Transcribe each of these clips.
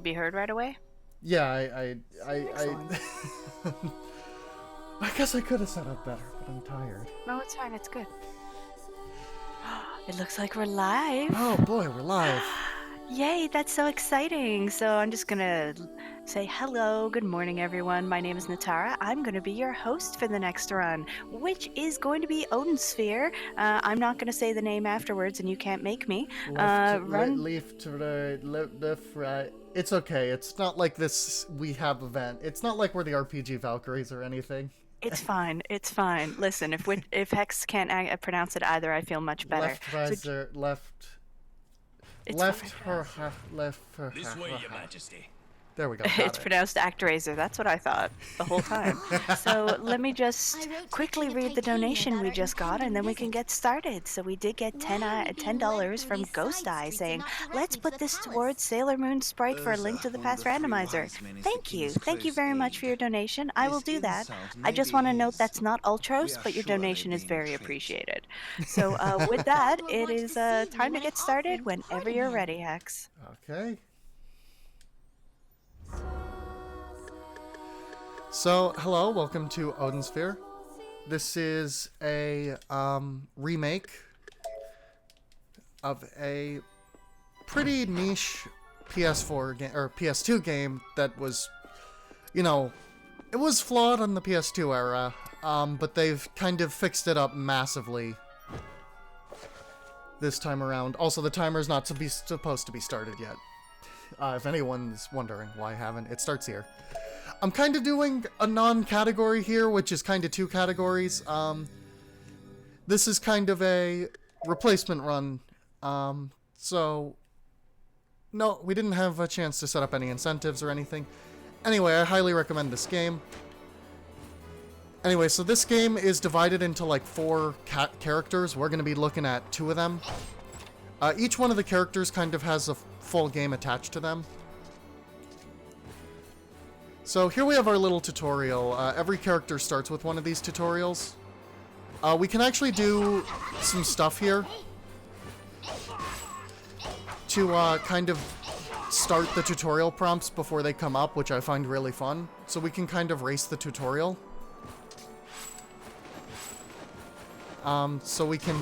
be heard right away? Yeah, I guess I could have set up better, but I'm tired. No, it's fine. It's good. It looks like we're live. Oh boy, we're live. Yay, that's so exciting. So I'm just gonna say hello, good morning everyone. My name is Natara. I'm gonna be your host for the next run, which is going to be Odin. I'm not gonna say the name afterwards and you can't make me. Leaf to right, left, right. It's okay. It's not like this we have event. It's not like we're the RPG Valkyries or anything. It's fine. It's fine. Listen, if Hex can't pronounce it either, I feel much better. Leifthrasir, left her. This way, Your Majesty. There we go. It's pronounced Actraiser. That's what I thought the whole time. So let me just quickly read the donation we just got, and then we can get started. So we did get $10 from Ghost Eye saying, "Let's put this towards Sailor Moon Sprite for a Link to the Past randomizer." Thank you. Thank you very much for your donation. I will do that. I just want to note that's not Ultros, but your donation is very appreciated. So with that, it is time to get started whenever you're ready, Hex. Okay. So, hello, welcome to Odinsphere. This is a remake of a pretty niche PS4 game or PS2 game that was, it was flawed on the PS2 era, but they've kind of fixed it up massively this time around. Also, the timer's not supposed to be started yet. If anyone's wondering why I haven't, it starts here. I'm kind of doing a non-category here, which is kind of two categories. This is kind of a replacement run. So, no, we didn't have a chance to set up any incentives or anything. Anyway, I highly recommend this game. Anyway, so this game is divided into like 4 characters. We're going to be looking at 2 of them. Each one of the characters kind of has a full game attached to them. So here we have our little tutorial. Every character starts with one of these tutorials. We can actually do some stuff here to kind of start the tutorial prompts before they come up, which I find really fun. So we can kind of race the tutorial. So we can...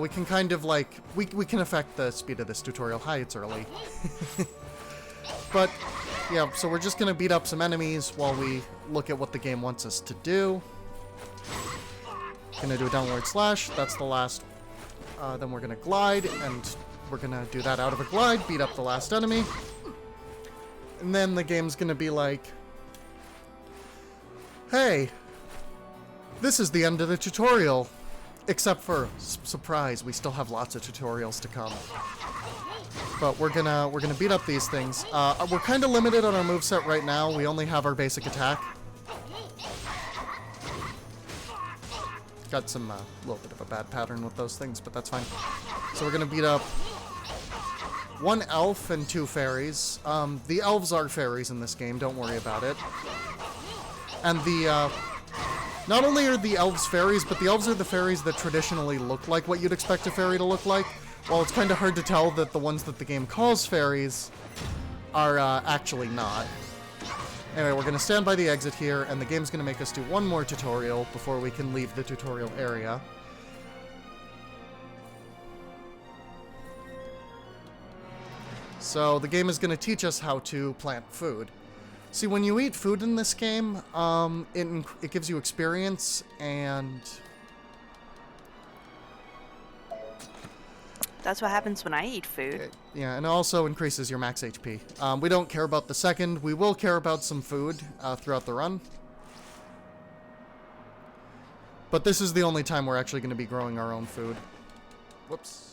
we can kind of like, we can affect the speed of this tutorial. Hi, it's early. But, yeah, so we're just gonna beat up some enemies while we look at what the game wants us to do. Gonna do a downward slash, that's the last. Then we're gonna glide, and we're gonna do that out of a glide, beat up the last enemy. And then the game's gonna be like, hey, this is the end of the tutorial. Except for, surprise, we still have lots of tutorials to come. But we're gonna beat up these things. We're kind of limited on our moveset right now. We only have our basic attack. Got some, little bit of a bad pattern with those things, but that's fine. So we're gonna beat up 1 elf and 2 fairies. The elves are fairies in this game, don't worry about it. And the, not only are the elves fairies, but the elves are the fairies that traditionally look like what you'd expect a fairy to look like. While it's kind of hard to tell that the ones that the game calls fairies are actually not. Anyway, we're going to stand by the exit here, and the game's going to make us do one more tutorial before we can leave the tutorial area. So the game is going to teach us how to plant food. See, when you eat food in this game, it gives you experience, and... That's what happens when I eat food. Yeah, and it also increases your max HP. We don't care about the second. We will care about some food throughout the run. But this is the only time we're actually going to be growing our own food. Whoops.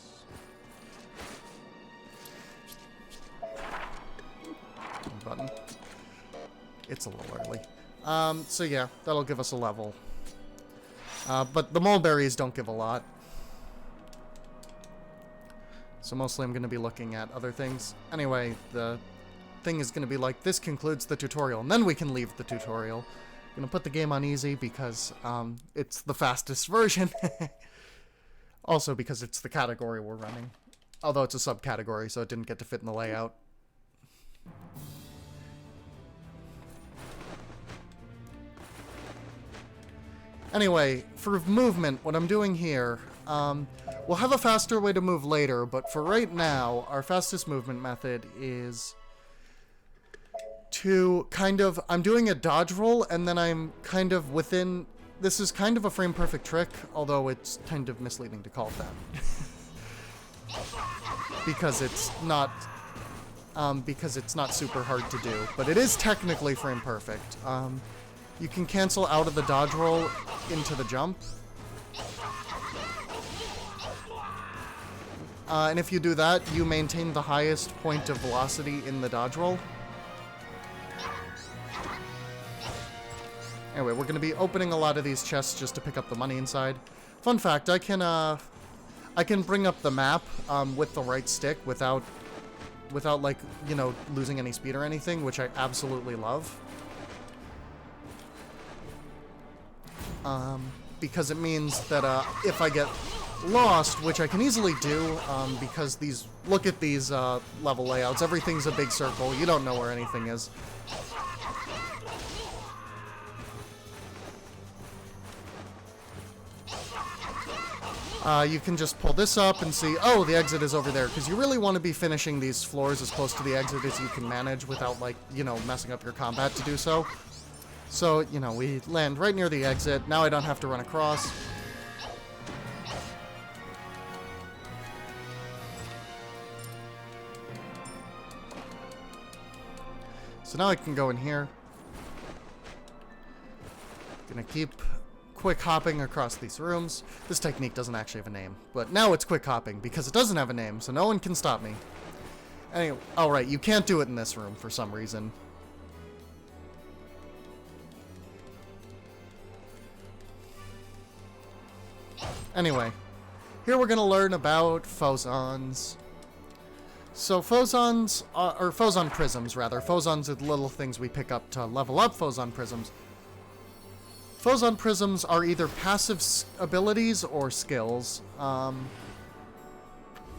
Button. It's a little early. So yeah, that'll give us a level. But the mulberries don't give a lot. So mostly I'm going to be looking at other things. Anyway, the thing is going to be like, this concludes the tutorial, and then we can leave the tutorial. I'm going to put the game on easy because it's the fastest version. Also because it's the category we're running. Although it's a subcategory, so it didn't get to fit in the layout. Anyway, for movement, what I'm doing here, we'll have a faster way to move later, but for right now, our fastest movement method is to kind of, I'm doing a dodge roll, and then I'm kind of within, this is kind of a frame-perfect trick, although it's kind of misleading to call it that. because it's not super hard to do, but it is technically frame-perfect. You can cancel out of the dodge roll into the jump. And if you do that, you maintain the highest point of velocity in the dodge roll. Anyway, we're going to be opening a lot of these chests just to pick up the money inside. Fun fact, I can bring up the map with the right stick without like, you know, losing any speed or anything, which I absolutely love. Because it means that if I get lost, which I can easily do, because look at these level layouts, everything's a big circle, you don't know where anything is. You can just pull this up and see, oh, the exit is over there, because you really want to be finishing these floors as close to the exit as you can manage without, like, you know, messing up your combat to do so. So, you know, we land right near the exit. Now I don't have to run across. So now I can go in here. Gonna keep quick hopping across these rooms. This technique doesn't actually have a name, but now it's quick hopping because it doesn't have a name, so no one can stop me. Anyway, alright, you can't do it in this room for some reason. Anyway, here we're going to learn about phosons. So phosons, or phoson prisms rather. Phosons are the little things we pick up to level up phoson prisms. Phoson prisms are either passive abilities or skills. And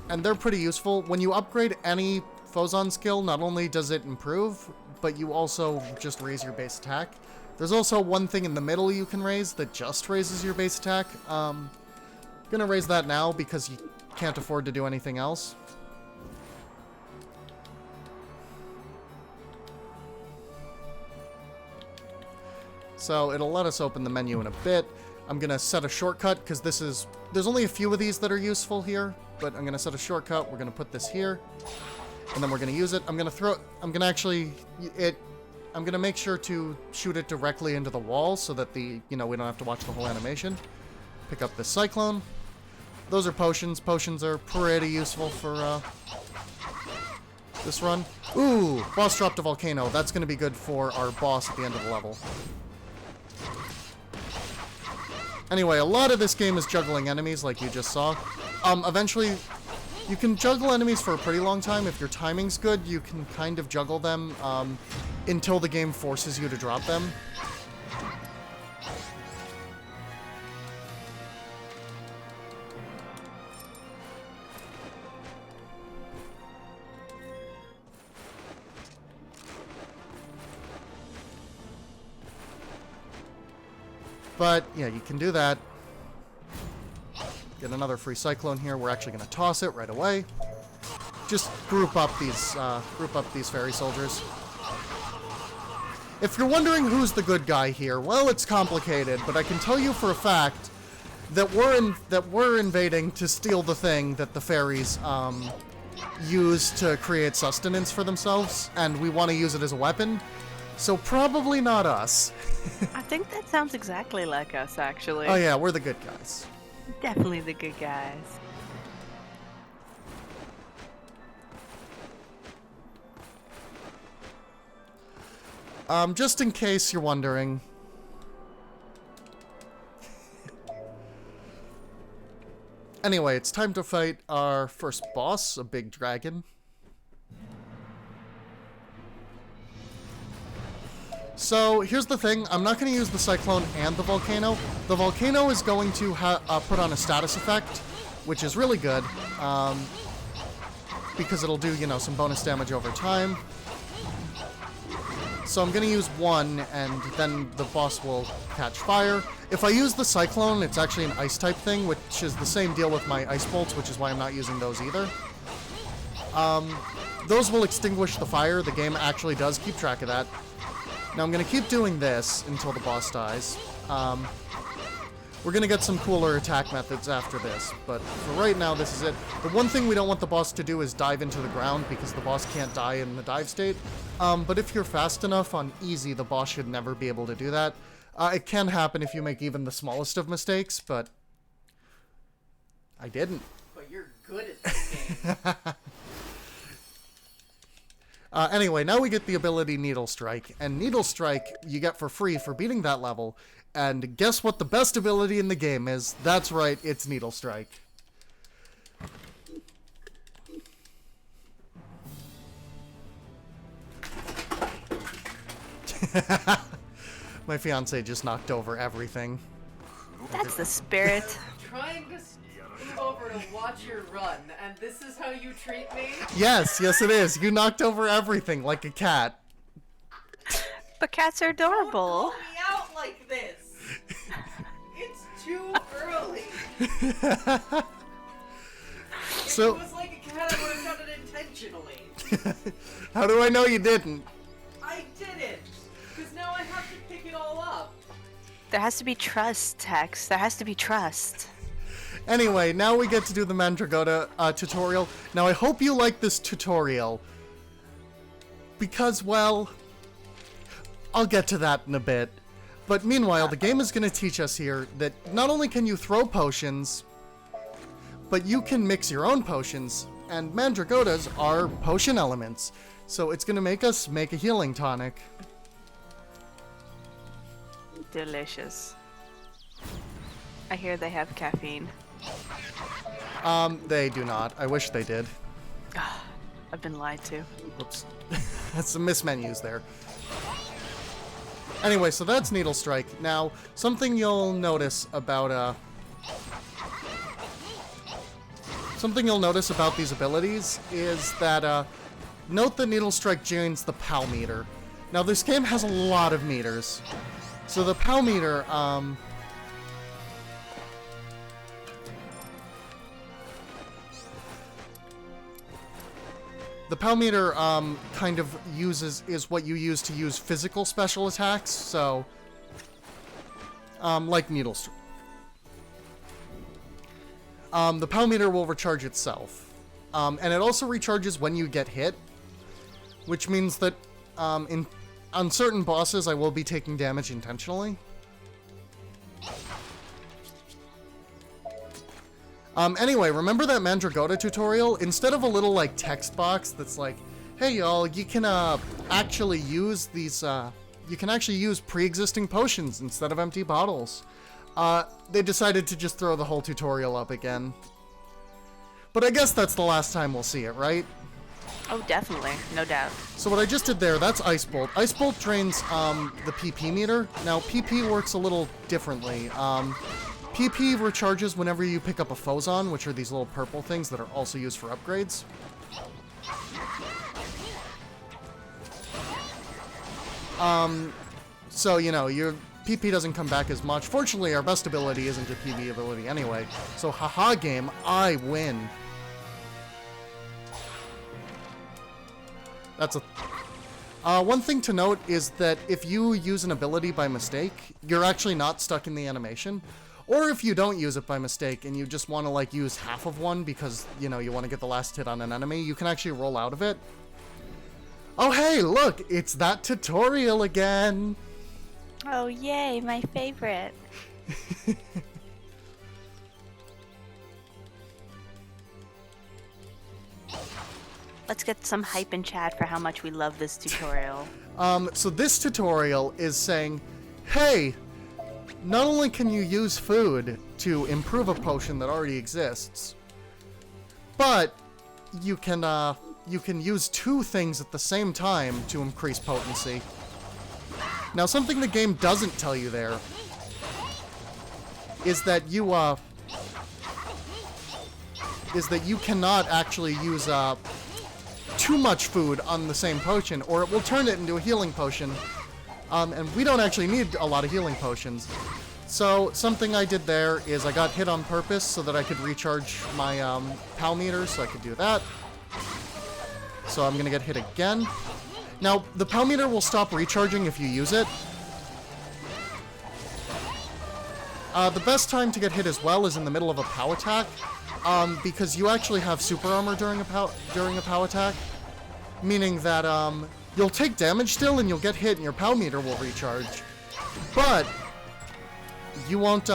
they're pretty useful. When you upgrade any phoson skill, not only does it improve, but you also just raise your base attack. There's also one thing in the middle you can raise that just raises your base attack. Gonna raise that now because you can't afford to do anything else. So it'll let us open the menu in a bit. I'm gonna set a shortcut because there's only a few of these that are useful here, but I'm gonna set a shortcut. We're gonna put this here, and then we're gonna use it. I'm gonna make sure to shoot it directly into the wall so that we don't have to watch the whole animation. Pick up this cyclone. Those are potions. Potions are pretty useful for this run. Ooh, boss dropped a volcano. That's going to be good for our boss at the end of the level. Anyway, a lot of this game is juggling enemies, like you just saw. Eventually, you can juggle enemies for a pretty long time. If your timing's good, you can kind of juggle them until the game forces you to drop them. But, yeah, you can do that. Get another free cyclone here. We're actually going to toss it right away. Just group up these fairy soldiers. If you're wondering who's the good guy here, well, it's complicated, but I can tell you for a fact that we're invading to steal the thing that the fairies use to create sustenance for themselves, and we want to use it as a weapon. So probably not us. I think that sounds exactly like us, actually. Oh yeah, we're the good guys. Definitely the good guys. Just in case you're wondering. Anyway, it's time to fight our first boss, a big dragon. So, here's the thing. I'm not going to use the cyclone and the volcano. The volcano is going to put on a status effect which is really good, because it'll do, you know, some bonus damage over time. So I'm going to use one, and then the boss will catch fire. If I use the Cyclone, it's actually an ice-type thing, which is the same deal with my Ice Bolts, which is why I'm not using those either. Those will extinguish the fire. The game actually does keep track of that. Now I'm going to keep doing this until the boss dies. We're going to get some cooler attack methods after this, but for right now, this is it. The one thing we don't want the boss to do is dive into the ground, because the boss can't die in the dive state. But if you're fast enough on easy, the boss should never be able to do that. It can happen if you make even the smallest of mistakes, but I didn't. But you're good at this game. Anyway, now we get the ability Needle Strike, and Needle Strike you get for free for beating that level, and guess what the best ability in the game is? That's right, it's Needle Strike. My fiance just knocked over everything. That's the spirit. Trying to scoot over to watch your run, and this is how you treat me? Yes, yes it is. You knocked over everything like a cat. But cats are Don't adorable. call me out like this! It's too early! So, It was like a cat, I would have done it intentionally. how do I know you didn't? I didn't! Because now I have to pick it all up. There has to be trust, Tex. There has to be trust. Anyway, now we get to do the Mandragora tutorial. Now, I hope you like this tutorial. Because, well, I'll get to that in a bit. But meanwhile, the game is going to teach us here that not only can you throw potions, but you can mix your own potions, and Mandragoras are potion elements. So it's going to make us make a healing tonic. Delicious. I hear they have caffeine. They do not. I wish they did. I've been lied to. Whoops. That's some mismenus there. Anyway, so that's Needle Strike. Now, something you'll notice about, these abilities is that, note the Needle Strike joins the POW meter. Now, this game has a lot of meters. So the POW meter, kind of is what you use to use physical special attacks, so, like Needle Strike. The POW meter will recharge itself, and it also recharges when you get hit, which means that, on certain bosses, I will be taking damage intentionally. Anyway, remember that Mandragora tutorial? Instead of a little, like, text box that's like, hey, y'all, you can, actually use these, you can actually use pre-existing potions instead of empty bottles. They decided to just throw the whole tutorial up again. But I guess that's the last time we'll see it, right? Oh, definitely. No doubt. So what I just did there, that's Ice Bolt. Ice Bolt drains, the PP meter. Now, PP works a little differently. PP recharges whenever you pick up a Phozon, which are these little purple things that are also used for upgrades. So, you know, your PP doesn't come back as much. Fortunately, our best ability isn't a PB ability anyway. So, haha game, I win. That's a... one thing to note is that if you use an ability by mistake, you're actually not stuck in the animation. Or if you don't use it by mistake and you just want to, like, use half of one because, you know, you want to get the last hit on an enemy, you can actually roll out of it. Oh, hey, look! It's that tutorial again! Oh, yay, my favorite. Let's get some hype in chat for how much we love this tutorial. So this tutorial is saying, hey, not only can you use food to improve a potion that already exists, but you can use two things at the same time to increase potency. Now, something the game doesn't tell you there is that is that you cannot actually use too much food on the same potion, or it will turn it into a healing potion. And we don't actually need a lot of healing potions. So something I did there is I got hit on purpose so that I could recharge my POW meter, so I could do that. So I'm going to get hit again. Now, the POW meter will stop recharging if you use it. The best time to get hit as well is in the middle of a POW attack, because you actually have super armor during a POW attack, meaning that you'll take damage still and you'll get hit and your POW meter will recharge, but you won't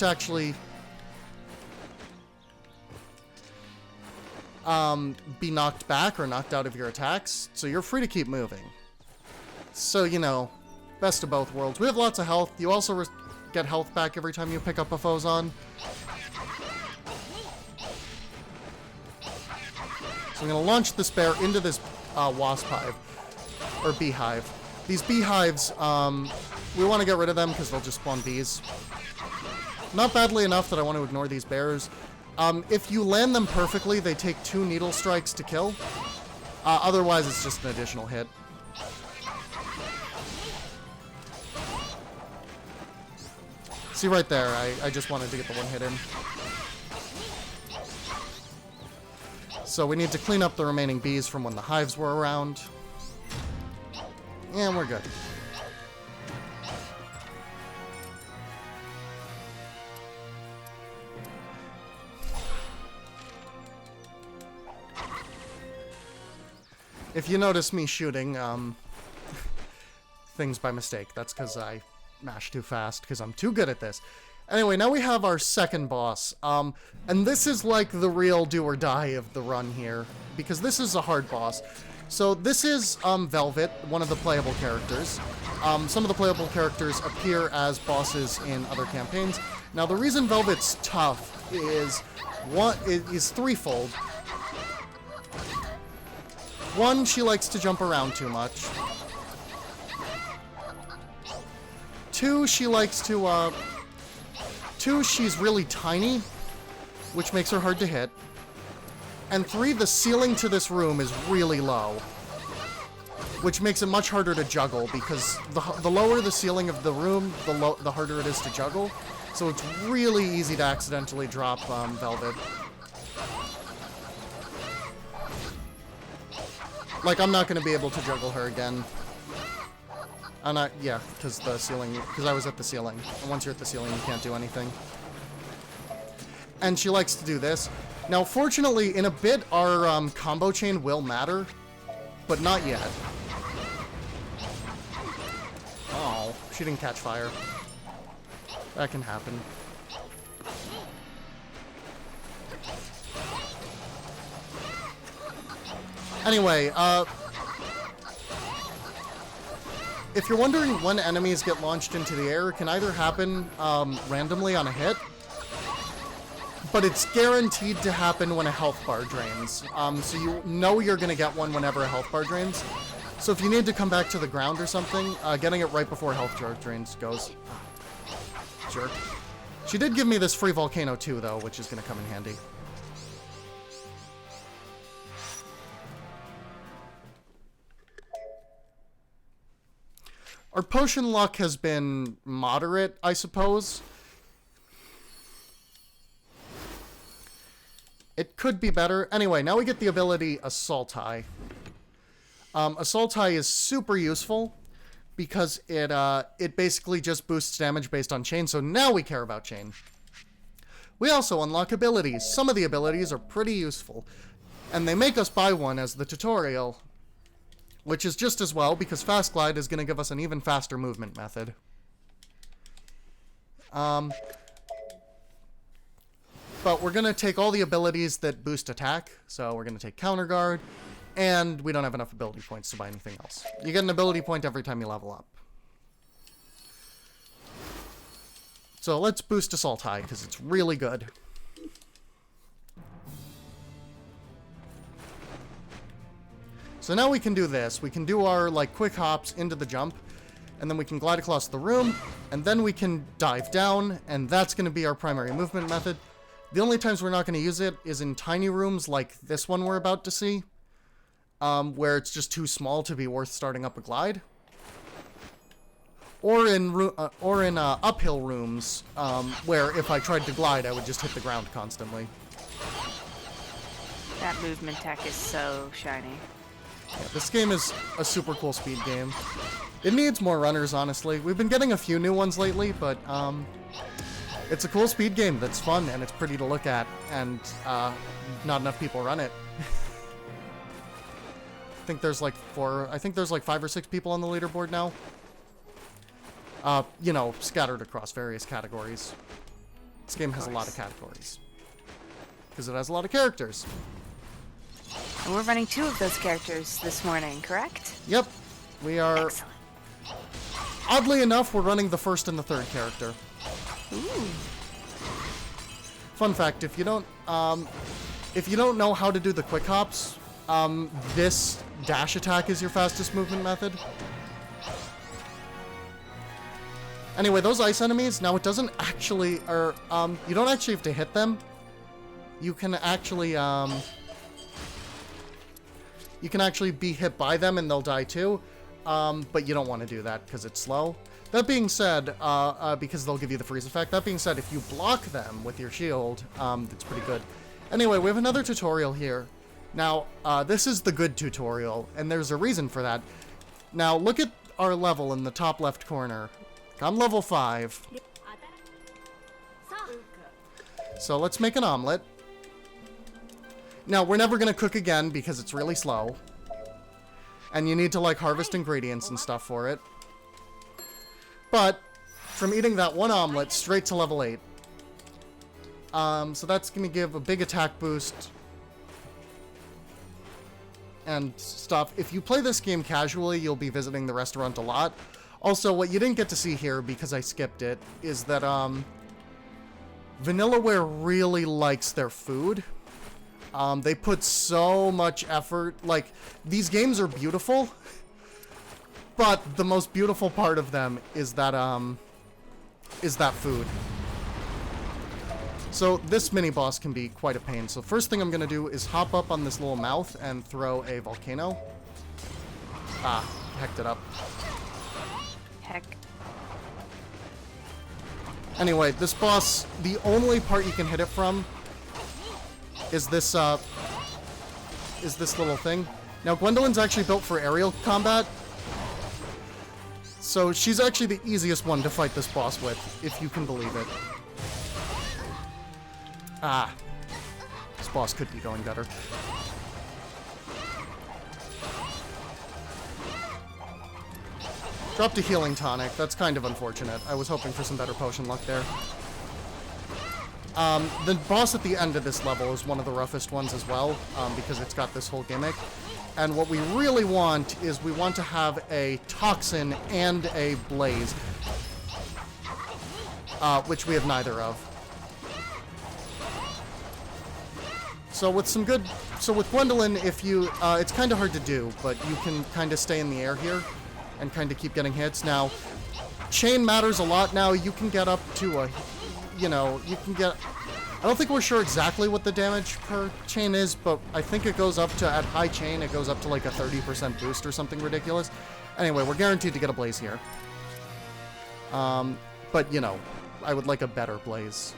actually be knocked back or knocked out of your attacks, so you're free to keep moving. So, you know, best of both worlds. We have lots of health. You also get health back every time you pick up a Phozon. So I'm going to launch this bear into this wasp hive, or beehive. These beehives, we want to get rid of them because they'll just spawn bees. Not badly enough that I want to ignore these bears. If you land them perfectly, they take 2 needle strikes to kill. Otherwise, it's just an additional hit. See right there, I just wanted to get the one hit in. So we need to clean up the remaining bees from when the hives were around. And we're good. If you notice me shooting things by mistake, that's because I mashed too fast, because I'm too good at this. Anyway, now we have our second boss. And this is like the real do or die of the run here, because this is a hard boss. So this is Velvet, one of the playable characters. Some of the playable characters appear as bosses in other campaigns. Now the reason Velvet's tough is threefold. One, she likes to jump around too much. Two, she likes to, she's really tiny, which makes her hard to hit. And 3, the ceiling to this room is really low, which makes it much harder to juggle, because the lower the ceiling of the room, the harder it is to juggle. So it's really easy to accidentally drop Velvet. Like, I'm not going to be able to juggle her again. Yeah, because I was at the ceiling. And once you're at the ceiling, you can't do anything. And she likes to do this. Now, fortunately, in a bit, our combo chain will matter, but not yet. Oh, she didn't catch fire. That can happen. Anyway, if you're wondering when enemies get launched into the air, it can either happen randomly on a hit, but it's guaranteed to happen when a health bar drains. So you know you're going to get one whenever a health bar drains. So if you need to come back to the ground or something, getting it right before health jar drains goes. Jerk. She did give me this free volcano too, though, which is going to come in handy. Our potion luck has been moderate, I suppose. It could be better. Anyway, now we get the ability Assault Eye. Assault Eye is super useful because it basically just boosts damage based on chain, so now we care about chain. We also unlock abilities. Some of the abilities are pretty useful, and they make us buy one as the tutorial, which is just as well, because Fast Glide is going to give us an even faster movement method. But we're going to take all the abilities that boost attack. So we're going to take Counter Guard, and we don't have enough ability points to buy anything else. You get an ability point every time you level up. So let's boost Assault High, because it's really good. So now we can do this. We can do our, like, quick hops into the jump. and then we can glide across the room, and then we can dive down, and that's going to be our primary movement method. The only times we're not going to use it is in tiny rooms like this one we're about to see, where it's just too small to be worth starting up a glide. Or in uphill rooms, where if I tried to glide, I would just hit the ground constantly. That movement tech is so shiny. Yeah, this game is a super cool speed game. It needs more runners, honestly. We've been getting a few new ones lately, but it's a cool speed game that's fun and it's pretty to look at, and not enough people run it. I think there's like 5 or 6 people on the leaderboard now. You know, scattered across various categories. This game has a lot of categories. Because it has a lot of characters. And we're running 2 of those characters this morning, correct? Yep. We are... Excellent. Oddly enough, we're running the 1st and the 3rd character. Ooh. Fun fact, if you don't know how to do the quick hops, this dash attack is your fastest movement method. Anyway, those ice enemies, now it doesn't actually, you don't actually have to hit them. You can actually be hit by them and they'll die too. But you don't want to do that because it's slow. That being said, because they'll give you the freeze effect, that being said, if you block them with your shield, it's pretty good. Anyway, we have another tutorial here. Now, this is the good tutorial, and there's a reason for that. Now, look at our level in the top left corner. I'm level 5. So let's make an omelet. Now, we're never going to cook again because it's really slow. And you need to, like, harvest ingredients and stuff for it. But, from eating that one omelet straight to level 8. So that's going to give a big attack boost. And stuff. If you play this game casually, you'll be visiting the restaurant a lot. Also, what you didn't get to see here, because I skipped it, is that, Vanillaware really likes their food. They put so much effort. Like, these games are beautiful, but the most beautiful part of them is that food. So this mini-boss can be quite a pain. So first thing I'm going to do is hop up on this little mouth and throw a volcano. Ah, hecked it up. Heck. Anyway, this boss, the only part you can hit it from is this little thing. Now, Gwendolyn's actually built for aerial combat, so she's actually the easiest one to fight this boss with, if you can believe it. Ah. This boss could be going better. Dropped a healing tonic. That's kind of unfortunate. I was hoping for some better potion luck there. The boss at the end of this level is one of the roughest ones as well, because it's got this whole gimmick. And what we really want is we want to have a toxin and a blaze, which we have neither of. So with Gwendolyn, if you, it's kind of hard to do, but you can kind of stay in the air here and kind of keep getting hits. Now, chain matters a lot now. You can get up to a, you can get, I don't think we're sure exactly what the damage per chain is, but I think it goes up to, at high chain, it goes up to like a 30% boost or something ridiculous. Anyway, we're guaranteed to get a blaze here. But, I would like a better blaze.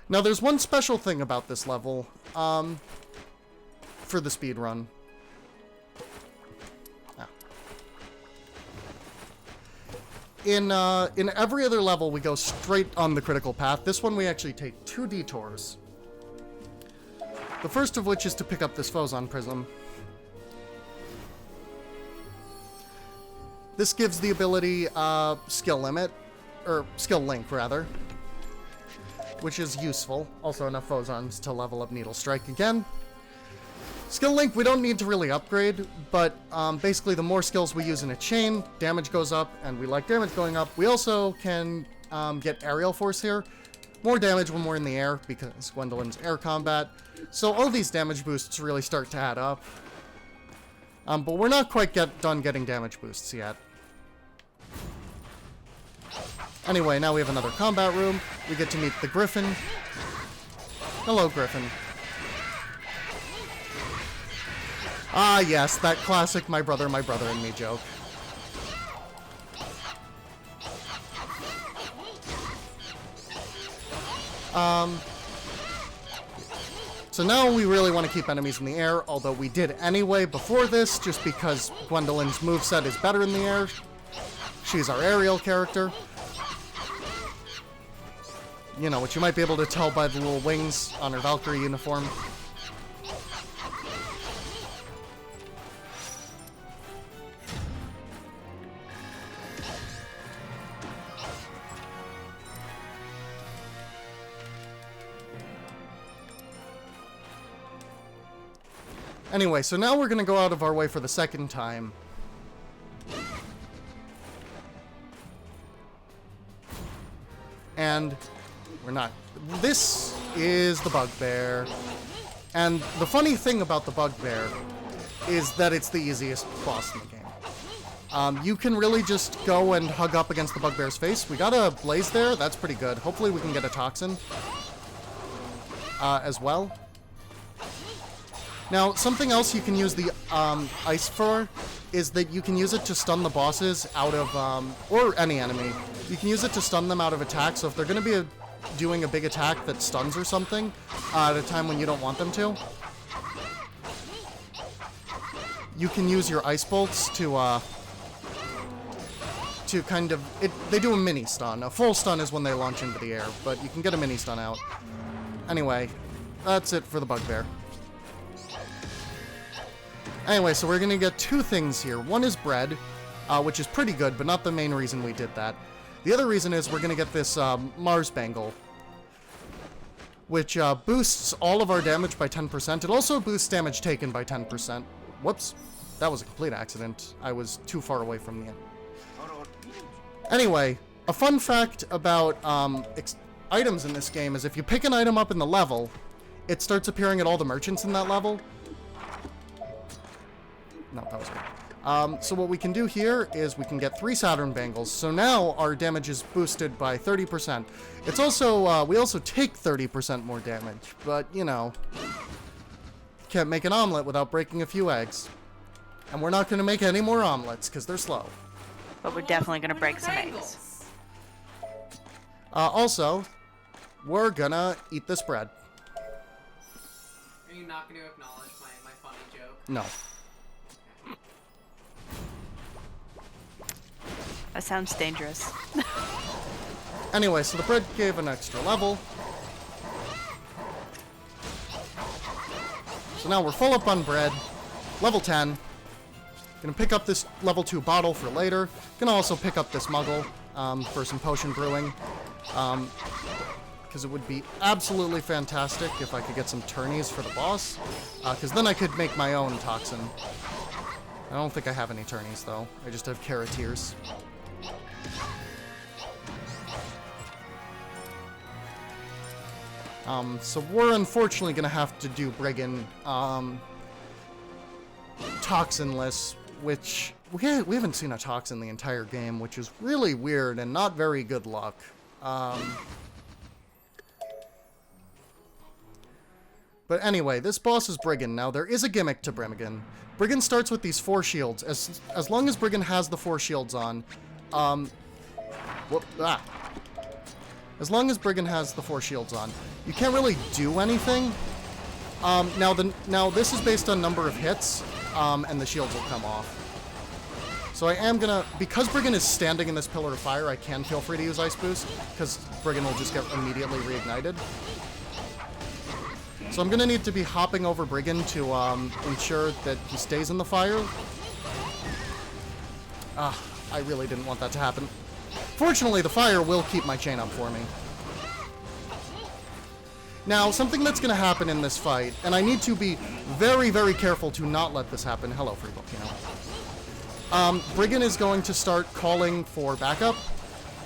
Now, there's one special thing about this level, for the speed run. In every other level, we go straight on the critical path. This one, we actually take 2 detours. The first of which is to pick up this Phozon Prism. This gives the ability, skill limit, or skill link, rather, which is useful. Also enough Phozons to level up Needle Strike again. Skill link, we don't need to really upgrade, but basically the more skills we use in a chain, damage goes up, and we like damage going up. We also can get aerial force here. More damage when we're in the air, because Gwendolyn's air combat. So all these damage boosts really start to add up. But we're not quite done getting damage boosts yet. Anyway, now we have another combat room. We get to meet the Griffin. Hello, Griffin. Ah, yes, that classic my brother and me joke. So now we really want to keep enemies in the air, although we did anyway before this, just because Gwendolyn's moveset is better in the air. She's our aerial character. You know, which you might be able to tell by the little wings on her Valkyrie uniform. Anyway, so now we're going to go out of our way for the second time. And we're not. This is the Bugbear. And the funny thing about the Bugbear is that it's the easiest boss in the game. You can really just go and hug up against the Bugbear's face. We got a Blaze there. That's pretty good. Hopefully we can get a Toxin as well. Now, something else you can use the ice for is that you can use it to stun the bosses out of, or any enemy. You can use it to stun them out of attack, so if they're going to be doing a big attack that stuns or something at a time when you don't want them to, you can use your ice bolts to kind of, they do a mini stun. A full stun is when they launch into the air, but you can get a mini stun out. Anyway, that's it for the Bugbear. Anyway, so we're going to get two things here. One is bread, which is pretty good, but not the main reason we did that. The other reason is we're going to get this Mars Bangle, which boosts all of our damage by 10%. It also boosts damage taken by 10%. Whoops. That was a complete accident. I was too far away from the end. Anyway, a fun fact about items in this game is if you pick an item up in the level, it starts appearing at all the merchants in that level. No, that was good. So what we can do here is we can get 3 Saturn Bangles. So now our damage is boosted by 30%. It's also, we also take 30% more damage. But, you know, can't make an omelet without breaking a few eggs. And we're not going to make any more omelets because they're slow. But we're definitely going to break some eggs. Also, we're gonna eat this bread. Are you not going to acknowledge my funny joke? No. That sounds dangerous. Anyway, so the bread gave an extra level. So now we're full up on bread. Level 10. Gonna pick up this level 2 bottle for later. Gonna also pick up this muggle for some potion brewing. Because it would be absolutely fantastic if I could get some tourneys for the boss. Because then I could make my own toxin. I don't think I have any tourneys, though. I just have Carroteers. So we're unfortunately gonna have to do Brigand toxinless, which we haven't seen a toxin the entire game, which is really weird and not very good luck. But anyway, this boss is Brigand. Now, there is a gimmick to Brigand. Brigand starts with these 4 shields. As long as Brigand has the 4 shields on, as long as Brigand has the 4 shields on, you can't really do anything. Now this is based on number of hits, and the shields will come off. So I am gonna, because Brigand is standing in this pillar of fire, I can feel free to use Ice Boost, because Brigand will just get immediately reignited. So I'm gonna need to be hopping over Brigand to ensure that he stays in the fire. I really didn't want that to happen. Fortunately, the fire will keep my chain up for me. Now, something that's going to happen in this fight, and I need to be very, very careful to not let this happen. Hello, Free Volcano. Brigand is going to start calling for backup,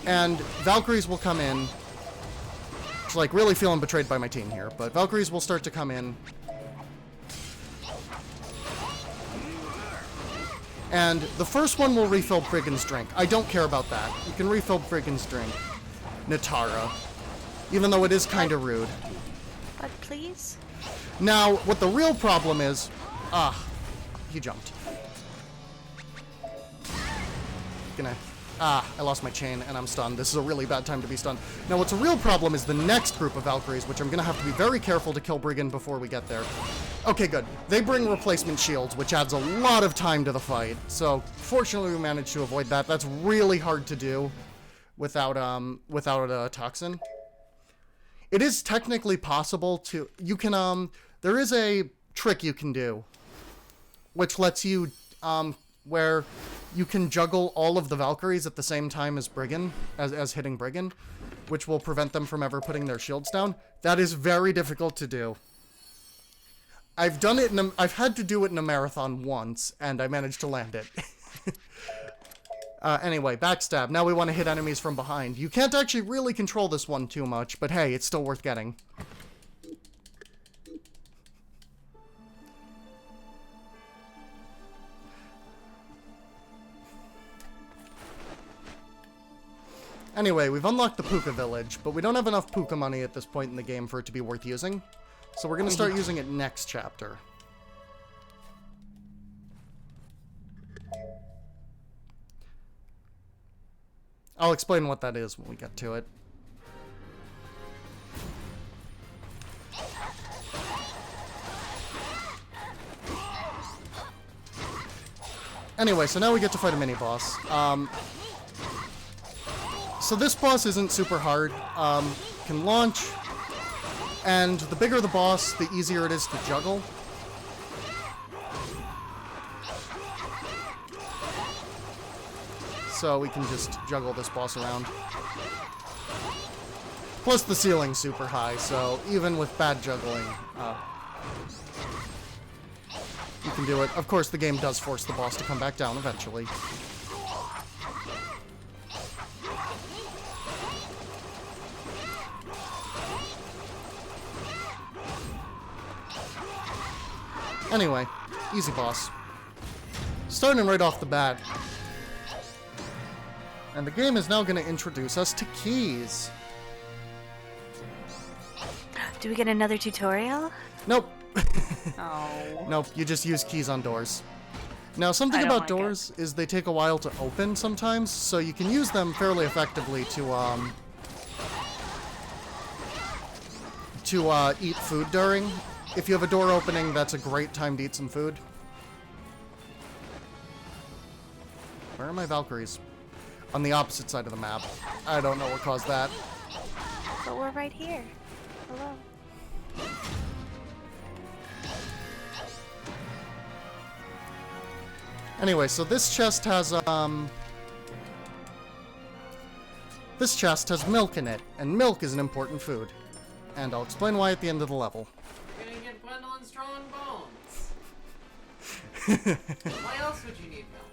and Valkyries will come in. It's like really feeling betrayed by my team here, but Valkyries will start to come in. And the first one will refill Brigand's drink. I don't care about that. You can refill Brigand's drink. Natara. Even though it is kind of rude. But please? Now, what the real problem is... he jumped. I lost my chain and I'm stunned. This is a really bad time to be stunned. Now, what's a real problem is the next group of Valkyries, which I'm going to have to be very careful to kill Brigand before we get there. Okay, good. They bring replacement shields, which adds a lot of time to the fight. So, fortunately, we managed to avoid that. That's really hard to do without a toxin. It is technically possible to... You can, there is a trick you can do, which lets you, where you can juggle all of the Valkyries at the same time as Brigand, as hitting Brigand, which will prevent them from ever putting their shields down. That is very difficult to do. I've done it I've had to do it in a marathon once, and I managed to land it. Anyway, backstab. Now we want to hit enemies from behind. You can't actually really control this one too much, but hey, it's still worth getting. Anyway, we've unlocked the Puka village, but we don't have enough Puka money at this point in the game for it to be worth using. So we're going to start using it next chapter. I'll explain what that is when we get to it. Anyway, so now we get to fight a mini-boss. So this boss isn't super hard. Can launch, and the bigger the boss, the easier it is to juggle. So we can just juggle this boss around. Plus the ceiling's super high, so even with bad juggling, you can do it. Of course, the game does force the boss to come back down eventually. Anyway, easy boss. Starting right off the bat. And the game is now going to introduce us to keys. Do we get another tutorial? Nope. Oh. Nope, you just use keys on doors. Now, something I don't about like doors is they take a while to open sometimes, so you can use them fairly effectively to eat food during. If you have a door opening, that's a great time to eat some food. Where are my Valkyries? On the opposite side of the map. I don't know what caused that. But we're right here. Hello. Anyway, so this chest has milk in it, and milk is an important food. And I'll explain why at the end of the level. You're gonna get Gwendolyn strong bones. Why else would you need milk?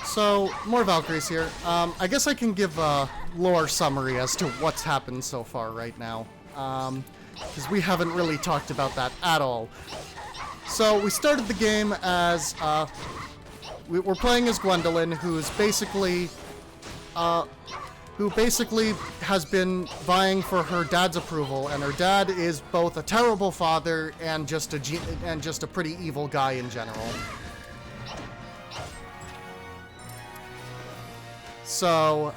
So, more Valkyries here. I guess I can give a lore summary as to what's happened so far right now. Because we haven't really talked about that at all. So, we started the game as, we're playing as Gwendolyn, who's basically, who basically has been vying for her dad's approval, and her dad is both a terrible father and just a pretty evil guy in general. So,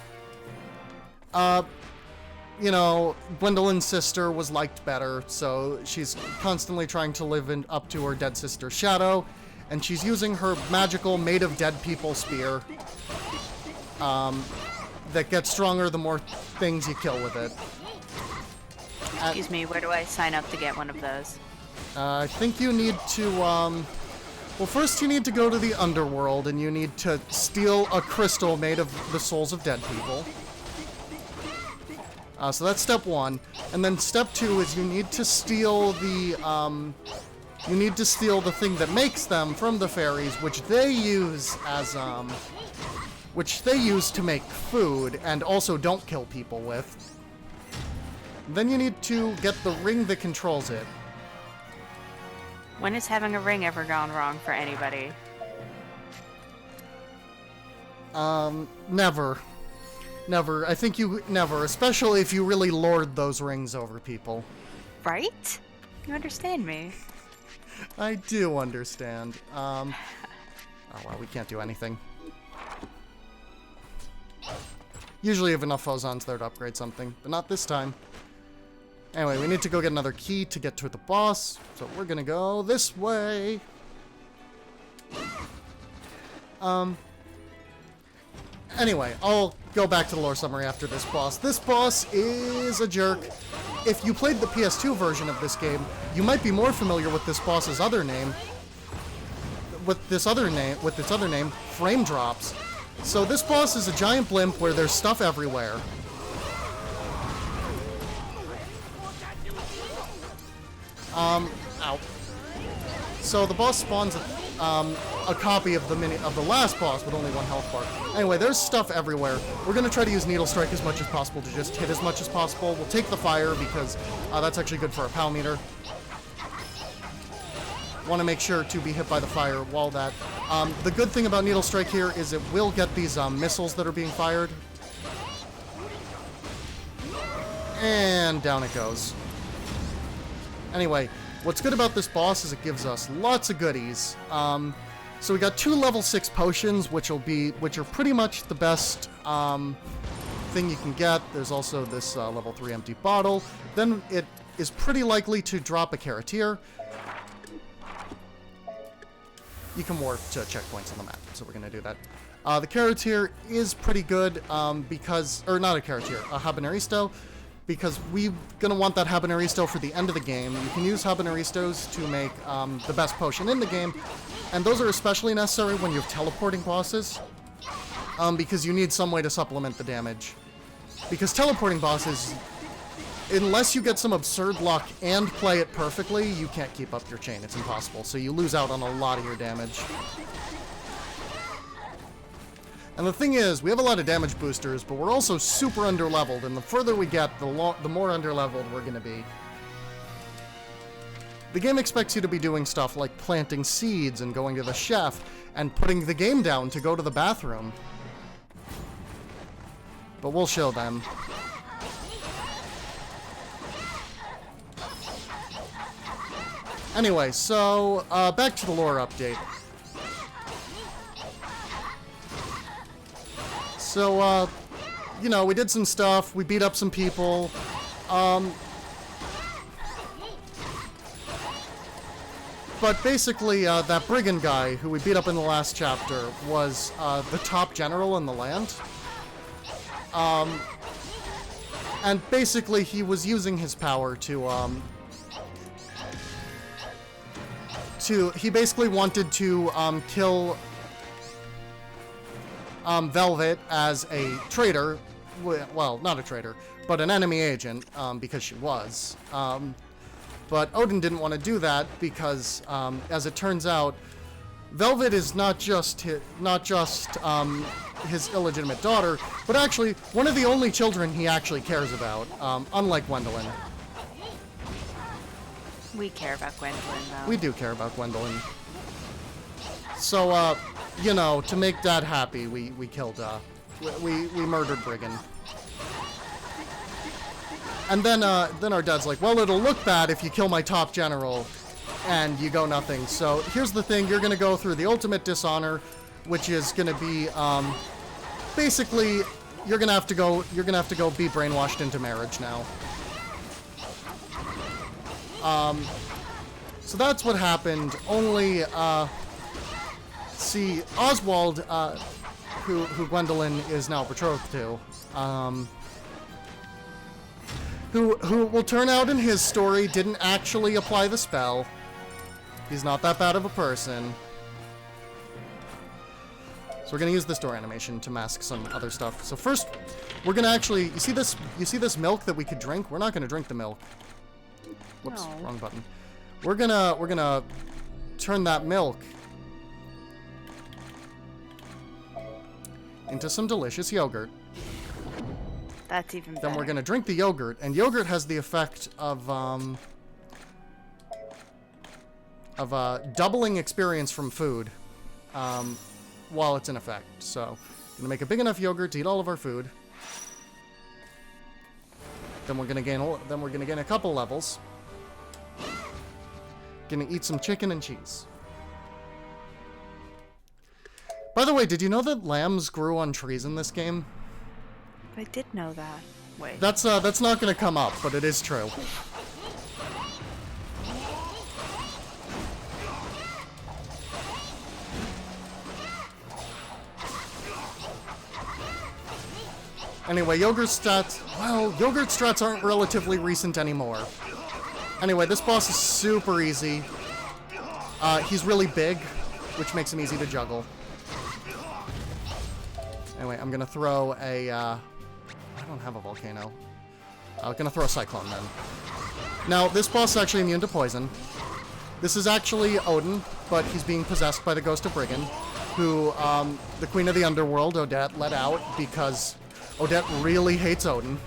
you know, Gwendolyn's sister was liked better, so she's constantly trying to live up to her dead sister's shadow, and she's using her magical made of dead people spear, that gets stronger the more things you kill with it. Excuse me, where do I sign up to get one of those? I think you need to, well, first you need to go to the underworld, and you need to steal a crystal made of the souls of dead people. So that's step one. And then step two is you need to steal the thing that makes them from the fairies, which they use as, which they use to make food and also don't kill people with. Then you need to get the ring that controls it. When has having a ring ever gone wrong for anybody? Never. Never. I think you never, especially if you really lord those rings over people. Right? You understand me. I do understand. Oh wow, we can't do anything. Usually you have enough phosons there to upgrade something, but not this time. Anyway, we need to go get another key to get to the boss, so we're gonna go this way. Anyway, I'll go back to the lore summary after this boss. This boss is a jerk. If you played the PS2 version of this game, you might be more familiar with this boss's other name. With its other name, Frame Drops. So this boss is a giant blimp where there's stuff everywhere. Ow. So the boss spawns a copy of the last boss with only 1 health bar. Anyway, there's stuff everywhere. We're gonna try to use Needle Strike as much as possible to just hit as much as possible. We'll take the fire because that's actually good for our POW meter. Want to make sure to be hit by the fire while that. The good thing about Needle Strike here is it will get these missiles that are being fired. And down it goes. Anyway, what's good about this boss is it gives us lots of goodies. So we got 2 level 6 potions, which are pretty much the best thing you can get. There's also this level 3 empty bottle. Then it is pretty likely to drop a Caratier. You can warp to checkpoints on the map, so we're gonna do that. The Caratier is pretty good because, or not a Caratier, a Habaneristo, because we're gonna want that Habaneristo for the end of the game. You can use Habaneristos to make the best potion in the game, and those are especially necessary when you have teleporting bosses, because you need some way to supplement the damage. Because teleporting bosses, unless you get some absurd luck and play it perfectly, you can't keep up your chain. It's impossible. So you lose out on a lot of your damage. And the thing is, we have a lot of damage boosters, but we're also super underleveled, and the further we get, the more underleveled we're going to be. The game expects you to be doing stuff like planting seeds and going to the chef and putting the game down to go to the bathroom. But we'll show them. Anyway, so, back to the lore update. So, you know, we did some stuff, we beat up some people, but basically, that brigand guy who we beat up in the last chapter was, the top general in the land. And basically, he was using his power he basically wanted to kill Velvet as a traitor. Well, not a traitor, but an enemy agent, because she was. But Odin didn't want to do that because, as it turns out, Velvet is not just his illegitimate daughter, but actually one of the only children he actually cares about, unlike Gwendolyn. We care about Gwendolyn, though. We do care about Gwendolyn. So, you know, to make Dad happy, we killed, we murdered Brigand. And then our dad's like, well, it'll look bad if you kill my top general, and you go nothing. So, here's the thing, you're gonna go through the ultimate dishonor, which is gonna be, basically, you're gonna have to go be brainwashed into marriage now. So that's what happened, only, see, Oswald, who Gwendolyn is now betrothed to, who will turn out in his story didn't actually apply the spell. He's not that bad of a person. So we're gonna use this door animation to mask some other stuff. So first, we're gonna actually, you see this milk that we could drink? We're not gonna drink the milk. Whoops, No. wrong button. We're gonna turn that milk into some delicious yogurt. That's even better. Then we're gonna drink the yogurt, and yogurt has the effect of doubling experience from food while it's in effect. So, gonna make a big enough yogurt to eat all of our food. Then we're gonna gain a couple levels. Gonna eat some chicken and cheese. By the way, did you know that lambs grew on trees in this game? I did know that. Wait. That's not gonna come up, but it is true. Anyway, yogurt strats... Well, yogurt strats aren't relatively recent anymore. Anyway, this boss is super easy. He's really big, which makes him easy to juggle. Anyway, I'm gonna throw a... I don't have a volcano. I'm gonna throw a cyclone then. Now, this boss is actually immune to poison. This is actually Odin, but he's being possessed by the ghost of Brigand, who the queen of the underworld, Odette, let out because... Odette really hates Odin,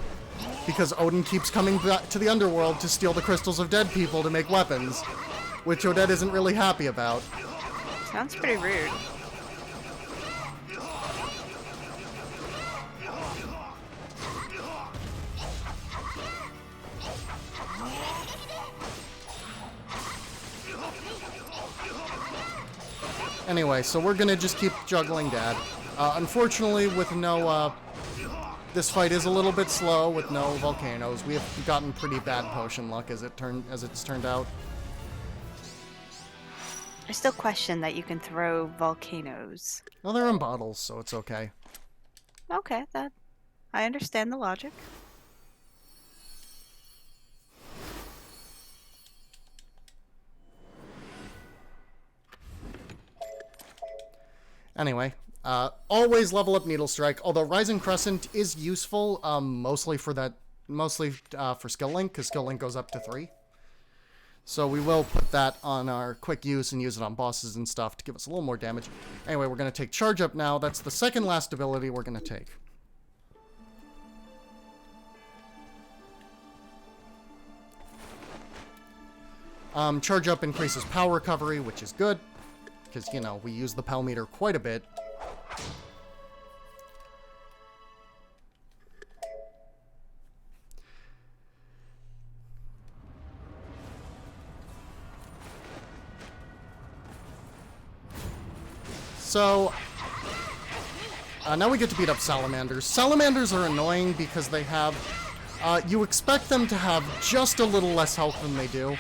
because Odin keeps coming back to the underworld to steal the crystals of dead people to make weapons, which Odette isn't really happy about. Sounds pretty rude. Anyway, so we're gonna just keep juggling Dad. Unfortunately, with no, this fight is a little bit slow with no volcanoes. We have gotten pretty bad potion luck as it's turned out. I still question that you can throw volcanoes. Well, they're in bottles, so it's okay. Okay, I understand the logic. Anyway, always level up Needle Strike, although Rising Crescent is useful, mostly for Skill Link, because Skill Link goes up to 3. So we will put that on our quick use and use it on bosses and stuff to give us a little more damage. Anyway, we're going to take Charge Up now. That's the second last ability we're going to take. Charge Up increases power recovery, which is good. Because, you know, we use the PAL meter quite a bit. So, now we get to beat up salamanders. Salamanders are annoying because they have... you expect them to have just a little less health than they do.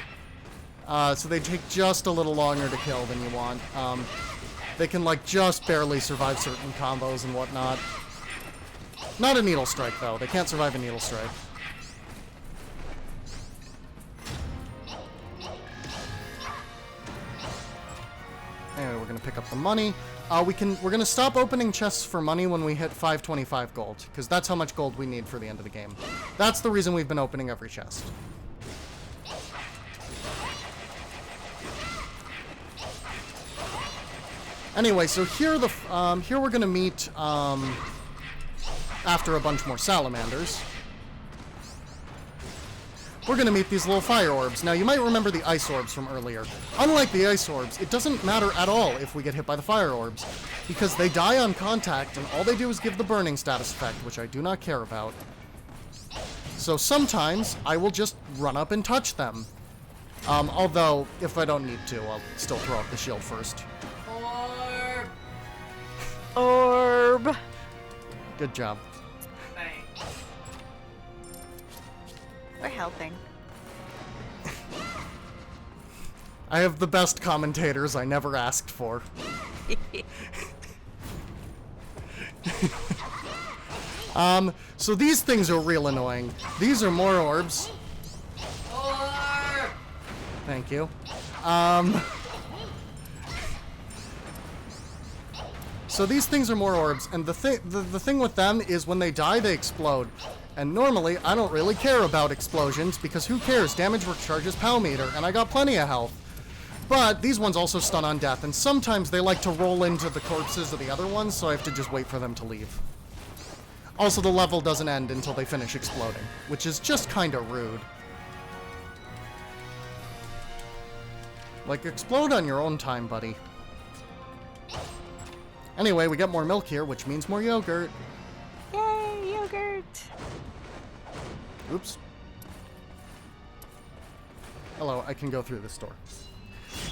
So they take just a little longer to kill than you want. They can, like, just barely survive certain combos and whatnot. Not a Needle Strike, though. They can't survive a Needle Strike. Anyway, we're gonna pick up the money. We're gonna stop opening chests for money when we hit 525 gold, because that's how much gold we need for the end of the game. That's the reason we've been opening every chest. Anyway, so here we're gonna meet after a bunch more salamanders. We're gonna meet these little fire orbs. Now, you might remember the ice orbs from earlier. Unlike the ice orbs, it doesn't matter at all if we get hit by the fire orbs, because they die on contact, and all they do is give the burning status effect, which I do not care about. So sometimes I will just run up and touch them. Although, if I don't need to, I'll still throw up the shield first. Orb! Good job. Thanks. We're helping. I have the best commentators I never asked for. So these things are real annoying. These are more orbs. Orb! Thank you. So these things are more orbs, and the thing with them is when they die, they explode. And normally, I don't really care about explosions, because who cares? Damage recharges PAL meter, and I got plenty of health. But these ones also stun on death, and sometimes they like to roll into the corpses of the other ones, so I have to just wait for them to leave. Also, the level doesn't end until they finish exploding, which is just kind of rude. Like, explode on your own time, buddy. Anyway, we get more milk here, which means more yogurt. Yay, yogurt! Oops. Hello, I can go through this door.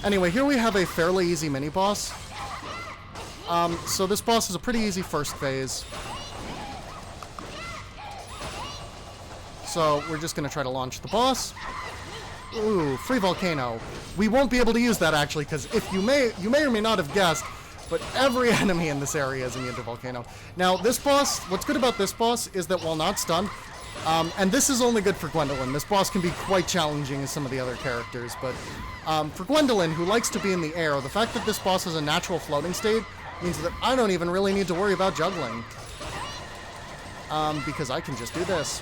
Anyway, here we have a fairly easy mini-boss. So this boss is a pretty easy first phase. So we're just going to try to launch the boss. Ooh, free volcano. We won't be able to use that, actually, because if you may or may not have guessed, but every enemy in this area is immune to volcano. Now, this boss, what's good about this boss is that while not stunned, and this is only good for Gwendolyn. This boss can be quite challenging as some of the other characters, but for Gwendolyn, who likes to be in the air, the fact that this boss has a natural floating state means that I don't even really need to worry about juggling. Because I can just do this.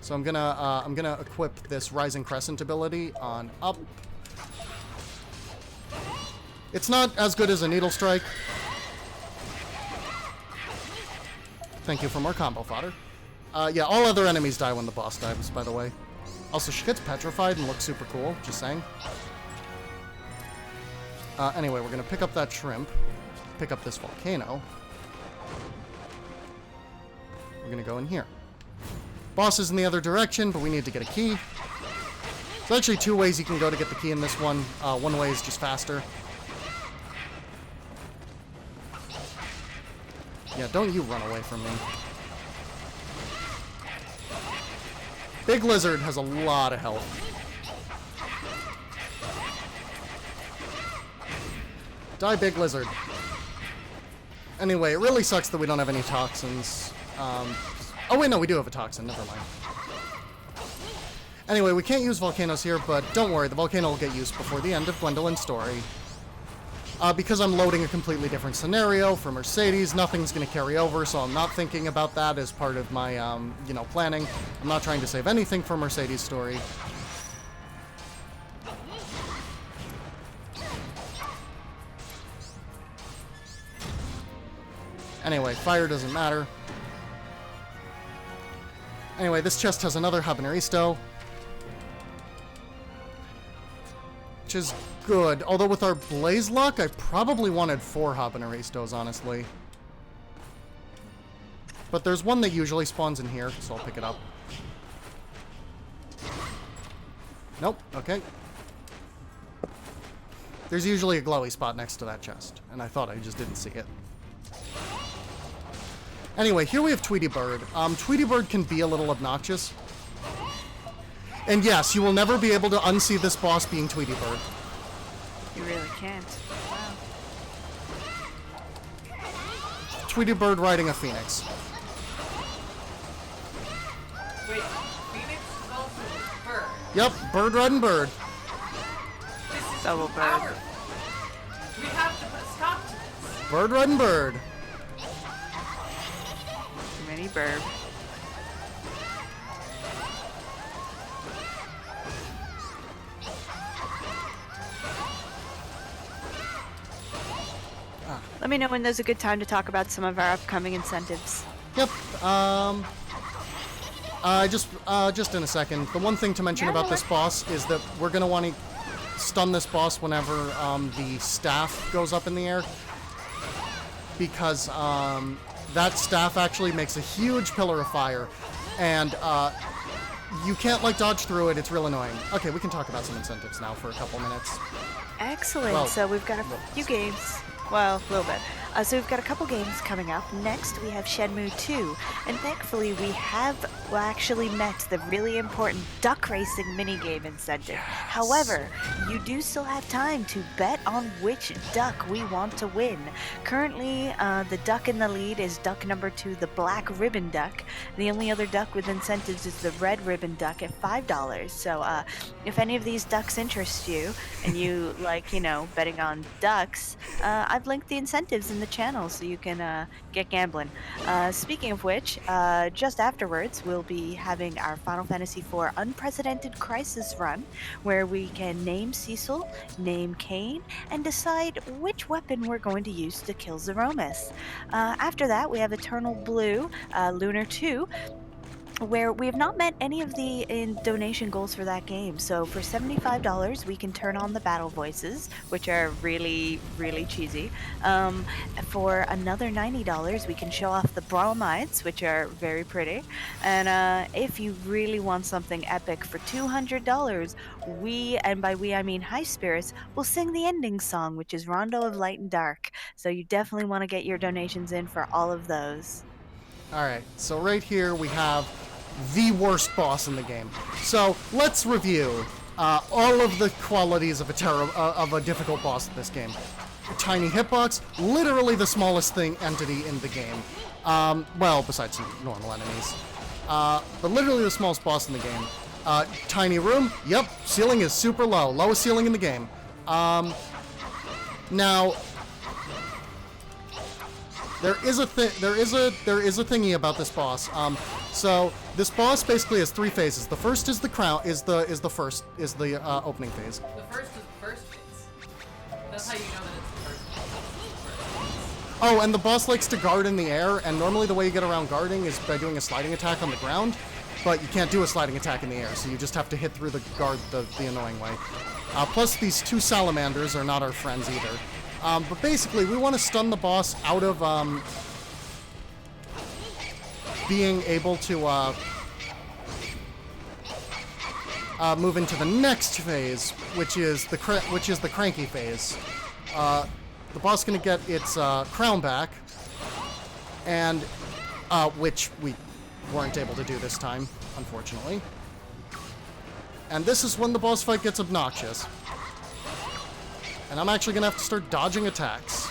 So I'm gonna equip this Rising Crescent ability on up. It's not as good as a Needle Strike. Thank you for more combo fodder. Yeah, all other enemies die when the boss dives, by the way. Also, she gets petrified and looks super cool, just saying. Anyway, we're gonna pick up that shrimp, pick up this volcano. We're gonna go in here. Boss is in the other direction, but we need to get a key. There's actually two ways you can go to get the key in this one. One way is just faster. Yeah, don't you run away from me. Big Lizard has a lot of health. Die, Big Lizard. Anyway, it really sucks that we don't have any toxins. Oh wait, no, we do have a toxin. Never mind. Anyway, we can't use volcanoes here, but don't worry, the volcano will get used before the end of Gwendolyn's story. Because I'm loading a completely different scenario for Mercedes, nothing's going to carry over, so I'm not thinking about that as part of my, planning. I'm not trying to save anything for Mercedes' story. Anyway, fire doesn't matter. Anyway, this chest has another Habaneristo. Which is good. Although with our Blaze Luck, I probably wanted 4 Habaneristos, honestly. But there's one that usually spawns in here, so I'll pick it up. Nope, okay. There's usually a glowy spot next to that chest, and I thought I just didn't see it. Anyway, here we have Tweety Bird. Tweety Bird can be a little obnoxious. And yes, you will never be able to unsee this boss being Tweety Bird. You really can't. Wow. Tweety Bird riding a phoenix. Wait, Phoenix is also a bird. Yep, bird riding bird. This is Double bird. powerful. We have to put a stop to this. Bird riding bird. Mini burb. Let me know when there's a good time to talk about some of our upcoming incentives. Yep. Just in a second. The one thing to mention about this boss is that we're gonna want to stun this boss whenever the staff goes up in the air, because that staff actually makes a huge pillar of fire, and you can't dodge through it. It's real annoying. Okay, we can talk about some incentives now for a couple minutes. Excellent. Well, so we've got a few games. Well, a little bit. So we've got a couple games coming up. Next, we have Shenmue 2. And thankfully, we have actually met the really important duck racing minigame incentive. Yes. However, you do still have time to bet on which duck we want to win. Currently, the duck in the lead is duck number 2, the black ribbon duck. The only other duck with incentives is the red ribbon duck at $5. So if any of these ducks interest you, and you like, betting on ducks, I've linked the incentives in the the channel so you can get gambling. Speaking of which, just afterwards, we'll be having our Final Fantasy IV Unprecedented Crisis run, where we can name Cecil, name Kane, and decide which weapon we're going to use to kill Zeromus. After that, we have Eternal Blue, Lunar 2, where we have not met any of the donation goals for that game. So for $75, we can turn on the battle voices, which are really, really cheesy. For another $90, we can show off the bromides, which are very pretty. And if you really want something epic for $200, we, and by we I mean High Spirits, will sing the ending song, which is Rondo of Light and Dark. So you definitely want to get your donations in for all of those. Alright, so right here we have the worst boss in the game. So let's review all of the qualities of a difficult boss in this game. A tiny hitbox, literally the smallest entity in the game. Well, besides some normal enemies. But literally the smallest boss in the game. Tiny room, yep, ceiling is super low. Lowest ceiling in the game. Now, there is a thingy about this boss. So this boss basically has three phases. The first is the opening phase. The first is the first phase. That's how you know that it's the first phase. Oh, and the boss likes to guard in the air, and normally the way you get around guarding is by doing a sliding attack on the ground, but you can't do a sliding attack in the air, so you just have to hit through the guard the annoying way. Plus, these two salamanders are not our friends either. But basically, we want to stun the boss out of being able to move into the next phase, which is the cranky phase. The boss is going to get its crown back, and which we weren't able to do this time, unfortunately. And this is when the boss fight gets obnoxious. And I'm actually gonna have to start dodging attacks.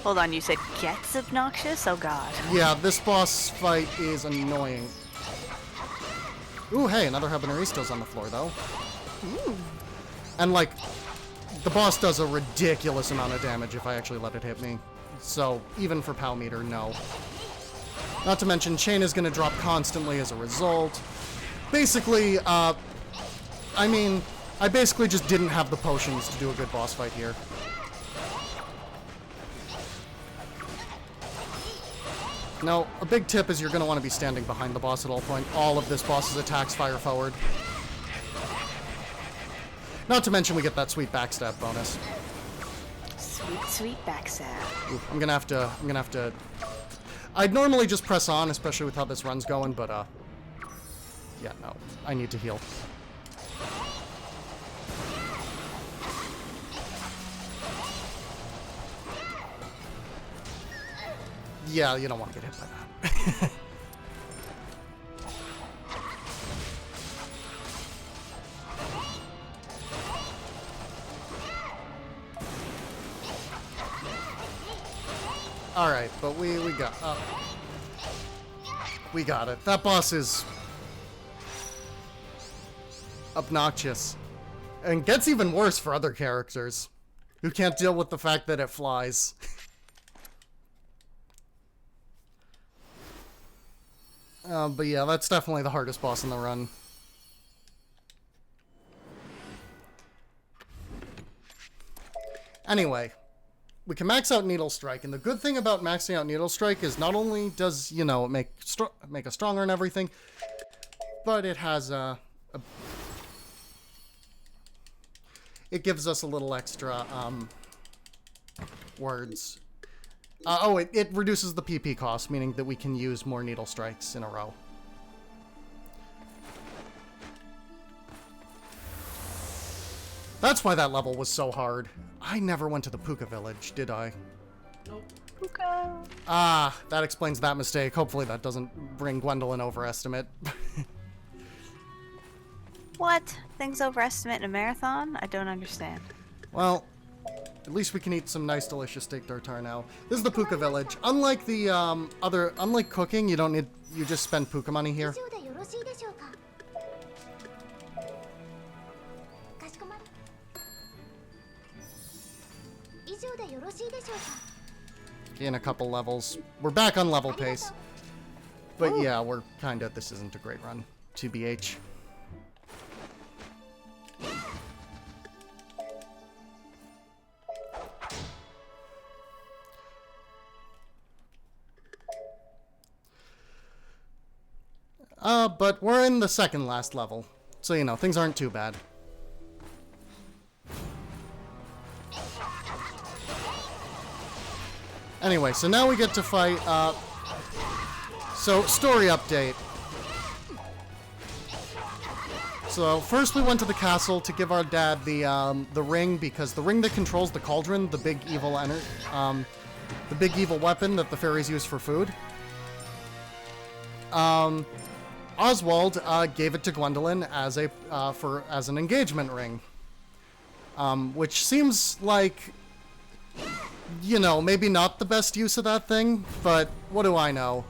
Hold on, you said gets obnoxious? Oh god. Yeah, this boss fight is annoying. Ooh, hey, another Habaneristo's on the floor, though. Ooh. And, like, the boss does a ridiculous amount of damage if I actually let it hit me. So, even for POW meter, no. Not to mention, chain is gonna drop constantly as a result. Basically, I basically just didn't have the potions to do a good boss fight here. Now, a big tip is you're going to want to be standing behind the boss at all point. All of this boss's attacks fire forward. Not to mention we get that sweet backstab bonus. Sweet, sweet backstab. Ooh, I'm gonna have to... I'd normally just press on, especially with how this run's going, but, yeah, no. I need to heal. Yeah, you don't want to get hit by that. Alright, but we got it. That boss is obnoxious. And gets even worse for other characters who can't deal with the fact that it flies. But yeah, that's definitely the hardest boss in the run. Anyway, we can max out Needle Strike, and the good thing about maxing out Needle Strike is not only does, you know, make us stronger and everything, but it has it gives us a little extra words. It reduces the PP cost, meaning that we can use more Needle Strikes in a row. That's why that level was so hard. I never went to the Puka village, did I? Nope. Puka. Ah, that explains that mistake. Hopefully that doesn't bring Gwendolyn overestimate. What? Things overestimate in a marathon? I don't understand. Well, at least we can eat some nice, delicious steak tartare now. This is the Puka village. Unlike the unlike cooking, you don't need, you just spend Puka money here. gain a couple levels. We're back on level pace. But yeah, we're kinda, this isn't a great run, TBH. But we're in the second last level, so you know, things aren't too bad. Anyway, so now we get to fight, so, story update. So, first we went to the castle to give our dad the ring, because the ring that controls the cauldron, the big evil weapon that the fairies use for food. Oswald gave it to Gwendolyn as an engagement ring, which seems like, you know, maybe not the best use of that thing, but what do I know?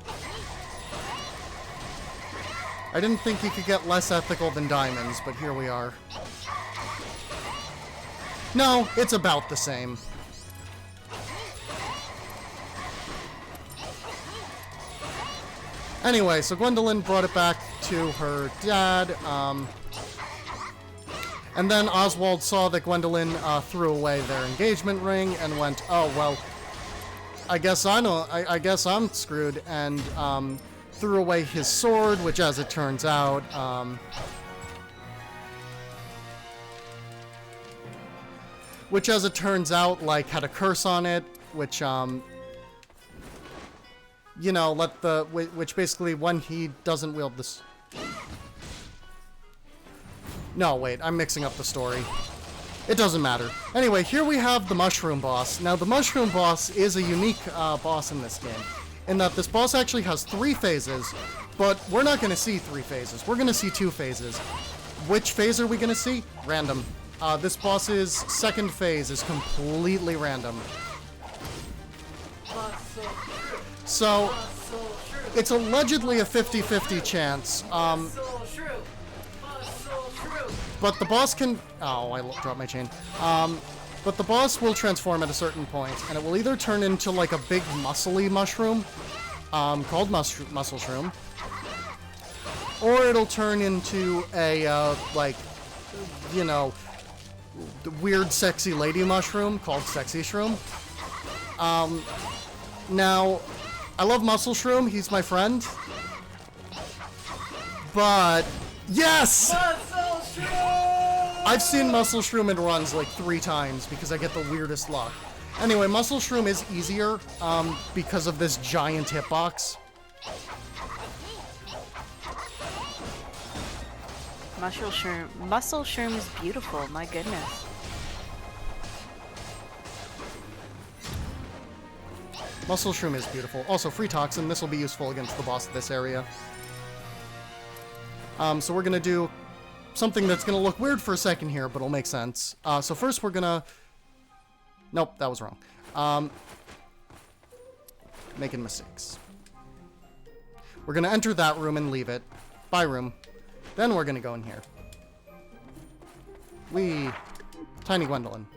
I didn't think you could get less ethical than diamonds, but here we are. No, it's about the same. Anyway, so Gwendolyn brought it back to her dad, and then Oswald saw that Gwendolyn threw away their engagement ring and went, "Oh well, I guess I'm screwed," and threw away his sword, which, as it turns out, like, had a curse on it, which you know, which basically, when he doesn't wield this. No, wait, I'm mixing up the story. It doesn't matter. Anyway, here we have the Mushroom Boss. Now, the Mushroom Boss is a unique boss in this game, in that this boss actually has 3 phases, but we're not going to see 3 phases. We're going to see 2 phases. Which phase are we going to see? Random. This boss's second phase is completely random. So, it's allegedly a 50-50 chance. But the boss can... Oh, I dropped my chain. But the boss will transform at a certain point, and it will either turn into, like, a big muscly mushroom, called Muscle Shroom, or it'll turn into a, like, you know, weird sexy lady mushroom called Sexy Shroom. Now, I love Muscle Shroom, he's my friend. But, yes! Muscle Shroom! I've seen Muscle Shroom in runs like 3 times because I get the weirdest luck. Anyway, Muscle Shroom is easier because of this giant hitbox. Muscle Shroom is beautiful, my goodness. Muscle Shroom is beautiful. Also, free Toxin. This will be useful against the boss of this area. So we're going to do something that's going to look weird for a second here, but it'll make sense. So first we're going to... Nope, that was wrong. Making mistakes. We're going to enter that room and leave it. Bye, room. Then we're going to go in here. Tiny Gwendolyn.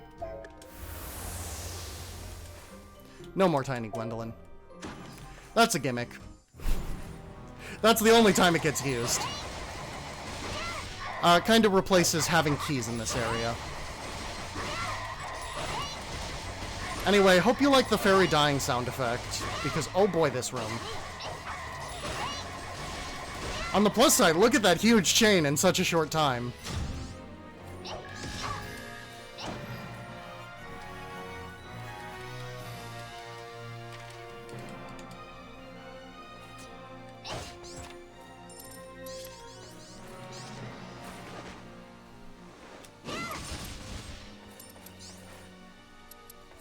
No more Tiny Gwendolyn. That's a gimmick. That's the only time it gets used. Kind of replaces having keys in this area. Anyway, hope you like the fairy dying sound effect, because oh boy, this room. On the plus side, look at that huge chain in such a short time.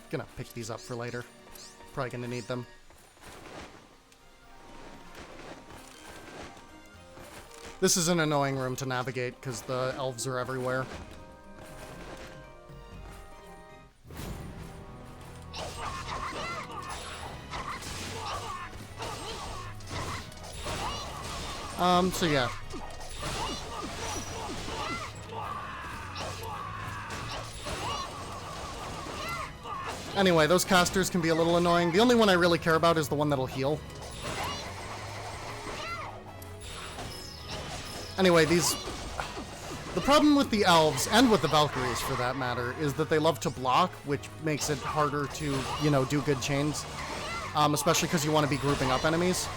Gonna pick these up for later. Probably gonna need them. This is an annoying room to navigate because the elves are everywhere. So yeah. Anyway, those casters can be a little annoying. The only one I really care about is the one that'll heal. Anyway, the problem with the elves, and with the Valkyries for that matter, is that they love to block, which makes it harder to, you know, do good chains. Especially because you want to be grouping up enemies.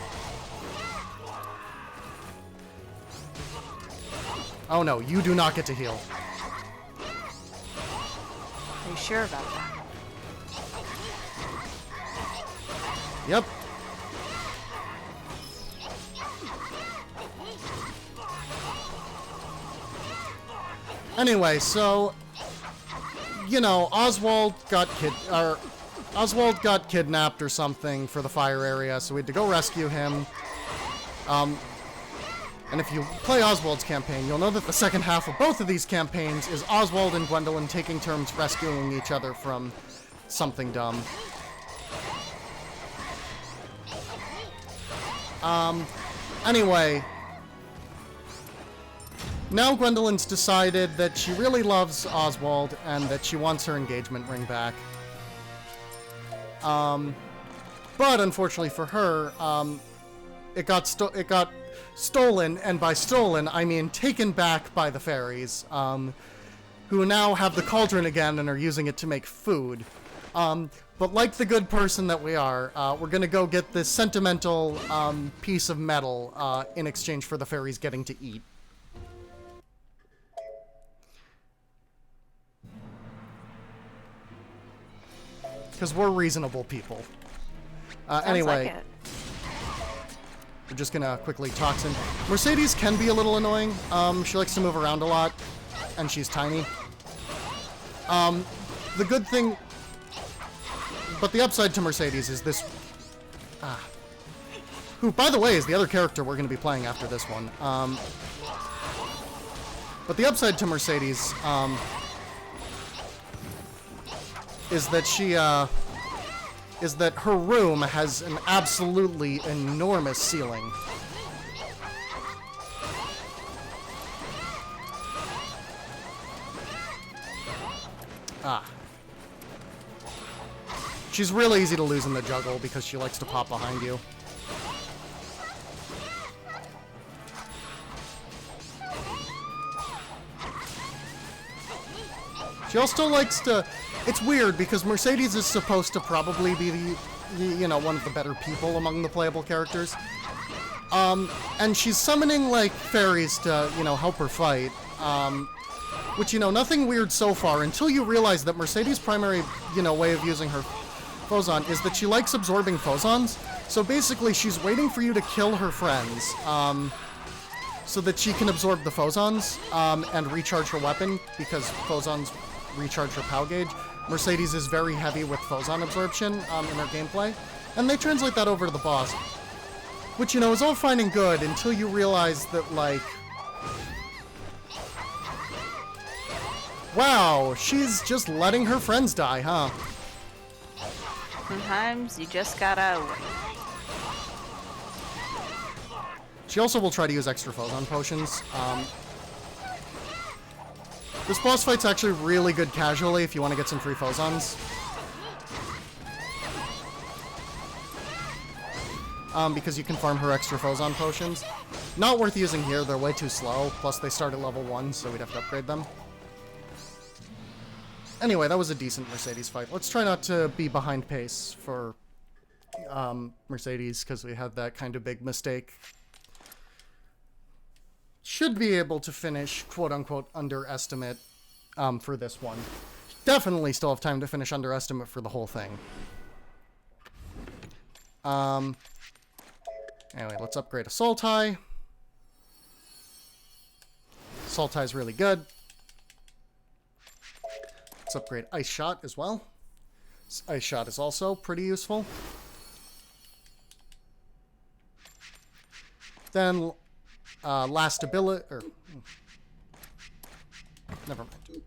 Oh no, you do not get to heal. Are you sure about that? Yep. Anyway, so, you know, Oswald got kidnapped or something for the fire area, so we had to go rescue him. And if you play Oswald's campaign, you'll know that the second half of both of these campaigns is Oswald and Gwendolyn taking turns rescuing each other from something dumb. Anyway, now Gwendolyn's decided that she really loves Oswald and that she wants her engagement ring back. But unfortunately for her, it got stolen, and by stolen, I mean taken back by the fairies, who now have the cauldron again and are using it to make food. But like the good person that we are, we're gonna go get this sentimental piece of metal in exchange for the fairies getting to eat. Because we're reasonable people. Anyway, like it. we're just gonna quickly toxin. Mercedes can be a little annoying. She likes to move around a lot, and she's tiny. The good thing, but the upside to Mercedes is this. Who, by the way, is the other character we're gonna be playing after this one. But the upside to Mercedes, is that her room has an absolutely enormous ceiling. She's really easy to lose in the juggle because she likes to pop behind you. She also likes to... It's weird because Mercedes is supposed to probably be you know, one of the better people among the playable characters. And she's summoning, like, fairies to, you know, help her fight. Which, you know, nothing weird so far until you realize that Mercedes' primary, you know, way of using her Phozon is that she likes absorbing Phozons. So basically, she's waiting for you to kill her friends, so that she can absorb the Phozons, and recharge her weapon, because Phozons recharge her POW gauge. Mercedes is very heavy with Phozon absorption in her gameplay, and they translate that over to the boss. Which, you know, is all fine and good until you realize that, like... Wow, she's just letting her friends die, huh? Sometimes you just gotta wait. She also will try to use extra Phozon potions. This boss fight's actually really good casually if you want to get some free Phozons. Because you can farm her extra Phozon potions. Not worth using here, they're way too slow, plus they start at level 1, so we'd have to upgrade them. Anyway, that was a decent Mercedes fight. Let's try not to be behind pace for Mercedes, because we had that kind of big mistake. Should be able to finish, quote-unquote, underestimate for this one. Definitely still have time to finish underestimate for the whole thing. Anyway, let's upgrade a Sultai. Sultai's really good. Let's upgrade Ice Shot as well. Ice Shot is also pretty useful. Then, last ability, or... Never mind.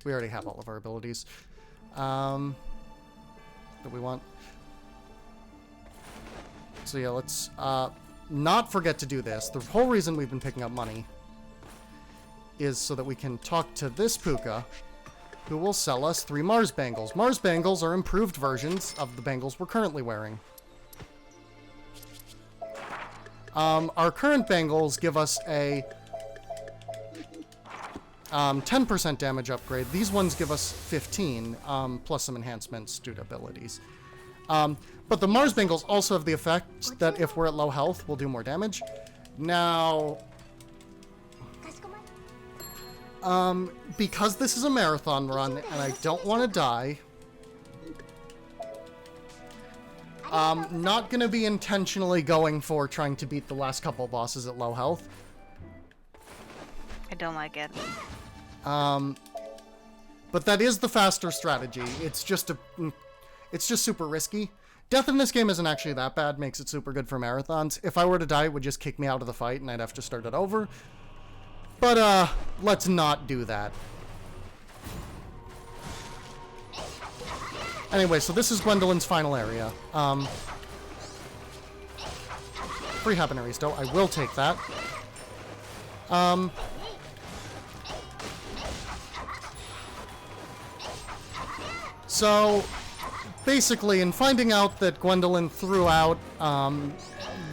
We already have all of our abilities. That we want. So yeah, let's not forget to do this. The whole reason we've been picking up money is so that we can talk to this Puka, who will sell us 3 Mars bangles. Mars bangles are improved versions of the bangles we're currently wearing. Our current bangles give us a 10% damage upgrade. These ones give us 15, plus some enhancements due to abilities. But the Mars bangles also have the effect that if we're at low health, we'll do more damage. Now, because this is a marathon run and I don't want to die, not going to be intentionally going for trying to beat the last couple bosses at low health. I don't like it. But that is the faster strategy. It's just super risky. Death in this game isn't actually that bad, makes it super good for marathons. If I were to die, it would just kick me out of the fight and I'd have to start it over. But, let's not do that. Anyway, so this is Gwendolyn's final area. Free habaneri though. I will take that. So, basically, in finding out that Gwendolyn threw out,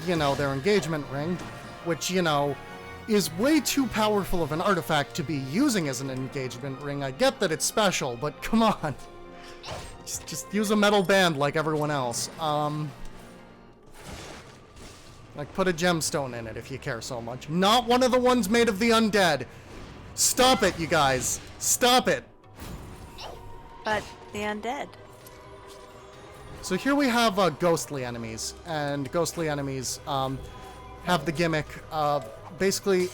you know, their engagement ring, which, you know, is way too powerful of an artifact to be using as an engagement ring. I get that it's special, but come on. Just use a metal band like everyone else. Like, put a gemstone in it if you care so much. Not one of the ones made of the undead. Stop it, you guys. Stop it. But the undead. So here we have ghostly enemies, and ghostly enemies have the gimmick of basically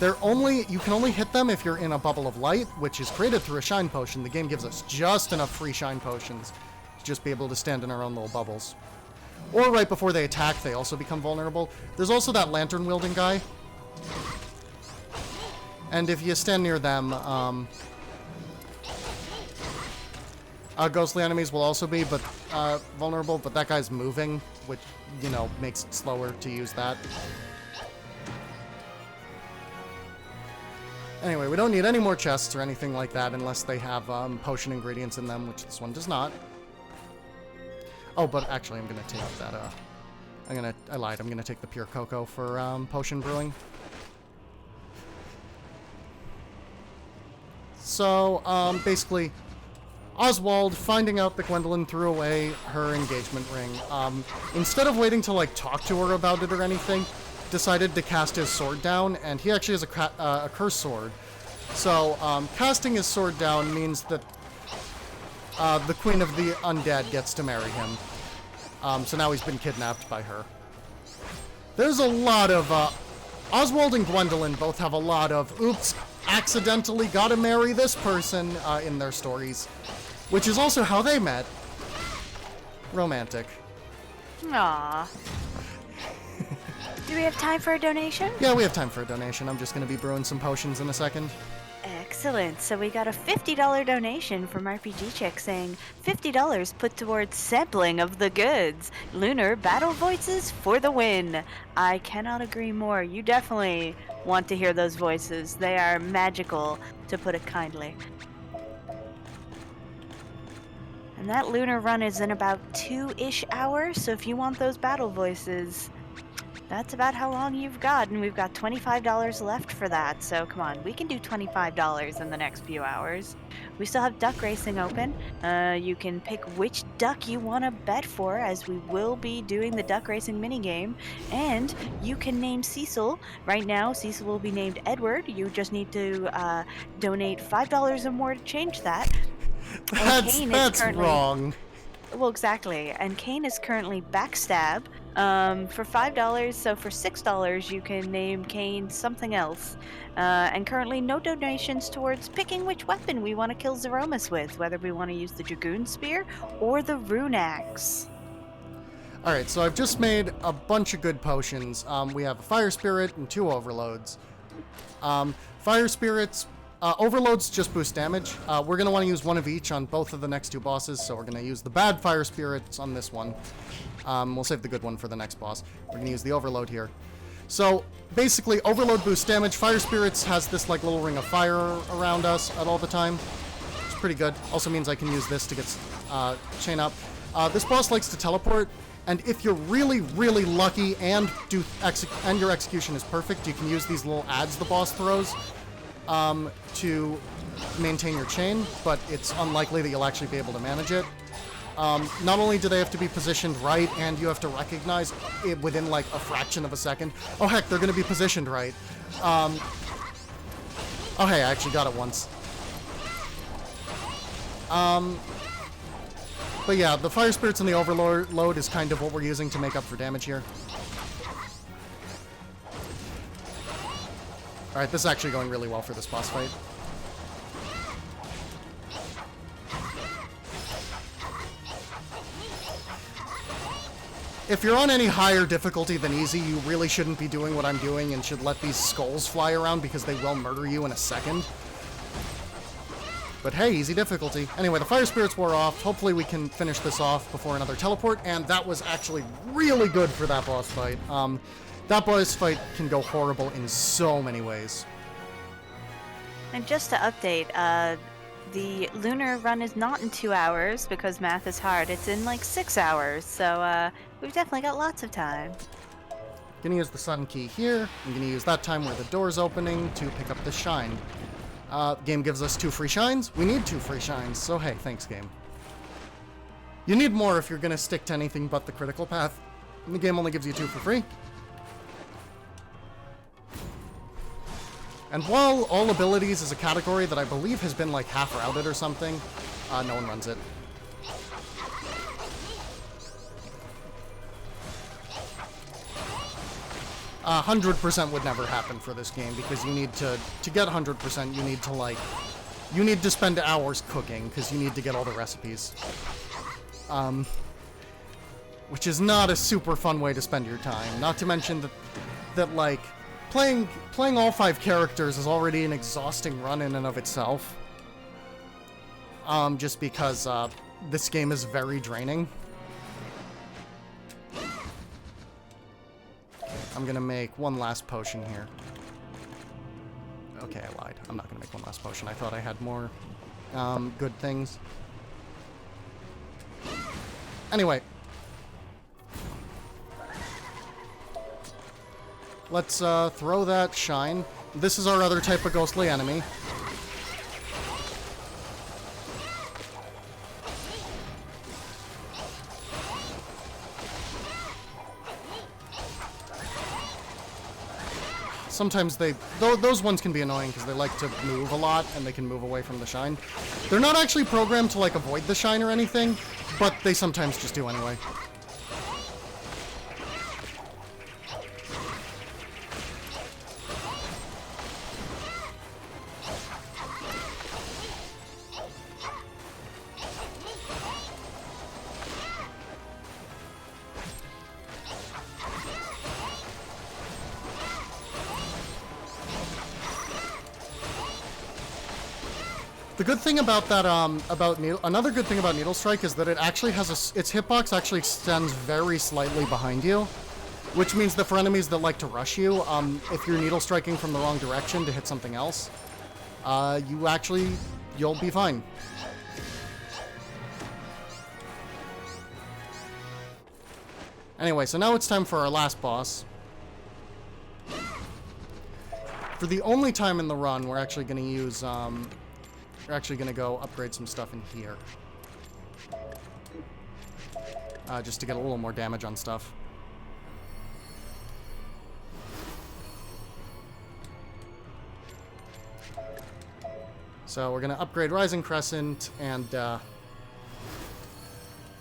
you can only hit them if you're in a bubble of light, which is created through a shine potion. The game gives us just enough free shine potions to just be able to stand in our own little bubbles. Or right before they attack, they also become vulnerable. There's also that lantern wielding guy, and if you stand near them, ghostly enemies will also be vulnerable, but that guy's moving, which, you know, makes it slower to use that. Anyway, we don't need any more chests or anything like that unless they have potion ingredients in them, which this one does not. Oh, but actually I'm going to take that, I lied, I'm going to take the pure cocoa for potion brewing. So, basically, Oswald, finding out that Gwendolyn threw away her engagement ring, instead of waiting to, like, talk to her about it or anything, decided to cast his sword down, and he actually has a cursed sword. So, casting his sword down means that the Queen of the Undead gets to marry him. So now he's been kidnapped by her. There's a lot of, Oswald and Gwendolyn both have a lot of, oops, accidentally gotta marry this person, in their stories. Which is also how they met. Romantic. Aww. Do we have time for a donation? Yeah, we have time for a donation. I'm just going to be brewing some potions in a second. Excellent. So we got a $50 donation from RPG Chick saying $50 put towards sampling of the goods. Lunar battle voices for the win. I cannot agree more. You definitely want to hear those voices. They are magical, to put it kindly. And that lunar run is in about 2-ish hours, so if you want those battle voices, that's about how long you've got, and we've got $25 left for that, so come on, we can do $25 in the next few hours. We still have duck racing open. You can pick which duck you want to bet for, as we will be doing the duck racing minigame, and you can name Cecil. Right now, Cecil will be named Edward. You just need to donate $5 or more to change that. That's wrong. Well, exactly. And Kane is currently Backstab for $5. So for $6, you can name Kane something else. And currently, no donations towards picking which weapon we want to kill Zeromus with, whether we want to use the Dragoon Spear or the Rune Axe. Alright, so I've just made a bunch of good potions. We have a Fire Spirit and 2 Overloads. Fire Spirits... Overloads just boost damage. We're going to want to use one of each on both of the next 2 bosses, so we're going to use the bad Fire Spirits on this one. We'll save the good one for the next boss. We're going to use the Overload here. So, basically, Overload boosts damage. Fire Spirits has this, like, little ring of fire around us at all the time. It's pretty good. Also means I can use this to get chain up. This boss likes to teleport, and if you're really, really lucky and your execution is perfect, you can use these little adds the boss throws to maintain your chain, but it's unlikely that you'll actually be able to manage it. Not only do they have to be positioned right, and you have to recognize it within like a fraction of a second. Oh heck, they're going to be positioned right. Oh hey, I actually got it once. But yeah, the fire spirits and the overload is kind of what we're using to make up for damage here. Alright, this is actually going really well for this boss fight. If you're on any higher difficulty than easy, you really shouldn't be doing what I'm doing and should let these skulls fly around because they will murder you in a second. But hey, easy difficulty. Anyway, the fire spirits wore off. Hopefully we can finish this off before another teleport, and that was actually really good for that boss fight. That boss fight can go horrible in so many ways. And just to update, the lunar run is not in 2 hours because math is hard. It's in like 6 hours, so we've definitely got lots of time. Gonna use the sun key here. I'm gonna use that time where the door's opening to pick up the shine. Game gives us 2 free shines. We need 2 free shines, so hey, thanks game. You need more if you're gonna stick to anything but the critical path. And the game only gives you 2 for free. And while all abilities is a category that I believe has been like half routed or something, no one runs it. Uh, 100% would never happen for this game because you need to get 100%, you need to spend hours cooking because you need to get all the recipes. Which is not a super fun way to spend your time. Not to mention that like, playing all 5 characters is already an exhausting run in and of itself. Just because, this game is very draining. I'm gonna make one last potion here. Okay, I lied. I'm not gonna make one last potion. I thought I had more, good things. Anyway. Let's, throw that shine. This is our other type of ghostly enemy. Sometimes those ones can be annoying because they like to move a lot and they can move away from the shine. They're not actually programmed to like avoid the shine or anything, but they sometimes just do anyway. The good thing about that, another good thing about Needle Strike is that it actually has its hitbox actually extends very slightly behind you, which means that for enemies that like to rush you, if you're Needle Striking from the wrong direction to hit something else, you'll be fine. Anyway, so now it's time for our last boss. For the only time in the run, we're actually going to use, we're actually going to go upgrade some stuff in here. Just to get a little more damage on stuff. So we're going to upgrade Rising Crescent and that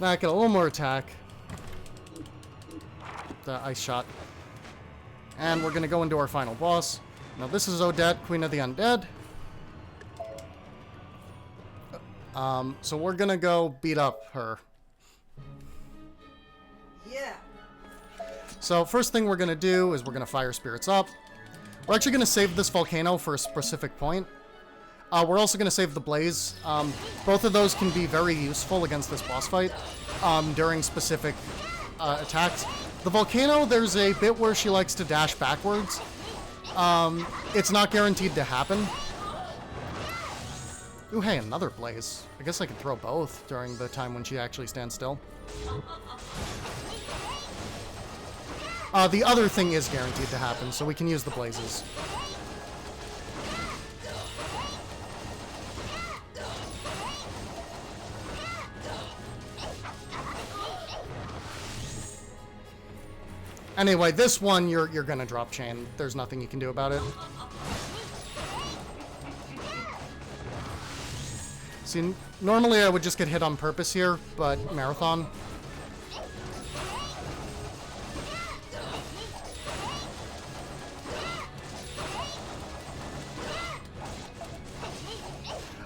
get a little more attack. The Ice Shot. And we're going to go into our final boss. Now this is Odette, Queen of the Undead. So we're gonna go beat up her. Yeah. So first thing we're gonna do is we're gonna fire spirits up. We're actually gonna save this volcano for a specific point. We're also gonna save the blaze. Both of those can be very useful against this boss fight during specific attacks. The volcano, there's a bit where she likes to dash backwards. It's not guaranteed to happen. Ooh, hey, another blaze. I guess I can throw both during the time when she actually stands still. The other thing is guaranteed to happen, so we can use the blazes. Anyway, this one, you're gonna drop chain. There's nothing you can do about it. See, normally I would just get hit on purpose here, but marathon.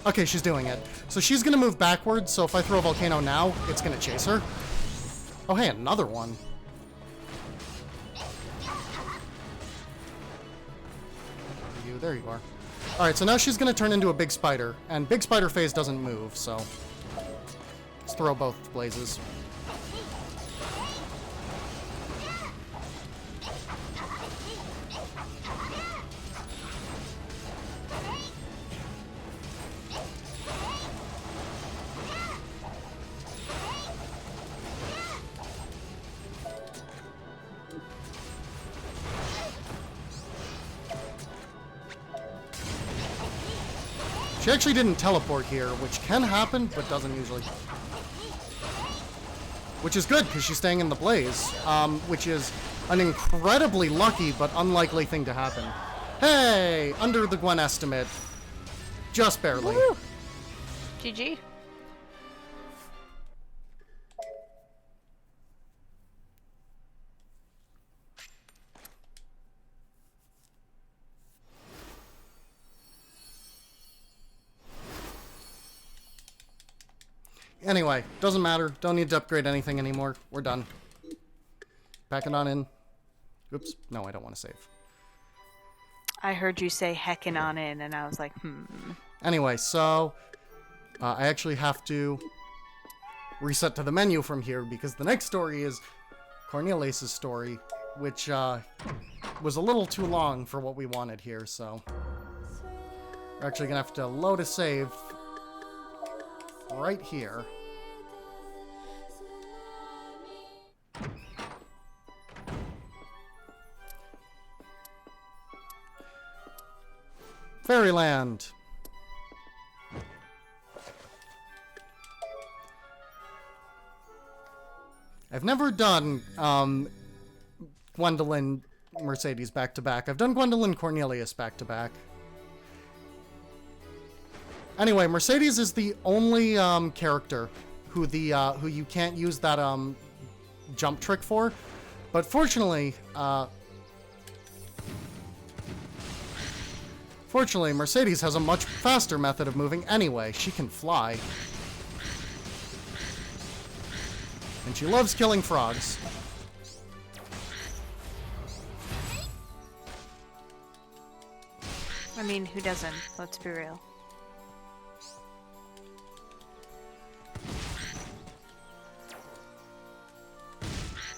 Okay, she's doing it. So she's gonna move backwards, so if I throw a volcano now, it's gonna chase her. Oh, hey, another one. There you are. Alright, so now she's gonna turn into a big spider, and big spider phase doesn't move, so let's throw both blazes. She actually didn't teleport here, which can happen, but doesn't usually. Which is good, because she's staying in the blaze, which is an incredibly lucky but unlikely thing to happen. Hey! Under the Gwen estimate. Just barely. Woo! GG. Anyway, doesn't matter. Don't need to upgrade anything anymore. We're done. Pack it on in. Oops. No, I don't want to save. I heard you say heckin' on in, and I was like, Anyway, so I actually have to reset to the menu from here because the next story is Cornelius' story, which was a little too long for what we wanted here, so we're actually going to have to load a save right here. Fairyland. I've never done Gwendolyn Mercedes back to back. I've done Gwendolyn Cornelius back to back. Anyway, Mercedes is the only character who you can't use that jump trick for, but fortunately, Mercedes has a much faster method of moving anyway. She can fly. And she loves killing frogs. I mean, who doesn't? Let's be real.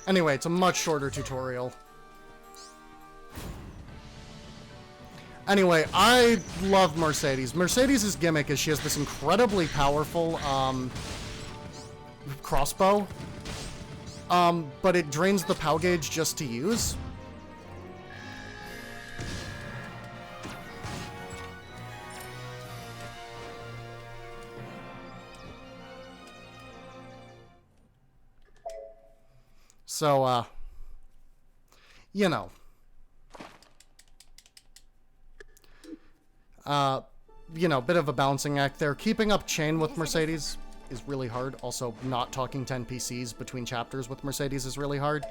Anyway, it's a much shorter tutorial. Anyway, I love Mercedes. Mercedes' gimmick is she has this incredibly powerful crossbow, but it drains the POW gauge just to use. So, you know. Bit of a balancing act there. Keeping up chain with Mercedes is really hard. Also, not talking to NPCs between chapters with Mercedes is really hard.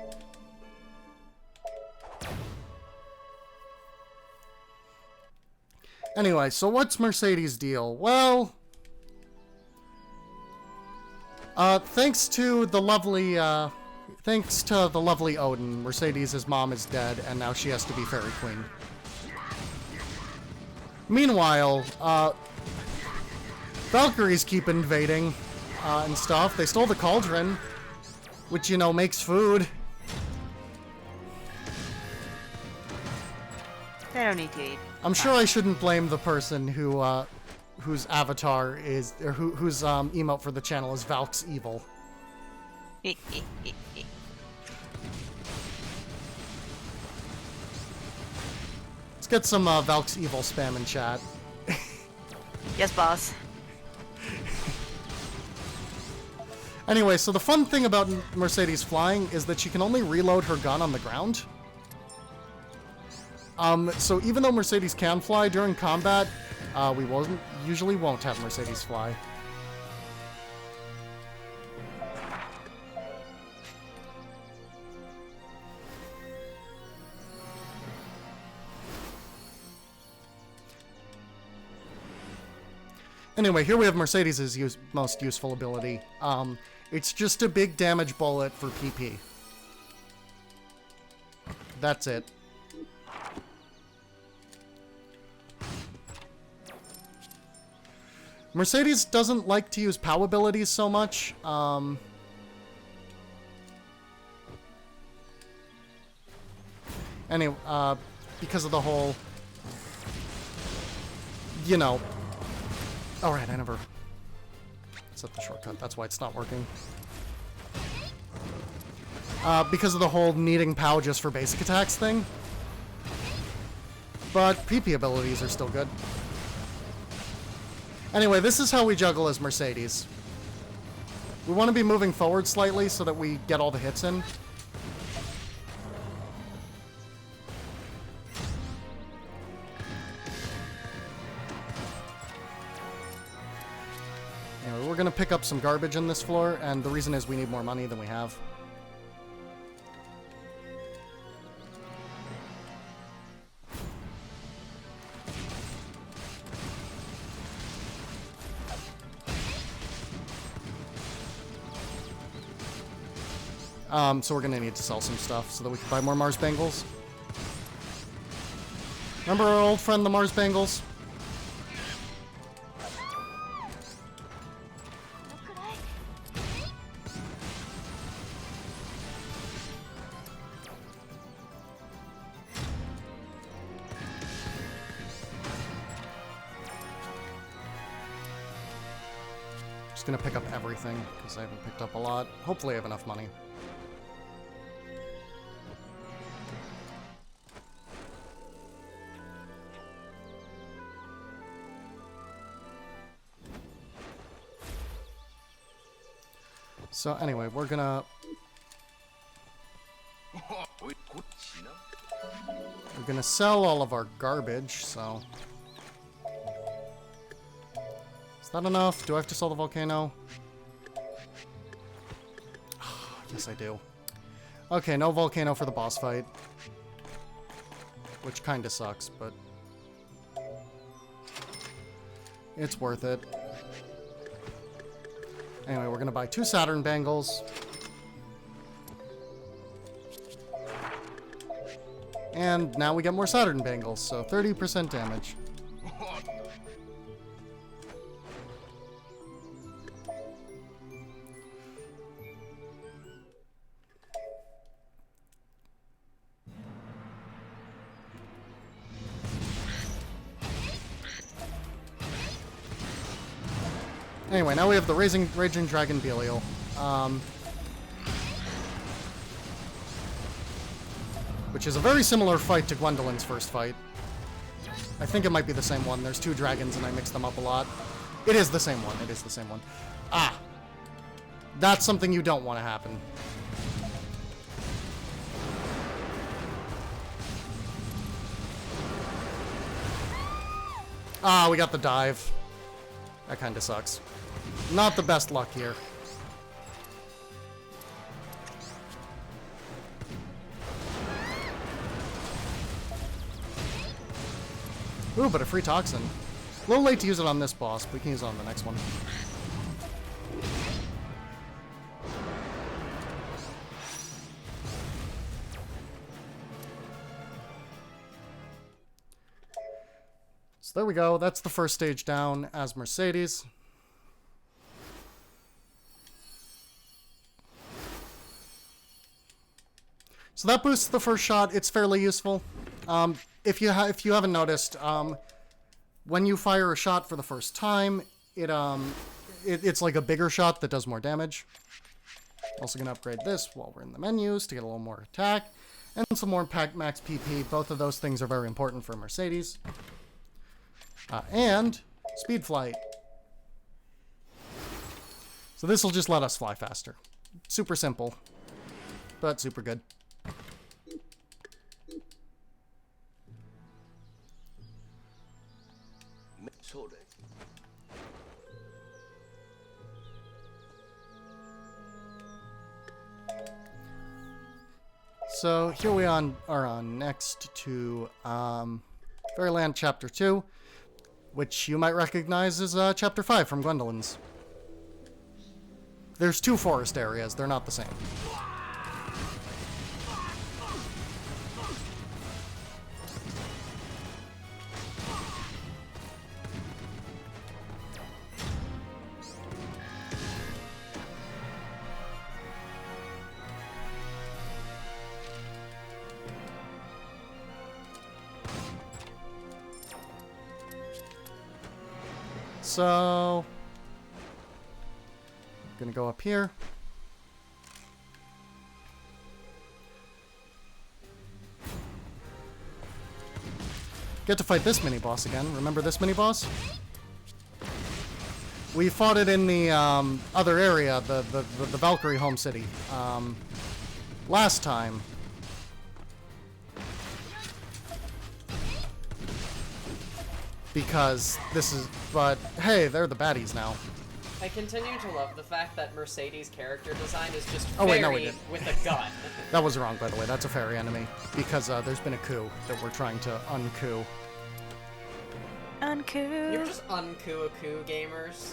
Anyway, so what's Mercedes' deal? Well, thanks to the lovely Odin, Mercedes' mom is dead, and now she has to be Fairy Queen. Meanwhile, Valkyries keep invading, and stuff. They stole the cauldron, which, makes food. They don't need to eat. I'm sure I shouldn't blame the person who whose avatar is, or whose emote for the channel is Valk's Evil. Let's get some Valk's Evil spam in chat. Yes, boss. Anyway, so the fun thing about Mercedes flying is that she can only reload her gun on the ground. So even though Mercedes can fly during combat, we usually won't have Mercedes fly. Anyway, here we have Mercedes' most useful ability. It's just a big damage bullet for PP. That's it. Mercedes doesn't like to use POW abilities so much. Anyway, because of the whole, you know... Alright, I never set the shortcut. That's why it's not working. Because of the whole needing POW just for basic attacks thing. But PP abilities are still good. Anyway, this is how we juggle as Mercedes. We want to be moving forward slightly so that we get all the hits in. Anyway, we're going to pick up some garbage in this floor, and the reason is we need more money than we have. So we're gonna need to sell some stuff so that we can buy more Mars Bangles. Remember our old friend, the Mars Bangles? Just gonna pick up everything, because I haven't picked up a lot. Hopefully I have enough money. So anyway, we're gonna sell all of our garbage, so is that enough? Do I have to sell the volcano? Yes, I do. Okay, no volcano for the boss fight, which kinda sucks, but it's worth it. Anyway, we're gonna buy 2 Saturn Bangles. And now we get more Saturn Bangles, so 30% damage. Anyway, now we have the Raging Dragon Belial. Which is a very similar fight to Gwendolyn's first fight. I think it might be the same one. There's 2 dragons and I mix them up a lot. It is the same one. It is the same one. Ah! That's something you don't want to happen. Ah, we got the dive. That kinda sucks. Not the best luck here. Ooh, but a free toxin. A little late to use it on this boss, but we can use it on the next one. So there we go. That's the first stage down as Mercedes. So that boosts the first shot. It's fairly useful. If you haven't noticed, when you fire a shot for the first time, it's like a bigger shot that does more damage. Also gonna upgrade this while we're in the menus to get a little more attack and some more max PP. Both of those things are very important for Mercedes. And speed flight. So this will just let us fly faster. Super simple, but super good. So here we are on next to Fairyland Chapter 2, which you might recognize as Chapter 5 from Gwendolyn's. There's 2 forest areas, they're not the same. So, I'm gonna go up here. Get to fight this mini-boss again. Remember this mini-boss? We fought it in the other area, the Valkyrie home city, last time. Because this is, but hey, they're the baddies now. I continue to love the fact that Mercedes' character design is just Oh, wait, no, we fairy didn't. with a gun. That was wrong, by the way. That's a fairy enemy. Because there's been a coup that we're trying to uncoup. Uncoup. You're just uncoup gamers.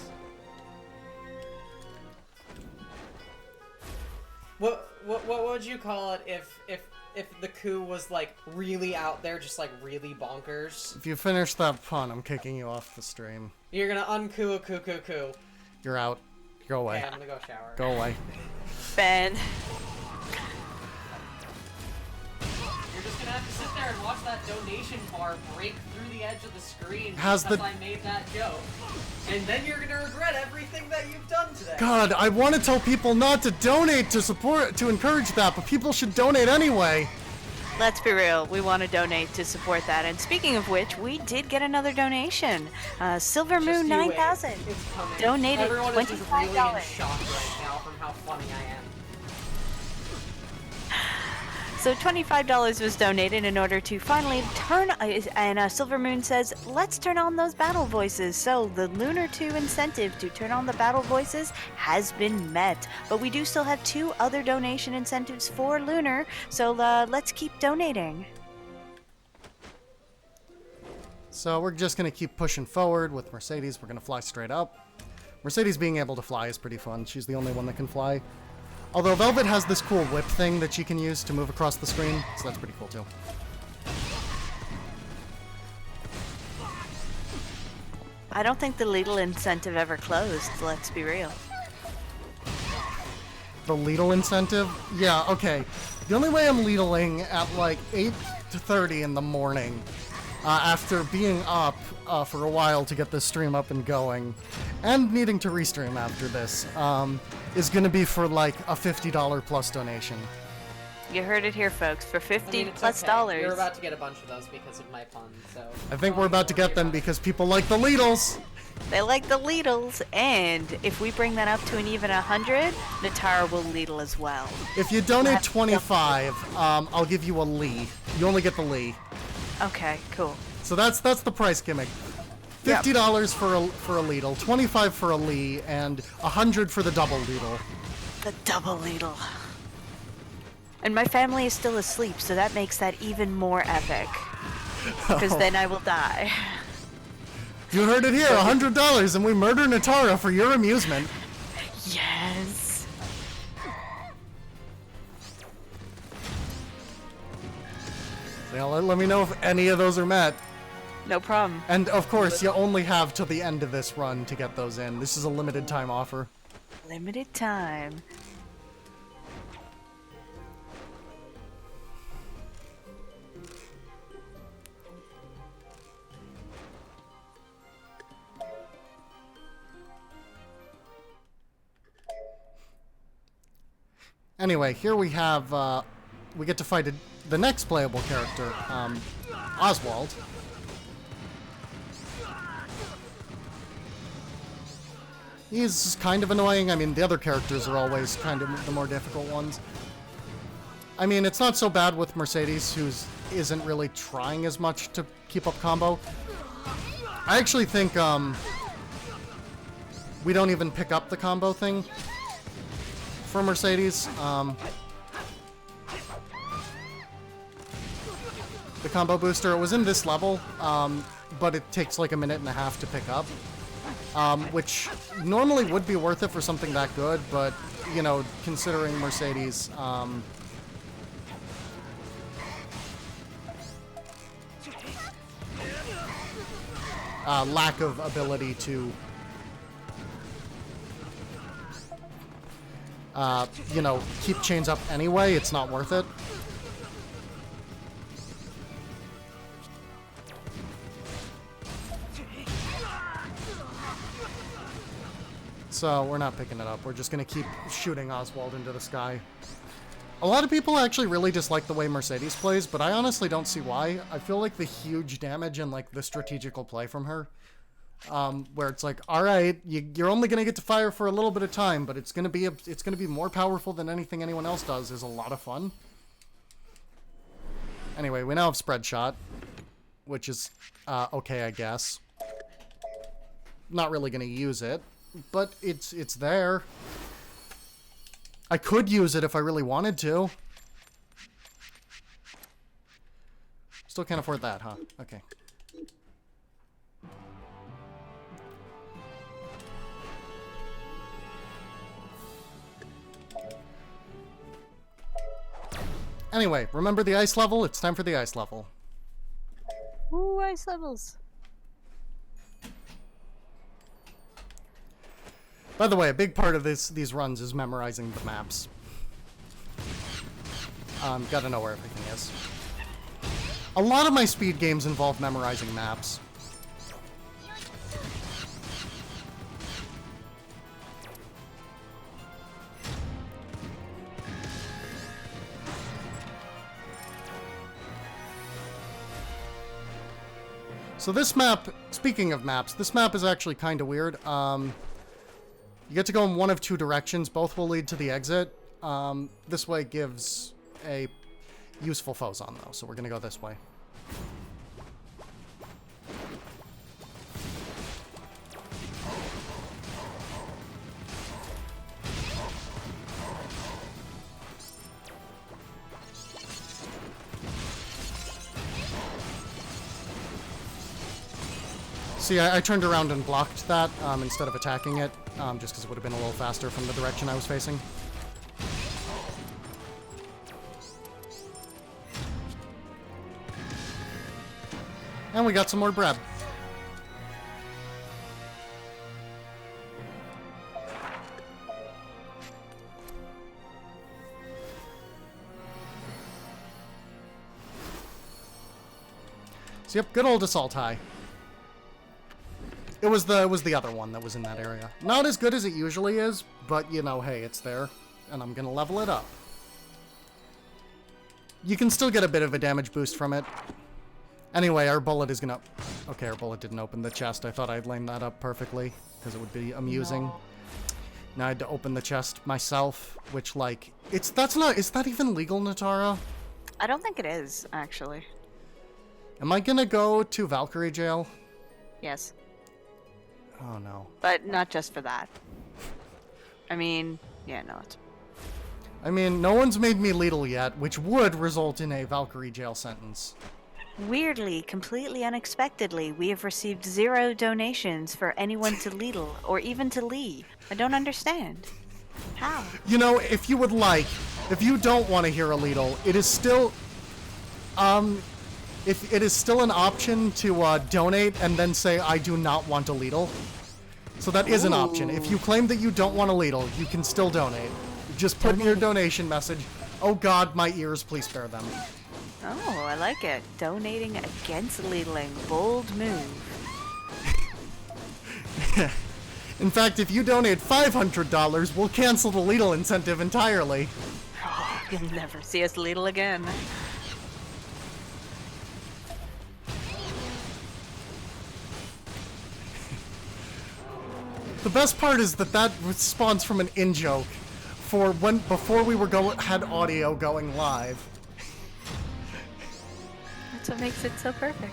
What would you call it if the coup was like really out there, just like really bonkers? If you finish that pun, I'm kicking you off the stream. You're gonna uncoo a coup. You're out. Go away. Okay, I'm gonna go shower. Go away. Ben. You're just gonna have to sit there and watch that donation bar break through the edge of the screen Has because the- I made that joke. And then you're gonna regret everything that you've done today. God, I want to tell people not to donate to support, to encourage that, but people should donate anyway. Let's be real, we want to donate to support that. And speaking of which, we did get another donation. Silver Just Moon you wait. 9000 It's coming. donated Everyone is just really in $25. shock right now from how funny I am. So $25 was donated in order to finally turn, and Silver Moon says, let's turn on those battle voices. So the Lunar 2 incentive to turn on the battle voices has been met. But we do still have 2 other donation incentives for Lunar, so let's keep donating. So we're just going to keep pushing forward with Mercedes. We're going to fly straight up. Mercedes being able to fly is pretty fun. She's the only one that can fly. Although Velvet has this cool whip thing that she can use to move across the screen, so that's pretty cool too. I don't think the Lidl incentive ever closed, let's be real. The Lidl incentive? Yeah, okay. The only way I'm Lidling at like 8:30 in the morning, after being up for a while to get this stream up and going, and needing to restream after this, is going to be for like a $50 plus donation. You heard it here, folks. For $50 I mean, it's plus okay. dollars. You're about to get a bunch of those because of my pun, so... I think we're about to get them because people like the Lidls! They like the Lidls, and if we bring that up to an even 100, Natara will Lidl as well. If you donate 25, I'll give you a Lee. You only get the Lee. Okay, cool. So that's the price gimmick. $50 for a Lidl, 25 for a Lee, and 100 for the double Lidl. The double Lidl. And my family is still asleep, so that makes that even more epic. Because then I will die. You heard it here, $100, and we murder Natara for your amusement. Yes. Yeah, let me know if any of those are met. No problem. And of course, you only have till the end of this run to get those in. This is a limited time offer. Limited time. Anyway, here we have, we get to fight the next playable character, Oswald. He's kind of annoying. I mean, the other characters are always kind of the more difficult ones. I mean, it's not so bad with Mercedes, who isn't really trying as much to keep up combo. I actually think, we don't even pick up the combo thing for Mercedes. The combo booster, it was in this level, but it takes like a minute and a half to pick up. Which normally would be worth it for something that good, but, you know, considering Mercedes, lack of ability to, you know, keep chains up anyway, it's not worth it. So we're not picking it up. We're just going to keep shooting Oswald into the sky. A lot of people actually really dislike the way Mercedes plays, but I honestly don't see why. I feel like the huge damage and like the strategical play from her, where it's like, all right, you're only going to get to fire for a little bit of time, but it's going to be more powerful than anything anyone else does, is a lot of fun. Anyway, we now have spread shot, which is okay, I guess. Not really going to use it. But it's there. I could use it if I really wanted to. Still can't afford that, huh? Okay. Anyway, remember the ice level? It's time for the ice level. Ooh, ice levels. By the way, a big part of these runs is memorizing the maps. Gotta know where everything is. A lot of my speed games involve memorizing maps. So this map, speaking of maps, this map is actually kind of weird. You get to go in one of two directions. Both will lead to the exit. This way gives a useful foes on, though. So we're going to go this way. See, I turned around and blocked that instead of attacking it, just because it would have been a little faster from the direction I was facing. And we got some more bread. So yep, good old Assault High. It was the other one that was in that area. Not as good as it usually is, but you know, hey, it's there, and I'm gonna level it up. You can still get a bit of a damage boost from it. Anyway, our bullet is gonna... Okay, our bullet didn't open the chest. I thought I'd line that up perfectly, because it would be amusing. No. Now I had to open the chest myself, which, like... Is that even legal, Natara? I don't think it is, actually. Am I gonna go to Valkyrie jail? Yes. Oh, no. But not just for that. I mean, yeah, no, it's... I mean, no one's made me lethal yet, which would result in a Valkyrie jail sentence. Weirdly, completely unexpectedly, we have received 0 donations for anyone to Lidl, or even to Lee. I don't understand. How? You know, if you would like, if you don't want to hear a Lidl, it is still... If it is still an option to donate and then say, I do not want a Lidl. So that is an option. If you claim that you don't want a Lidl, you can still donate. Just put in your donation message, oh god, my ears, please spare them. Oh, I like it. Donating against Lidling. Bold move. In fact, if you donate $500, we'll cancel the Lidl incentive entirely. You'll never see us ladle again. The best part is that spawns from an in-joke for before we were had audio going live. That's what makes it so perfect.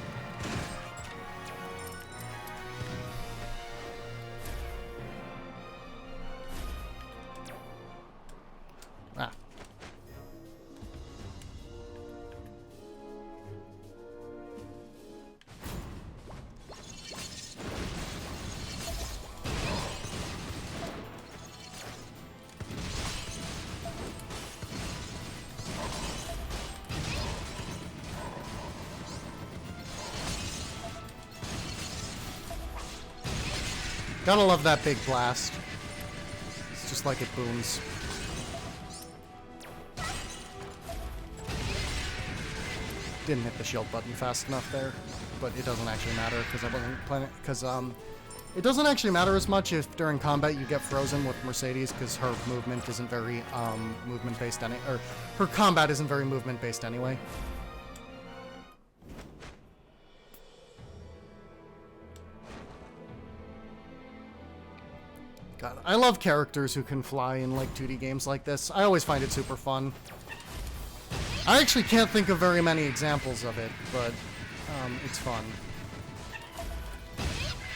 Ah. Gotta love that big blast. It's just like it booms. Didn't hit the shield button fast enough there, but it doesn't actually matter because I wasn't planning. Because it doesn't actually matter as much if during combat you get frozen with Mercedes because her movement isn't very movement based or her combat isn't very movement based anyway. God, I love characters who can fly in like 2D games like this. I always find it super fun. I actually can't think of very many examples of it, but it's fun.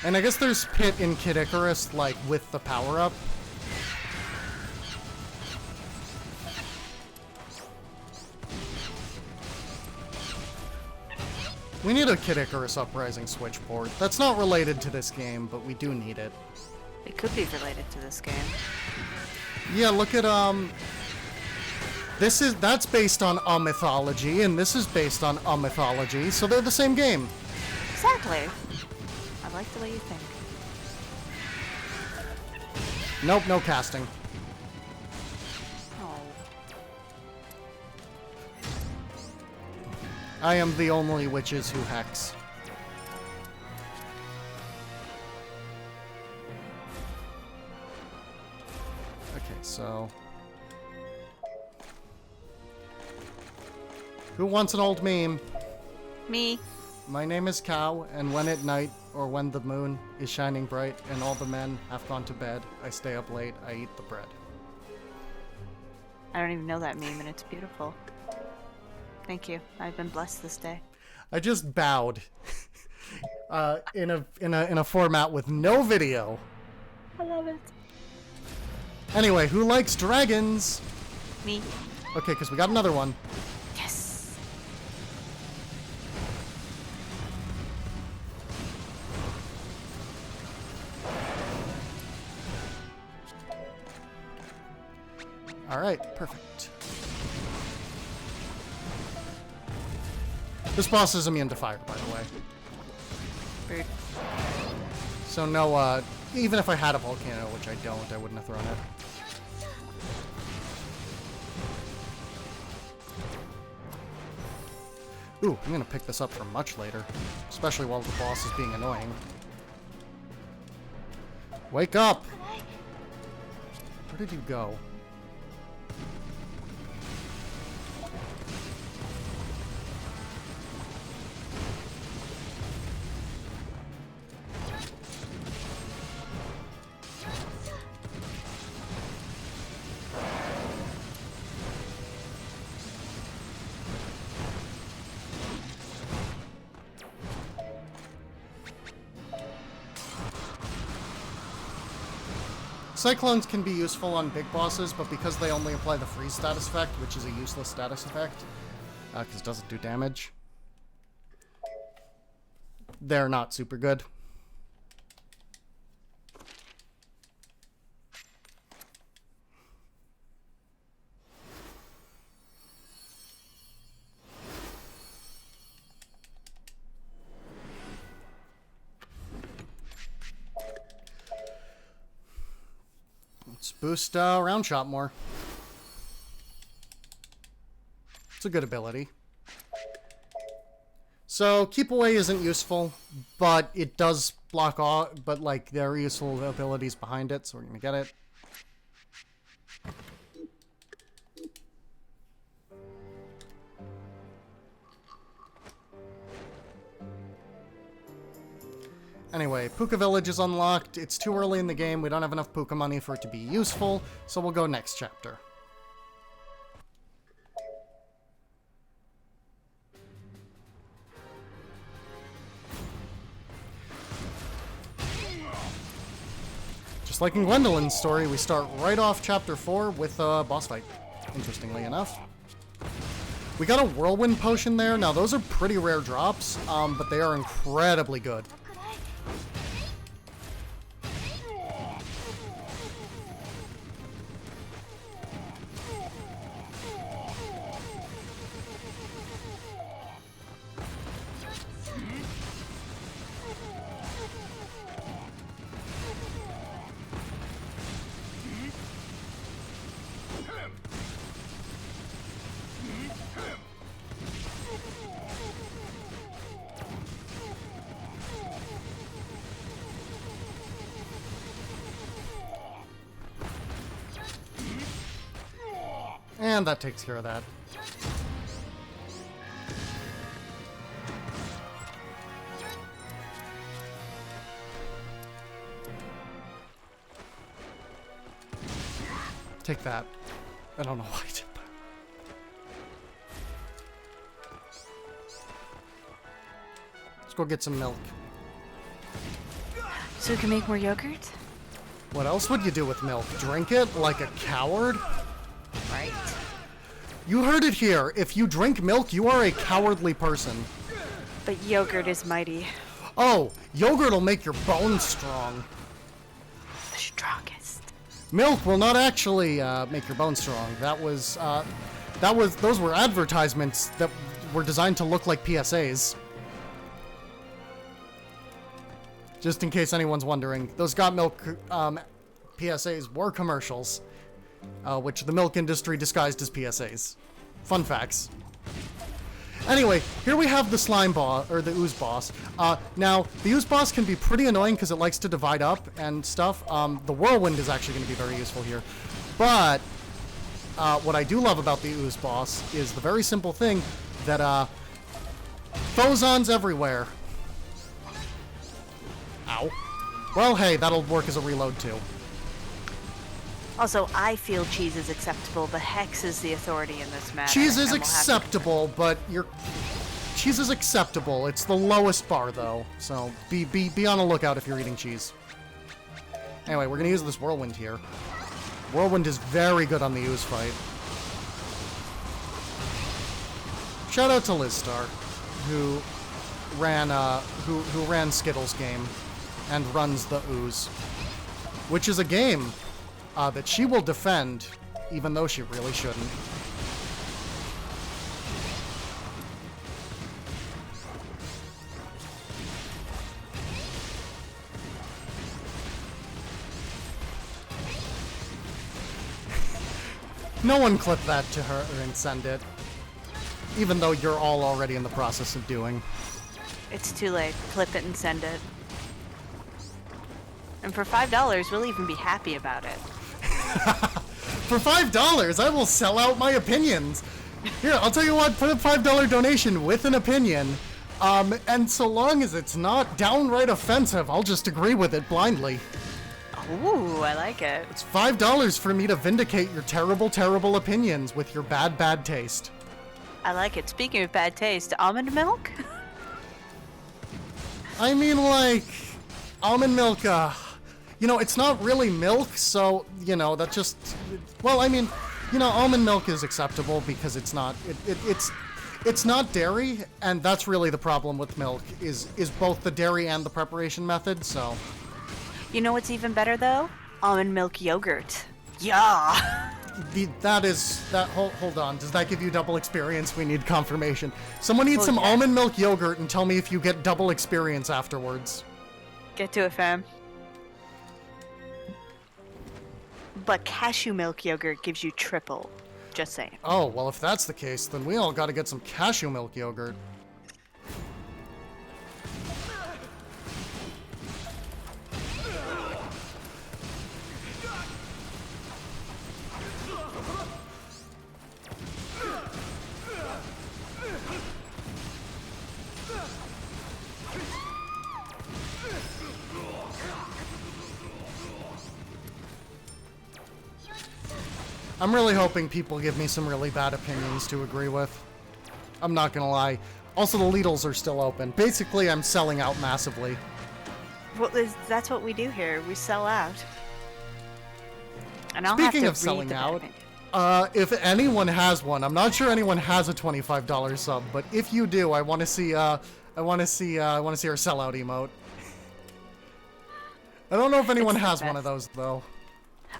And I guess there's Pit in Kid Icarus, like, with the power-up. We need a Kid Icarus Uprising Switch port. That's not related to this game, but we do need it. It could be related to this game. Yeah, look at, that's based on a mythology, and this is based on a mythology, so they're the same game. Exactly. I like the way you think. Nope, no casting. Oh. I am the only witches who hex. Okay, so... Who wants an old meme? Me. My name is Cow, and when at night, or when the moon is shining bright, and all the men have gone to bed, I stay up late, I eat the bread. I don't even know that meme, and it's beautiful. Thank you. I've been blessed this day. I just bowed. in a format with no video. I love it. Anyway, who likes dragons? Me. Okay, because we got another one. Yes. Alright, perfect. This boss is immune to fire, by the way. Rude. So no, even if I had a volcano, which I don't, I wouldn't have thrown it. Ooh, I'm gonna pick this up for much later. Especially while the boss is being annoying. Wake up! Where did you go? Cyclones can be useful on big bosses, but because they only apply the freeze status effect, which is a useless status effect, because it doesn't do damage, they're not super good. Let's boost round shot more. It's a good ability. So keep away isn't useful, but it does block off. But like there are useful abilities behind it, so we're gonna get it. Anyway, Puka Village is unlocked. It's too early in the game. We don't have enough Puka money for it to be useful, so we'll go next chapter. Just like in Gwendolyn's story, we start right off chapter 4 with a boss fight, interestingly enough. We got a whirlwind potion there. Now, those are pretty rare drops, but they are incredibly good. And that takes care of that. Take that. I don't know why I did that. Let's go get some milk. So we can make more yogurt? What else would you do with milk? Drink it like a coward? Right. You heard it here. If you drink milk, you are a cowardly person. But yogurt is mighty. Oh, yogurt will make your bones strong. The strongest. Milk will not actually make your bones strong. Those were advertisements that were designed to look like PSAs. Just in case anyone's wondering, those Got Milk PSAs were commercials. Which the milk industry disguised as PSAs. Fun facts. Anyway, here we have the slime boss, or the ooze boss. Now, the ooze boss can be pretty annoying because it likes to divide up and stuff. The whirlwind is actually going to be very useful here. But, what I do love about the ooze boss is the very simple thing that, Phozons everywhere. Ow. Well, hey, that'll work as a reload too. Also, I feel cheese is acceptable, but Hex is the authority in this matter. Cheese is and we'll acceptable, but cheese is acceptable. It's the lowest bar, though. So be on the lookout if you're eating cheese. Anyway, we're gonna use this whirlwind here. Whirlwind is very good on the ooze fight. Shout out to Lizstar, who ran Skittles' game and runs the ooze, which is a game that she will defend, even though she really shouldn't. No one clip that to her and send it, even though you're all already in the process of doing. It's too late. Clip it and send it. And for $5, we'll even be happy about it. For $5, I will sell out my opinions. Here, I'll tell you what, put a $5 donation with an opinion. And so long as it's not downright offensive, I'll just agree with it blindly. Ooh, I like it. It's $5 for me to vindicate your terrible, terrible opinions with your bad, bad taste. I like it. Speaking of bad taste, almond milk? I mean, like, almond milk, it's not really milk, so, that just, well, I mean, almond milk is acceptable because it's not, it's not dairy, and that's really the problem with milk, is both the dairy and the preparation method, so. You know what's even better, though? Almond milk yogurt. Yeah! Hold on, does that give you double experience? We need confirmation. Someone eat some almond milk yogurt and tell me if you get double experience afterwards. Get to it, fam. But cashew milk yogurt gives you triple. Just saying. Oh, well, if that's the case, then we all gotta get some cashew milk yogurt. I'm really hoping people give me some really bad opinions to agree with. I'm not gonna lie. Also, the Lidls are still open. Basically, I'm selling out massively. Well, that's what we do here. We sell out. And I'll Speaking have of to selling read the out, bad if anyone has one, I'm not sure anyone has a $25 sub, but if you do, I want to see our sellout emote. I don't know if anyone It's the has one of best. those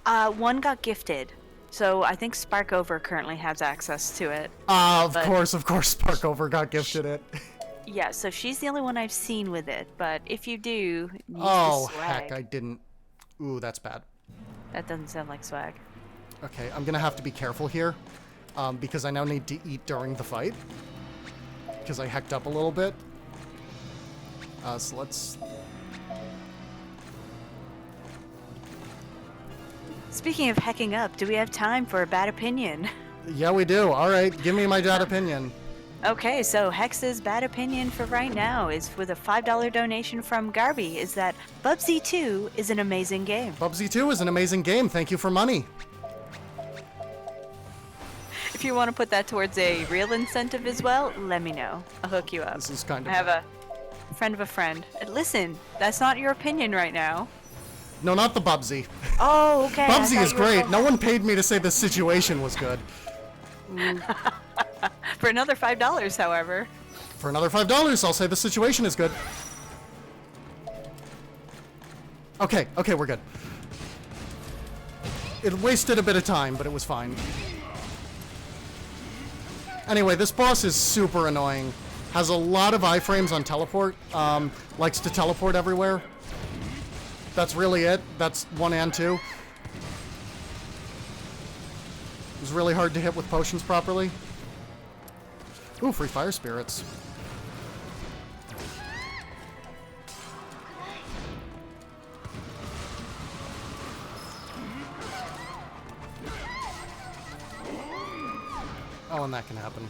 though. One got gifted, so I think Sparkover currently has access to it. Of But- course, Sparkover got gifted it. Yeah, so she's the only one I've seen with it. But if you do, use Oh, the swag. heck, I didn't. Ooh, that's bad. That doesn't sound like swag. Okay, I'm gonna have to be careful here, because I now need to eat during the fight. Because I hecked up a little bit. So let's... Speaking of hecking up, do we have time for a bad opinion? Yeah, we do. Alright, give me my bad opinion. Okay, so Hex's bad opinion for right now is with a $5 donation from Garby is that Bubsy 2 is an amazing game. Bubsy 2 is an amazing game. Thank you for money. If you want to put that towards a real incentive as well, let me know. I'll hook you up. This is kind of... I have a friend of a friend. Listen, that's not your opinion right now. No, not the Bubsy. Oh, okay. I Bubsy thought is you were great. talking- No one paid me to say the situation was good. For another $5, however. For another $5, I'll say the situation is good. Okay, we're good. It wasted a bit of time, but it was fine. Anyway, this boss is super annoying. Has a lot of iframes on teleport. Likes to teleport everywhere. That's really it. That's 1 and 2. It was really hard to hit with potions properly. Ooh, free fire spirits. Oh, and that can happen.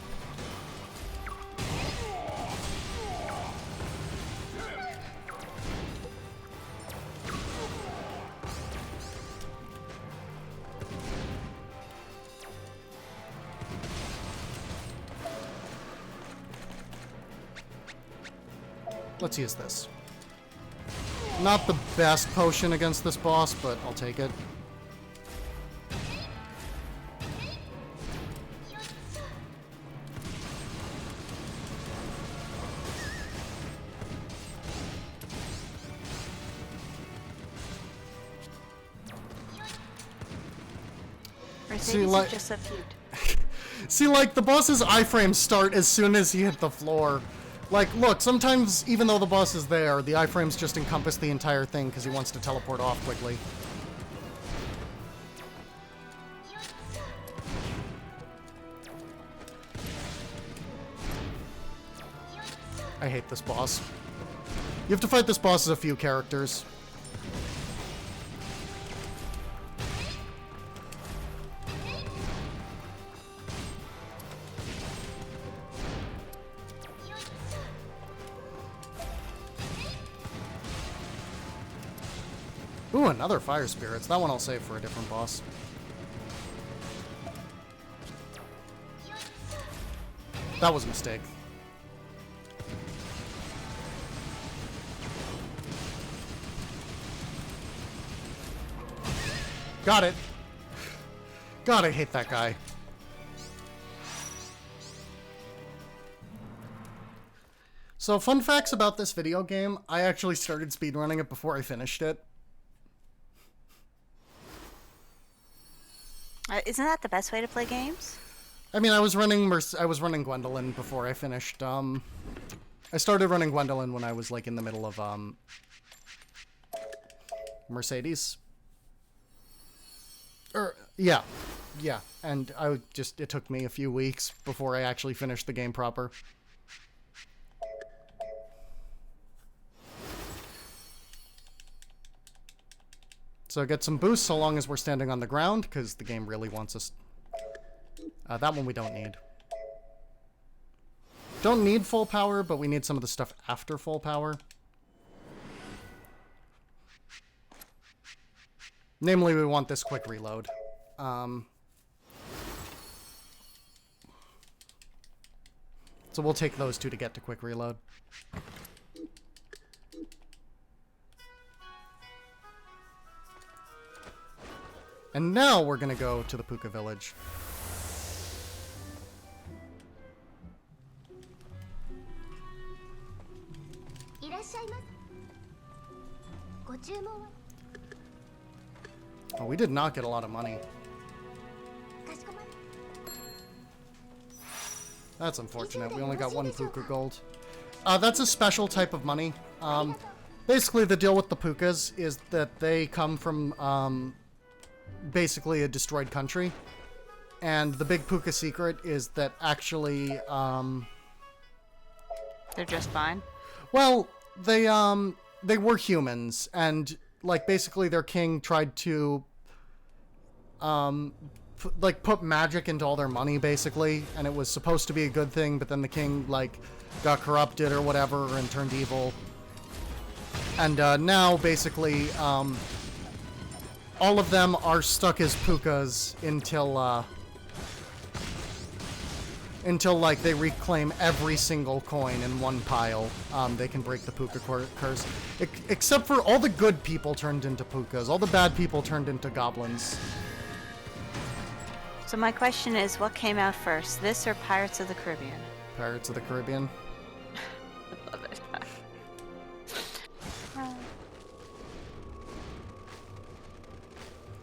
Let's use this. Not the best potion against this boss, but I'll take it. Mercedes like- is just so cute. See, like, the boss's iframes start as soon as he hit the floor. Like, look, sometimes, even though the boss is there, the iframes just encompass the entire thing because he wants to teleport off quickly. I hate this boss. You have to fight this boss as a few characters. Ooh, another fire spirits. That one I'll save for a different boss. That was a mistake. Got it. God, I hate that guy. So, fun facts about this video game. I actually started speedrunning it before I finished it. Isn't that the best way to play games? I mean, I was running Gwendolyn before I finished. I started running Gwendolyn when I was like in the middle of Mercedes. Yeah, and it took me a few weeks before I actually finished the game proper. So get some boosts so long as we're standing on the ground, because the game really wants us... that one we don't need. Don't need full power, but we need some of the stuff after full power. Namely, we want this quick reload. So we'll take those two to get to quick reload. And now we're gonna go to the Puka village. Oh, we did not get a lot of money. That's unfortunate. We only got 1 Puka gold. That's a special type of money. Basically, the deal with the Pukas is that they come from basically a destroyed country. And the big Puka secret is that actually... They're just fine? Well, they were humans, and, like, basically their king tried to... put magic into all their money, basically, and it was supposed to be a good thing, but then the king, like, got corrupted or whatever and turned evil. And now, basically, all of them are stuck as Pukas until like, they reclaim every single coin in one pile. They can break the Puka curse. Except for all the good people turned into Pukas. All the bad people turned into goblins. So my question is, what came out first, this or Pirates of the Caribbean? Pirates of the Caribbean. I love it.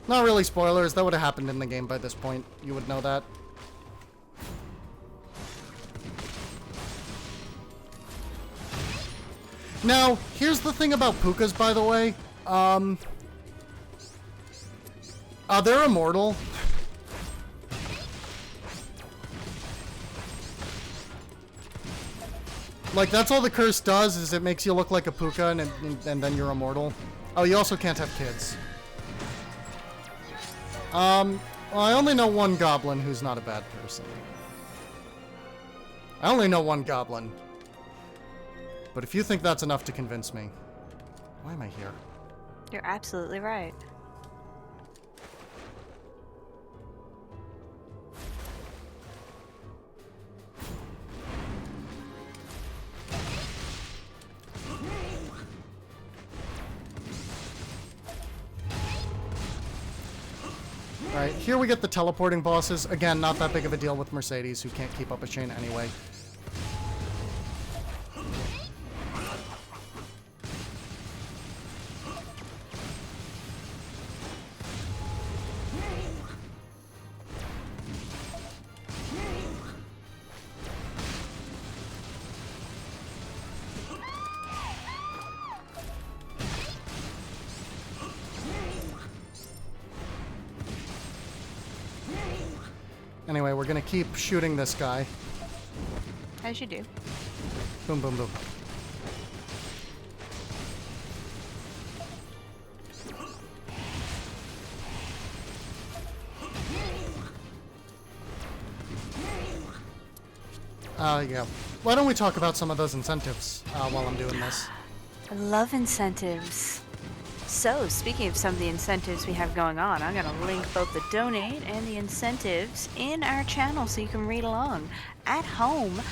Not really spoilers. That would have happened in the game by this point. You would know that. Now, here's the thing about Pukas, by the way. They're immortal. Like, that's all the curse does, is it makes you look like a Puka, and then you're immortal. Oh, you also can't have kids. Well, I only know one goblin who's not a bad person. I only know one goblin. But if you think that's enough to convince me, why am I here? You're absolutely right. Alright, here we get the teleporting bosses. Again, not that big of a deal with Mercedes, who can't keep up a chain anyway. Anyway, we're gonna keep shooting this guy. As you do. Boom, boom, boom. Yeah. Why don't we talk about some of those incentives while I'm doing this? I love incentives. So, speaking of some of the incentives we have going on, I'm going to link both the donate and the incentives in our channel so you can read along at home.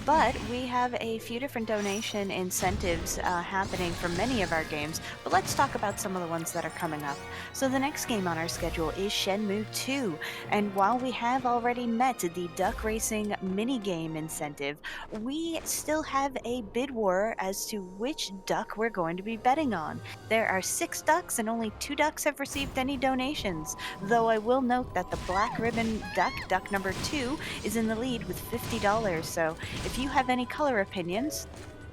But we have a few different donation incentives happening for many of our games. But let's talk about some of the ones that are coming up. So the next game on our schedule is Shenmue 2. And while we have already met the duck racing minigame incentive, we still have a bid war as to which duck we're going to be betting on. There are 6 ducks and only 2 ducks have received any donations, though I will note that the black ribbon duck, duck number 2, is in the lead with $50. So if you have any color opinions,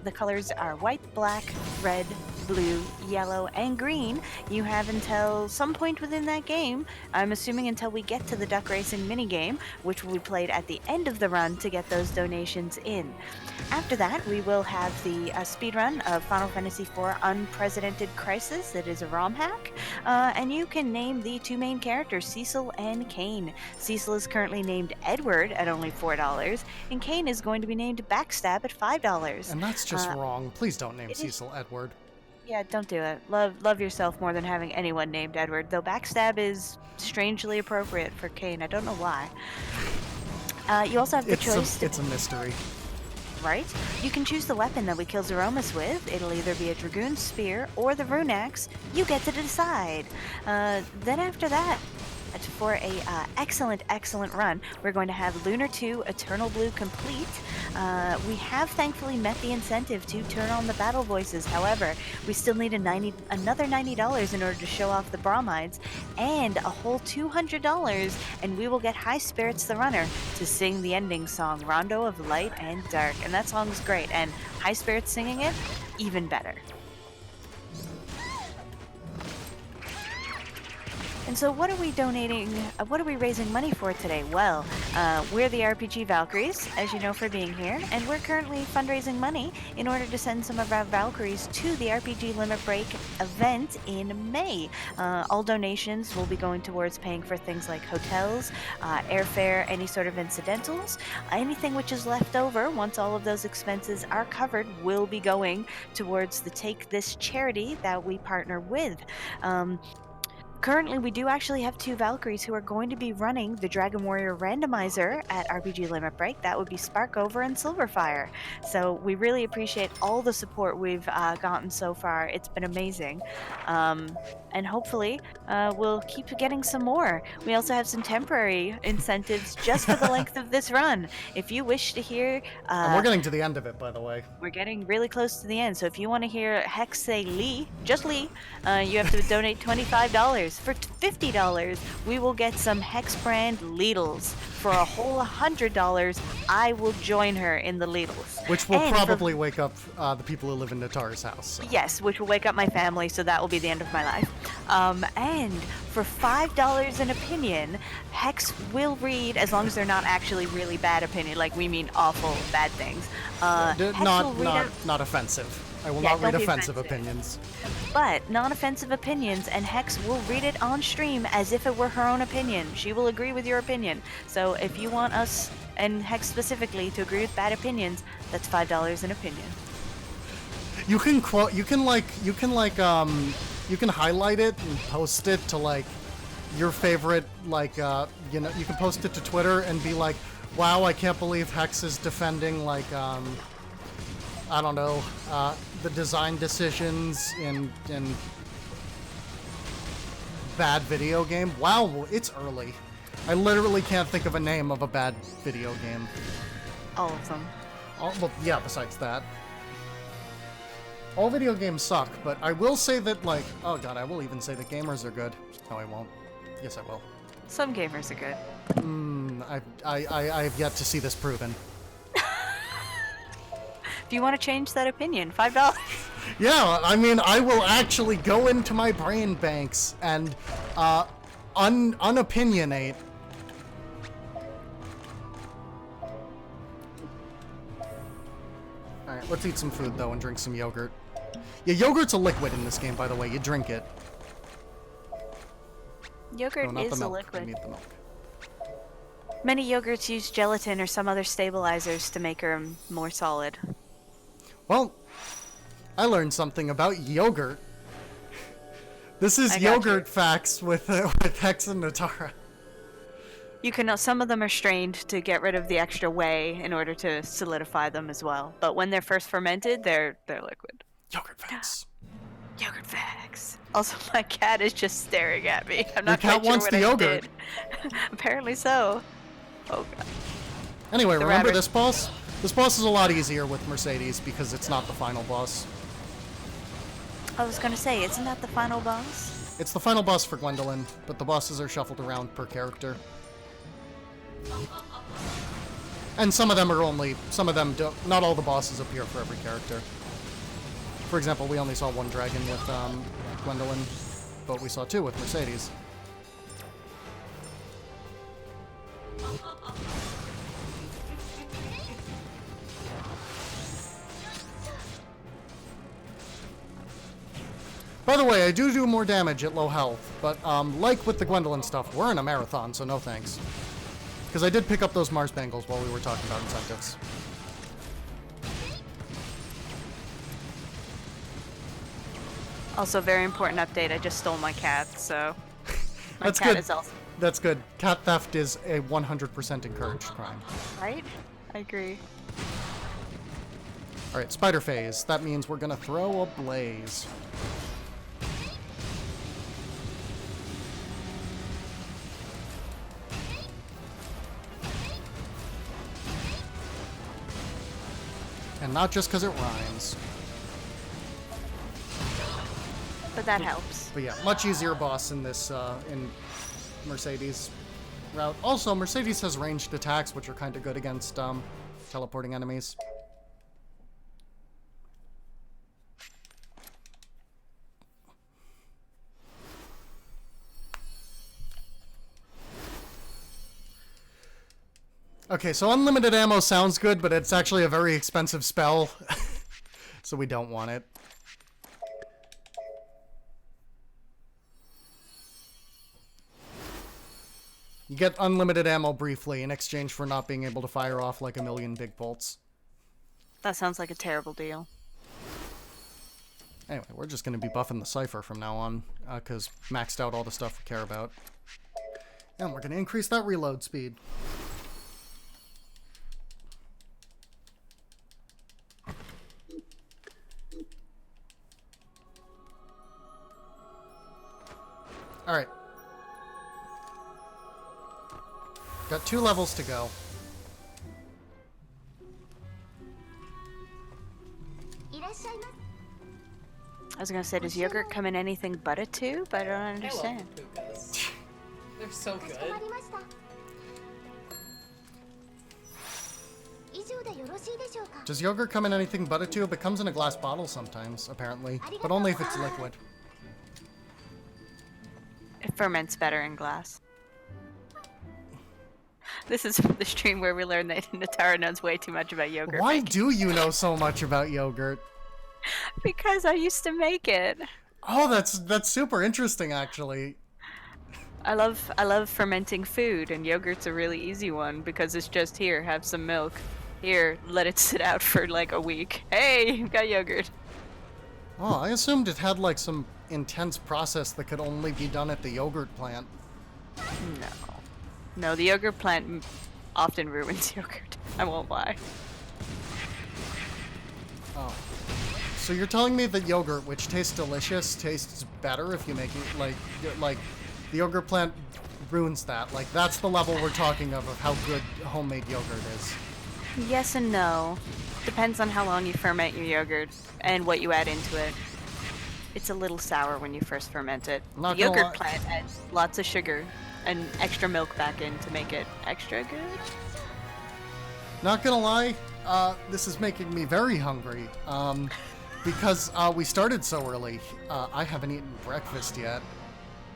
the colors are white, black, red, blue, yellow, and green. You have until some point within that game, I'm assuming until we get to the duck racing minigame, which will be played at the end of the run, to get those donations in. After that, we will have the speedrun of Final Fantasy IV Unprecedented Crisis. It is a ROM hack, and you can name the 2 main characters, Cecil and Kane. Cecil is currently named Edward at only $4, and Kane is going to be named Backstab at $5. And that's just wrong. Please don't name Cecil Edward. Yeah, don't do it. Love yourself more than having anyone named Edward, though Backstab is strangely appropriate for Kane. I don't know why. You also have the choice. It's a mystery. right? You can choose the weapon that we kill Zeromus with. It'll either be a Dragoon Spear or the Rune Axe. You get to decide. Then after that, for a excellent run, we're going to have Lunar 2 Eternal Blue complete. We have thankfully met the incentive to turn on the battle voices. However, we still need another $90 in order to show off the bromides, and a whole $200, and we will get High Spirits the Runner to sing the ending song, Rondo of Light and Dark. And that song is great, and High Spirits singing it, even better. And so what are we donating, what are we raising money for today? Well, we're the RPG Valkyries, as you know, for being here, and we're currently fundraising money in order to send some of our Valkyries to the RPG Limit Break event in May. All donations will be going towards paying for things like hotels, airfare, any sort of incidentals. Anything which is left over, once all of those expenses are covered, will be going towards the Take This charity that we partner with. Currently, we do actually have 2 Valkyries who are going to be running the Dragon Warrior Randomizer at RPG Limit Break. That would be Sparkover and Silverfire. So we really appreciate all the support we've gotten so far. It's been amazing. And hopefully, we'll keep getting some more. We also have some temporary incentives just for the length of this run. If you wish to hear... and we're getting to the end of it, by the way. We're getting really close to the end. So if you want to hear Hex say Lee, just Lee, you have to donate $25. For $50, we will get some Hex brand Lidls. For a whole $100, I will join her in the Lidls. Which will probably wake up the people who live in Natara's house. So. Yes, which will wake up my family, so that will be the end of my life. And for $5 an opinion, Hex will read, as long as they're not actually really bad opinion, like we mean awful bad things. Not offensive. I will not read offensive opinions. But non-offensive opinions, and Hex will read it on stream as if it were her own opinion. She will agree with your opinion. So if you want us, and Hex specifically, to agree with bad opinions, that's $5 an opinion. You can quote. You can highlight it and post it to like your favorite, like you can post it to Twitter and be like, "Wow, I can't believe Hex is defending like I don't know, the design decisions in bad video game." Wow, it's early. I literally can't think of a name of a bad video game. All of them. Well, yeah, besides that. All video games suck, but I will say that, like, oh god, I will even say that gamers are good. No, I won't. Yes, I will. Some gamers are good. I have yet to see this proven. If you want to change that opinion, $5. Yeah, I mean, I will actually go into my brain banks and unopinionate. Alright, let's eat some food, though, and drink some yogurt. Yeah, yogurt's a liquid in this game, by the way. You drink it. Yogurt is a I liquid. need the milk. Many yogurts use gelatin or some other stabilizers to make them more solid. Well, I learned something about yogurt. This is yogurt facts with Hex and Natara. You can some of them are strained to get rid of the extra whey in order to solidify them as well. But when they're first fermented, they're liquid. Yogurt facts. Yogurt facts. Also, my cat is just staring at me. I'm not Your cat quite sure wants what the I yogurt. did. Apparently so. Oh god. Anyway, The remember rabbit. this boss? This boss is a lot easier with Mercedes because it's not the final boss. I was gonna say, isn't that the final boss? It's the final boss for Gwendolyn, but the bosses are shuffled around per character. And some of them don't, not all the bosses appear for every character. For example, we only saw one dragon with Gwendolyn, but we saw 2 with Mercedes. By the way, I do more damage at low health, but like with the Gwendolyn stuff, we're in a marathon, so no thanks. Because I did pick up those Mars bangles while we were talking about incentives. Also, very important update. I just stole my cat, so my That's cat good. is also That's good. Cat theft is a 100% encouraged crime. right. I agree. Alright, spider phase. That means we're gonna throw a blaze. And not just because it rhymes. But that helps. But yeah, much easier boss in this, in Mercedes route. Also, Mercedes has ranged attacks, which are kind of good against, teleporting enemies. Okay, so unlimited ammo sounds good, but it's actually a very expensive spell. So we don't want it. You get unlimited ammo briefly in exchange for not being able to fire off like a million big bolts. That sounds like a terrible deal. Anyway, we're just going to be buffing the Cypher from now on, because maxed out all the stuff we care about. And we're going to increase that reload speed. Alright. Got 2 levels to go. I was gonna say, does yogurt come in anything but a tube? I don't understand. I love pukas. They're so good. Does yogurt come in anything but a tube? It comes in a glass bottle sometimes, apparently. But only if it's liquid. It ferments better in glass. This is the stream where we learn that Natara knows way too much about yogurt. Why making. do you know so much about yogurt? Because I used to make it. Oh, that's super interesting, actually. I love fermenting food, and yogurt's a really easy one because it's just here, have some milk. Here, let it sit out for like a week. Hey, you've got yogurt. Oh, I assumed it had like some intense process that could only be done at the yogurt plant. No, the yogurt plant often ruins yogurt. I won't lie. Oh. So you're telling me that yogurt, which tastes delicious, tastes better if you make it like the yogurt plant ruins that. Like that's the level we're talking of how good homemade yogurt is. Yes and no. Depends on how long you ferment your yogurt and what you add into it. It's a little sour when you first ferment it. The yogurt plant adds lots of sugar and extra milk back in to make it extra good. Not gonna lie, this is making me very hungry. Because we started so early. I haven't eaten breakfast yet.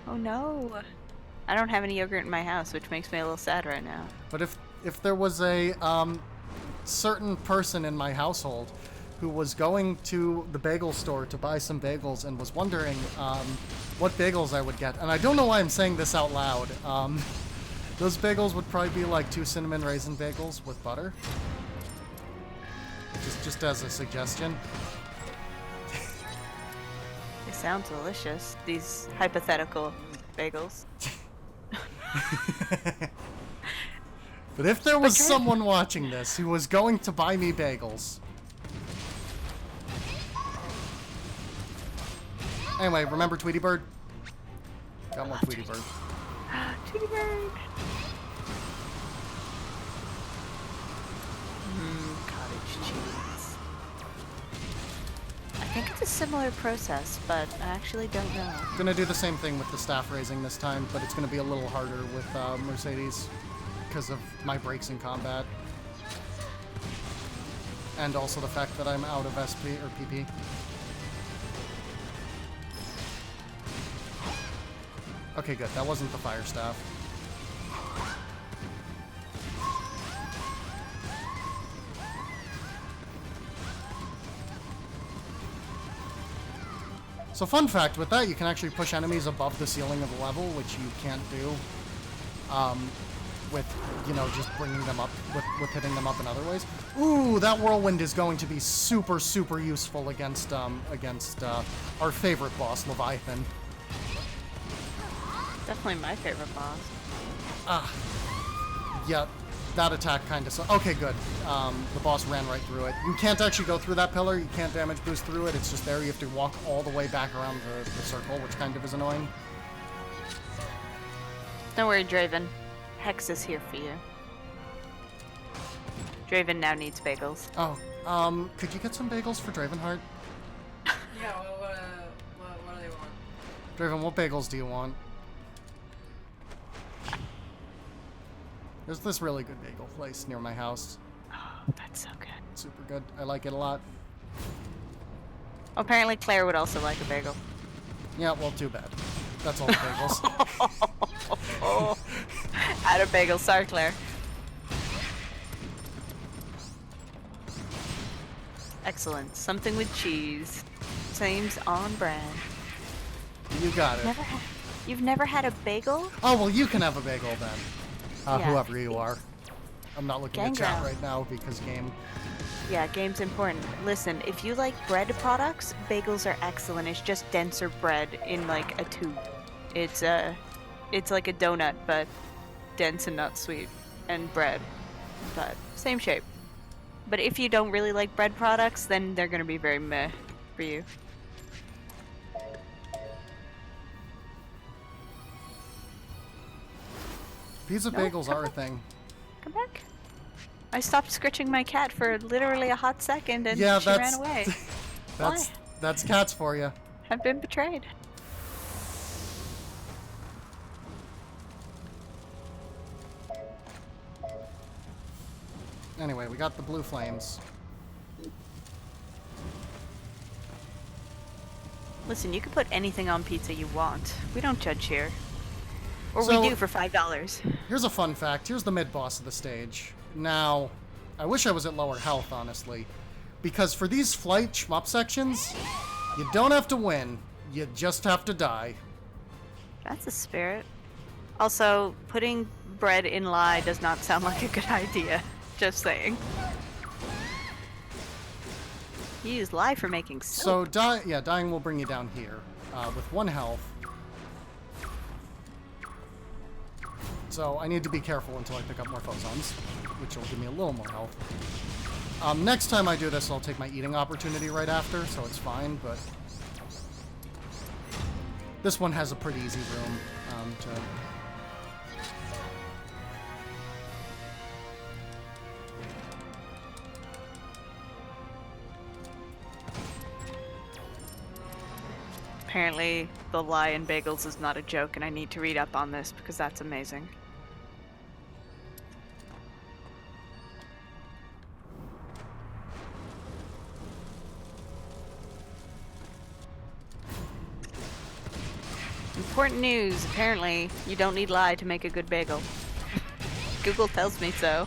Oh no. I don't have any yogurt in my house, which makes me a little sad right now. But if there was a certain person in my household who was going to the bagel store to buy some bagels and was wondering what bagels I would get, and I don't know why I'm saying this out loud. Those bagels would probably be like 2 cinnamon raisin bagels with butter. Just as a suggestion. They sound delicious, these hypothetical bagels. But if there was someone watching this who was going to buy me bagels... Anyway, remember Tweety Bird? Got more Tweety Bird. Tweety Bird! Cottage cheese. I think it's a similar process, but I actually don't know. Gonna do the same thing with the staff raising this time, but it's gonna be a little harder with Mercedes because of my breaks in combat. And also the fact that I'm out of SP or PP. Okay, good. That wasn't the fire staff. So fun fact, with that you can actually push enemies above the ceiling of the level, which you can't do with, you know, just bringing them up, with hitting them up in other ways. Ooh, that whirlwind is going to be super, super useful against our favorite boss, Leviathan. Definitely my favorite boss. Yeah. That attack kind of... Okay, good. The boss ran right through it. You can't actually go through that pillar. You can't damage boost through it. It's just there. You have to walk all the way back around the circle, which kind of is annoying. Don't worry, Draven. Hex is here for you. Draven now needs bagels. Oh, could you get some bagels for Dravenheart? Yeah, what do they want? Draven, what bagels do you want? There's this really good bagel place near my house. Oh, that's so good. Super good. I like it a lot. Apparently Claire would also like a bagel. Yeah, well, too bad. That's all the bagels. Out of bagel, sorry Claire. Excellent. Something with cheese. Seems on brand. You got it. You've never had a bagel? Oh, well, you can have a bagel then. Yeah. Whoever you are. I'm not looking at chat Gangrel. right now because game. Yeah, game's important. Listen, if you like bread products, bagels are excellent. It's just denser bread in like a tube. It's like a donut, but dense and not sweet, and bread, but same shape. But if you don't really like bread products, then they're gonna be very meh for you. Pizza bagels are a thing. Come back. I stopped scritching my cat for literally a hot second, and Yeah, she ran away. That's cats for you. I've been betrayed. Anyway, we got the blue flames. Listen, you can put anything on pizza you want. We don't judge here. Or So- we do for $5. Here's a fun fact. Here's the mid-boss of the stage. Now, I wish I was at lower health, honestly. Because for these flight shmup sections, you don't have to win. You just have to die. That's a spirit. Also, putting bread in lye does not sound like a good idea. Just saying. You use lye for making soap. So, dying will bring you down here with 1 health. So, I need to be careful until I pick up more phosons, which will give me a little more health. Next time I do this, I'll take my eating opportunity right after, so it's fine, but... This one has a pretty easy room to... Apparently, the lye in bagels is not a joke, and I need to read up on this because that's amazing. Important news. Apparently, you don't need lye to make a good bagel. Google tells me so.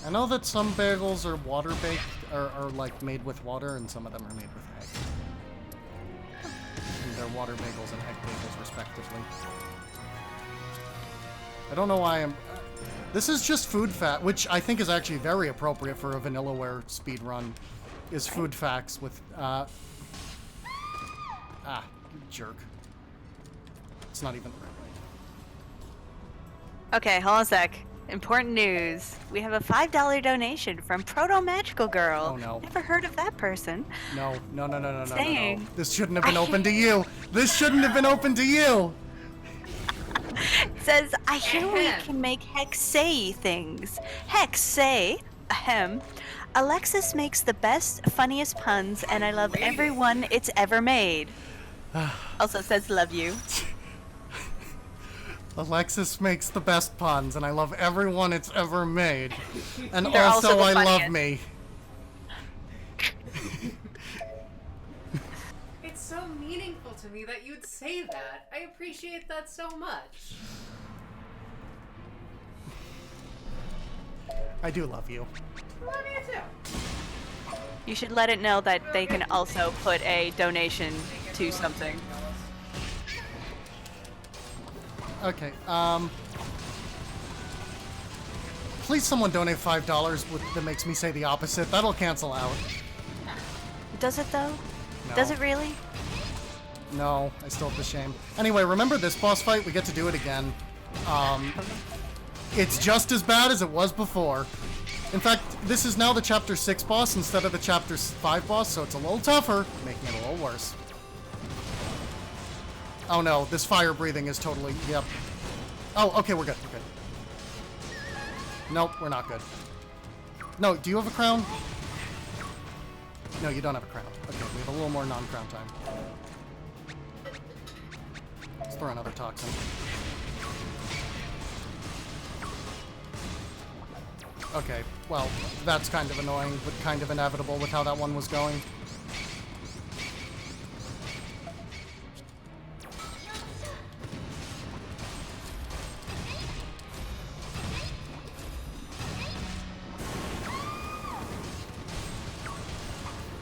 I know that some bagels are water-baked, are like made with water, and some of them are made with egg. And they're water bagels and egg bagels, respectively. I don't know why I'm... This is just food fact, which I think is actually very appropriate for a Vanillaware speedrun, is food facts with, you jerk. It's not even the right way. Okay, hold on a sec. Important news. We have a $5 donation from Proto Magical Girl. Oh, no. Never heard of that person. No. Saying. This shouldn't have been open to you. This shouldn't have been open to you. Says, I hear we can make Hexay things. Hexay, ahem. Alexis makes the best, funniest puns, and I love everyone it's ever made. Also says, love you. Alexis makes the best puns, and I love everyone it's ever made. And They're also the I love funniest. me. It's so meaningful to me that you'd say that. I appreciate that so much. I do love you. Love you too. You should let it know that they can also put a donation to something. Okay, please someone donate $5 that makes me say the opposite. That'll cancel out. Does it though? No. Does it really? No, I still have the shame. Anyway, remember this boss fight? We get to do it again. It's just as bad as it was before. In fact, this is now the Chapter 6 boss instead of the Chapter 5 boss, so it's a little tougher, making it a little worse. Oh no, this fire breathing is totally... Yep. Oh, okay, we're good. We're good. Nope, we're not good. No, do you have a crown? No, you don't have a crown. Okay, we have a little more non-crown time. Let's throw another toxin. Okay, well, that's kind of annoying, but kind of inevitable with how that one was going.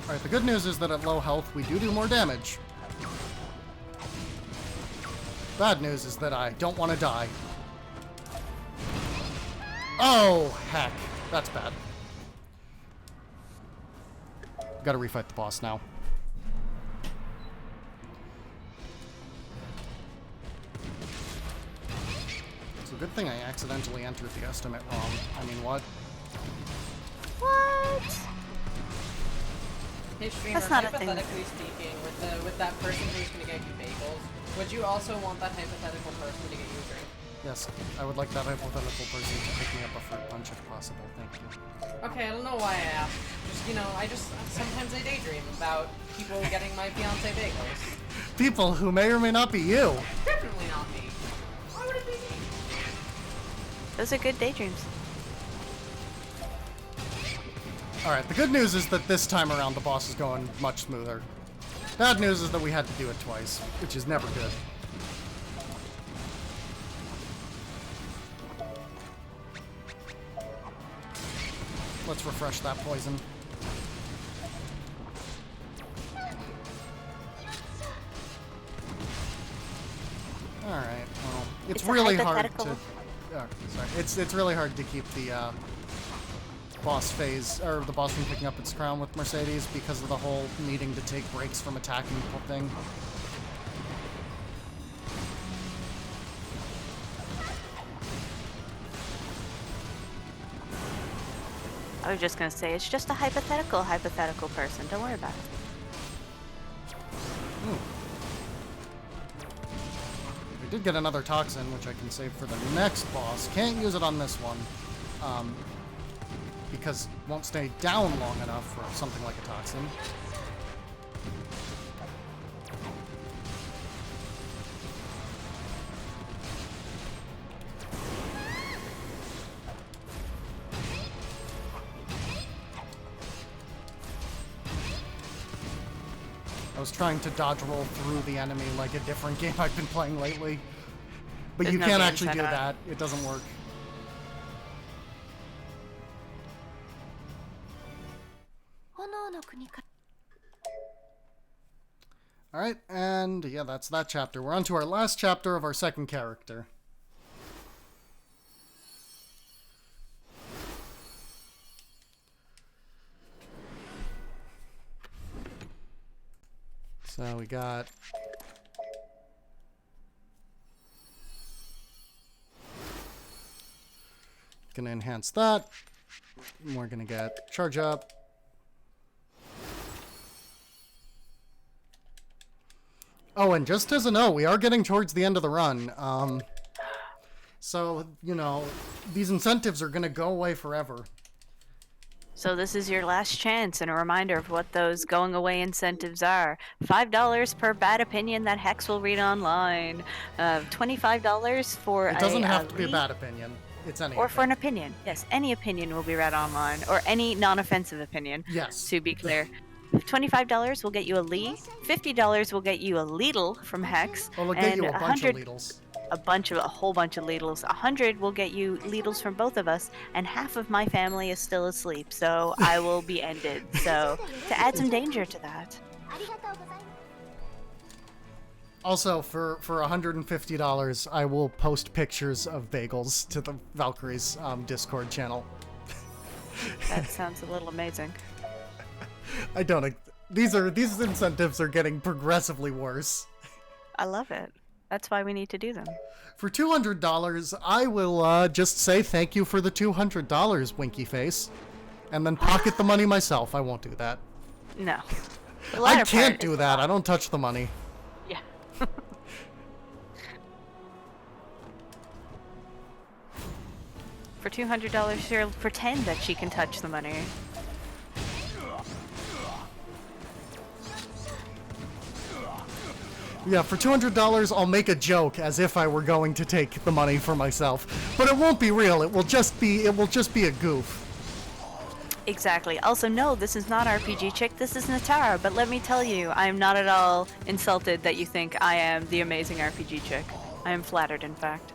Alright, the good news is that at low health, we do more damage. Bad news is that I don't want to die. Oh, heck. That's bad. Gotta refight the boss now. It's a good thing I accidentally entered the estimate wrong. I mean, what? What? Hey, streamer, That's not a thing. hypothetically speaking, with that person who's going to get you bagels, would you also want that hypothetical person to get you a drink? Yes, I would like that hypothetical person to pick me up a fruit punch if possible. Thank you. Okay, I don't know why I asked. Just, you know, sometimes I daydream about people getting my fiance bagels. People who may or may not be you. Definitely not me. Why would it be me? Those are good daydreams. Alright, the good news is that this time around the boss is going much smoother. Bad news is that we had to do it twice, which is never good. Let's refresh that poison. Alright, well, it's really hard to... Oh, sorry. It's really hard to keep the boss phase, or the boss from picking up its crown with Mercedes because of the whole needing to take breaks from attacking thing. I was just gonna say, it's just a hypothetical person. Don't worry about it. We did get another toxin, which I can save for the next boss. Can't use it on this one, because it won't stay down long enough for something like a toxin. I was trying to dodge roll through the enemy like a different game I've been playing lately. But There's you no can't games actually like do that. that. It doesn't work. Alright, and yeah, that's that chapter. We're on to our last chapter of our second character. So we got... Gonna enhance that. We're gonna get charge up. Oh, and just as a note, we are getting towards the end of the run. So, you know, these incentives are gonna go away forever. So this is your last chance, and a reminder of what those going away incentives are. $5 per bad opinion that Hex will read online. $25 for It doesn't have to be a lead, bad opinion. It's any or for an opinion. opinion. Yes, any opinion will be read online, or any non-offensive opinion. Yes. To be clear. $25 will get you a Lee. $50 will get you a Lidl from Hex. Well, it'll get you a bunch of Lidls. A whole bunch of Lidls. 100 will get you Lidls from both of us, and half of my family is still asleep, so I will be ended. So, to add some danger to that. Also, for $150, I will post pictures of bagels to the Valkyrie's Discord channel. That sounds a little amazing. I don't... These incentives are getting progressively worse. I love it. That's why we need to do them. For $200, I will just say thank you for the $200, Winky Face, and then pocket the money myself. I won't do that. No. The I latter can't part do is that. fine. I don't touch the money. Yeah. For $200, she'll pretend that she can touch the money. Yeah, for $200, I'll make a joke as if I were going to take the money for myself, but it won't be real. It will just be a goof. Exactly. Also, no, this is not RPG Chick, this is Natara, but let me tell you, I am not at all insulted that you think I am the amazing RPG Chick. I am flattered, in fact.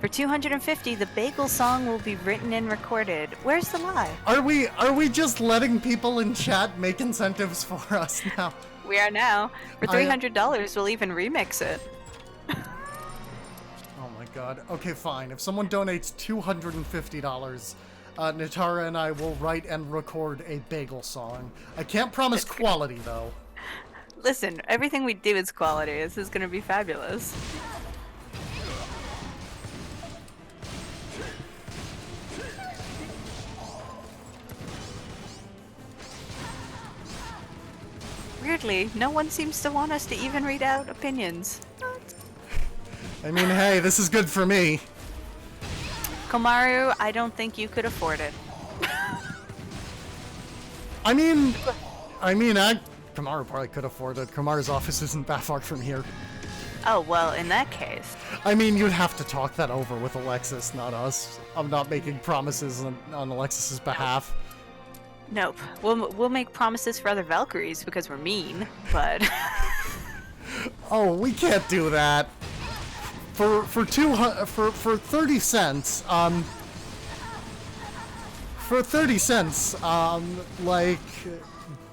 For $250, the bagel song will be written and recorded. Where's the lie? Are we just letting people in chat make incentives for us now? We are now. For $300, we'll even remix it. Oh my god. Okay, fine. If someone donates $250, Natara and I will write and record a bagel song. I can't promise quality, though. Listen, everything we do is quality. This is gonna be fabulous. Weirdly, no one seems to want us to even read out opinions. What? I mean, hey, this is good for me. Komaru, I don't think you could afford it. I mean, Kamaru probably could afford it. Kamaru's office isn't that far from here. Oh, well, in that case. I mean, you'd have to talk that over with Alexis, not us. I'm not making promises on Alexis's behalf. Nope. We'll make promises for other Valkyries because we're mean, but... Oh, we can't do that. For 30 cents, like,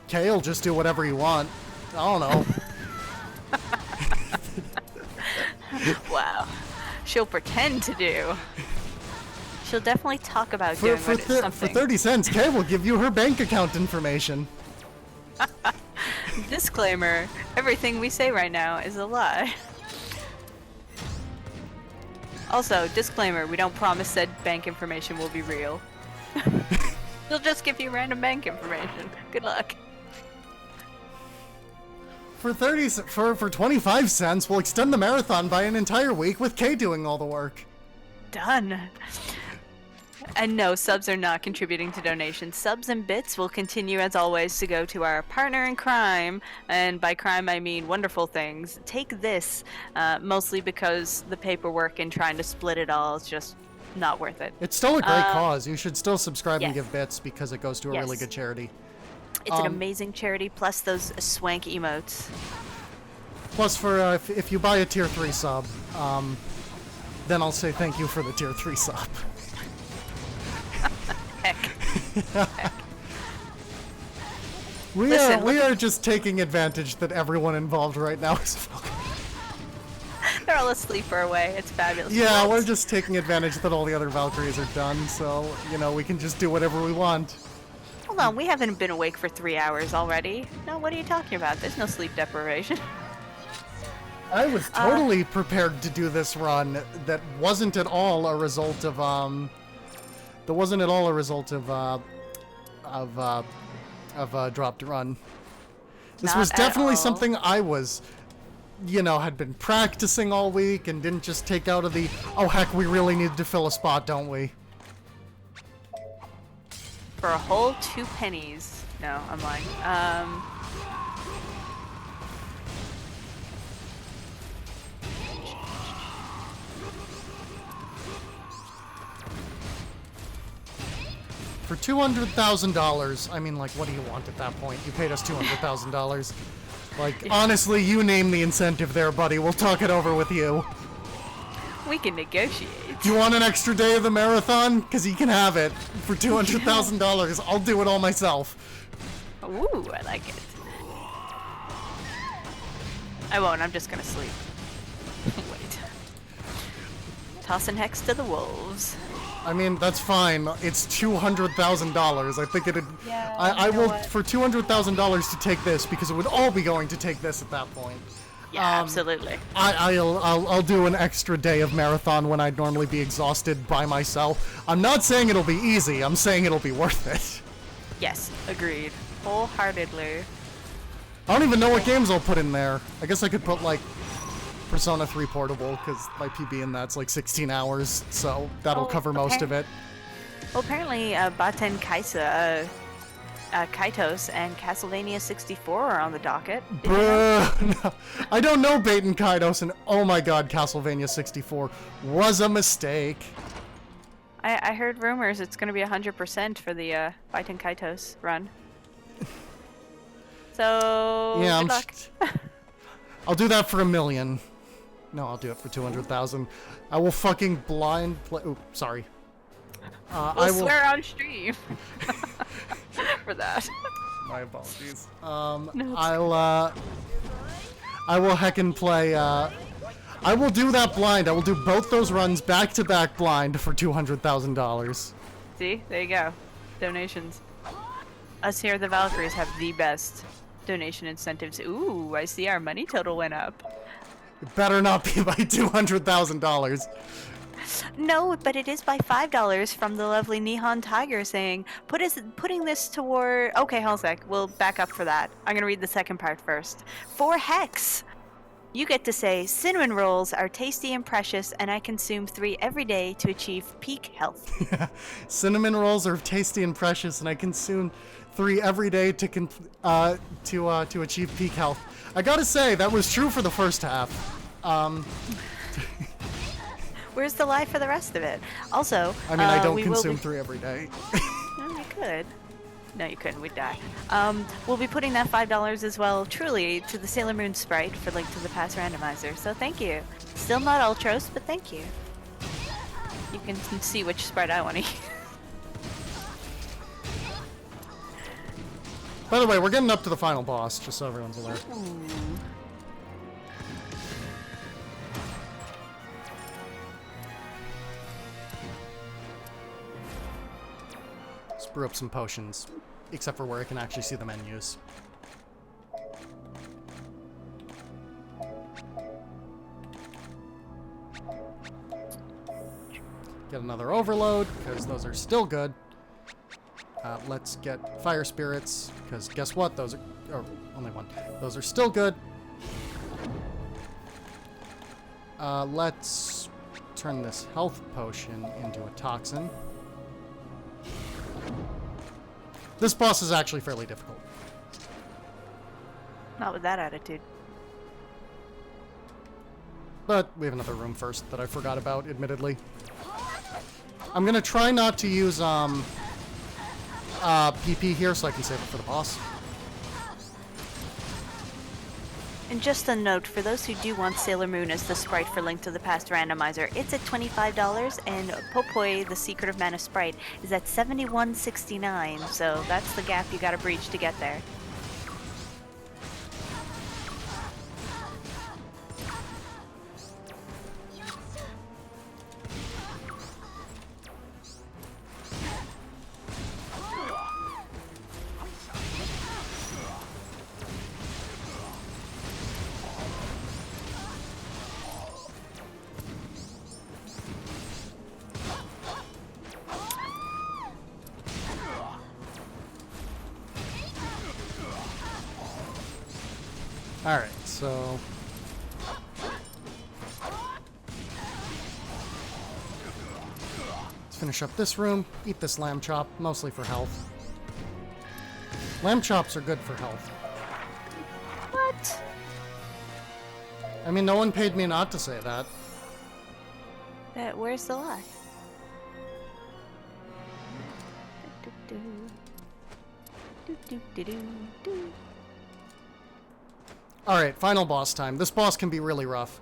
Kay'll just do whatever you want. I don't know. Wow. She'll pretend to do. She'll definitely talk about doing something. For 30 cents, Kay will give you her bank account information. Disclaimer, everything we say right now is a lie. Also, disclaimer, we don't promise said bank information will be real. We'll just give you random bank information. Good luck. For 25 cents, we'll extend the marathon by an entire week with Kay doing all the work. Done. And no, subs are not contributing to donations. Subs and bits will continue, as always, to go to our partner in crime, and by crime I mean wonderful things. Take This, mostly because the paperwork and trying to split it all is just not worth it. It's still a great cause. You should still subscribe and yes. give bits because it goes to a really good charity. It's an amazing charity, plus those swank emotes. Plus, for if you buy a tier 3 sub, then I'll say thank you for the tier 3 sub. Heck. We are just taking advantage that everyone involved right now is They're all asleep for a way. It's fabulous. Yeah, we're just taking advantage that all the other Valkyries are done, so, you know, we can just do whatever we want. Hold on, we haven't been awake for 3 hours already. No, what are you talking about? There's no sleep deprivation. I was totally prepared to do this run that wasn't at all a result of, dropped run. This was definitely something I was, you know, had been practicing all week and didn't just take out of the, oh heck, we really needed to fill a spot, don't we? For a whole 2 pennies. No, I'm lying. For $200,000, I mean, like, what do you want at that point? You paid us $200,000. Like, honestly, you name the incentive there, buddy. We'll talk it over with you. We can negotiate. Do you want an extra day of the marathon? Because you can have it. For $200,000, I'll do it all myself. Ooh, I like it. I won't, I'm just gonna sleep. Wait. Tossing Hex to the wolves. I mean, that's fine. It's $200,000. I think it'd... Yeah, I will, what? for $200,000 to take this, because it would all be going to take this at that point. Yeah, absolutely. I'll do an extra day of marathon when I'd normally be exhausted by myself. I'm not saying it'll be easy. I'm saying it'll be worth it. Yes, agreed. Wholeheartedly. I don't even know what games I'll put in there. I guess I could put, like, Persona 3 Portable, because my PB in that's like 16 hours, so that'll cover most of it. Well, apparently, Baten Kaisa, Kaitos, and Castlevania 64 are on the docket. Bruh, no. I don't know Baten Kaitos, and oh my god, Castlevania 64 was a mistake. I heard rumors it's going to be 100% for the Baten Kaitos run. So, yeah, good luck. I'll do that for $1 million. No, I'll do it for 200,000. I will fucking blind play. Ooh, sorry. I will swear on stream for that. My apologies. No, I will heckin' play. I will do that blind. I will do both those runs back to back blind for $200,000. See, there you go. Donations. Us here at the Valkyries have the best donation incentives. Ooh, I see our money total went up. It better not be by $200,000. No, but it is by $5 from the lovely Nihon Tiger saying, putting this toward... Okay, hold a sec. We'll back up for that. I'm going to read the second part first. For Hex, you get to say, cinnamon rolls are tasty and precious, and I consume 3 every day to achieve peak health. Cinnamon rolls are tasty and precious, and I consume 3 every day to achieve peak health. I gotta say, that was true for the first half. Where's the lie for the rest of it? Also, I mean, I don't consume 3 every day. No, you could. No, you couldn't. We'd die. We'll be putting that $5 as well, truly, to the Sailor Moon sprite for Link to the Past randomizer. So thank you. Still not Ultros, but thank you. You can see which sprite I want to use. By the way, we're getting up to the final boss, just so everyone's aware. Let's brew up some potions, except for where I can actually see the menus. Get another overload, because those are still good. Let's get fire spirits, because guess what? Those are... Oh, only one. Those are still good. Let's turn this health potion into a toxin. This boss is actually fairly difficult. Not with that attitude. But we have another room first that I forgot about, admittedly. I'm gonna try not to use, PP here so I can save it for the boss. And just a note, for those who do want Sailor Moon as the sprite for Link to the Past randomizer, it's at $25, and Popoi, the Secret of Mana sprite, is at $71.69, so that's the gap you gotta breach to get there. Alright, so... let's finish up this room, eat this lamb chop, mostly for health. Lamb chops are good for health. What? I mean, no one paid me not to say that. Where's the lie? Alright, final boss time. This boss can be really rough.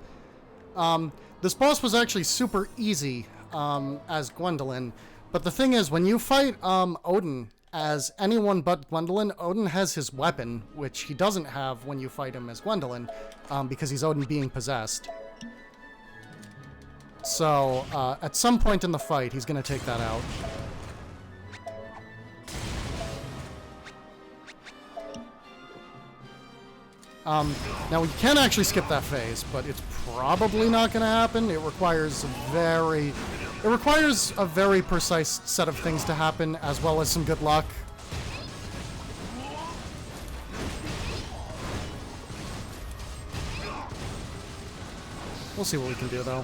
This boss was actually super easy as Gwendolyn, but the thing is, when you fight Odin as anyone but Gwendolyn, Odin has his weapon, which he doesn't have when you fight him as Gwendolyn, because he's Odin being possessed. So, at some point in the fight, he's gonna take that out. Now we can actually skip that phase, but it's probably not going to happen. It requires a very precise set of things to happen, as well as some good luck. We'll see what we can do, though.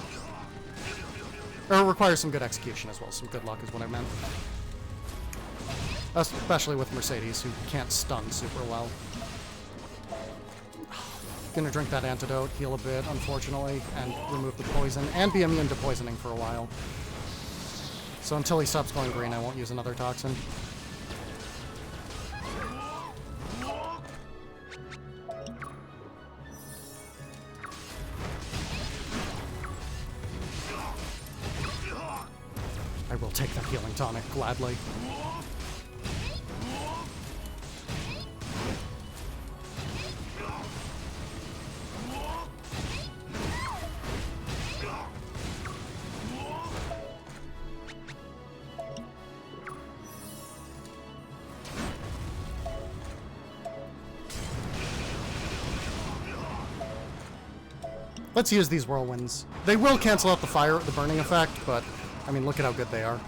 Or it requires some good execution as well. Some good luck is what I meant. Especially with Mercedes, who can't stun super well. Gonna drink that antidote, heal a bit, unfortunately, and remove the poison, and be immune to poisoning for a while. So until he stops going green, I won't use another toxin. I will take that healing tonic, gladly. Let's use these whirlwinds. They will cancel out the burning effect, but, I mean, look at how good they are.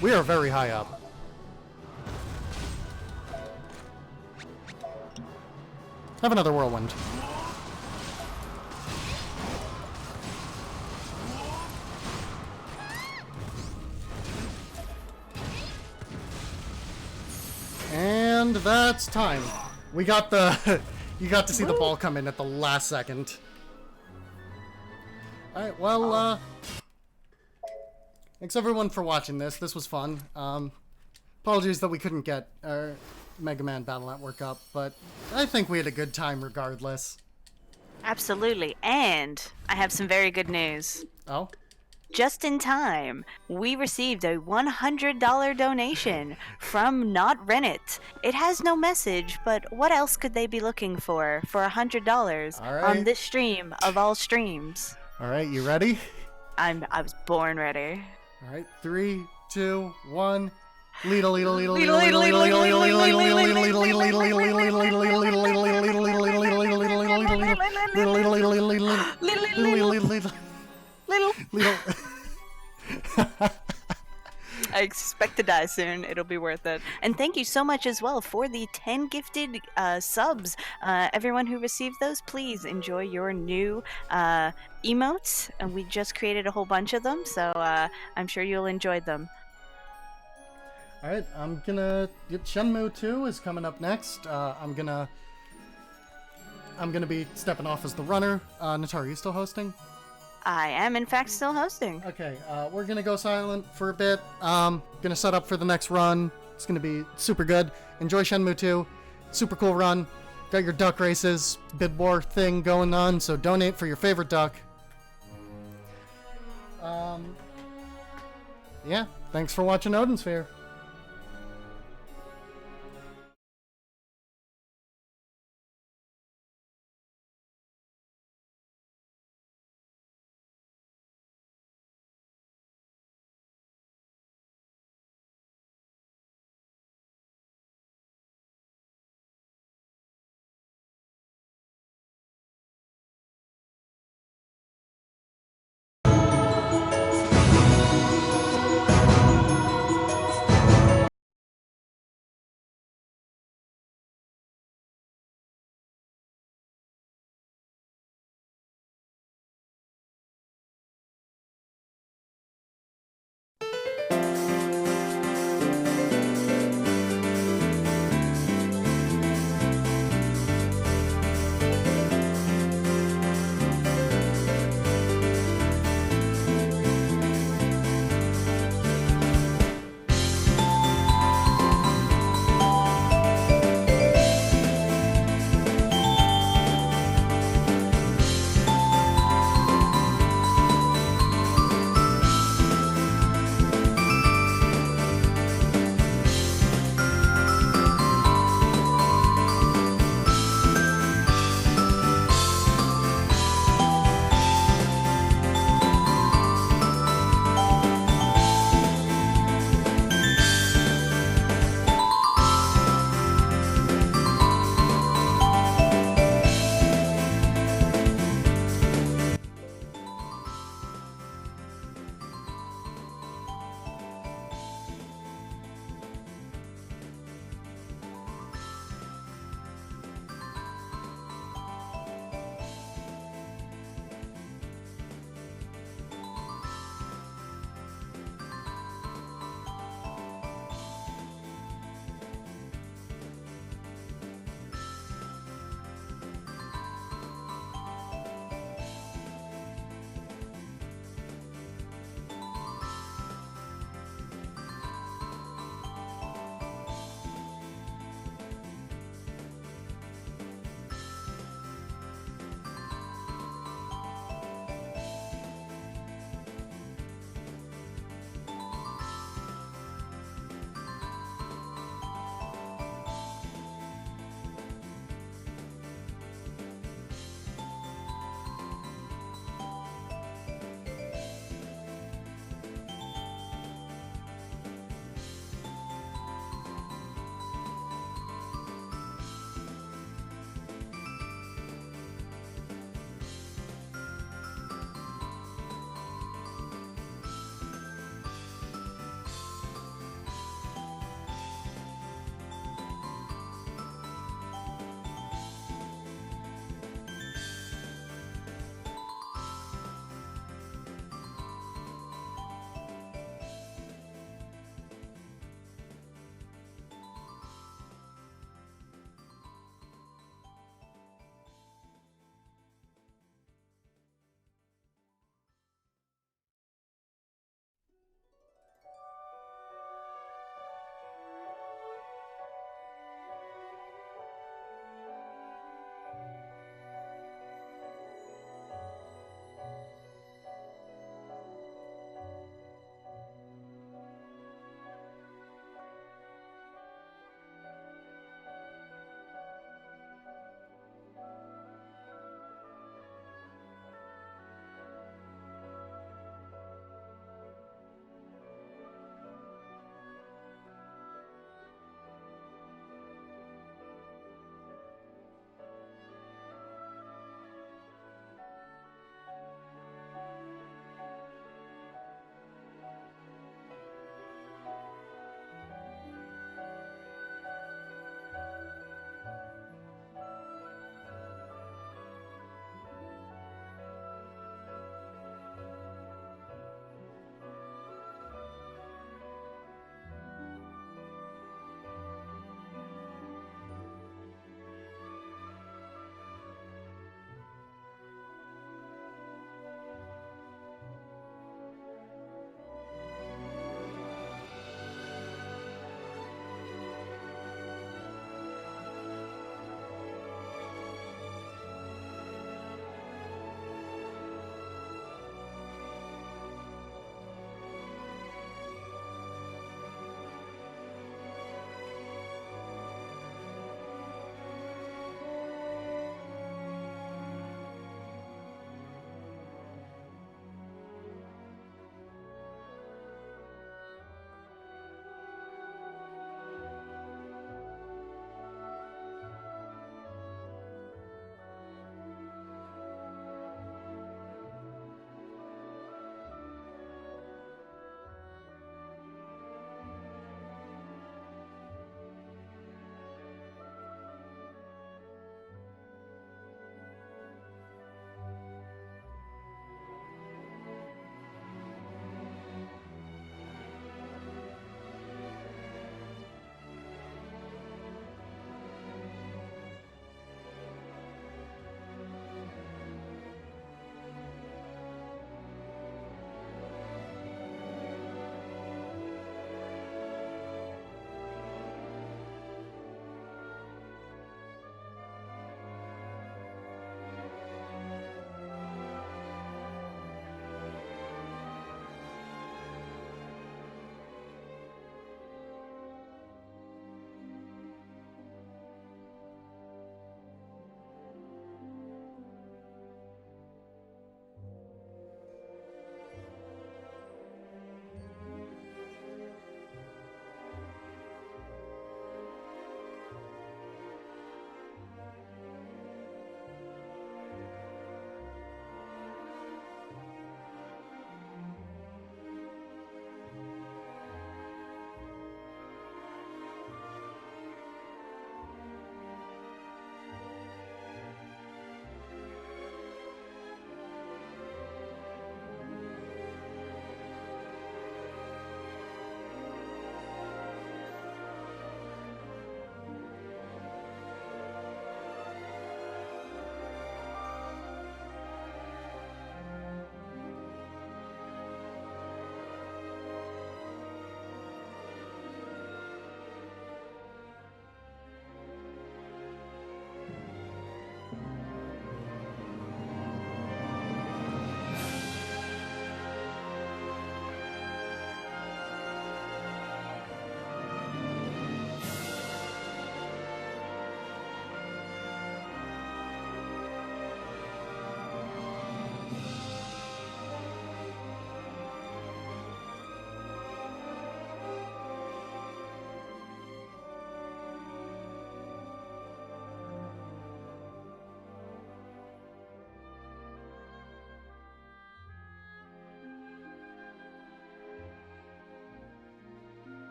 We are very high up. Have another whirlwind. And that's time. We got the... You got to see the ball come in at the last second. Alright, well, thanks everyone for watching this. This was fun. Apologies that we couldn't get our Mega Man Battle Network up, but I think we had a good time regardless. Absolutely. And I have some very good news. Oh? Just in time, we received a $100 donation from Not Rennet. It has no message, but what else could they be looking for $100 All right. on this stream of all streams? All right, you ready? I was born ready. All right, 3, 2, 1. I expect to die soon. It'll be worth it. And thank you so much as well for the 10 gifted subs. Everyone who received those, please enjoy your new emotes. And we just created a whole bunch of them, so I'm sure you'll enjoy them. Alright, I'm gonna... Shenmue 2 is coming up next. I'm gonna be stepping off as the runner. Nataru, you still hosting? I am, in fact, still hosting. Okay, we're gonna go silent for a bit. Gonna set up for the next run. It's gonna be super good. Enjoy Shenmue 2. Super cool run. Got your duck races, bid war thing going on, so donate for your favorite duck. Yeah, thanks for watching Odin Sphere.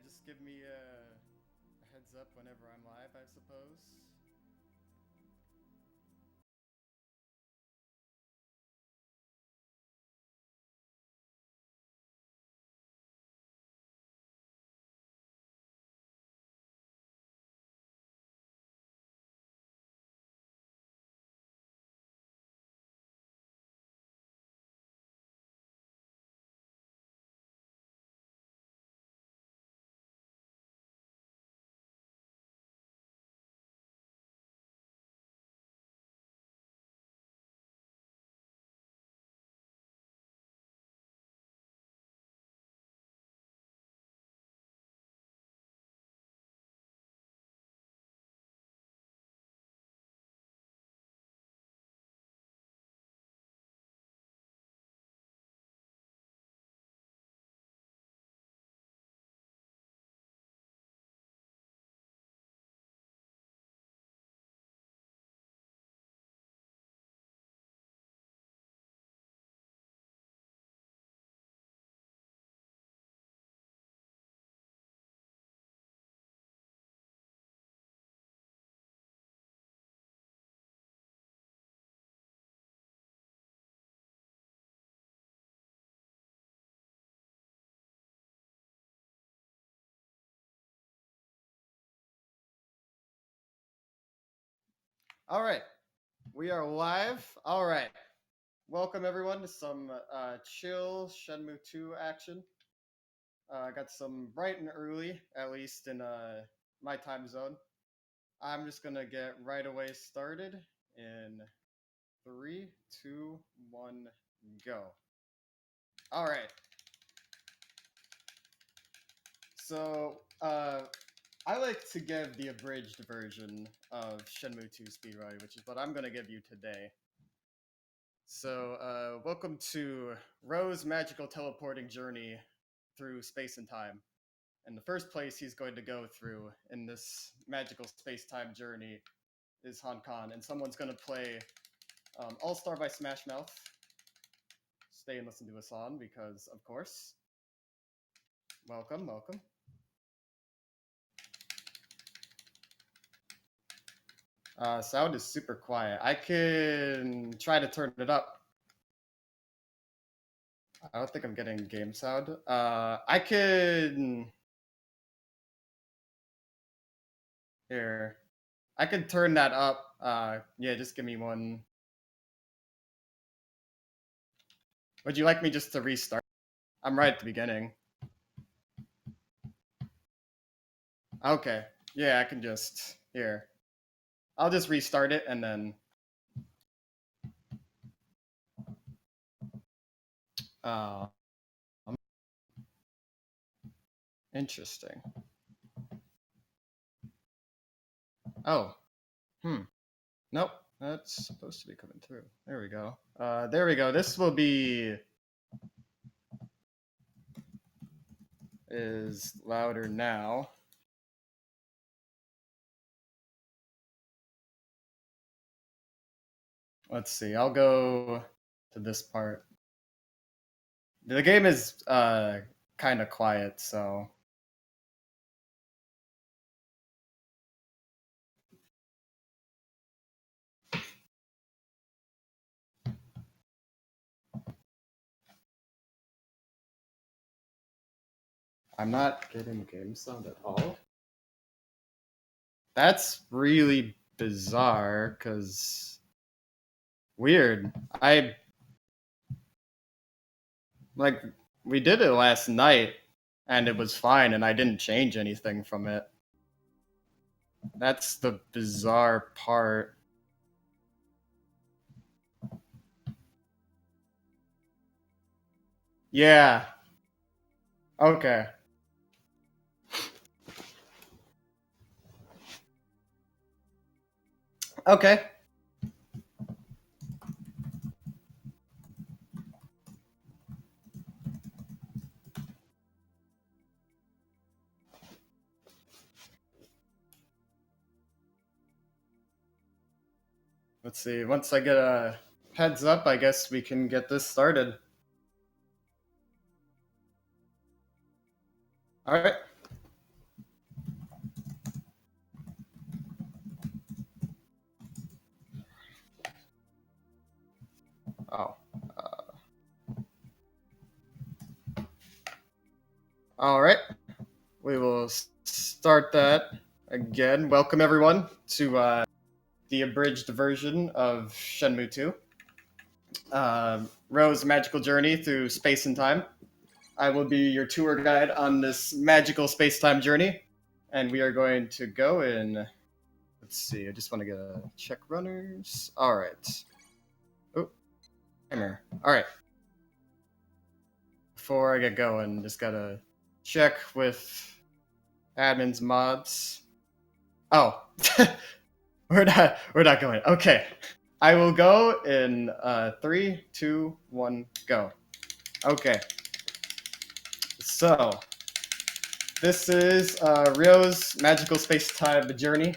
just give me a heads up whenever I'm live, I suppose. All right, we are live. All right, welcome everyone to some chill Shenmue 2 action. Got some bright and early, at least in my time zone. I'm just gonna get right away started in 3, 2, 1, go. All right. So I like to give the abridged version of Shenmue 2 Speedrun, which is what I'm gonna give you today. So welcome to Ro's magical teleporting journey through space and time. And the first place he's going to go through in this magical space-time journey is Hong Kong, and someone's going to play All Star by Smash Mouth. Stay and listen to a song because, of course. Welcome, welcome. Sound is super quiet. I can try to turn it up. I don't think I'm getting game sound. I can... Here. I can turn that up. Yeah, just give me one. Would you like me just to restart? I'm right at the beginning. Okay. Yeah, I can just... Here. I'll just restart it and then... Interesting. Oh. Nope. That's supposed to be coming through. There we go. There we go. This will be... is louder now. Let's see. I'll go to this part. The game is kind of quiet, so... I'm not getting game sound at all. That's really bizarre, because... Weird. Like, we did it last night, and it was fine, and I didn't change anything from it. That's the bizarre part. Yeah. Okay. Okay. Let's see. Once I get a heads up, I guess we can get this started. All right. All right. We will start that again. Welcome everyone to the abridged version of Shenmue 2. Ro's magical journey through space and time. I will be your tour guide on this magical space-time journey, and we are going to go in. Let's see. I just want to get a check runners. All right. Oh, timer. All right. Before I get going, just gotta check with admins mods. Oh, we're not going. Okay, I will go in 3, 2, 1, go. Okay. So, this is Ryo's Magical Space-Time Journey.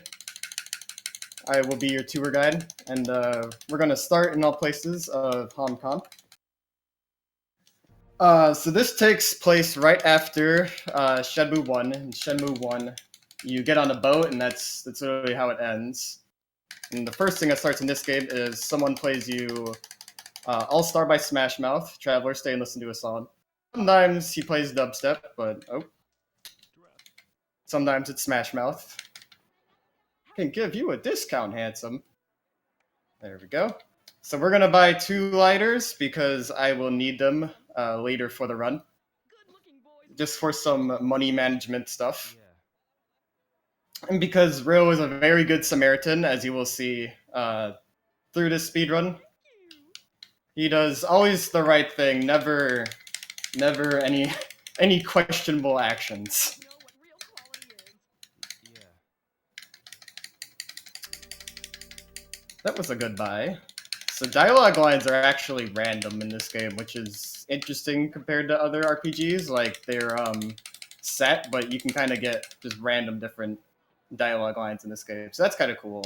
I will be your tour guide, and we're going to start in all places of Hong Kong. So this takes place right after Shenmue 1. In Shenmue 1, you get on a boat, and that's literally how it ends. And the first thing that starts in this game is someone plays you All Star by Smash Mouth. Traveler, stay and listen to a song. Sometimes he plays dubstep, but sometimes it's Smash Mouth. Can give you a discount, handsome. There we go. So we're gonna buy 2 lighters because I will need them later for the run. Just for some money management stuff. And because Ryo is a very good Samaritan, as you will see through this speedrun, he does always the right thing, never any questionable actions. That was a good buy. So dialogue lines are actually random in this game, which is interesting compared to other RPGs. Like, they're set, but you can kind of get just random different dialogue lines in this game. So that's kind of cool.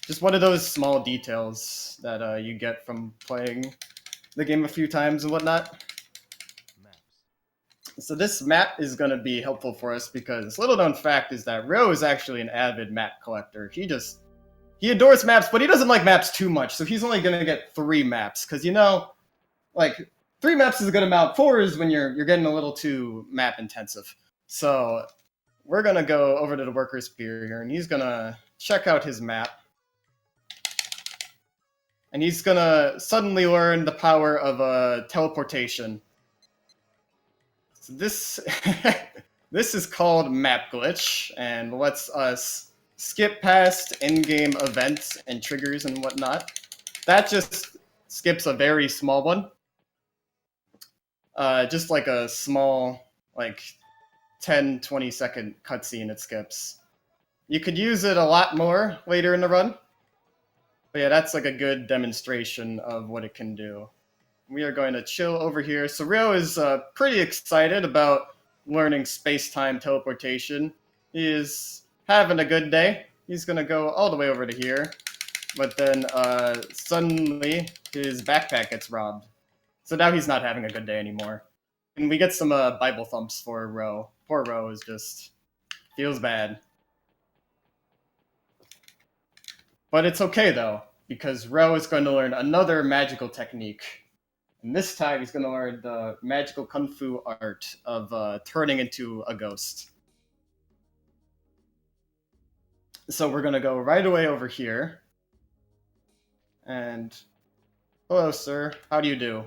Just one of those small details that you get from playing the game a few times and whatnot. So this map is going to be helpful for us because little known fact is that Ryo is actually an avid map collector. He adores maps, but he doesn't like maps too much, so he's only going to get 3 maps. Because, you know, like, 3 maps is a good amount. 4 is when you're getting a little too map intensive. So we're going to go over to the Worker's Pier here, and he's going to check out his map. And he's going to suddenly learn the power of teleportation. So this, this is called Map Glitch, and lets us skip past in-game events and triggers and whatnot. That just skips a very small one. Just like a small, like, 10, 20 second cutscene it skips. You could use it a lot more later in the run. But yeah, that's like a good demonstration of what it can do. We are going to chill over here. So Ryo is pretty excited about learning space-time teleportation. He is having a good day. He's gonna go all the way over to here, but then suddenly his backpack gets robbed. So now he's not having a good day anymore. And we get some Bible thumps for Ryo. Poor Ryo is just feels bad. But it's okay though, because Ryo is going to learn another magical technique. And this time he's going to learn the magical kung fu art of turning into a ghost. So we're going to go right away over here. And, hello, sir. How do you do?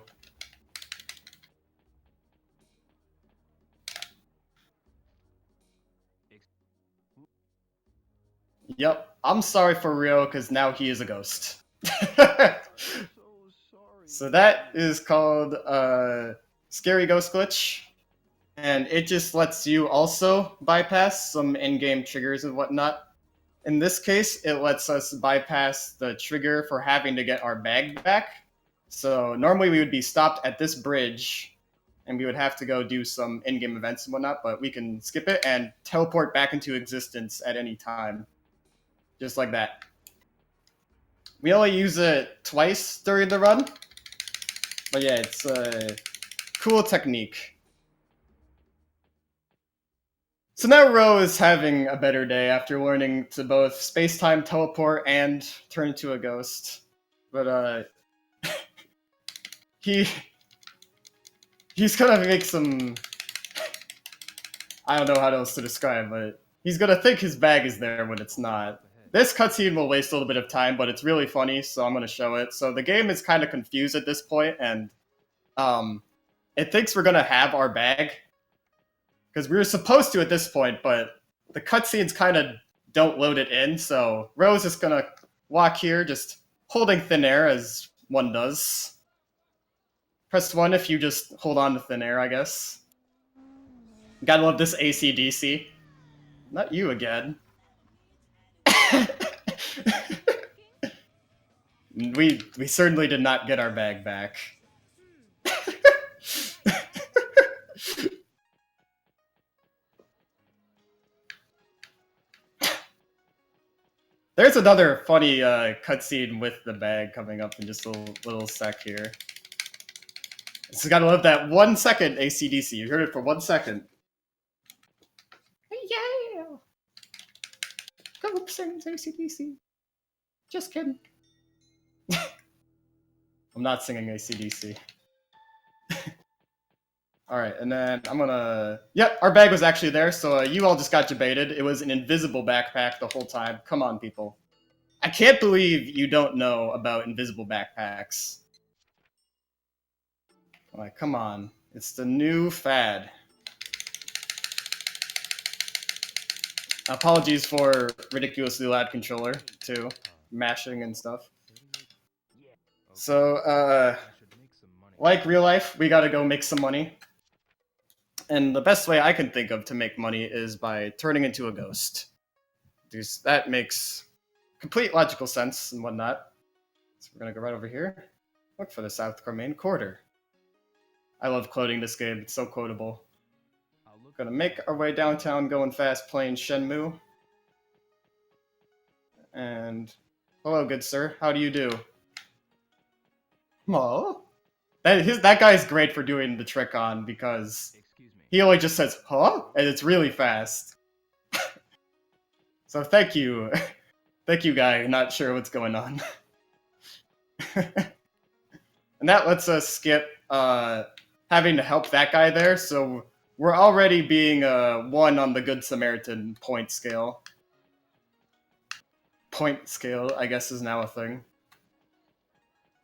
Yep, I'm sorry for Ryo, because now he is a ghost. So that is called Scary Ghost Glitch. And it just lets you also bypass some in-game triggers and whatnot. In this case, it lets us bypass the trigger for having to get our bag back. So normally we would be stopped at this bridge, and we would have to go do some in-game events and whatnot, but we can skip it and teleport back into existence at any time. Just like that. We only use it twice during the run. But yeah, it's a cool technique. So now Ryo is having a better day after learning to both space-time teleport and turn into a ghost. But he's gonna make some I don't know how else to describe it. He's gonna think his bag is there when it's not. This cutscene will waste a little bit of time, but it's really funny, so I'm gonna show it. So the game is kind of confused at this point, and it thinks we're gonna have our bag because we were supposed to at this point, but the cutscenes kind of don't load it in. So Rose is gonna walk here, just holding thin air as one does. Press 1 if you just hold on to thin air, I guess. Gotta love this AC/DC. Not you again. we certainly did not get our bag back. There's another funny cutscene with the bag coming up in just a little sec here. So gotta love that 1 second AC/DC. You heard it for 1 second. Yeah! Go sings AC/DC. Just kidding. I'm not singing AC/DC. Alright, and then I'm gonna... Yep, our bag was actually there, so you all just got debated. It was an invisible backpack the whole time. Come on, people. I can't believe you don't know about invisible backpacks. Like, come on. It's the new fad. Apologies for ridiculously loud controller, too. Mashing and stuff. So, like real life, we gotta go make some money. And the best way I can think of to make money is by turning into a ghost. Because that makes complete logical sense and whatnot. So we're gonna go right over here. Look for the South Carmain Quarter. I love quoting this game, it's so quotable. Gonna make our way downtown, going fast, playing Shenmue. And hello, good sir. How do you do? Oh, that guy's great for doing the trick on because he only just says "huh," and it's really fast. So thank you, thank you, guy. Not sure what's going on. And that lets us skip having to help that guy there. So we're already being 1 on the Good Samaritan point scale. Point scale, I guess, is now a thing.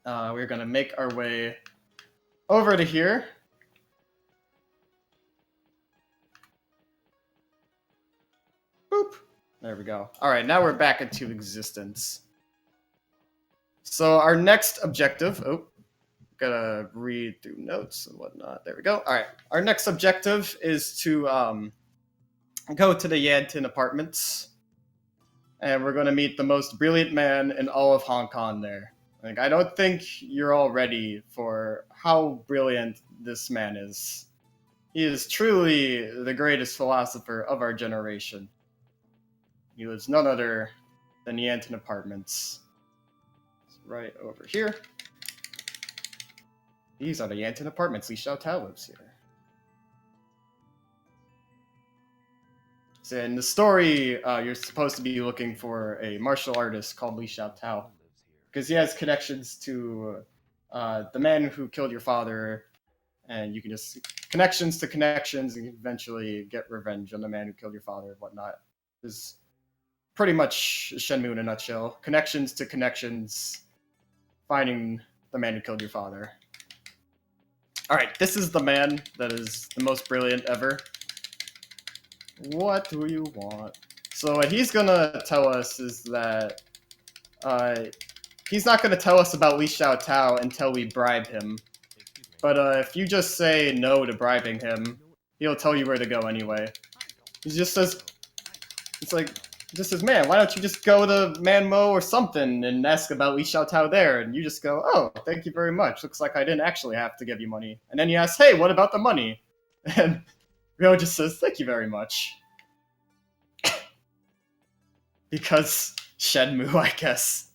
We're gonna make our way over to here. Boop. There we go. Alright, now we're back into existence. So our next objective... Oh, gotta read through notes and whatnot. There we go. Alright, our next objective is to go to the Yanton apartments. And we're gonna meet the most brilliant man in all of Hong Kong there. Like, I don't think you're all ready for how brilliant this man is. He is truly the greatest philosopher of our generation. He lives none other than Yanton Apartments. It's right over here. These are the Yanton Apartments. Li Xiaotao lives here. So in the story, you're supposed to be looking for a martial artist called Li Xiaotao. Because he has connections to the man who killed your father, and you can just connections to connections, and you can eventually get revenge on the man who killed your father and whatnot. Is pretty much Shenmue in a nutshell. Connections to connections, finding the man who killed your father. Alright, this is the man that is the most brilliant ever. What do you want? So what he's gonna tell us is that he's not gonna tell us about Li Xiaotao until we bribe him. But if you just say no to bribing him, he'll tell you where to go anyway. He just says, it's like, he just says, man, why don't you just go to Manmo or something and ask about Li Xiaotao there? And you just go, oh, thank you very much. Looks like I didn't actually have to give you money. And then you ask, hey, what about the money? And Ryo just says, thank you very much. Because Shenmue, I guess.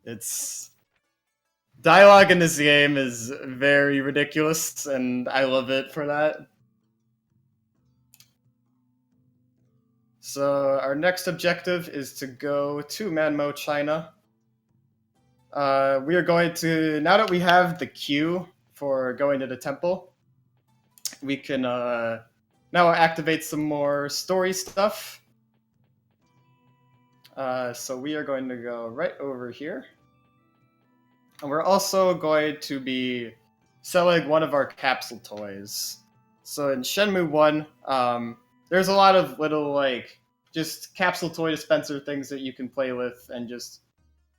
It's... Dialogue in this game is very ridiculous, and I love it for that. So our next objective is to go to Manmo, China. We are going to, now that we have the queue for going to the temple, we can now activate some more story stuff. So we are going to go right over here. And we're also going to be selling one of our capsule toys. So in Shenmue 1, there's a lot of little, like, just capsule toy dispenser things that you can play with and just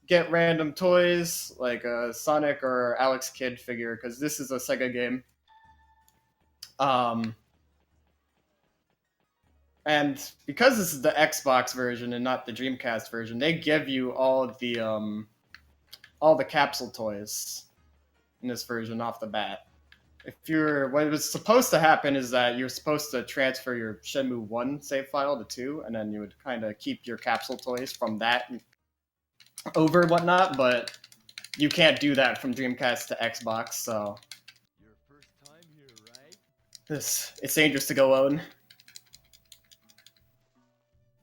get random toys, like a Sonic or Alex Kidd figure, because this is a Sega game. And because this is the Xbox version and not the Dreamcast version, they give you all the capsule toys in this version off the bat. What was supposed to happen is that you're supposed to transfer your Shenmue 1 save file to 2, and then you would kind of keep your capsule toys from that over and whatnot, but you can't do that from Dreamcast to Xbox, so Your first time here, right? it's dangerous to go alone.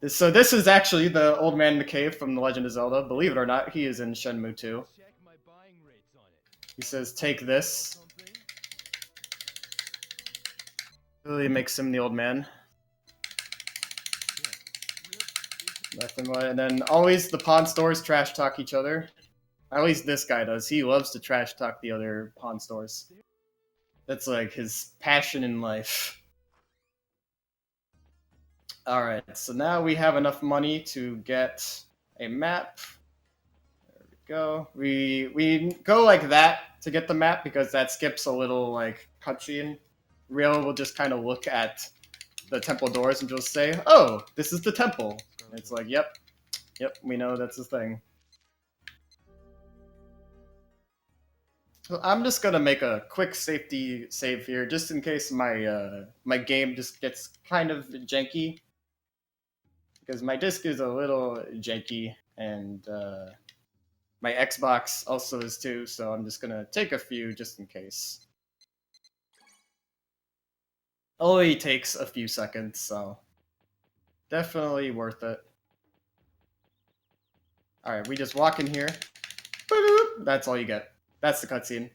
So this is actually the old man in the cave from The Legend of Zelda. Believe it or not, he is in Shenmue 2. Check my buying rates on it. He says, take this. Something? Really makes him the old man. Nothing more. And then always the pawn stores trash talk each other. At least this guy does. He loves to trash talk the other pawn stores. That's like his passion in life. Alright, so now we have enough money to get a map. There we go. We go like that to get the map because that skips a little like cutscene. Real will just kind of look at the temple doors and just say, "Oh, this is the temple." And it's like, yep, we know that's the thing. So I'm just gonna make a quick safety save here, just in case my game just gets kind of janky, because my disc is a little janky, and my Xbox also is too. So I'm just gonna take a few just in case. Only takes a few seconds, so definitely worth it. Alright, we just walk in here. That's all you get. That's the cutscene.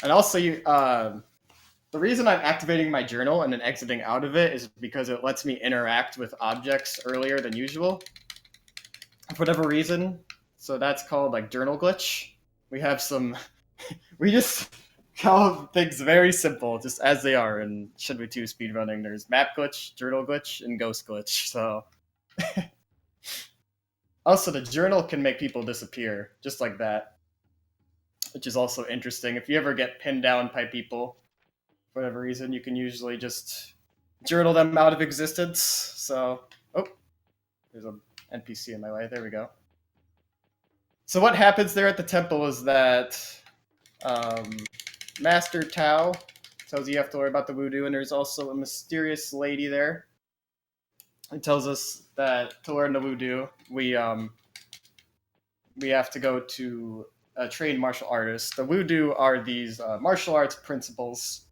And also, the reason I'm activating my journal and then exiting out of it is because it lets me interact with objects earlier than usual. For whatever reason. So that's called like journal glitch. We have some... we just... call things very simple, just as they are in Shenmue 2 speedrunning. There's map glitch, journal glitch, and ghost glitch, so... Also, the journal can make people disappear, just like that. Which is also interesting. If you ever get pinned down by people, for whatever reason, you can usually just journal them out of existence, so... Oh, there's an NPC in my way, there we go. So what happens there at the temple is that... Master Tao tells you have to worry about the voodoo, and there's also a mysterious lady there. It tells us that to learn the voodoo, we have to go to a trained martial artist. The voodoo are these martial arts principles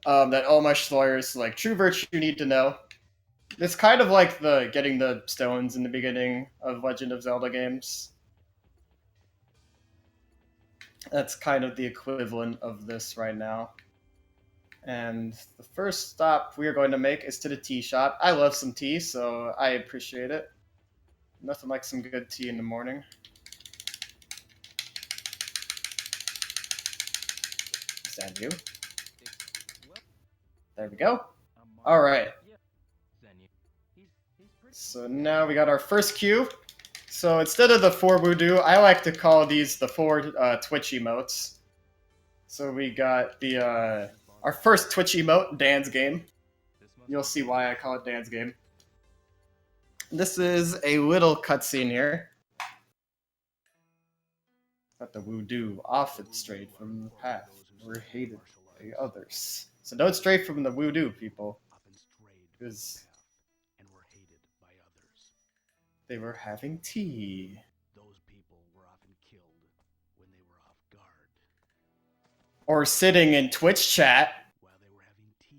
that all martial artists, like true virtue, need to know. It's kind of like the getting the stones in the beginning of Legend of Zelda games. That's kind of the equivalent of this right now. And the first stop we are going to make is to the tea shop. I love some tea, so I appreciate it. Nothing like some good tea in the morning. Send you. There we go. Alright. So now we got our first cue. So instead of the 4 voodoo, I like to call these the 4 Twitch emotes. So we got the our first Twitch emote, Dan's Game. You'll see why I call it Dan's Game. This is a little cutscene here. Got the voodoo often strayed from the path. We're hated by others. So don't stray from the voodoo, people. Because they were having tea. Those people were often killed when they were off guard. Or sitting in Twitch chat. While they were having tea.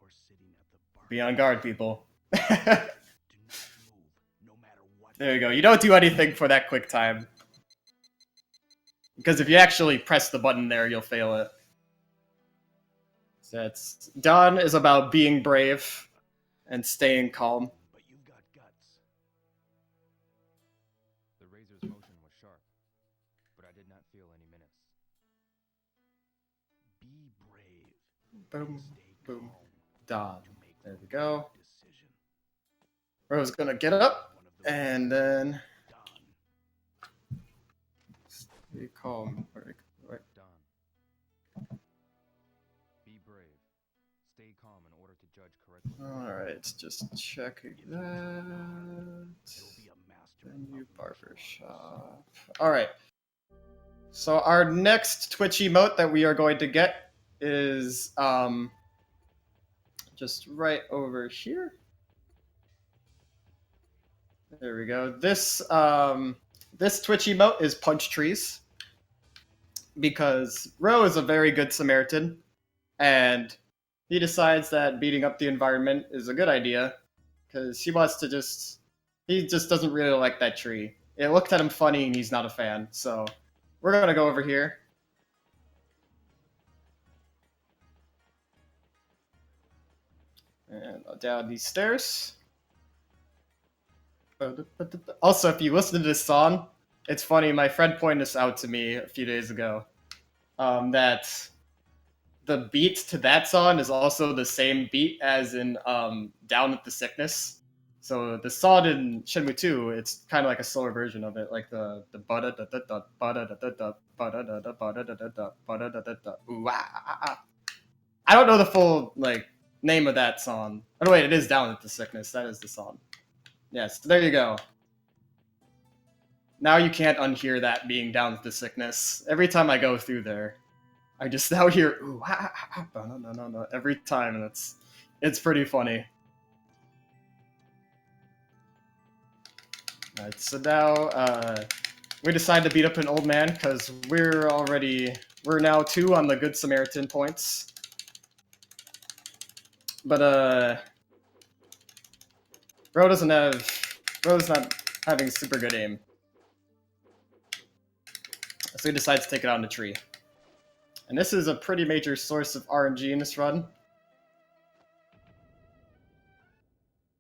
Or sitting at the bar. Be on guard, people. Do not move, no matter what. There you go. You don't do anything for that quick time. Because if you actually press the button there, you'll fail it. So that's Dawn is about being brave and staying calm. But you've got guts. The razor's motion was sharp, but I did not feel any menace. Be brave. Boom, Stay boom, calm. Dawn. You make There we the go. right decision. Rose gonna get up, One of the and then done. stay calm. Right. Done. Be brave. Stay calm in order to judge correctly. Alright, just checking If you stay that. You'll be a master Venue of martial barbershop. Alright. So our next Twitch emote that we are going to get is just right over here. There we go. This Twitch emote is punch trees because Ro is a very good Samaritan, and he decides that beating up the environment is a good idea because he just doesn't really like that tree. It looked at him funny and he's not a fan. So we're gonna go over here. And down these stairs. Also, if you listen to this song, it's funny. My friend pointed this out to me a few days ago. That the beat to that song is also the same beat as in Down with the Sickness. So the song in Shenmue 2, it's kind of like a slower version of it, like the bada da da da bada da da da bada da da bada da da da bada da da da ooh ah ah ah. I don't know the full like name of that song. Oh wait, it is Down with the Sickness. That is the song. Yes, there you go. Now you can't unhear that being Down with the Sickness. Every time I go through there, I just now hear ooh ah ah ah no every time, and it's pretty funny. Alright, so now we decide to beat up an old man because we're now 2 on the Good Samaritan points. But Ro's not having super good aim. So he decides to take it on the tree. And this is a pretty major source of RNG in this run.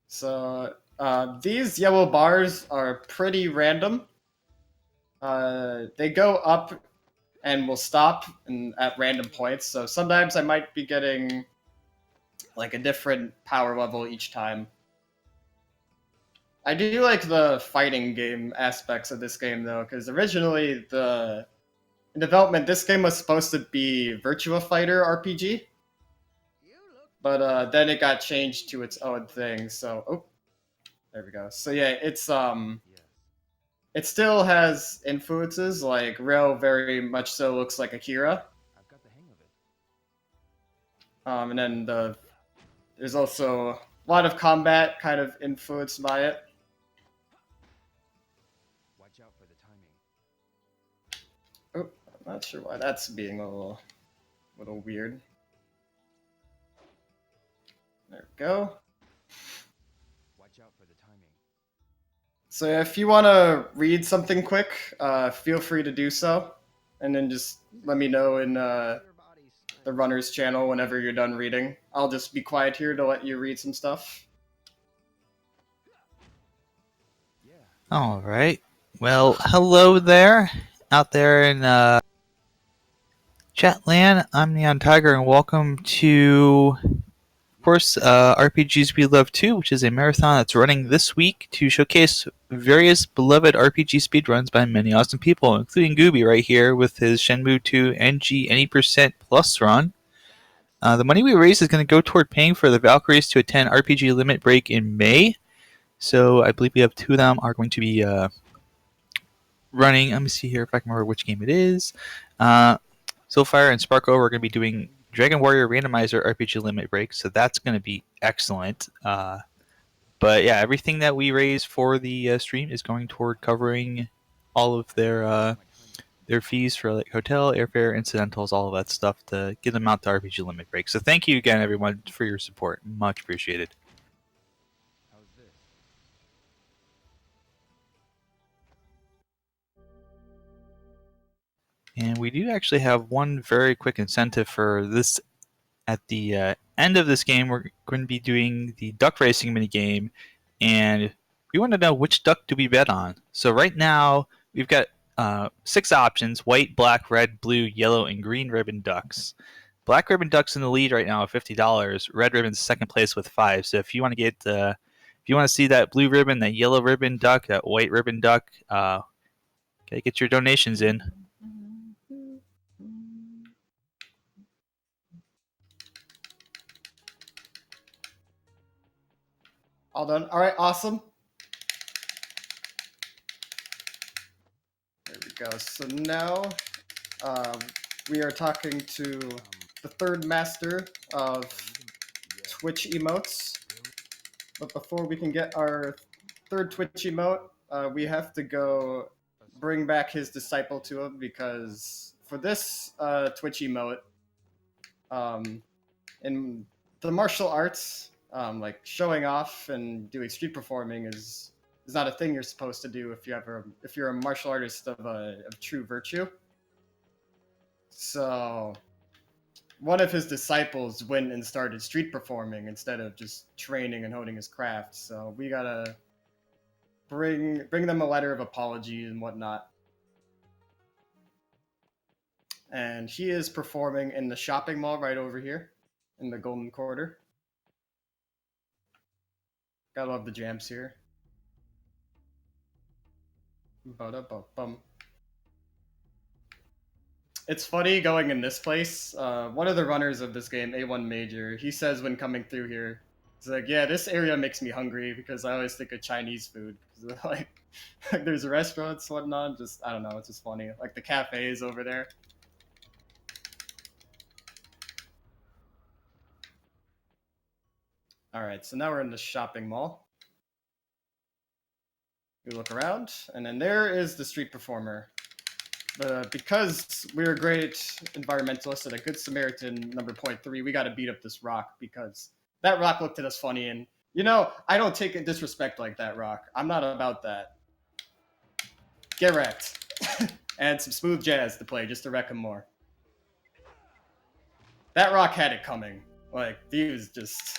So these yellow bars are pretty random. They go up and will stop at random points. So sometimes I might be getting like a different power level each time. I do like the fighting game aspects of this game though, because originally in development this game was supposed to be Virtua Fighter RPG, but then it got changed to its own thing. So oh, there we go. So yeah, it's Yes. it still has influences, like Ryo very much so looks like Akira. I've got the hang of it. And then there's also a lot of combat kind of influenced by it. Watch out for the timing. Oh, I'm not sure why that's being a little weird. There we go. Watch out for the timing. So if you want to read something quick, feel free to do so. And then just let me know in the runner's channel whenever you're done reading. I'll just be quiet here to let you read some stuff. Yeah. All right. Well, hello there, out there in Chatland. I'm Neon Tiger, and welcome to, of course, RPGs We Love 2, which is a marathon that's running this week to showcase various beloved RPG speedruns by many awesome people, including Gooby right here with his Shenmue 2 NG Any% Plus run. The money we raise is going to go toward paying for the Valkyries to attend RPG Limit Break in May. So I believe we have 2 of them are going to be running. Let me see here if I can remember which game it is. Soulfire and Sparko are going to be doing Dragon Warrior Randomizer RPG Limit Break, so that's going to be excellent. But yeah, everything that we raise for the stream is going toward covering all of their fees for like hotel, airfare, incidentals, all of that stuff to get them out to RPG Limit Break. So thank you again, everyone, for your support. Much appreciated. How's this? And we do actually have one very quick incentive for this. At the end of this game, we're going to be doing the duck racing minigame, and we want to know which duck do we bet on. So right now, we've got 6 options: white, black, red, blue, yellow, and green ribbon ducks. Black ribbon ducks in the lead right now at $50. Red ribbon's second place with 5. So if you want to get, if you want to see that blue ribbon, that yellow ribbon duck, that white ribbon duck, gotta get your donations in. All done. All right, awesome. There we go. So now we are talking to the third master of Twitch emotes. But before we can get our third Twitch emote, we have to go bring back his disciple to him, because for this Twitch emote, in the martial arts, like showing off and doing street performing is not a thing you're supposed to do if you're a martial artist of true virtue. So one of his disciples went and started street performing instead of just training and honing his craft. So we gotta bring them a letter of apology and whatnot. And he is performing in the shopping mall right over here in the Golden Quarter. Gotta love the jams here. Ba-da-ba-bum. It's funny going in this place. One of the runners of this game, A1 Major, he says when coming through here, he's like, yeah, this area makes me hungry because I always think of Chinese food. Like there's restaurants, whatnot. Just, I don't know, it's just funny. Like the cafes over there. All right, so now we're in the shopping mall. We look around, and then there is the street performer. Because we're great environmentalists at a Good Samaritan number 0.3, we got to beat up this rock because that rock looked at us funny. And, you know, I don't take a disrespect like that, rock. I'm not about that. Get wrecked. And some smooth jazz to play just to wreck him more. That rock had it coming. Like, he was just...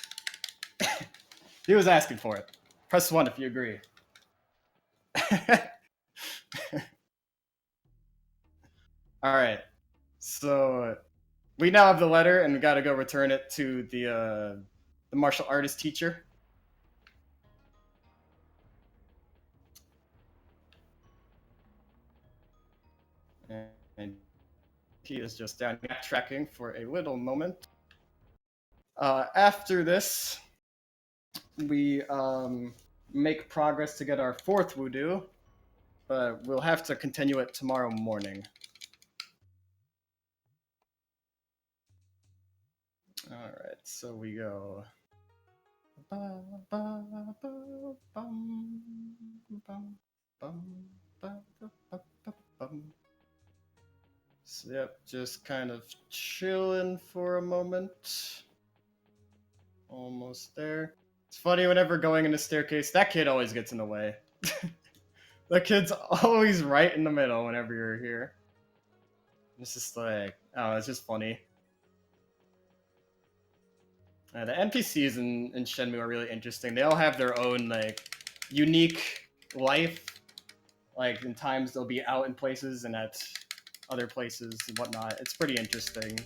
he was asking for it. Press 1 if you agree. All right, so we now have the letter, and we got to go return it to the martial artist teacher. And he is just down backtracking for a little moment. After this, we make progress to get our 4th voodoo, but we'll have to continue it tomorrow morning. All right, so we go. So, yep, just kind of chilling for a moment. Almost there. It's funny, whenever going in the staircase, that kid always gets in the way. That kid's always right in the middle whenever you're here. It's just like, oh, it's just funny. The NPCs in Shenmue are really interesting. They all have their own, like, unique life. Like, in times they'll be out in places and at other places and whatnot. It's pretty interesting.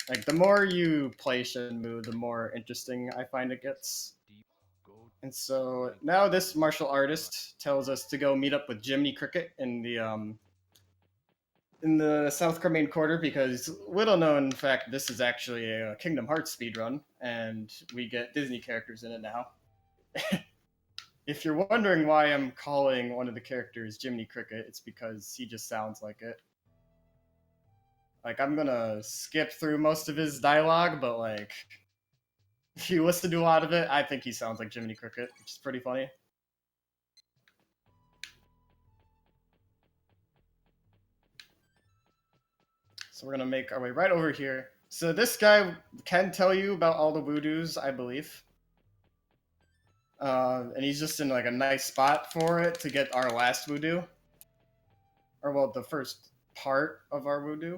Like, the more you play Shenmue, the more interesting I find it gets. And so, now this martial artist tells us to go meet up with Jiminy Cricket in the South Carmine Quarter, because little known fact, this is actually a Kingdom Hearts speedrun, and we get Disney characters in it now. If you're wondering why I'm calling one of the characters Jiminy Cricket, it's because he just sounds like it. Like, I'm gonna skip through most of his dialogue, but like, if you listen to a lot of it, I think he sounds like Jiminy Cricket, which is pretty funny. So we're gonna make our way right over here. So this guy can tell you about all the voodoos, I believe. And he's just in like a nice spot for it to get our last voodoo. Or well, the first part of our voodoo.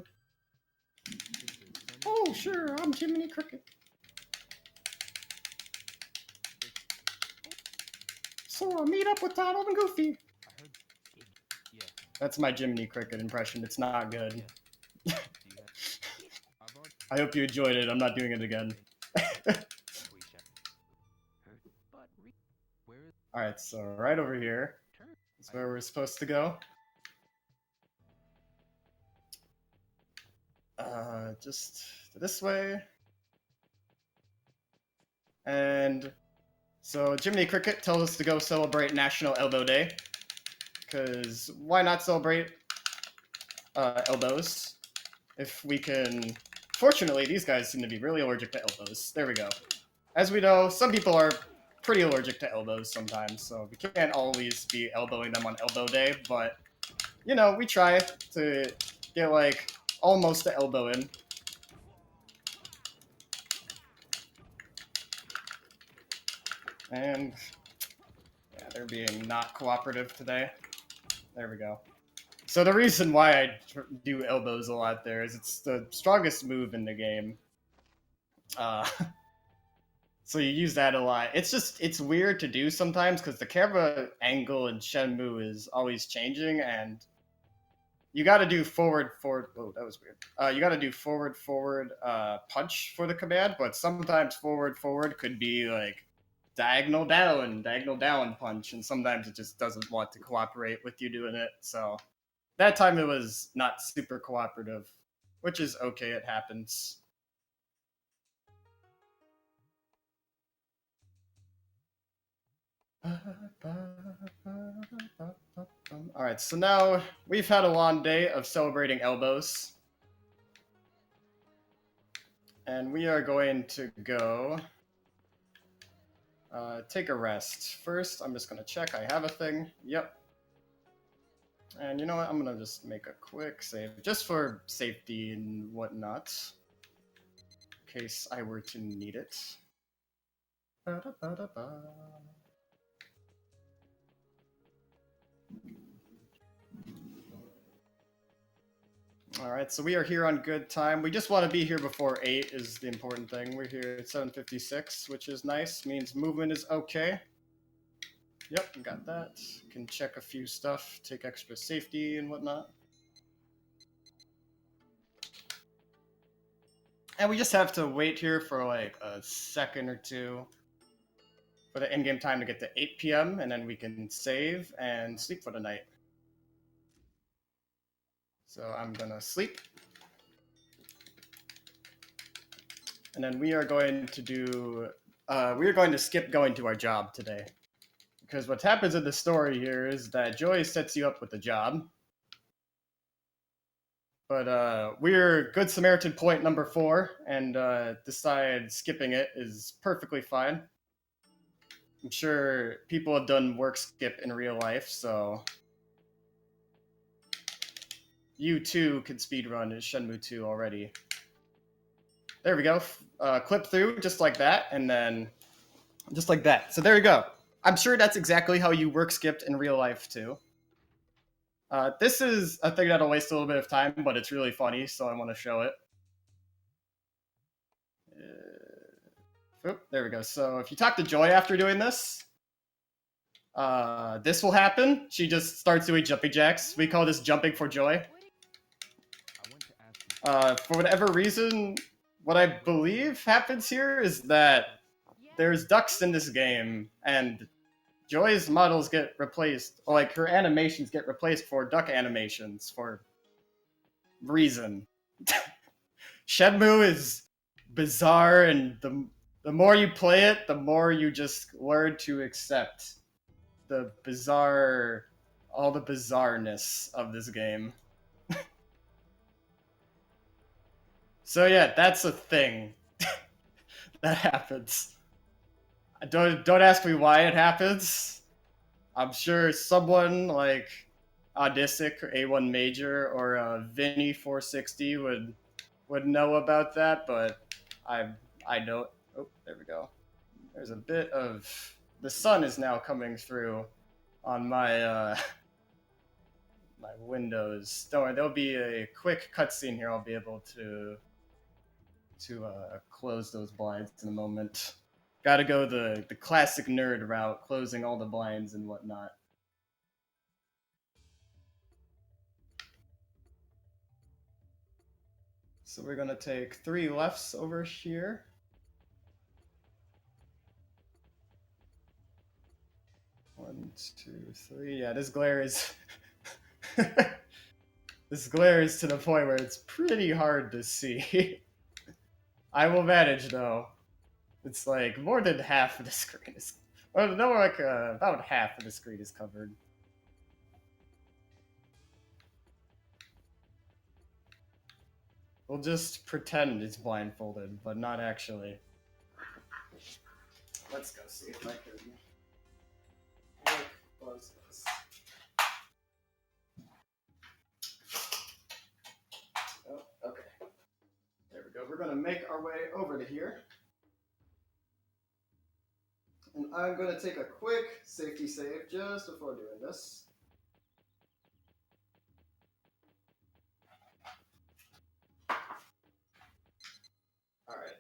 Oh, sure, I'm Jiminy Cricket. So I'll meet up with Donald and Goofy. Yeah. That's my Jiminy Cricket impression. It's not good. Do you have... I've already... I hope you enjoyed it. I'm not doing it again. We shall... But where is... Alright, so right over here is where we're supposed to go. Just this way. And so Jiminy Cricket tells us to go celebrate National Elbow Day. Because why not celebrate elbows if we can... Fortunately, these guys seem to be really allergic to elbows. There we go. As we know, some people are pretty allergic to elbows sometimes, so we can't always be elbowing them on Elbow Day, but, you know, we try to get, like, almost to elbow in. And, yeah, they're being not cooperative today. There we go. So the reason why I do elbows a lot there is it's the strongest move in the game. So you use that a lot. It's weird to do sometimes because the camera angle in Shenmue is always changing, and you got to do forward. Oh, that was weird. You got to do forward punch for the command, but sometimes forward could be like diagonal down punch, and sometimes it just doesn't want to cooperate with you doing it. So that time it was not super cooperative, which is okay. It happens. Alright, so now we've had a long day of celebrating elbows. And we are going to go take a rest. First, I'm just going to check I have a thing. Yep. And you know what? I'm going to just make a quick save, just for safety and whatnot, in case I were to need it. Ba-da-ba-da-ba. Alright, so we are here on good time. We just want to be here before 8 is the important thing. We're here at 7:56, which is nice. Means movement is okay. Yep, got that. Can check a few stuff, take extra safety and whatnot. And we just have to wait here for like a second or two for the in-game time to get to 8 p.m. and then we can save and sleep for the night. So I'm gonna sleep. And then we are going to do, we are going to skip going to our job today. Because what happens in the story here is that Joy sets you up with a job. But we're Good Samaritan point number 4, and decide skipping it is perfectly fine. I'm sure people have done work skip in real life, so you too can speedrun Shenmue 2 already. There we go. Clip through just like that, and then just like that. So there you go. I'm sure that's exactly how you work skipped in real life too. This is a thing that'll waste a little bit of time, but it's really funny, so I want to show it. There we go. So if you talk to Joy after doing this, this will happen. She just starts doing jumping jacks. We call this jumping for Joy. For whatever reason, what I believe happens here is that there's ducks in this game, and Joy's models get replaced, or like her animations get replaced for duck animations for reason. Shenmue is bizarre, and the more you play it, the more you just learn to accept the bizarre, all the bizarreness of this game. So yeah, that's a thing that happens. Don't ask me why it happens. I'm sure someone like Audisic or A1 Major or Vinny 460 would know about that, but I don't. Oh, there we go. There's a bit of the sun is now coming through on my my window. windows. Don't worry, there'll be a quick cutscene here. I'll be able to close those blinds in a moment. Gotta go the classic nerd route, closing all the blinds and whatnot. So we're gonna take 3 lefts over here. One, two, three. Yeah, this glare is this glare is to the point where it's pretty hard to see. I will manage though. It's like more than half of the screen is, well, no, like about half of the screen is covered. We'll just pretend it's blindfolded, but not actually. Let's go see if I can close this. Oh, okay. There we go. We're gonna make our way over to here. And I'm going to take a quick safety save just before doing this. Alright.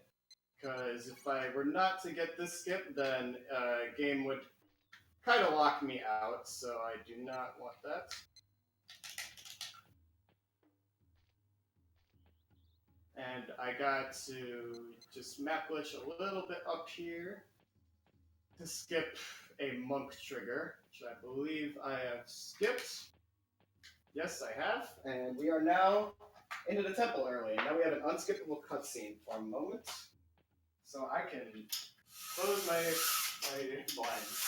Because if I were not to get this skip, then game would kind of lock me out, so I do not want that. And I got to just map glitch a little bit up here to skip a monk trigger, which I believe I have skipped. Yes, I have. And we are now into the temple early. Now we have an unskippable cutscene for a moment. So I can close my blinds.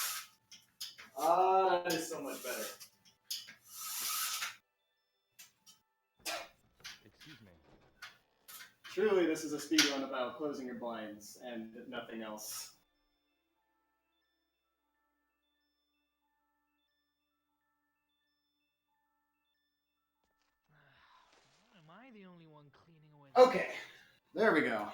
That is so much better. Excuse me. Truly, this is a speedrun about closing your blinds and nothing else. Am I the only one cleaning away? Okay, there we go.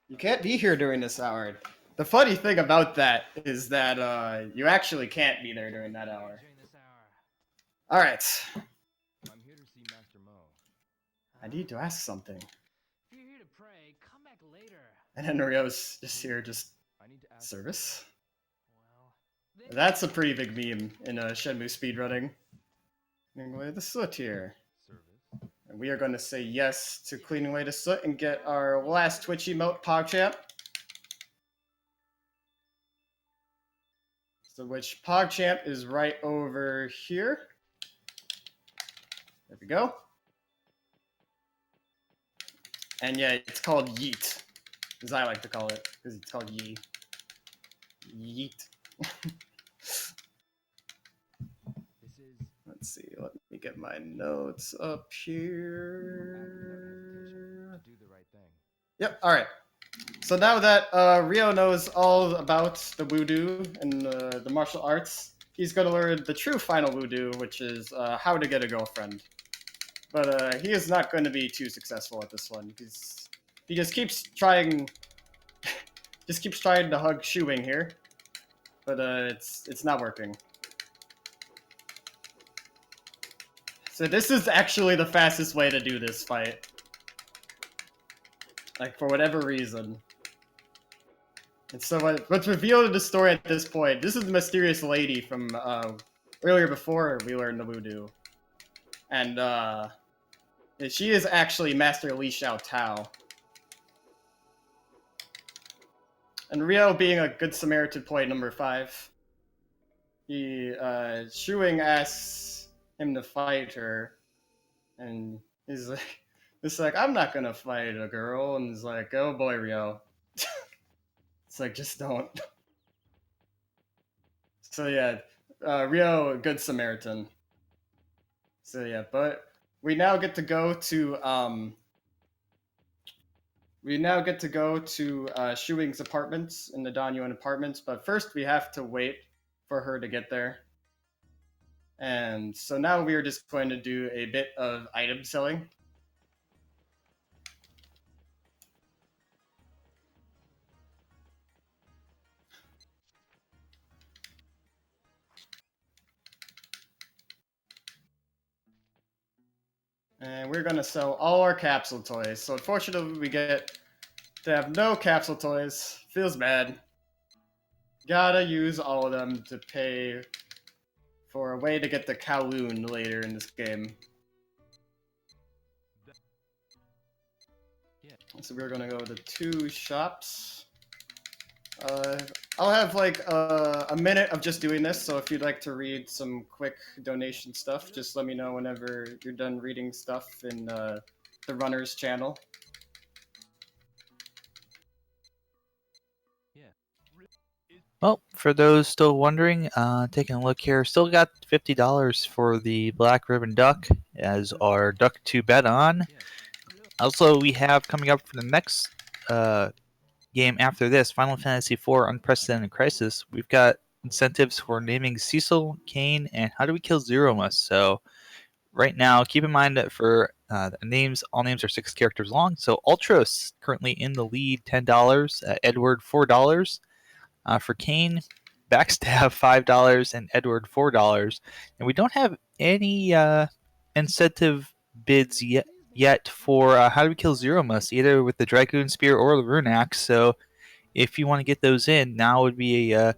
You can't be here during this hour. The funny thing about that is that you actually can't be there during that hour. All right. I'm here to see Master Mo. I need to ask something. If you're here to pray, come back later. And then Rio's just here, just I need to ask service. Well, That's a pretty big meme in Shenmue speedrunning. Anyway, the soot here. service. And we are going to say yes to cleaning away the soot and get our last Twitch emote, PogChamp. So which PogChamp is right over here. There we go. And yeah, it's called Yeet, as I like to call it, because it's called Yee. Yeet. This is Let's see, let me get my notes up here. do the right thing. Yep, alright. So now that Rio knows all about the voodoo and the martial arts, he's going to learn the true final voodoo, which is how to get a girlfriend. But he is not going to be too successful at this one. He just keeps trying, to hug Shuing here, but it's not working. So this is actually the fastest way to do this fight. Like, for whatever reason. And so what's revealed in the story at this point, this is the mysterious lady from earlier before we learned the voodoo. And she is actually Master Li Xiao Tao. And Rio, being a good Samaritan point number 5, Shuing asks him to fight her, and he's like, I'm not gonna fight a girl, and he's like, oh boy, Rio. It's like, just don't. So yeah, Rio, good Samaritan. So yeah, but we now get to go to Shuing's apartments in the Danyuan apartments, but first we have to wait for her to get there. And so now we are just going to do a bit of item selling. And we're gonna sell all our capsule toys. So unfortunately, we get to have no capsule toys. Feels bad. Gotta use all of them to pay for a way to get the Kowloon later in this game. So we're gonna go to 2 shops. I'll have like a minute of just doing this, so if you'd like to read some quick donation stuff, just let me know whenever you're done reading stuff in the runner's channel. Well, for those still wondering, taking a look here, still got $50 for the Black Ribbon Duck as our duck to bet on. Also, we have coming up for the next game after this, Final Fantasy IV Unprecedented Crisis. We've got incentives for naming Cecil, Kane, and How Do We Kill Zeroma. So right now, keep in mind that for the names, all names are 6 characters long. So Ultros currently in the lead, $10. Edward, $4. For Kane, Backstab, $5, and Edward, $4. And we don't have any incentive bids yet for How Do We Kill Zeroma, either with the Dragoon Spear or the Rune Axe. So if you want to get those in, now would be a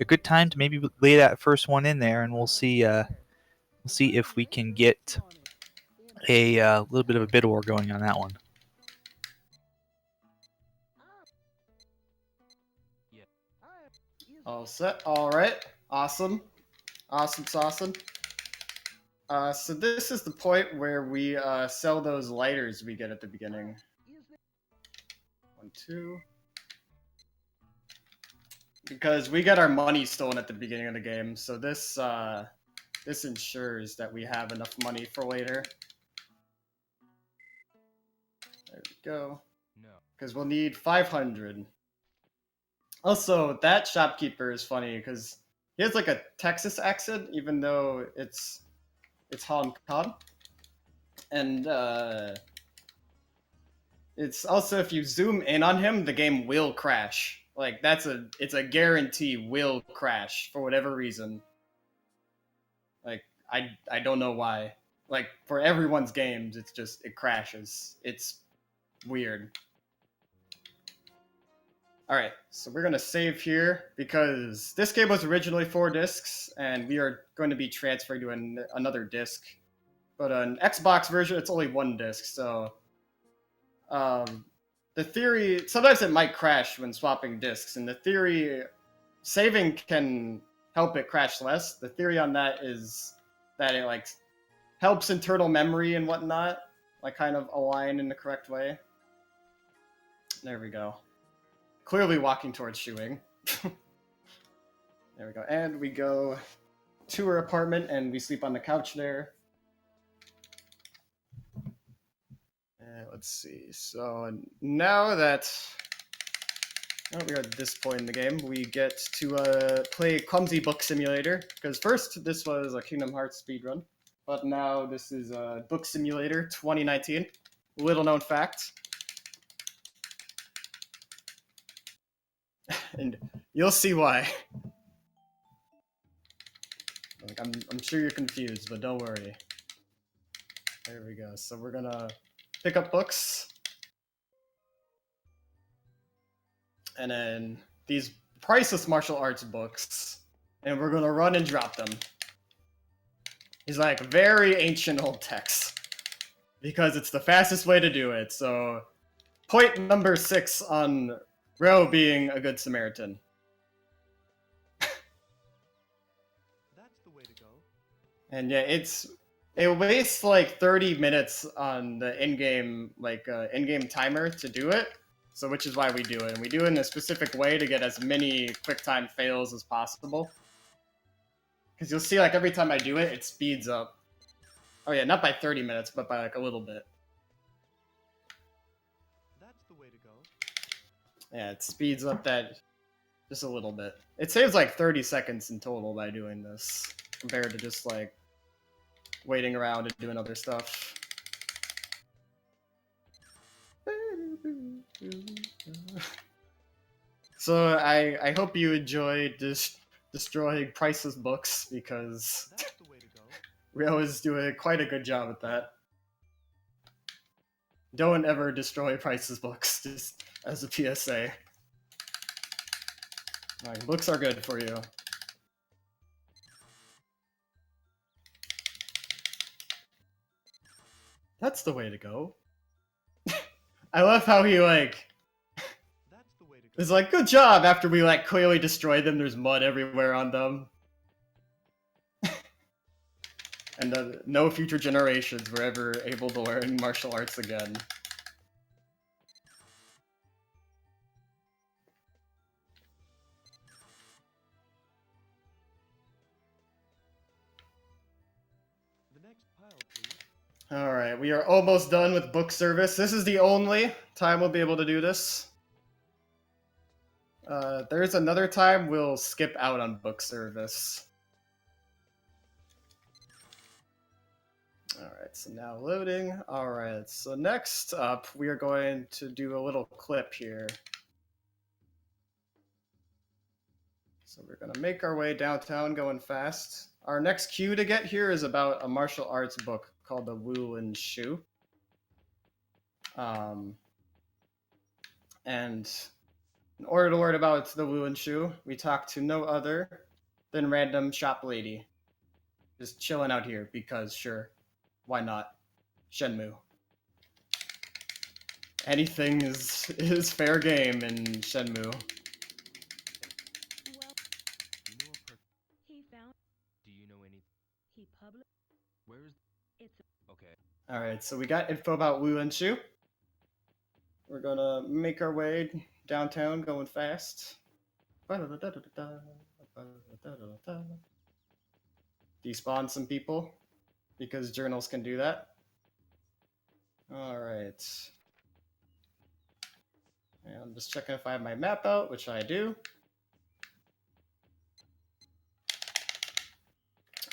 good time to maybe lay that first one in there, and we'll see if we can get a little bit of a bid war going on that one. All set. All right. Awesome. Awesome. So this is the point where we sell those lighters we get at the beginning. 1, 2. Because we get our money stolen at the beginning of the game, so this ensures that we have enough money for later. There we go. No. Because we'll need 500. Also, that shopkeeper is funny because he has like a Texas accent, even though it's Hong Kong. And it's also, if you zoom in on him, the game will crash. Like it's a guarantee will crash for whatever reason. Like I don't know why. Like for everyone's games, it crashes. It's weird. All right, so we're gonna save here because this game was originally 4 discs, and we are going to be transferred to another disc. But an Xbox version, it's only 1 disc. So, the theory, sometimes it might crash when swapping discs, and the theory, saving can help it crash less. The theory on that is that it like helps internal memory and whatnot, like kind of align in the correct way. There we go. Clearly walking towards shoeing. There we go. And we go to her apartment and we sleep on the couch there. Let's see. So now that we are at this point in the game, we get to play Clumsy Book Simulator. Because first, this was a Kingdom Hearts speedrun. But now this is Book Simulator 2019. Little known fact. And you'll see why. Like, I'm sure you're confused, but don't worry. There we go. So we're gonna pick up books. And then these priceless martial arts books. And we're gonna run and drop them. These like very ancient old texts. Because it's the fastest way to do it. So point number 6 on Ro being a good Samaritan. That's the way to go. And yeah, it wastes like 30 minutes on the in-game timer to do it. So which is why we do it. And we do it in a specific way to get as many QuickTime fails as possible. Because you'll see like every time I do it, it speeds up. Oh yeah, not by 30 minutes, but by like a little bit. That's the way to go. Yeah, it speeds up that just a little bit. It saves like 30 seconds in total by doing this, compared to just like waiting around and doing other stuff. So I hope you enjoyed destroying priceless books, because That's the way to go. we always do quite a good job at that. Don't ever destroy Price's books, just as a PSA. Like, books are good for you. That's the way to go. I love how he, like, is like, good job, after we, like, clearly destroy them, there's mud everywhere on them. And no future generations were ever able to learn martial arts again. Alright, we are almost done with book service. This is the only time we'll be able to do this. There's another time we'll skip out on book service. Alright, so now loading. Alright, so next up, we are going to do a little clip here. So we're going to make our way downtown going fast. Our next cue to get here is about a martial arts book called the Wulin Shu. And in order to learn about the Wulin Shu, we talk to no other than random shop lady. Just chilling out here because, sure, why not? Shenmue. Anything is fair game in Shenmue. He found. Do you know any? He published. Where's? It's. Okay. Alright, so we got info about Wulin Shu. We're gonna make our way downtown going fast. Despawn some people, because journals can do that. Alright. And I'm just checking if I have my map out, which I do.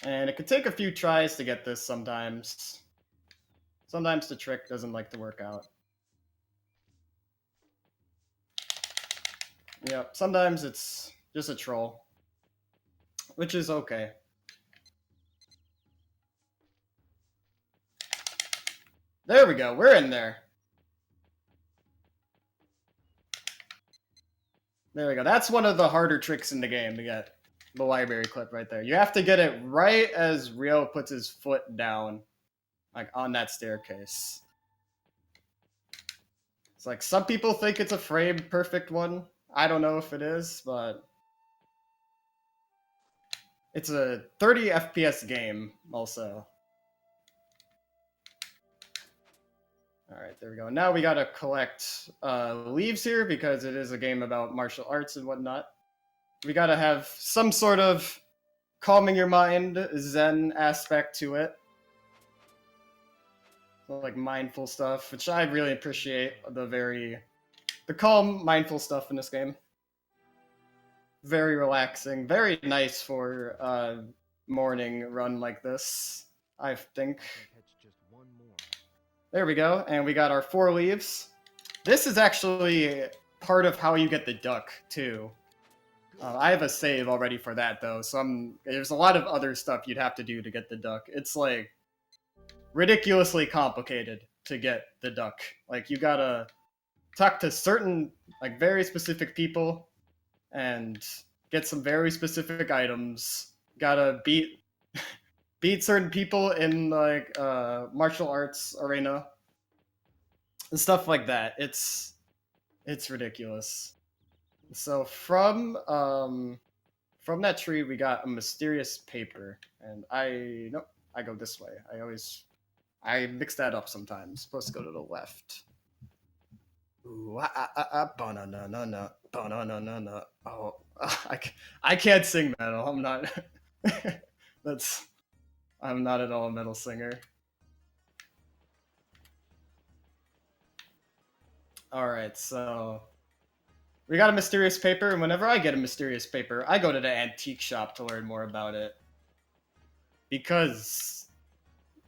And it could take a few tries to get this sometimes. Sometimes the trick doesn't like to work out. Yep, sometimes it's just a troll. Which is okay. There we go, we're in there. There we go, that's one of the harder tricks in the game to get the library clip right there. You have to get it right as Ryo puts his foot down, like on that staircase. It's like, some people think it's a framed perfect one. I don't know if it is, but it's a 30 FPS game also. Alright, there we go. Now we gotta collect leaves here because it is a game about martial arts and whatnot. We gotta have some sort of calming your mind, zen aspect to it. So, like mindful stuff, which I really appreciate, the calm, mindful stuff in this game. Very relaxing, very nice for a morning run like this, I think. Catch just one more. There we go, and we got our 4 leaves. This is actually part of how you get the duck, too. I have a save already for that, though, so there's a lot of other stuff you'd have to do to get the duck. It's, like, ridiculously complicated to get the duck. Like, you gotta talk to certain, like, very specific people and get some very specific items. Gotta beat certain people in, like, martial arts arena and stuff like that. It's ridiculous. So from that tree we got a mysterious paper, and I go this way. I mix that up sometimes. Supposed to go to the left. Ooh, banana. Oh, I can't sing metal. I'm not. I'm not at all a metal singer. Alright, so we got a mysterious paper, and whenever I get a mysterious paper, I go to the antique shop to learn more about it. Because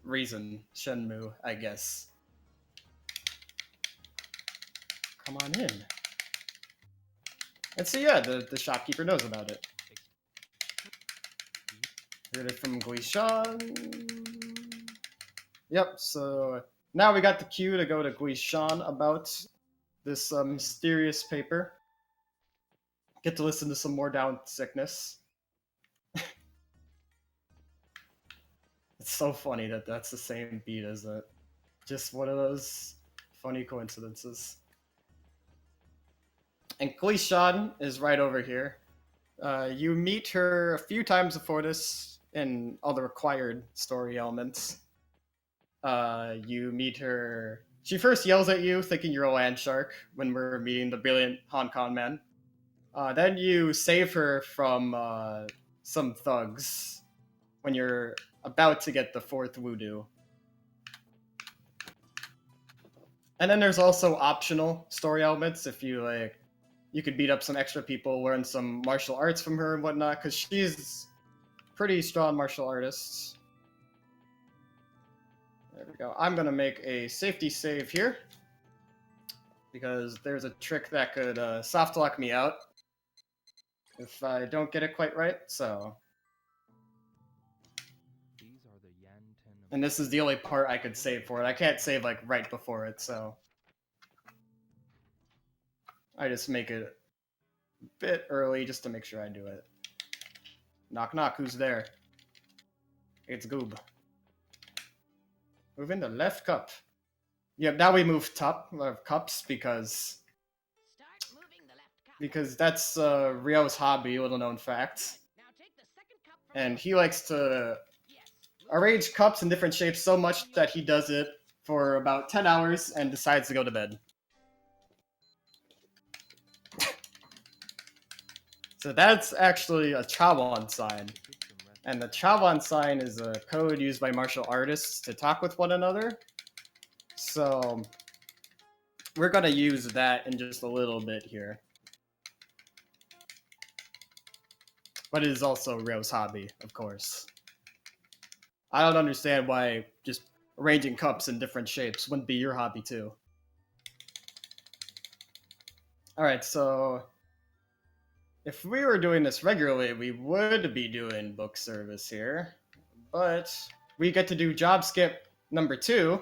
reason, Shenmue, I guess. Come on in. And so yeah, the shopkeeper knows about it. Heard it from Guishan. Yep, so now we got the cue to go to Guishan about this mysterious paper. Get to listen to some more down sickness. It's so funny that that's the same beat as it. Just one of those funny coincidences. And Guishan is right over here. You meet her a few times before this in all the required story elements. You meet her. She first yells at you, thinking you're a land shark, when we're meeting the brilliant Hong Kong man. Then you save her from some thugs when you're about to get the 4th voodoo. And then there's also optional story elements if you like. You could beat up some extra people, learn some martial arts from her and whatnot, because she's pretty strong martial artist. There we go. I'm gonna make a safety save here because there's a trick that could soft lock me out if I don't get it quite right. So, These are the Yanten of and this is the only part I could save for it. I can't save like right before it, so I just make it a bit early just to make sure I do it. Knock knock, who's there? It's Goob. Move into left cup. Yep, now we move top of cups because that's Rio's hobby, little known fact. And he likes to arrange cups in different shapes so much that he does it for about 10 hours and decides to go to bed. So that's actually a Chawan sign. And the Chawan sign is a code used by martial artists to talk with one another. So we're going to use that in just a little bit here. But it is also Rio's hobby, of course. I don't understand why just arranging cups in different shapes wouldn't be your hobby too. Alright, so if we were doing this regularly, we would be doing book service here. But we get to do job skip number 2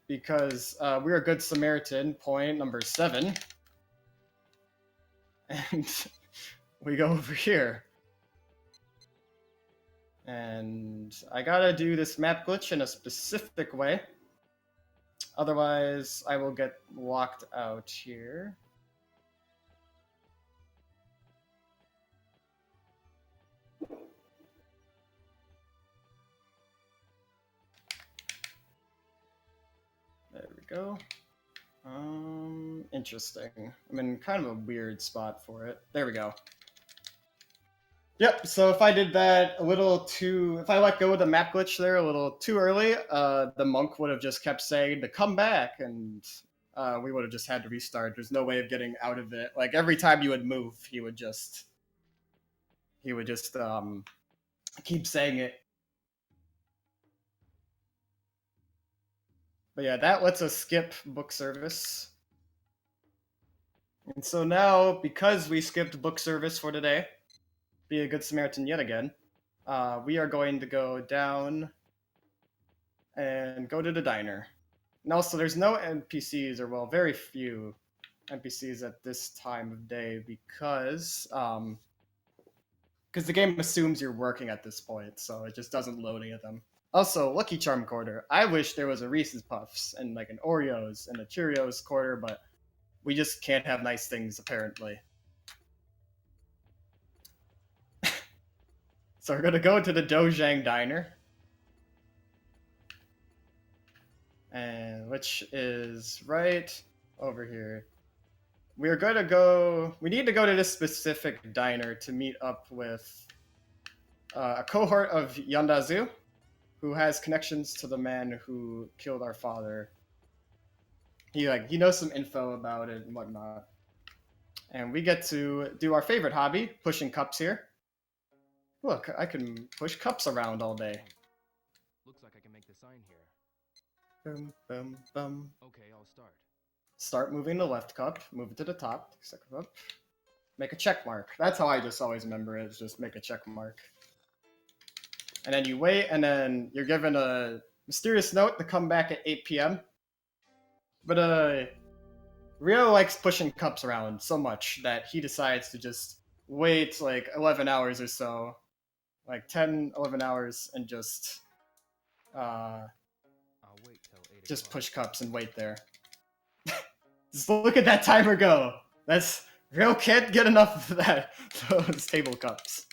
because we're a good Samaritan, point number 7. And we go over here. And I gotta do this map glitch in a specific way. Otherwise, I will get locked out here. There we go. Interesting. I'm in kind of a weird spot for it. There we go. Yep, so if I did that a little too... If I let go of the map glitch there a little too early, the monk would have just kept saying to come back, and we would have just had to restart. There's no way of getting out of it. Like, every time you would move, he would just keep saying it. But yeah, that lets us skip book service. And so now, because we skipped book service for today, be a good Samaritan yet again, we are going to go down and go to the diner. And also, there's no NPCs, or well, very few NPCs at this time of day because the game assumes you're working at this point, so it just doesn't load any of them. Also, Lucky Charm quarter. I wish there was a Reese's Puffs and like an Oreos and a Cheerios quarter, but we just can't have nice things, apparently. So we're gonna go to the Dojang Diner. And which is right over here. We're gonna go... We need to go to this specific diner to meet up with a cohort of Yandazu, who has connections to the man who killed our father. He knows some info about it and whatnot. And we get to do our favorite hobby, pushing cups here. Look, I can push cups around all day. Looks like I can make the sign here. Boom, boom, boom. Okay, I'll start. Start moving the left cup, move it to the top, second up. Make a check mark. That's how I just always remember it, is just make a check mark. And then you wait, and then you're given a mysterious note to come back at 8 p.m. But Rio likes pushing cups around so much that he decides to just wait like 11 hours or so, like 10, 11 hours, and just I'll wait till 8 just o'clock. push cups and wait there. Just look at that timer go. That's Rio can't get enough of that. Those table cups.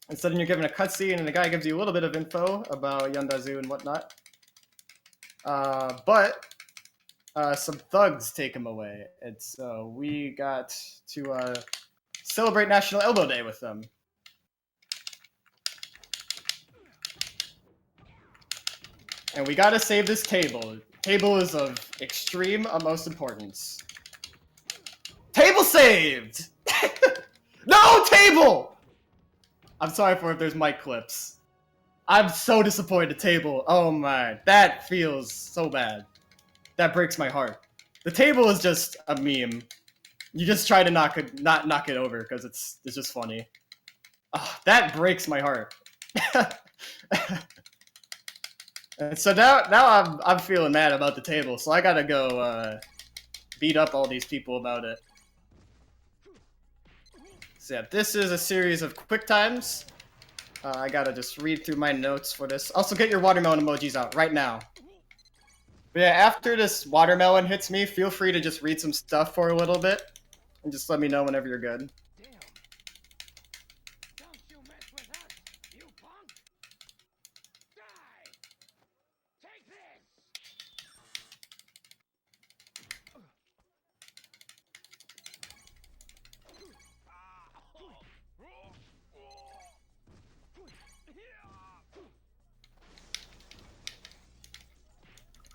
And suddenly you're given a cutscene, and the guy gives you a little bit of info about Yandazu and whatnot. But some thugs take him away, and so we got to celebrate National Elbow Day with them. And we gotta save this table. Table is of extreme utmost importance. Table saved! No, table! I'm sorry for if there's mic clips. I'm so disappointed, table. Oh my, that feels so bad. That breaks my heart. The table is just a meme. You just try to not knock it over because it's just funny. Oh, that breaks my heart. And so now I'm feeling mad about the table, so I gotta go beat up all these people about it. So yeah, this is a series of quick times. I gotta just read through my notes for this. Also, get your watermelon emojis out right now. But yeah, after this watermelon hits me, feel free to just read some stuff for a little bit, and just let me know whenever you're good. Damn! Don't you mess with us, you punk! Die! Take this!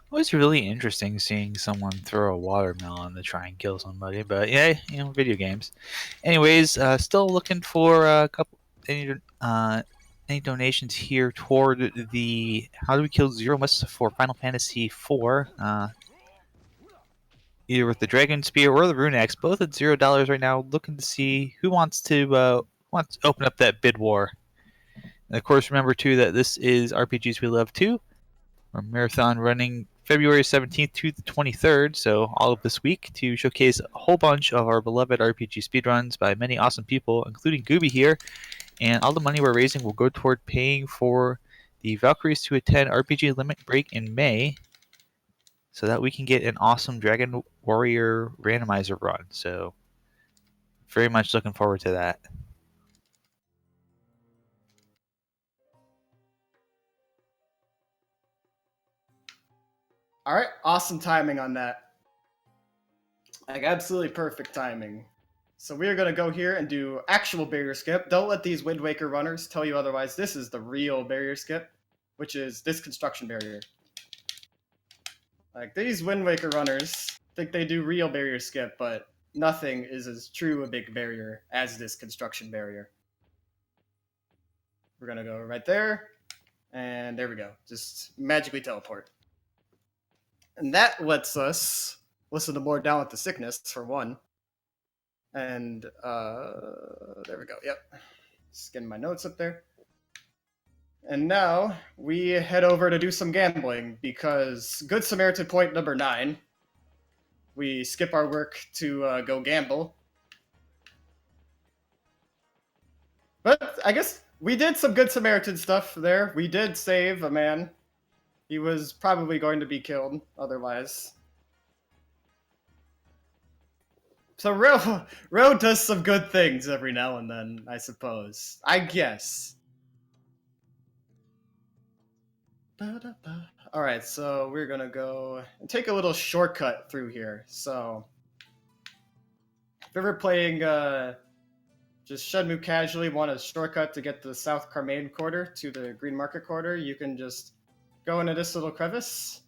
It was really interesting seeing someone throw a watermelon to try and kill somebody, but yeah, video games. Anyways, still looking for a couple any donations here toward the How Do We Kill Zero Must for Final Fantasy IV. Either with the Dragon Spear or the Rune Axe, both at $0 right now. Looking to see who wants to open up that bid war. And of course, remember too that this is RPGs We Love 2. Our marathon running February 17th to the 23rd, so all of this week, to showcase a whole bunch of our beloved RPG speedruns by many awesome people, including Gooby here. And all the money we're raising will go toward paying for the Valkyries to attend RPG Limit Break in May, so that we can get an awesome Dragon Warrior randomizer run. So, very much looking forward to that. All right, awesome timing on that. Like, absolutely perfect timing. So we are going to go here and do actual barrier skip. Don't let these Wind Waker runners tell you otherwise. This is the real barrier skip, which is this construction barrier. Like, these Wind Waker runners think they do real barrier skip, but nothing is as true a big barrier as this construction barrier. We're going to go right there, and there we go. Just magically teleport. And that lets us listen to more Down with the Sickness, for one. And there we go. Yep. Just getting my notes up there. And now we head over to do some gambling because Good Samaritan point number 9. We skip our work to go gamble. But I guess we did some Good Samaritan stuff there. We did save a man. He was probably going to be killed otherwise. So Ro does some good things every now and then, I suppose. I guess. Alright, so we're gonna go and take a little shortcut through here. So, if you're ever playing just Shenmue casually, want a shortcut to get to the South Carmane quarter to the Green Market quarter, you can just go into this little crevice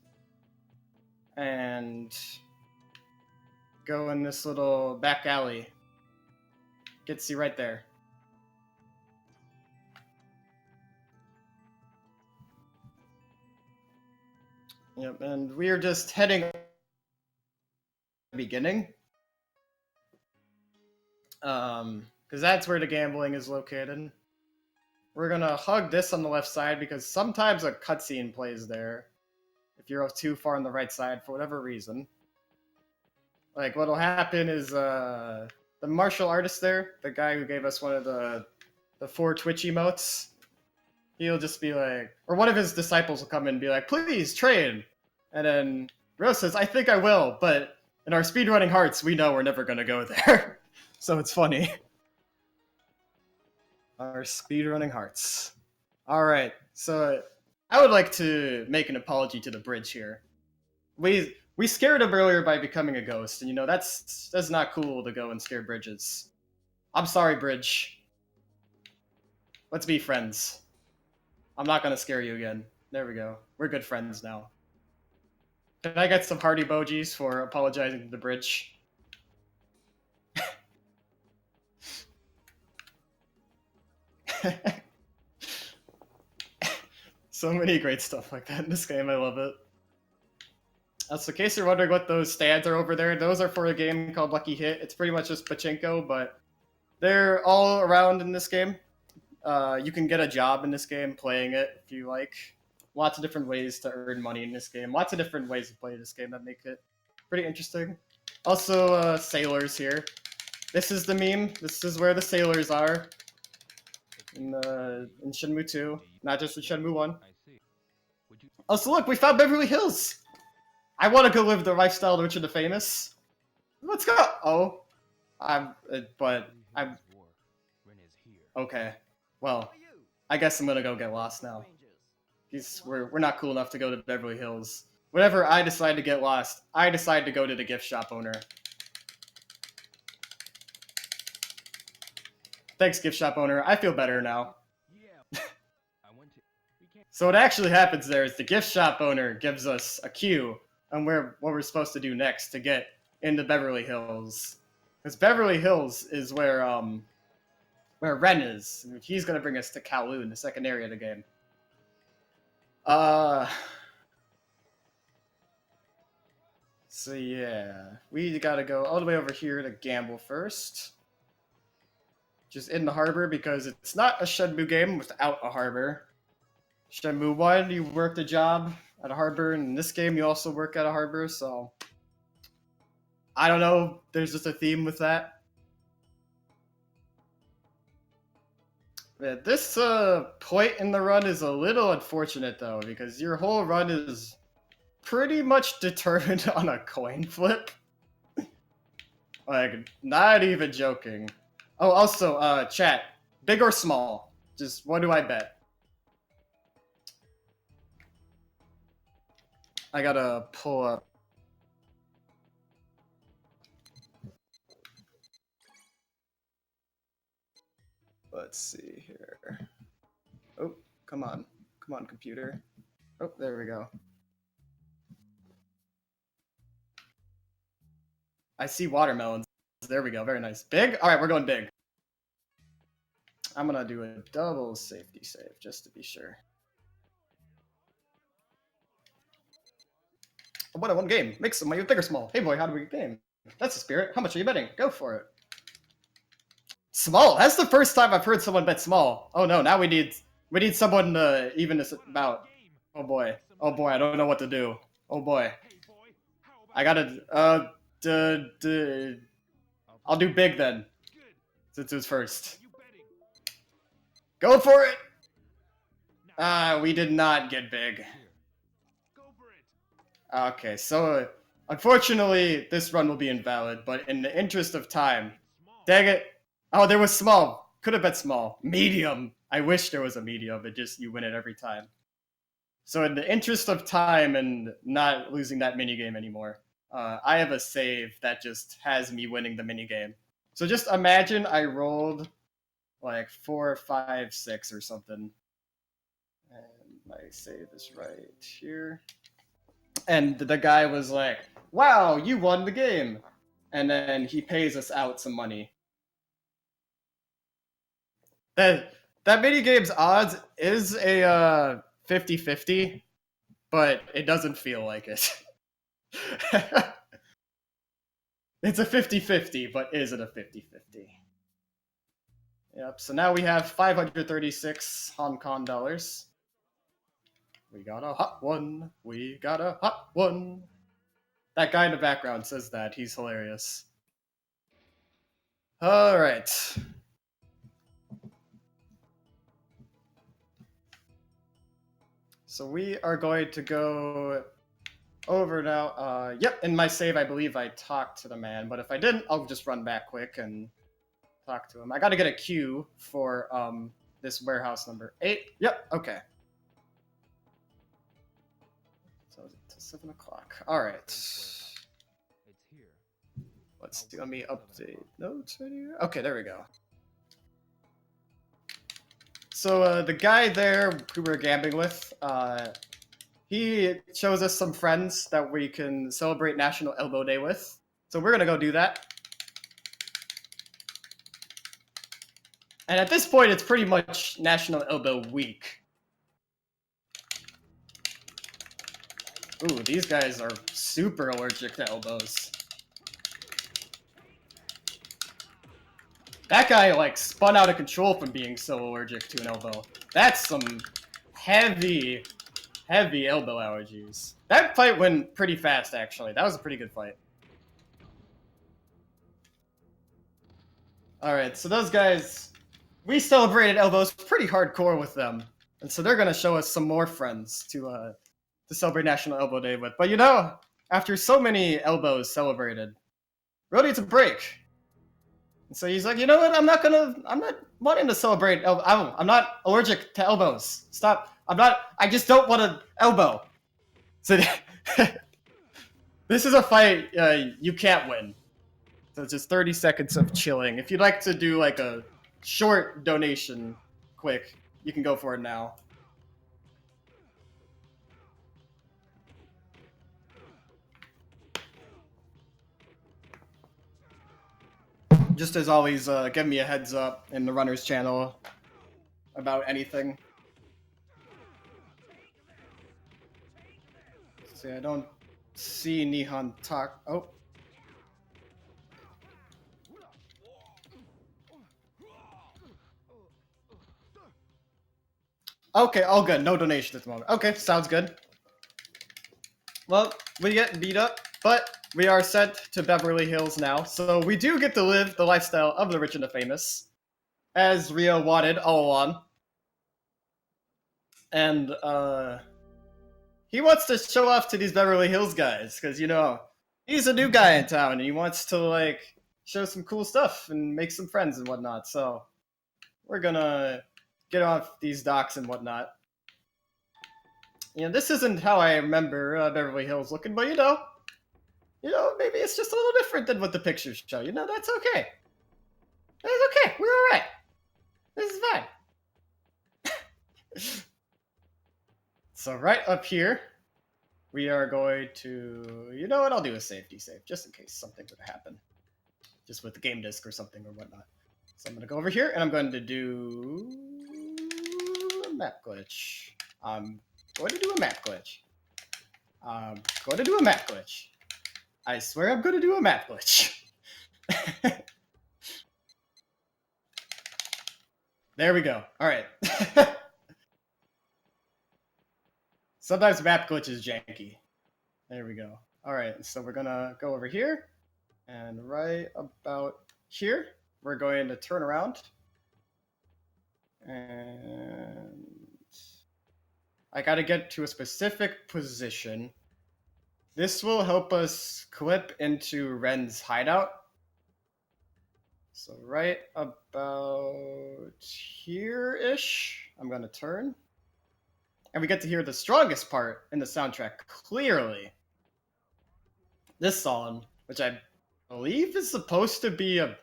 and go in this little back alley. Gets you right there. Yep, and we are just heading to the beginning. Because that's where the gambling is located. We're gonna hug this on the left side because sometimes a cutscene plays there. if you're too far on the right side for whatever reason. Like, what'll happen is, the martial artist there, the guy who gave us one of the 4 Twitch emotes, he'll just be like, or one of his disciples will come in and be like, please, train! And then Rose says, I think I will, but in our speedrunning hearts, we know we're never gonna go there. So it's funny. Our speedrunning hearts. Alright, so I would like to make an apology to the bridge here. We scared him earlier by becoming a ghost, and you know, that's not cool to go and scare bridges. I'm sorry, Bridge. Let's be friends. I'm not gonna scare you again. There we go. We're good friends now. Can I get some hearty emojis for apologizing to the bridge? So many great stuff like that in this game. I love it. So in case you're wondering what those stands are over there, those are for a game called Lucky Hit. It's pretty much just pachinko, but they're all around in this game. You can get a job in this game playing it if you like. Lots of different ways to earn money in this game. Lots of different ways to play this game that make it pretty interesting. Also, sailors here. This is the meme. This is where the sailors are in Shenmue 2, not just in Shenmue 1. Also, look, we found Beverly Hills! I want to go live the lifestyle of Rich and the Famous. Let's go! Oh. I'm... Okay. Well, I guess I'm gonna go get lost now. We're not cool enough to go to Beverly Hills. Whenever I decide to get lost, I decide to go to the gift shop owner. Thanks, gift shop owner. I feel better now. So what actually happens there is the gift shop owner gives us a cue on what we're supposed to do next to get into Beverly Hills. Because Beverly Hills is where Ren is. He's gonna bring us to Kowloon, the second area of the game. So yeah, we gotta go all the way over here to gamble first. Just in the harbor, because it's not a Shenmue game without a harbor. Shenmue 1, you worked a job at a harbor, and in this game you also work at a harbor, so... I don't know, there's just a theme with that. Yeah, this point in the run is a little unfortunate, though, because your whole run is pretty much determined on a coin flip. Like, not even joking. Oh, also, chat, big or small? Just, what do I bet? I gotta pull up. Let's see here. Oh, come on. Come on, computer. Oh, there we go. I see watermelons. There we go. Very nice. Big? All right, we're going big. I'm gonna do a double safety save just to be sure. Oh, what a one game. Make some money with big or small. Hey boy, how do we get game? That's the spirit. How much are you betting? Go for it. Small. That's the first time I've heard someone bet small. Oh no, now we need someone to even this about. Oh boy. Oh boy, I don't know what to do. Oh boy. I gotta I'll do big then. Since it was first. Go for it! We did not get big. Okay, so unfortunately this run will be invalid, but in the interest of time. Dang it. Oh, there was small. Could have bet small. Medium. I wish there was a medium, but just you win it every time. So in the interest of time and not losing that minigame anymore, I have a save that just has me winning the minigame. So just imagine I rolled like 4, 5, 6 or something. And my save is right here. And the guy was like, wow, you won the game. And then he pays us out some money. That minigame's odds is a 50-50, but it doesn't feel like it. It's a 50-50, but isn't a 50-50. Yep, so now we have 536 Hong Kong dollars. We got a hot one. We got a hot one. That guy in the background says that. He's hilarious. All right. So we are going to go over now. Yep, in my save, I believe I talked to the man, but if I didn't, I'll just run back quick and talk to him. I got to get a queue for this warehouse number 8. Yep, okay. So it's 7 o'clock. All right. It's here. Let's see. Let me update notes right here. Okay, there we go. So the guy there who we're gambling with, he shows us some friends that we can celebrate National Elbow Day with. So we're gonna go do that. And at this point, it's pretty much National Elbow Week. Ooh, these guys are super allergic to elbows. That guy, like, spun out of control from being so allergic to an elbow. That's some heavy elbow allergies. That fight went pretty fast, actually. That was a pretty good fight. Alright, so those guys, we celebrated elbows pretty hardcore with them. And so they're gonna show us some more friends to celebrate National Elbow Day with. But you know, after so many elbows celebrated, Rody needs a break. And so he's like, you know what? I'm not wanting to celebrate. I'm not allergic to elbows. Stop. I just don't want to elbow. So this is a fight you can't win. So it's just 30 seconds of chilling. If you'd like to do like a short donation, quick, you can go for it now. Just as always, give me a heads up in the Runners channel about anything. See, I don't see Nihon talk. Oh. Okay, all good. No donation at the moment. Okay, sounds good. Well, we get beat up, but we are sent to Beverly Hills now, so we do get to live the lifestyle of the rich and the famous, as Rio wanted all along. And, he wants to show off to these Beverly Hills guys, because, you know, he's a new guy in town, and he wants to, like, show some cool stuff and make some friends and whatnot, so we're gonna get off these docks and whatnot. You know, this isn't how I remember Beverly Hills looking, but you know, maybe it's just a little different than what the pictures show. You know, that's okay. That's okay. We're all right. This is fine. So right up here, we are going to... You know what? I'll do a safety save, just in case something would happen. Just with the game disc or something or whatnot. So I'm going to go over here, and I'm going to do... a map glitch. I'm going to do a map glitch. I'm going to do a map glitch. I swear I'm going to do a map glitch. There we go. All right. Sometimes map glitch is janky. There we go. All right, so we're going to go over here. And right about here, we're going to turn around. And I got to get to a specific position. This will help us clip into Ren's hideout. So right about here-ish, I'm going to turn. And we get to hear the strongest part in the soundtrack clearly. This song, which I believe is supposed to be a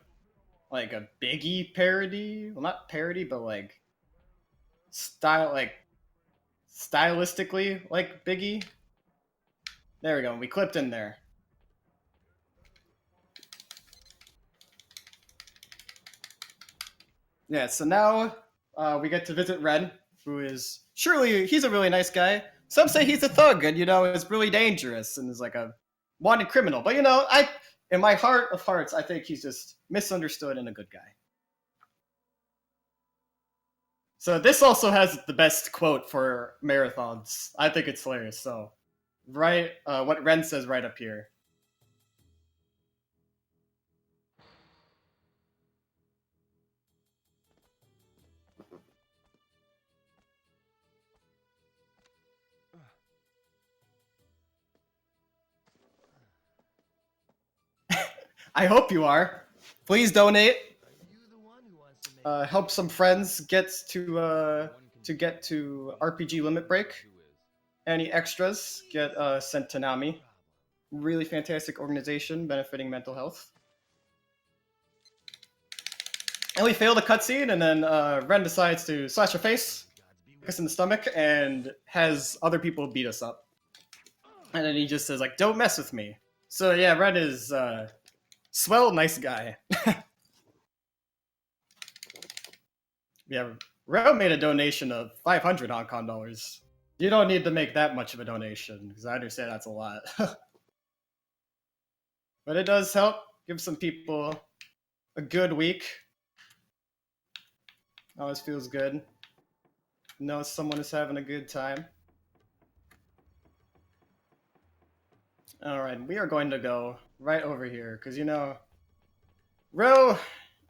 Biggie parody. Well, not parody, but like stylistically like Biggie. There we go. We clipped in there. Yeah, so now we get to visit Ren, who is surely he's a really nice guy. Some say he's a thug and, you know, is really dangerous and is like a wanted criminal. But, you know, in my heart of hearts, I think he's just misunderstood and a good guy. So this also has the best quote for marathons. I think it's hilarious. So, right, what Ren says right up here. I hope you are. Please donate. Help some friends get to RPG Limit Break. Any extras get sent to Nami. Really fantastic organization benefiting mental health. And we fail the cutscene, and then Ren decides to slash her face, kick us in the stomach, and has other people beat us up. And then he just says, like, don't mess with me. So yeah, Ren is swell, nice guy. Yeah, Ren made a donation of 500 Hong Kong dollars. You don't need to make that much of a donation, because I understand that's a lot. But it does help give some people a good week. Always feels good. Know someone is having a good time. Alright, we are going to go right over here, because you know, Ro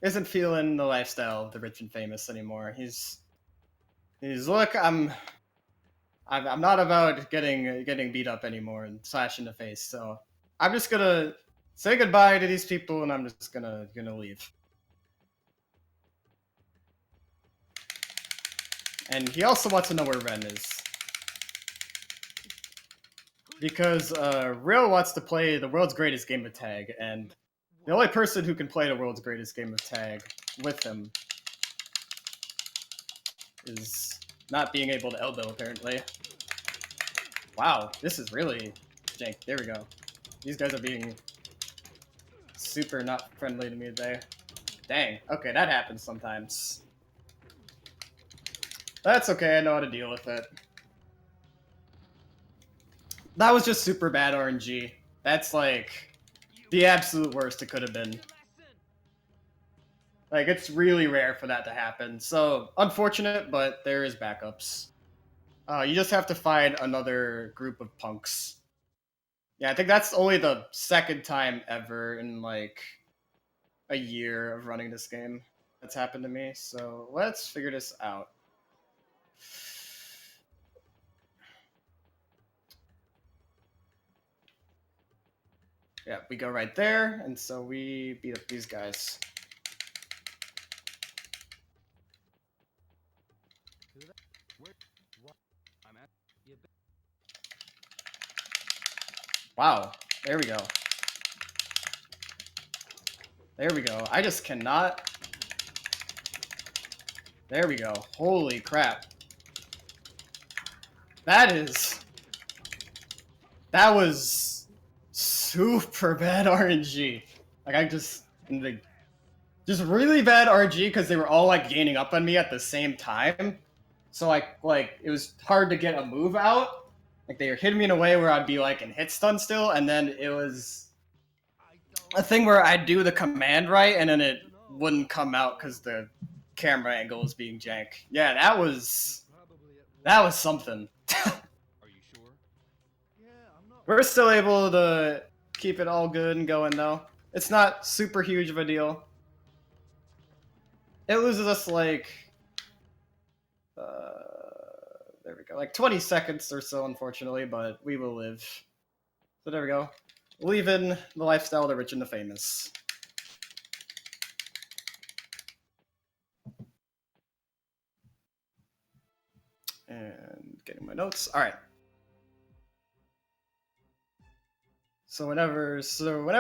isn't feeling the lifestyle of the rich and famous anymore. He's look, I'm not about getting beat up anymore and slashed in the face, so I'm just gonna say goodbye to these people and I'm just gonna leave. And he also wants to know where Ren is. Because Rio wants to play the world's greatest game of tag, and the only person who can play the world's greatest game of tag with him is not being able to elbow, apparently. Wow, this is really jank. There we go. These guys are being super not friendly to me today. Dang. Okay, that happens sometimes. That's okay, I know how to deal with it. That was just super bad RNG. That's like the absolute worst it could have been. Like, it's really rare for that to happen. So, unfortunate, but there is backups. You just have to find another group of punks. Yeah, I think that's only the second time ever in, like, a year of running this game that's happened to me. So, let's figure this out. Yeah, we go right there, and so we beat up these guys. Wow, there we go. There we go. I just cannot. There we go. Holy crap. That was super bad RNG. Like, I just really bad RNG because they were all like gaining up on me at the same time. So like it was hard to get a move out. Like, they were hitting me in a way where I'd be like in hit stun still, and then it was a thing where I'd do the command right and then it wouldn't come out because the camera angle was being jank. Yeah, that was something. We're still able to keep it all good and going though. It's not super huge of a deal. It loses us like there we go, like 20 seconds or so, unfortunately, but we will live. So there we go. Leaving the lifestyle of the rich and the famous. And getting my notes. All right. So whenever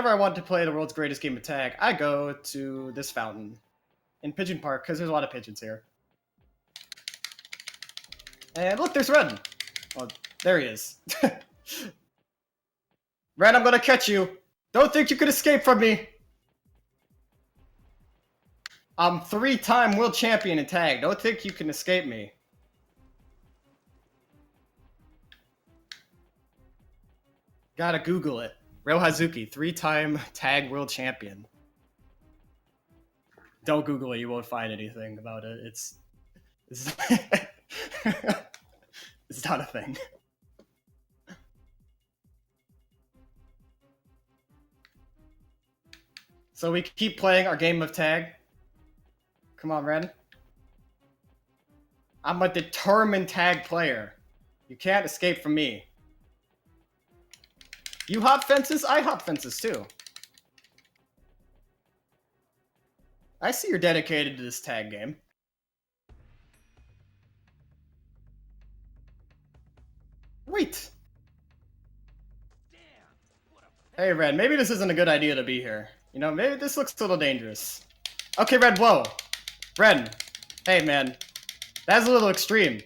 I want to play the world's greatest game of tag, I go to this fountain in Pigeon Park because there's a lot of pigeons here. And look, there's Ren. Oh, there he is. Ren, I'm gonna catch you. Don't think you could escape from me. I'm 3-time world champion in tag. Don't think you can escape me. Gotta Google it. Ryo Hazuki, 3-time tag world champion. Don't Google it, you won't find anything about it. It's It's it's not a thing. So we keep playing our game of tag. Come on, Ren. I'm a determined tag player. You can't escape from me. You hop fences, I hop fences too. I see you're dedicated to this tag game. Wait. Hey, Red, maybe this isn't a good idea to be here. You know, maybe this looks a little dangerous. Okay, Red, whoa. Red, hey, man. That's a little extreme.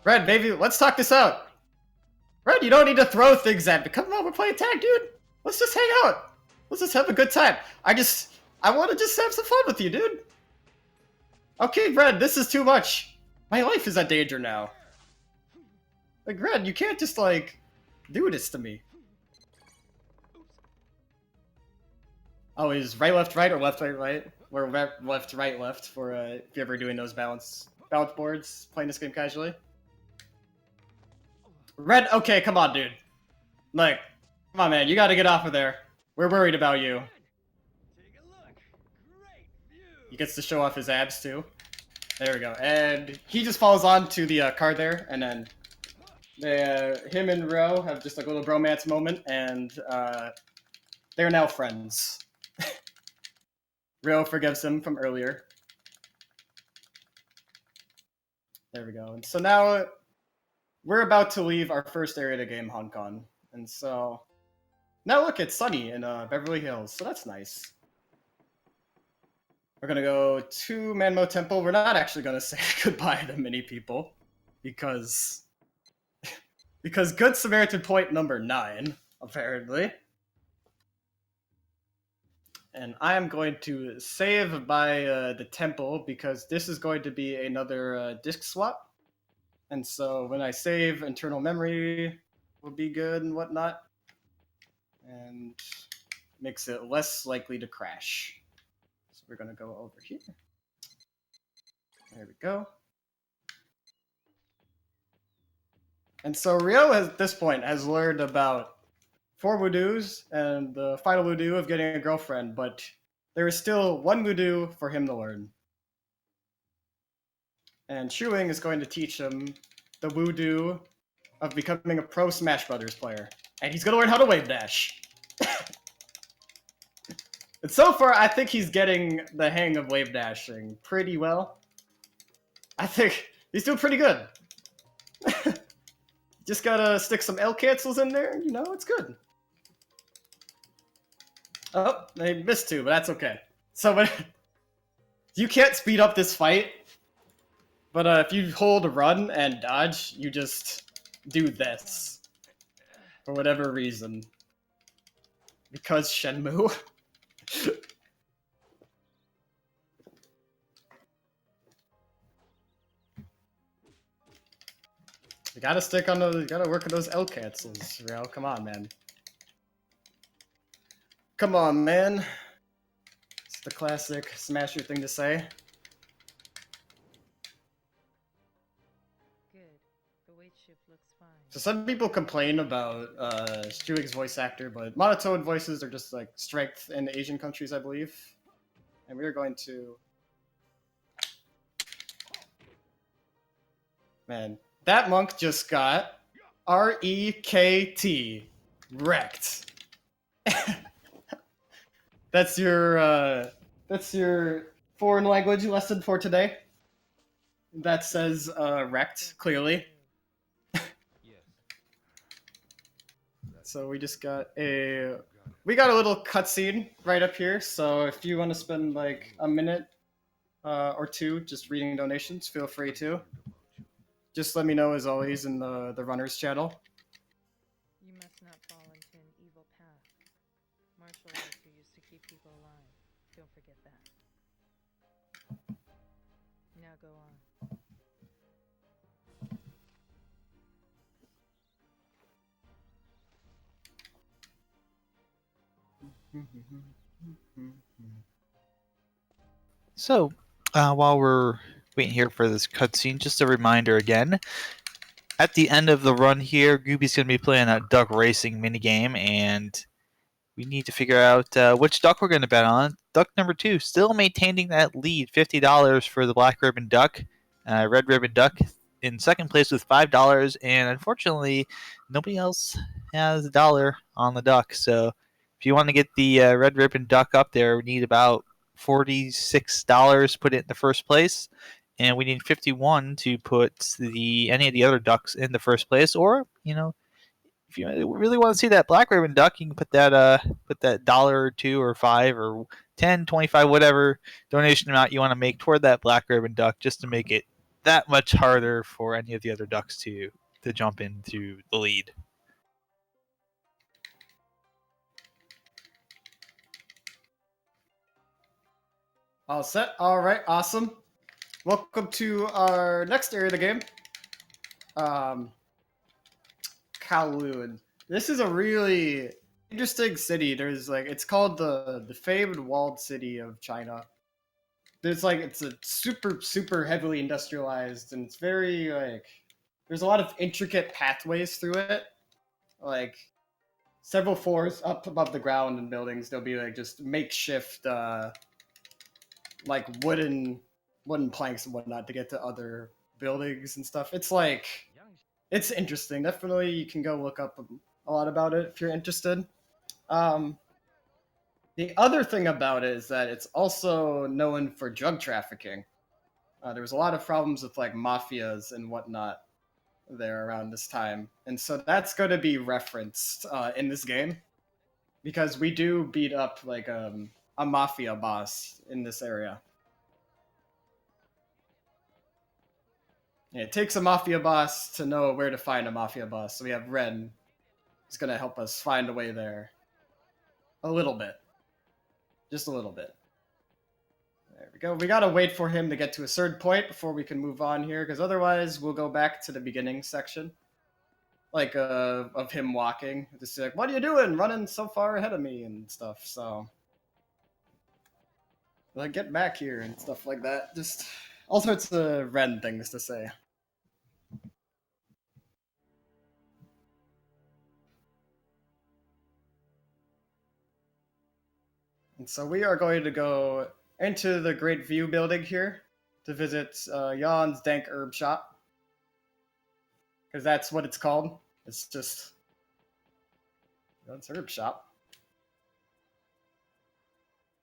Red, baby, let's talk this out. Red, you don't need to throw things at me. Come on, we're playing tag, dude. Let's just hang out. Let's just have a good time. I want to just have some fun with you, dude. Okay, Red, this is too much. My life is in danger now. Like, Red, you can't just, like, do this to me. Oh, is right, left, right, or left, right, right? Or left, right, left for if you're ever doing those balance boards, playing this game casually. Red, okay, come on, dude. Like, come on, man, you gotta get off of there. We're worried about you. He gets to show off his abs, too. There we go. And he just falls on to the card there, and then him and Ro have just like a little bromance moment, and they're now friends. Ro forgives him from earlier. There we go. And so now we're about to leave our first area of the game, Hong Kong. And so now look, it's sunny in Beverly Hills, so that's nice. We're gonna go to Manmo Temple. We're not actually gonna say goodbye to many people because Good Samaritan point number 9, apparently. And I am going to save by the temple because this is going to be another disk swap. And so when I save, internal memory will be good and whatnot. And makes it less likely to crash. So we're going to go over here. There we go. And so Rio, at this point, has learned about 4 woodoos and the final woodoo of getting a girlfriend, but there is still 1 woodoo for him to learn. And Shuing is going to teach him the woodoo of becoming a pro Smash Brothers player. And he's going to learn how to wave dash. And so far, I think he's getting the hang of wave dashing pretty well. I think he's doing pretty good. Just gotta stick some L cancels in there, you know, it's good. Oh, they missed 2, but that's okay. So you can't speed up this fight, but if you hold run and dodge, you just do this. For whatever reason. Because Shenmue. You gotta stick on those, you gotta work on those L cancels, Real. Come on, man. Come on, man. It's the classic Smasher thing to say. Good. The weight shift looks fine. So some people complain about Stuig's voice actor, but monotone voices are just like strength in Asian countries, I believe. And we are going to... Man, that monk just got R-E-K-T. Wrecked. That's your foreign language lesson for today. That says wrecked, clearly. So we just got a little cutscene right up here. So if you want to spend like a minute or 2 just reading donations, feel free to. Just let me know, as always, in the runners channel. You must not fall into an evil path. Martial arts are used to keep people alive. Don't forget that. Now go on. So, While we're waiting here for this cutscene, just a reminder again. At the end of the run here, Gooby's going to be playing a duck racing minigame, and we need to figure out which duck we're going to bet on. Duck number 2, still maintaining that lead, $50 for the Black Ribbon Duck. Red Ribbon Duck in second place with $5, and unfortunately, nobody else has a dollar on the duck. So if you want to get the Red Ribbon Duck up there, we need about $46 to put it in the first place, and we need 51 to put any of the other ducks in the first place. Or if you really want to see that Black Ribbon Duck, you can put that dollar or two or five or 10, 25, whatever donation amount you want to make toward that Black Ribbon Duck, just to make it that much harder for any of the other ducks to jump into the lead. All set. All right. Awesome. Welcome to our next area of the game. Kowloon. This is a really interesting city. It's called the famed walled city of China. It's a super heavily industrialized, and it's very there's a lot of intricate pathways through it. Like several floors up above the ground in buildings, there'll be just makeshift wooden planks and whatnot to get to other buildings and stuff. It's interesting. Definitely, you can go look up a lot about it if you're interested. The other thing about it is that it's also known for drug trafficking. There was a lot of problems with mafias and whatnot there around this time, and so that's going to be referenced in this game because we do beat up a mafia boss in this area. Yeah, it takes a mafia boss to know where to find a mafia boss. So we have Ren, who's going to help us find a way there. A little bit. Just a little bit. There we go. We got to wait for him to get to a certain point before we can move on here, because otherwise we'll go back to the beginning section. Of him walking. Just like, what are you doing? Running so far ahead of me and stuff. So, get back here and stuff like that. Just all sorts of Ren things to say. And so we are going to go into the Great View building here to visit Jan's Dank Herb Shop. Because that's what it's called. It's just Jan's Herb Shop.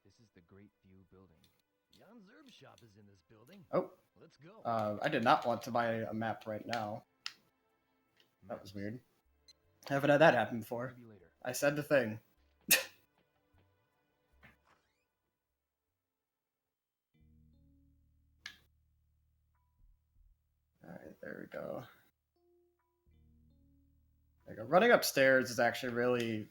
This is the Great View building. Jan's herb shop is in this building. Oh. Let's go. I did not want to buy a map right now. That was weird. Haven't had that happen before. Maybe later. I said the thing. Alright, there we go. There we go. Running upstairs is actually really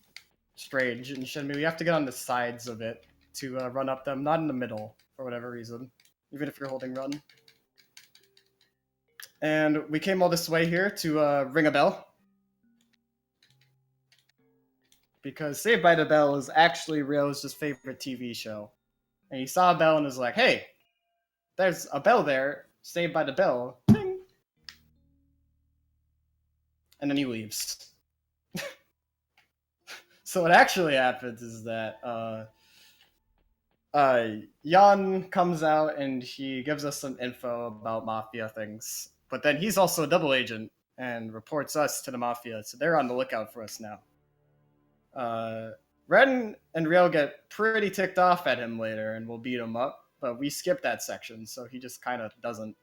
strange in Shenmue. You have to get on the sides of it to run up them, not in the middle, for whatever reason. Even if you're holding run. And we came all this way here to ring a bell. Because Saved by the Bell is actually Rio's favorite TV show. And he saw a bell and was like, hey, there's a bell there. Saved by the Bell. Ding. And then he leaves. So what actually happens is that Jan comes out and he gives us some info about Mafia things. But then he's also a double agent and reports us to the Mafia. So they're on the lookout for us now. Ren and Rio get pretty ticked off at him later and we'll beat him up. But we skip that section, so he just kind of doesn't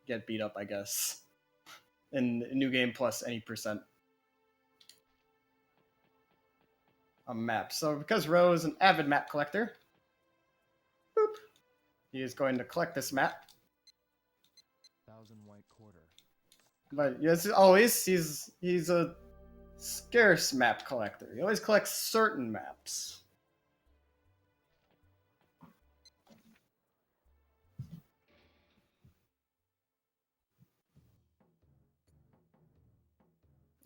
get beat up, I guess. In New Game Plus any percent. A map. So because Ro is an avid map collector, boop, he is going to collect this map. 1,000 white quarter. But yes, always he's a scarce map collector. He always collects certain maps.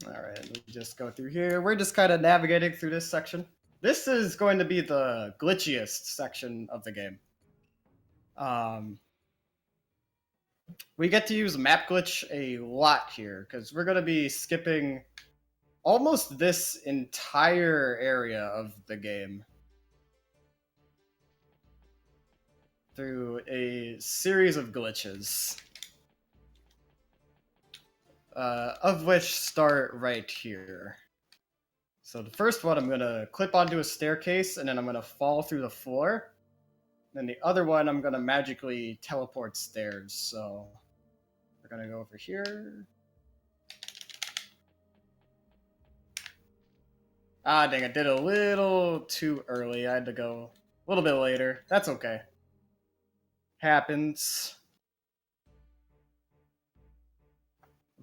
Alright, let me just go through here. We're just kind of navigating through this section. This is going to be the glitchiest section of the game. we get to use map glitch a lot here, because we're going to be skipping almost this entire area of the game through a series of glitches, of which start right here. So the first one, I'm going to clip onto a staircase, and then I'm going to fall through the floor. Then the other one, I'm going to magically teleport stairs. So we're going to go over here. Ah, dang, I did a little too early. I had to go a little bit later. That's okay. Happens.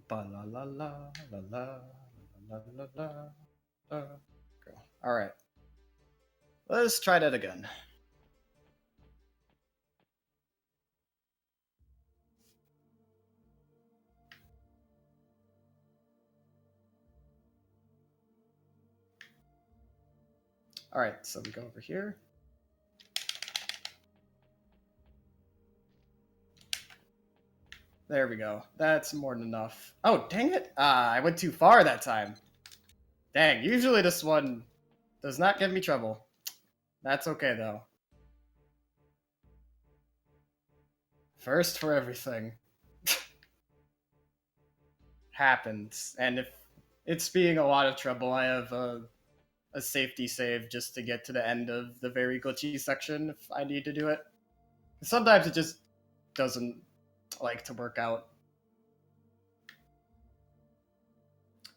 Ba la la la la la la la la la. All right. Let's try that again. All right, so we go over here. There we go. That's more than enough. Oh, dang it. I went too far that time. Dang, usually this one does not give me trouble. That's okay, though. First for everything. Happens. And if it's being a lot of trouble, I have a safety save just to get to the end of the very glitchy section if I need to do it. Sometimes it just doesn't like to work out.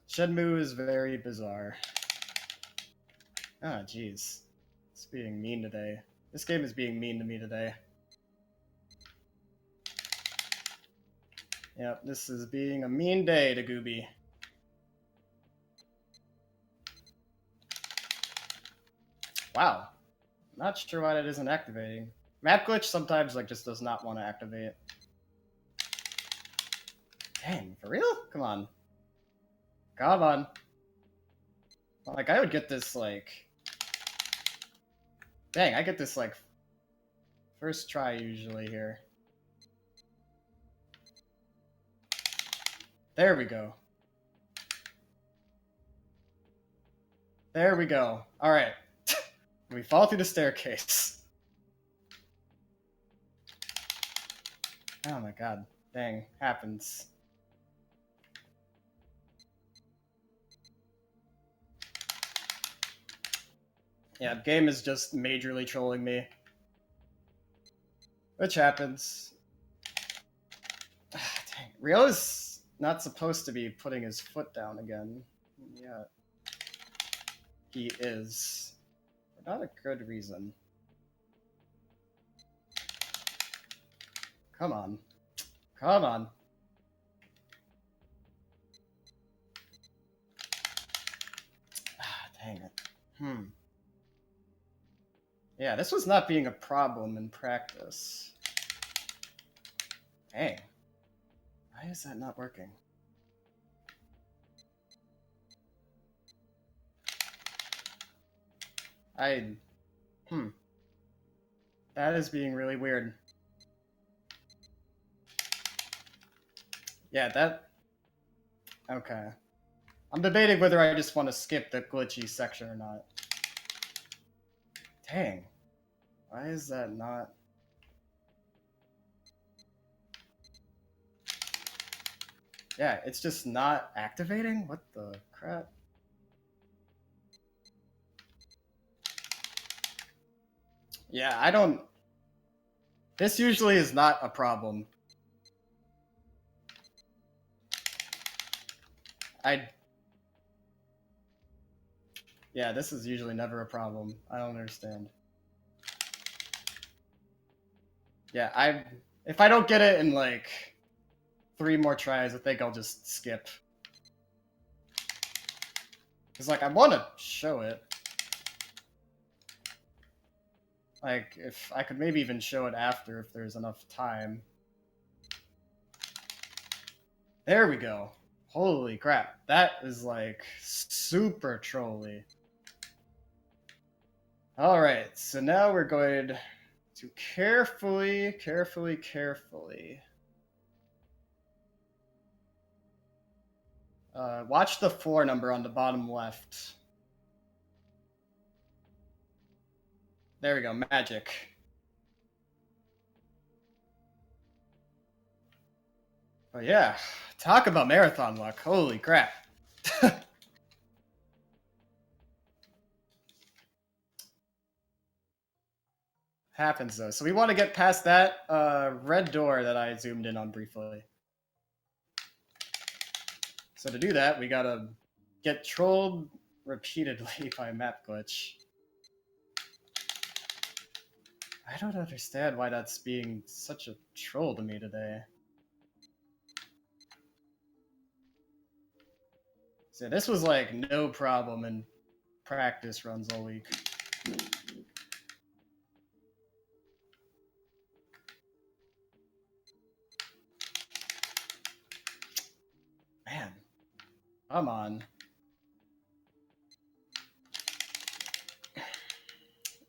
Shenmue is very bizarre. Ah, jeez. It's being mean today. This game is being mean to me today. Yep, this is being a mean day to Gooby. Wow. Not sure why that isn't activating. Map glitch sometimes like just does not want to activate. Dang, for real? Come on. Come on. Like, I would get this, like... Dang, I get this, like, first try usually here. There we go. There we go. Alright. We fall through the staircase. Oh my god. Dang. Happens. Yeah, game is just majorly trolling me. Which happens. Dang. Rio's not supposed to be putting his foot down again. Yeah. He is. For not a good reason. Come on. Come on. Dang it. Yeah, this was not being a problem in practice. Dang. Why is that not working? That is being really weird. Yeah, that... Okay. I'm debating whether I just want to skip the glitchy section or not. Dang. Why is that not... Yeah, it's just not activating? What the crap? Yeah, I don't... This usually is not a problem. Yeah, this is usually never a problem. I don't understand. Yeah, if I don't get it in, like, 3 more tries, I think I'll just skip. Because, like, I want to show it. Like, if I could maybe even show it after if there's enough time. There we go. Holy crap. That is, like, super trolly. Alright, so now we're going to carefully Watch the 4 number on the bottom left. There we go, magic. But yeah, talk about marathon luck. Holy crap. Happens though. So we want to get past that red door that I zoomed in on briefly. So to do that, we gotta get trolled repeatedly by a map glitch. I don't understand why that's being such a troll to me today. So this was like no problem in practice runs all week. Man, come on.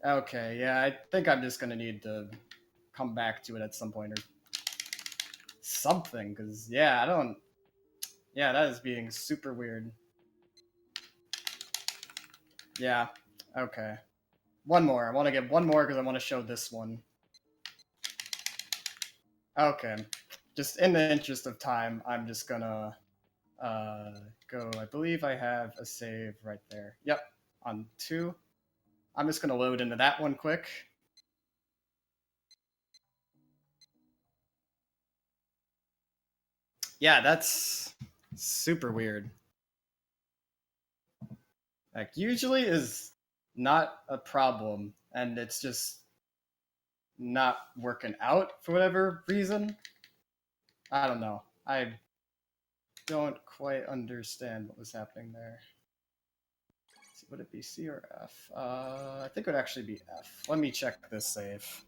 Okay, yeah, I think I'm just gonna need to come back to it at some point or something, because, yeah, I don't... Yeah, that is being super weird. Yeah, okay. One more. I want to get one more because I want to show this one. Okay. Just in the interest of time, I'm just gonna go... I believe I have a save right there. Yep, on 2. I'm just gonna load into that one quick. Yeah, that's super weird. Like, usually is not a problem, and it's just not working out for whatever reason. I don't know. I don't quite understand what was happening there. Would it be C or F? I think it would actually be F. Let me check this save.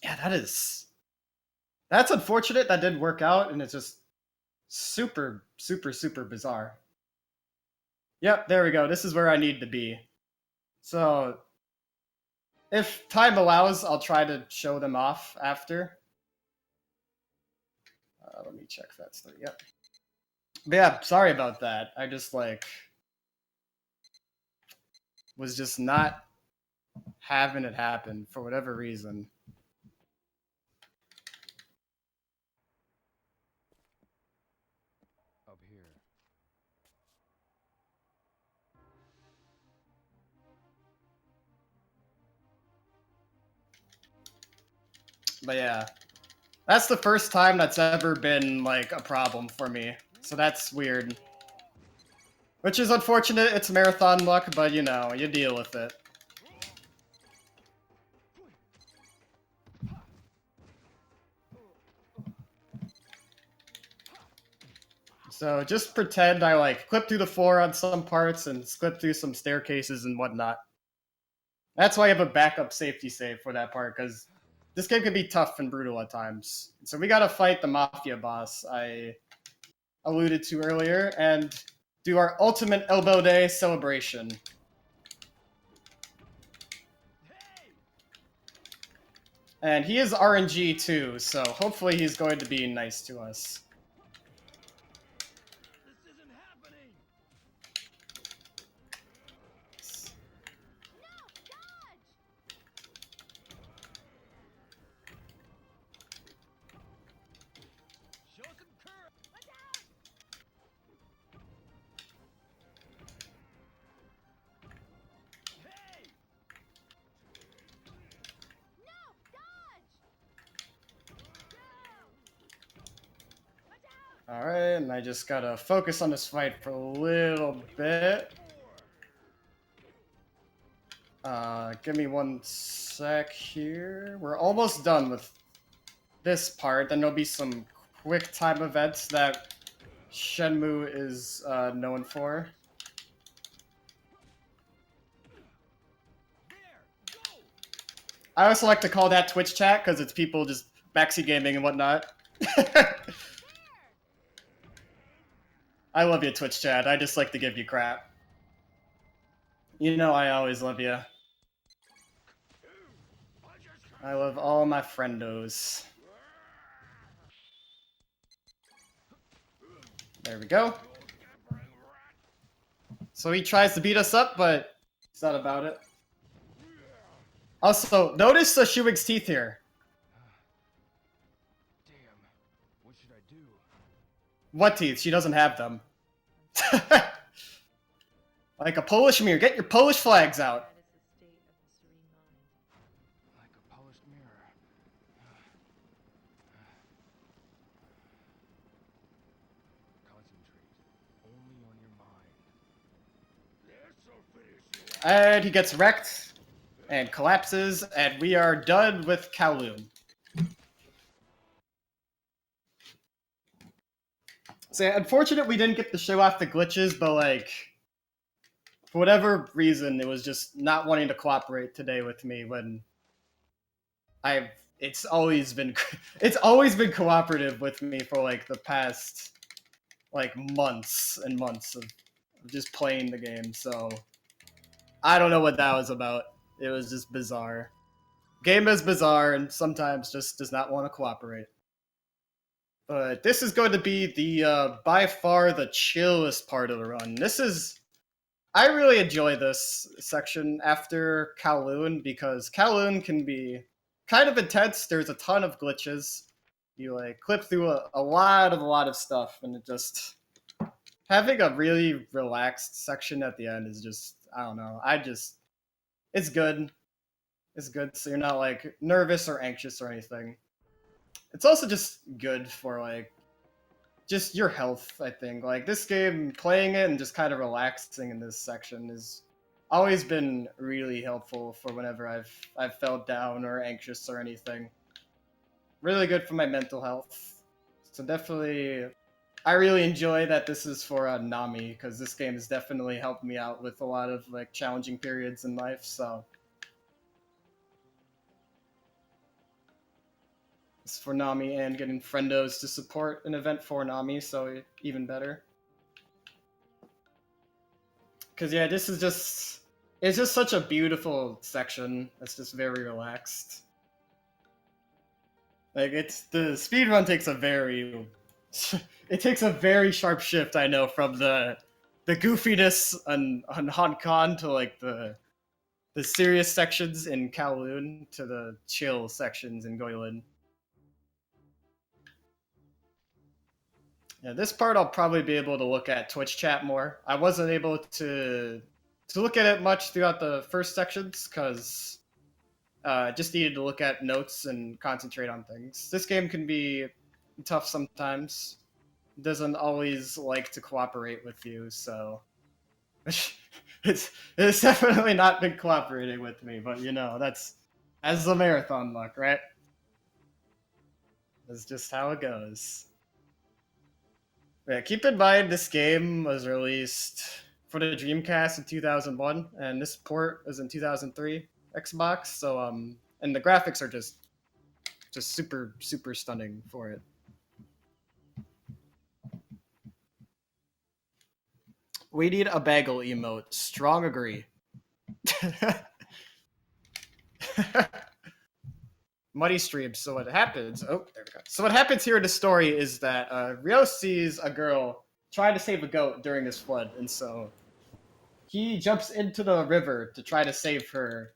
Yeah, that's unfortunate. That didn't work out, and it's just super, super, super bizarre. Yep, there we go. This is where I need to be. So, if time allows, I'll try to show them off after. Let me check if that's 3. Yep. But yeah, sorry about that. I just, like, was just not having it happen for whatever reason. Up here. But yeah, that's the first time that's ever been, like, a problem for me. So that's weird. Which is unfortunate. It's marathon luck, but, you know, you deal with it. So just pretend I, like, clip through the floor on some parts and slip through some staircases and whatnot. That's why I have a backup safety save for that part, because this game can be tough and brutal at times. So we gotta fight the Mafia boss I alluded to earlier, and do our ultimate Elbow Day celebration. And he is RNG too, so hopefully he's going to be nice to us. This isn't happening. Show some courage. Watch out. Hey! No, dodge! Alright, and I just gotta focus on this fight for a little bit. Give me one sec here. We're almost done with this part, then there'll be some quick time events that Shenmue is known for. I also like to call that Twitch chat because it's people just backseat gaming and whatnot. I love you, Twitch chat. I just like to give you crap. You know I always love you. I love all my friendos. There we go. So he tries to beat us up, but it's not about it. Also, notice the Shewig's teeth here. Damn. What should I do? What teeth? She doesn't have them. Like a Polish mirror. Get your Polish flags out. That is the state of the serene mind. Like a polished mirror. Concentrate. Only on your mind. This'll finish you. And he gets wrecked and collapses, and we are done with Kowloon. So yeah, unfortunate we didn't get to show off the glitches, but like, for whatever reason, it was just not wanting to cooperate today with me when it's always been cooperative with me for like the past like months and months of just playing the game. So I don't know what that was about. It was just bizarre. Game is bizarre and sometimes just does not want to cooperate. But this is going to be the by far the chillest part of the run. I really enjoy this section after Kowloon because Kowloon can be kind of intense. There's a ton of glitches. You like clip through a lot of stuff, and it just having a really relaxed section at the end is just, I don't know. It's good. It's good, so you're not like nervous or anxious or anything. It's also just good for like just your health, I think. Like this game, playing it and just kind of relaxing in this section has always been really helpful for whenever I've felt down or anxious or anything. Really good for my mental health. So definitely, I really enjoy that this is for Nami, because this game has definitely helped me out with a lot of like challenging periods in life. So it's for Nami and getting friendos to support an event for Nami, so even better. Because yeah, it's just such a beautiful section. It's just very relaxed. Like the speedrun takes a very sharp shift, I know, from the goofiness on Honkan to like the serious sections in Kowloon to the chill sections in Gwendolyn. Yeah, this part I'll probably be able to look at Twitch chat more. I wasn't able to look at it much throughout the first sections because just needed to look at notes and concentrate on things. This game can be tough sometimes. It doesn't always like to cooperate with you, so it's definitely not been cooperating with me. But you know, that's the marathon luck, right? That's just how it goes. Yeah, keep in mind this game was released for the Dreamcast in 2001, and this port is in 2003 Xbox. So and the graphics are just super stunning for it. We need a bagel emote. Strong agree. Muddy stream. So what happens? Oh, there we go. So what happens here in the story is that Ryo sees a girl trying to save a goat during this flood, and so he jumps into the river to try to save her.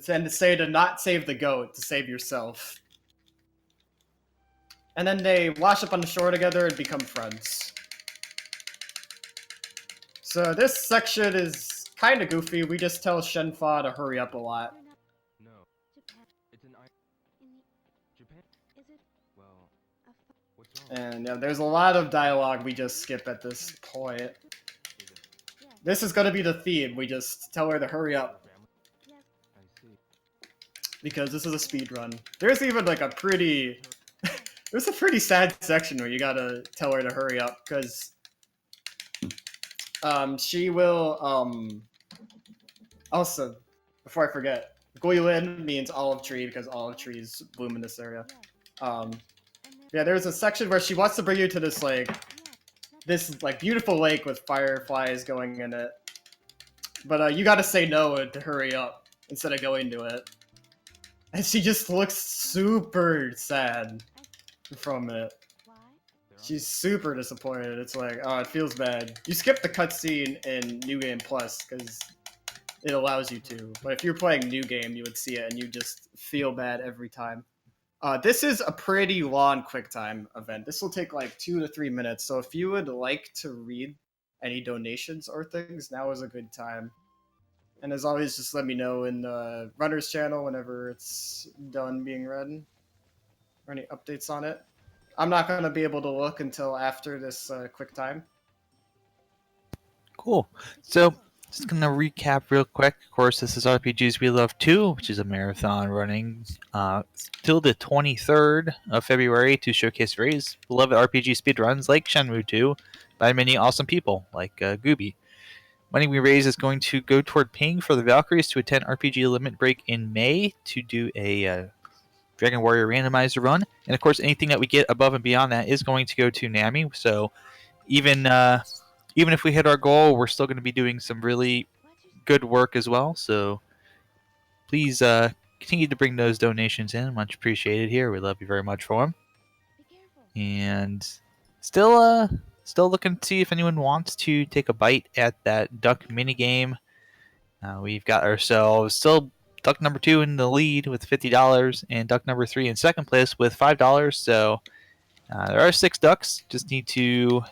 And to say to not save the goat, to save yourself. And then they wash up on the shore together and become friends. So this section is kind of goofy. We just tell Shenfa to hurry up a lot. No. It's an Japan? Is it? Well, what's wrong? And yeah, there's a lot of dialogue we just skip at this point. This is going to be the theme. We just tell her to hurry up. I see. Because this is a speed run. There's even like there's a pretty sad section where you gotta tell her to hurry up, because she will also, before I forget, Gwendolyn means olive tree because olive trees bloom in this area. Yeah, there's a section where she wants to bring you to this beautiful lake with fireflies going in it. But you gotta say no to hurry up instead of going to it. And she just looks super sad from it. She's super disappointed. It's like, oh, it feels bad. You skip the cutscene in New Game Plus because it allows you to. But if you're playing New Game, you would see it and you just feel bad every time. This is a pretty long QuickTime event. This will take like 2 to 3 minutes. So if you would like to read any donations or things, now is a good time. And as always, just let me know in the Runners channel whenever it's done being read or any updates on it. I'm not going to be able to look until after this QuickTime. Cool. So, just gonna recap real quick. Of course, this is RPGs We Love 2, which is a marathon running till the 23rd of February to showcase various beloved RPG speedruns like Shenmue 2 by many awesome people like Gooby. Money we raise is going to go toward paying for the Valkyries to attend RPG Limit Break in May to do a Dragon Warrior randomizer run. And of course, anything that we get above and beyond that is going to go to NAMI. So even if we hit our goal, we're still going to be doing some really good work as well. So please continue to bring those donations in. Much appreciated here. We love you very much for them. And still looking to see if anyone wants to take a bite at that duck minigame. We've got ourselves still duck number 2 in the lead with $50 and duck number 3 in second place with $5. So there are 6 ducks. Just need to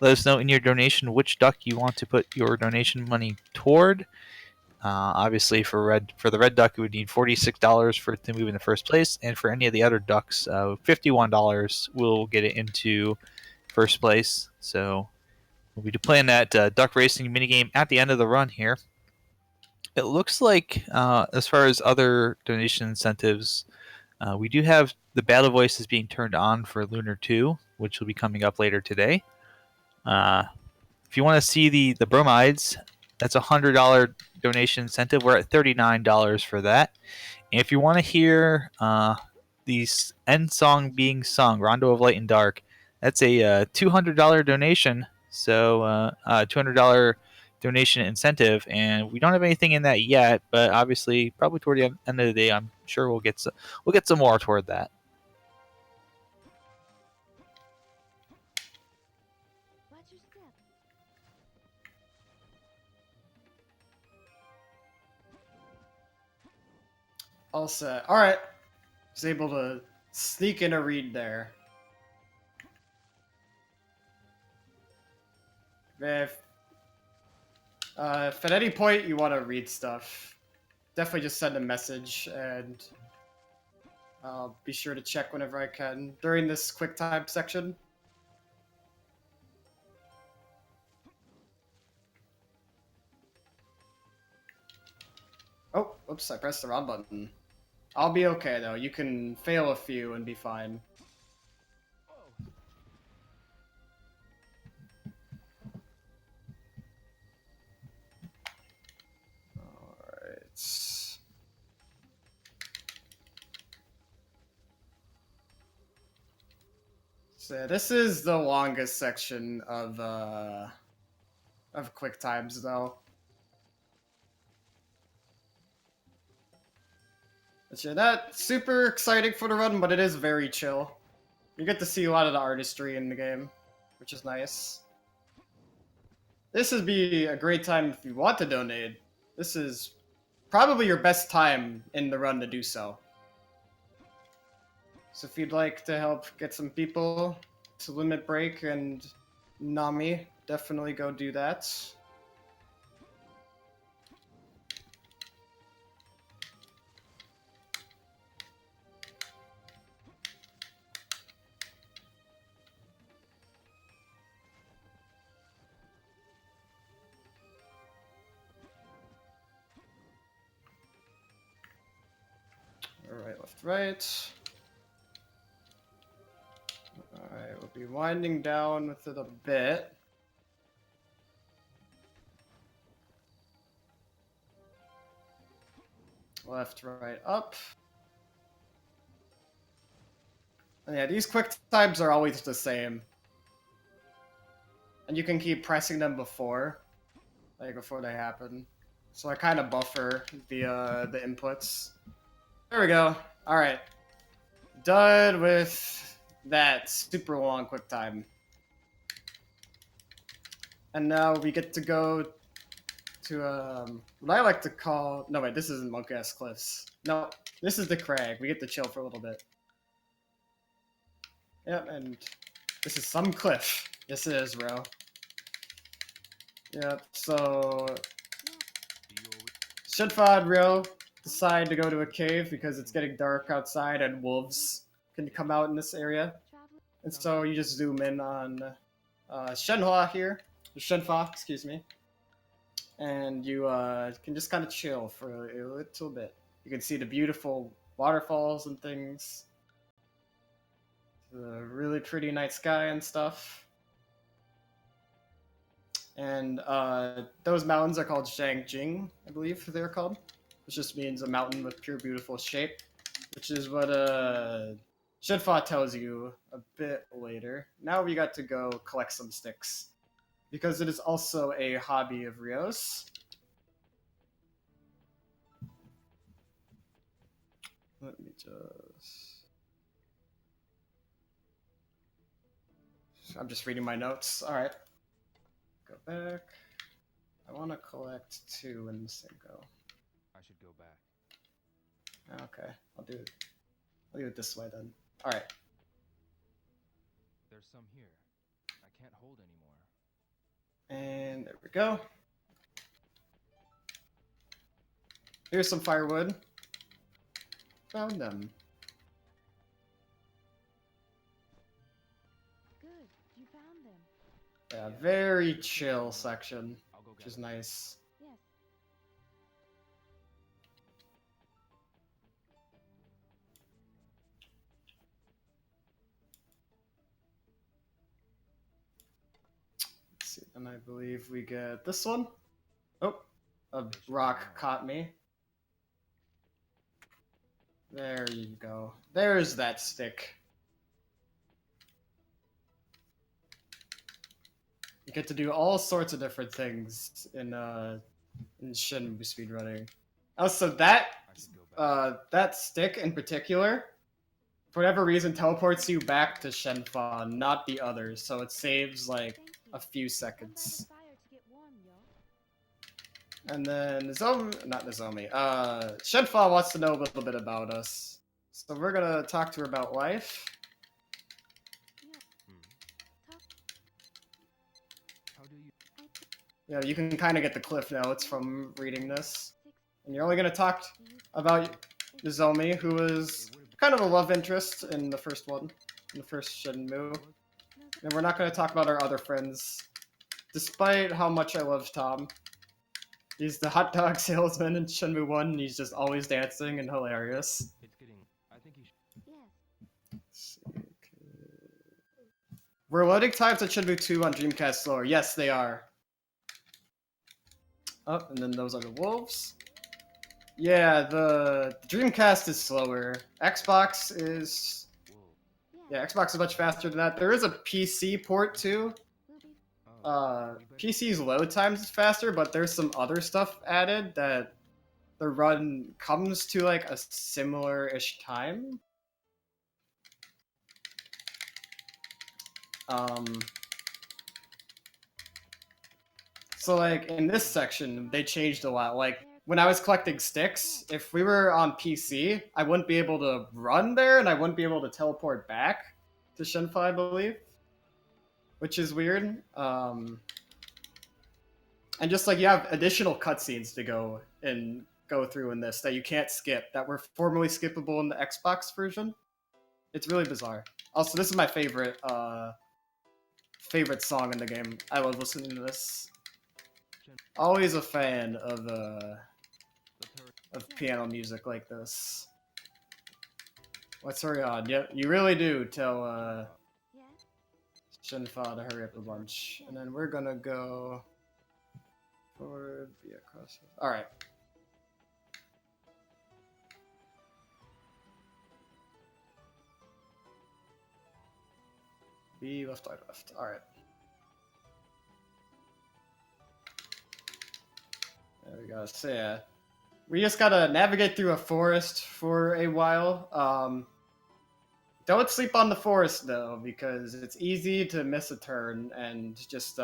let us know in your donation which duck you want to put your donation money toward. Obviously, for the red duck, you would need $46 for it to move in the first place, and for any of the other ducks, $51 will get it into first place. So we'll be playing that duck racing minigame at the end of the run here. It looks like, as far as other donation incentives, we do have the battle voices being turned on for Lunar 2, which will be coming up later today. If you want to see the bromides, that's a $100 donation incentive. We're at $39 for that. And if you want to hear the end song being sung, Rondo of Light and Dark, that's a $200 donation. So $200 donation incentive, and we don't have anything in that yet. But obviously, probably toward the end of the day, I'm sure we'll get some more toward that. All set. All right. Was able to sneak in a read there. If at any point you want to read stuff, definitely just send a message, and I'll be sure to check whenever I can during this QuickTime section. Oh, whoops, I pressed the wrong button. I'll be okay, though. You can fail a few and be fine. Alright. So this is the longest section of QuickTimes, though. But yeah, not super exciting for the run, but it is very chill. You get to see a lot of the artistry in the game, which is nice. This would be a great time if you want to donate. This is probably your best time in the run to do so. So if you'd like to help get some people to Limit Break and Nami, definitely go do that. Alright, left, right. Alright, we'll be winding down with it a bit. Left, right, up. And yeah, these quick times are always the same. And you can keep pressing them before. like before they happen. So I kind of buffer the inputs. There we go. All right, done with that super long quick time. And now we get to go to what I like to call. No wait, this isn't Monk Ass Cliffs. No, this is the crag. We get to chill for a little bit. Yep, and this is some cliff. This is, bro. Yep. So Shinfa and Ryo decide to go to a cave because it's getting dark outside and wolves can come out in this area. And so you just zoom in on Shenhua here, Shenfa, excuse me, and you can just kind of chill for a little bit. You can see the beautiful waterfalls and things, the really pretty night sky and stuff. And those mountains are called Shangjing, I believe they're called, which just means a mountain with pure beautiful shape, which is what Shenfa tells you a bit later. Now we got to go collect some sticks, because it is also a hobby of Ryo's. Let me just... I'm just reading my notes. Alright. Go back. I want to collect 2 in the same go. I should go back. Okay, I'll do it this way then. Alright. There's some here. I can't hold anymore. And there we go. Here's some firewood. Found them. Good, you found them. Yeah, very chill section, I'll go which get is it. nice. Yes. Let's see, and I believe we get this one. Oh, a rock caught me. There you go. There's that stick. You get to do all sorts of different things in Shenmue speedrunning. Also, I should go back. that stick in particular, for whatever reason, teleports you back to Shenfa, not the others, so it saves like Thank you. a few Come by the seconds. fire to get warm, yo. And then Shenfa wants to know a little bit about us. So we're gonna talk to her about life. Hmm. Talk. How do you? Yeah, you can kind of get the cliff notes from reading this. 6. And you're only gonna talk Do you about Nozomi, who was kind of a love interest in the first one, in the first Shenmue. know And we're not gonna talk about our other friends, despite how much I love Tom. He's the hot dog salesman in Shenmue 1, and he's just always dancing and hilarious. It's getting. I think you should. Yes. Let's see. Were loading times at Shenmue 2 on Dreamcast slower? Yes, they are. Oh, and then those are the wolves. Yeah, the Dreamcast is slower. Xbox is... Whoa. Yeah, Xbox is much faster than that. There is a PC port too. We'll be Oh. PC's load times is faster, but there's some other stuff added that the run comes to like a similar-ish time. So like in this section, they changed a lot. Like when I was collecting sticks, if we were on PC, I wouldn't be able to run there, and I wouldn't be able to teleport back to Shenfa, I believe, which is weird. And just like you have additional cutscenes to go through in this that you can't skip that were formerly skippable in the Xbox version. It's really bizarre. Also, this is my favorite song in the game. I love listening to this. Always a fan of piano music like this. Let's hurry on. Yep, you really do tell yes. Shenfa to hurry up a bunch. And then we're gonna go forward via cross. Alright. B left, right, left. Alright. we go. So yeah, we just gotta navigate through a forest for a while. Don't sleep on the forest though, because it's easy to miss a turn and just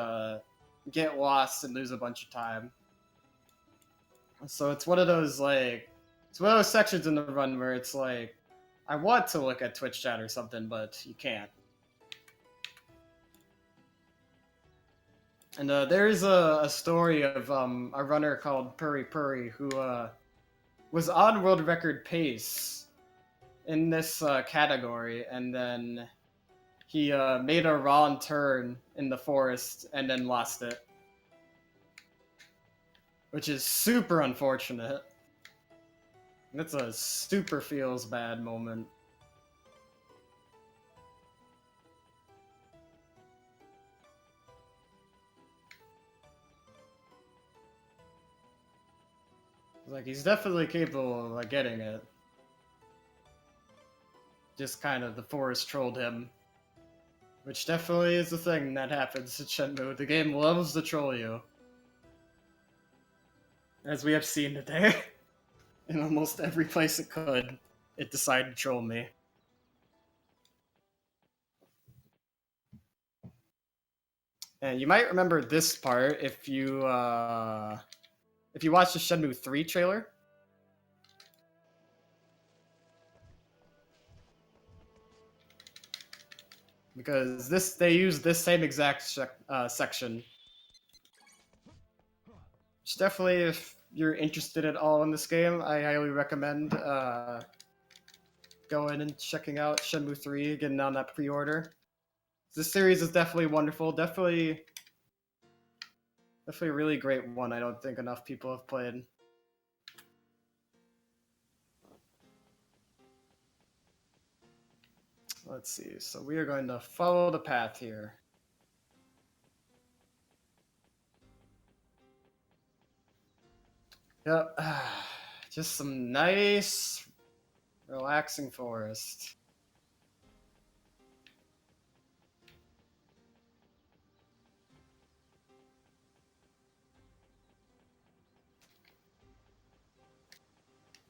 get lost and lose a bunch of time. So it's one of those sections in the run where it's like, I want to look at Twitch chat or something, but you can't. And there's a story of a runner called Purry Purry who was on world record pace in this category, and then he made a wrong turn in the forest and then lost it, which is super unfortunate. That's a super feels bad moment. Like, he's definitely capable of like, getting it. Just kind of the forest trolled him. Which definitely is the thing that happens in Shenmue. The game loves to troll you. As we have seen today. In almost every place it could, it decided to troll me. And you might remember this part if you watch the Shenmue 3 trailer. Because they use this same exact section. Which definitely, if you're interested at all in this game, I highly recommend going and checking out Shenmue 3, getting on that pre-order. This series is definitely wonderful, definitely a really great one I don't think enough people have played. Let's see, so we are going to follow the path here. Yep, just some nice, relaxing forest.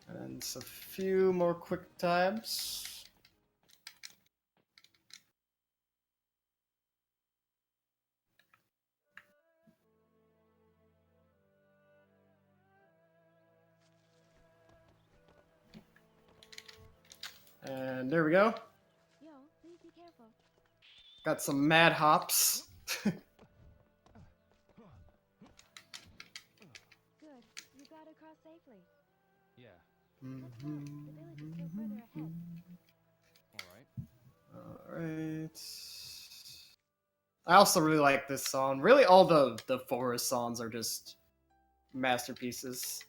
And a few more quick tabs. And there we go. Yo, please be careful. Got some mad hops. Good. You got across safely. Yeah. Let's go. The village is still further ahead. All right. Alright. I also really like this song. Really, all the forest songs are just masterpieces.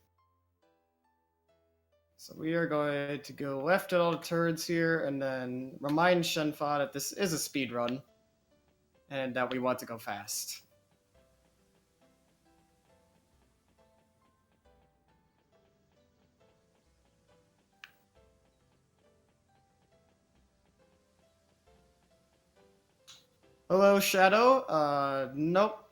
So we are going to go left at all the turns here, and then remind Shenfa that this is a speed run, and that we want to go fast. Hello, Shadow. Nope.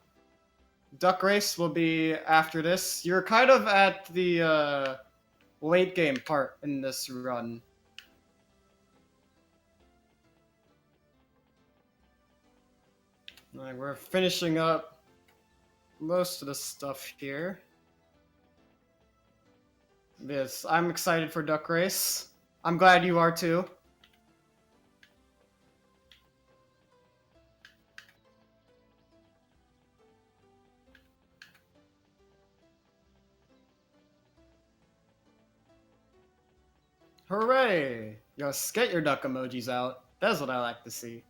Duck Race will be after this. You're kind of at the late game part in this run. Alright, we're finishing up most of the stuff here. Yes, I'm excited for Duck Race. I'm glad you are too. Hooray! Yes, get your duck emojis out. That's what I like to see.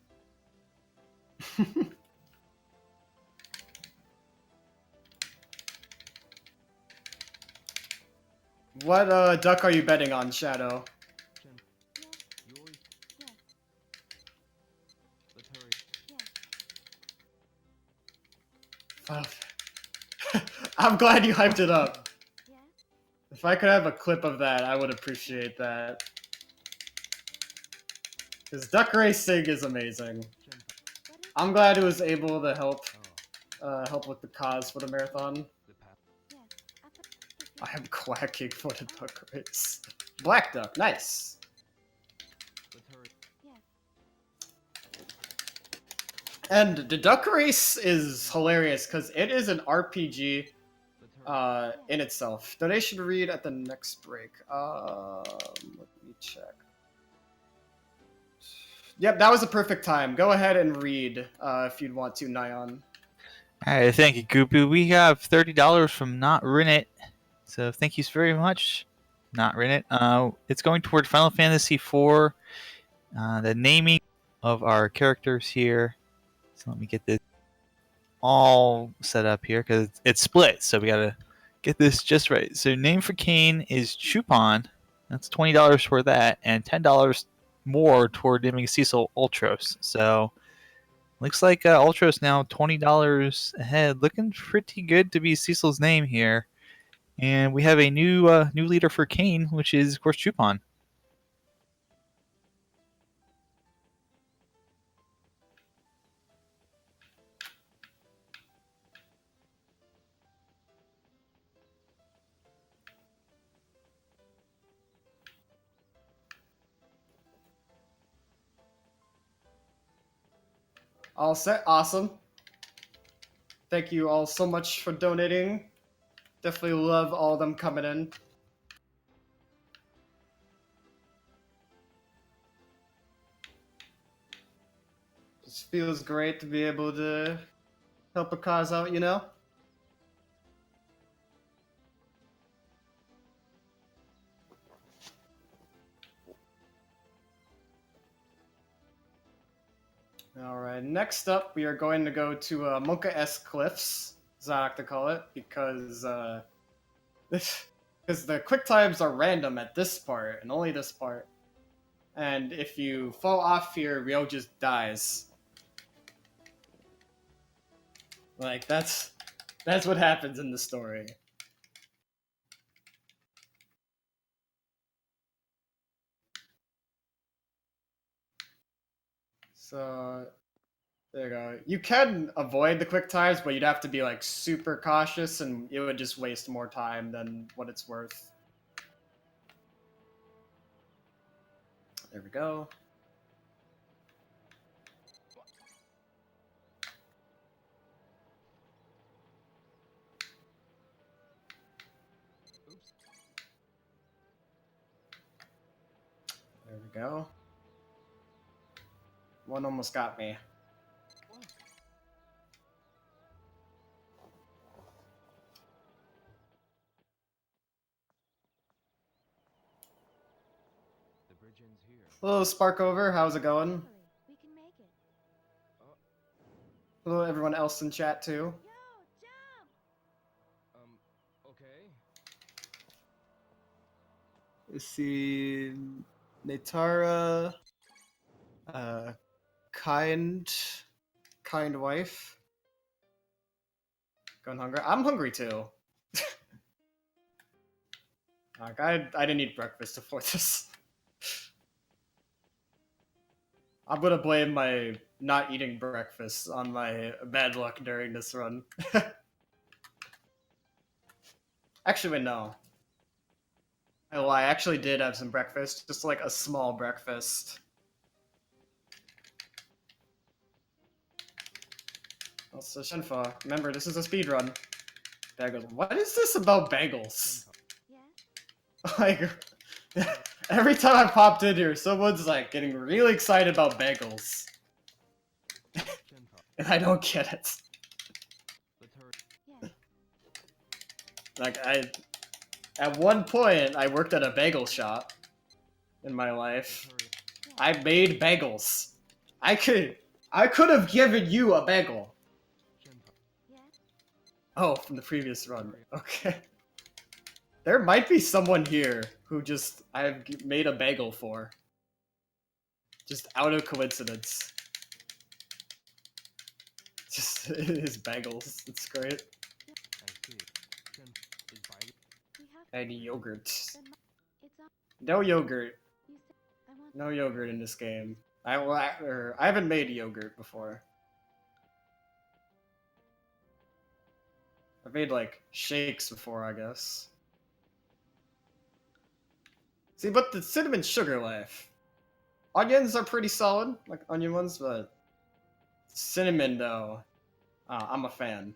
What duck are you betting on, Shadow? Jen, you always. Yes. Let's hurry. I'm glad you hyped it up. Yeah? If I could have a clip of that, I would appreciate that. Because duck racing is amazing. Jen, What is I'm glad it was able to help oh, help with the cause for the marathon. the path. Yes. I am quacking for the duck race. Black duck, nice. Let's hurry. And the duck race is hilarious because it is an RPG Let's hurry. in itself. Donation to read at the next break. Let me check. Yep, that was a perfect time. Go ahead and read if you'd want to, Nyan. Alright, thank you, Goopoo. We have $30 from Not Rinit. So thank you very much, Not Rinit. It's going toward Final Fantasy IV. The naming of our characters here. So let me get this all set up here because it's split. So we gotta get this just right. So name for Kane is Chupon. That's $20 for that, and $10 more toward naming Cecil Ultros. So looks like Ultros now $20 ahead, looking pretty good to be Cecil's name here. And we have a new leader for Kane, which is of course Chupon. All set, awesome. Thank you all so much for donating. Definitely love all of them coming in. Just feels great to be able to help a cause out, you know? Alright, next up we are going to go to Monka S Cliffs, as I like to call it, because because the quick times are random at this part, and only this part. And if you fall off here, Ryo just dies. Like, that's what happens in the story. So, there you go. You can avoid the quick times, but you'd have to be, like, super cautious, and it would just waste more time than what it's worth. There we go. Oops. There we go. One almost got me. The bridge ends here. Hello, Sparkover. How's it going? Hopefully, we can make it. Hello, everyone else in chat, too. Yo, jump! Okay. Let's see. Natara. Kind wife. Going hungry. I'm hungry too. Like, I didn't eat breakfast before this. I'm gonna blame my not eating breakfast on my bad luck during this run. Actually, wait, no. I lie, I actually did have some breakfast, just like a small breakfast. Also, Shenfa, remember, this is a speed run. Bagels. What is this about bagels? Yeah? Like, every time I popped in here, someone's like getting really excited about bagels. And I don't get it. Let's hurry. Yeah. Like, at one point, I worked at a bagel shop in my life. Let's hurry. I made bagels. I could have given you a bagel. Yeah? Oh, from the previous run. Okay. There might be someone here who just I've made a bagel for. Just out of coincidence. Just his bagels. It's great. I see. Is biting. We have And yogurt. it's on. No yogurt. You said I want. No yogurt in this game. I haven't made yogurt before. I've made like shakes before, I guess. See, but the cinnamon sugar life. Onions are pretty solid, like onion ones, but cinnamon though, I'm a fan.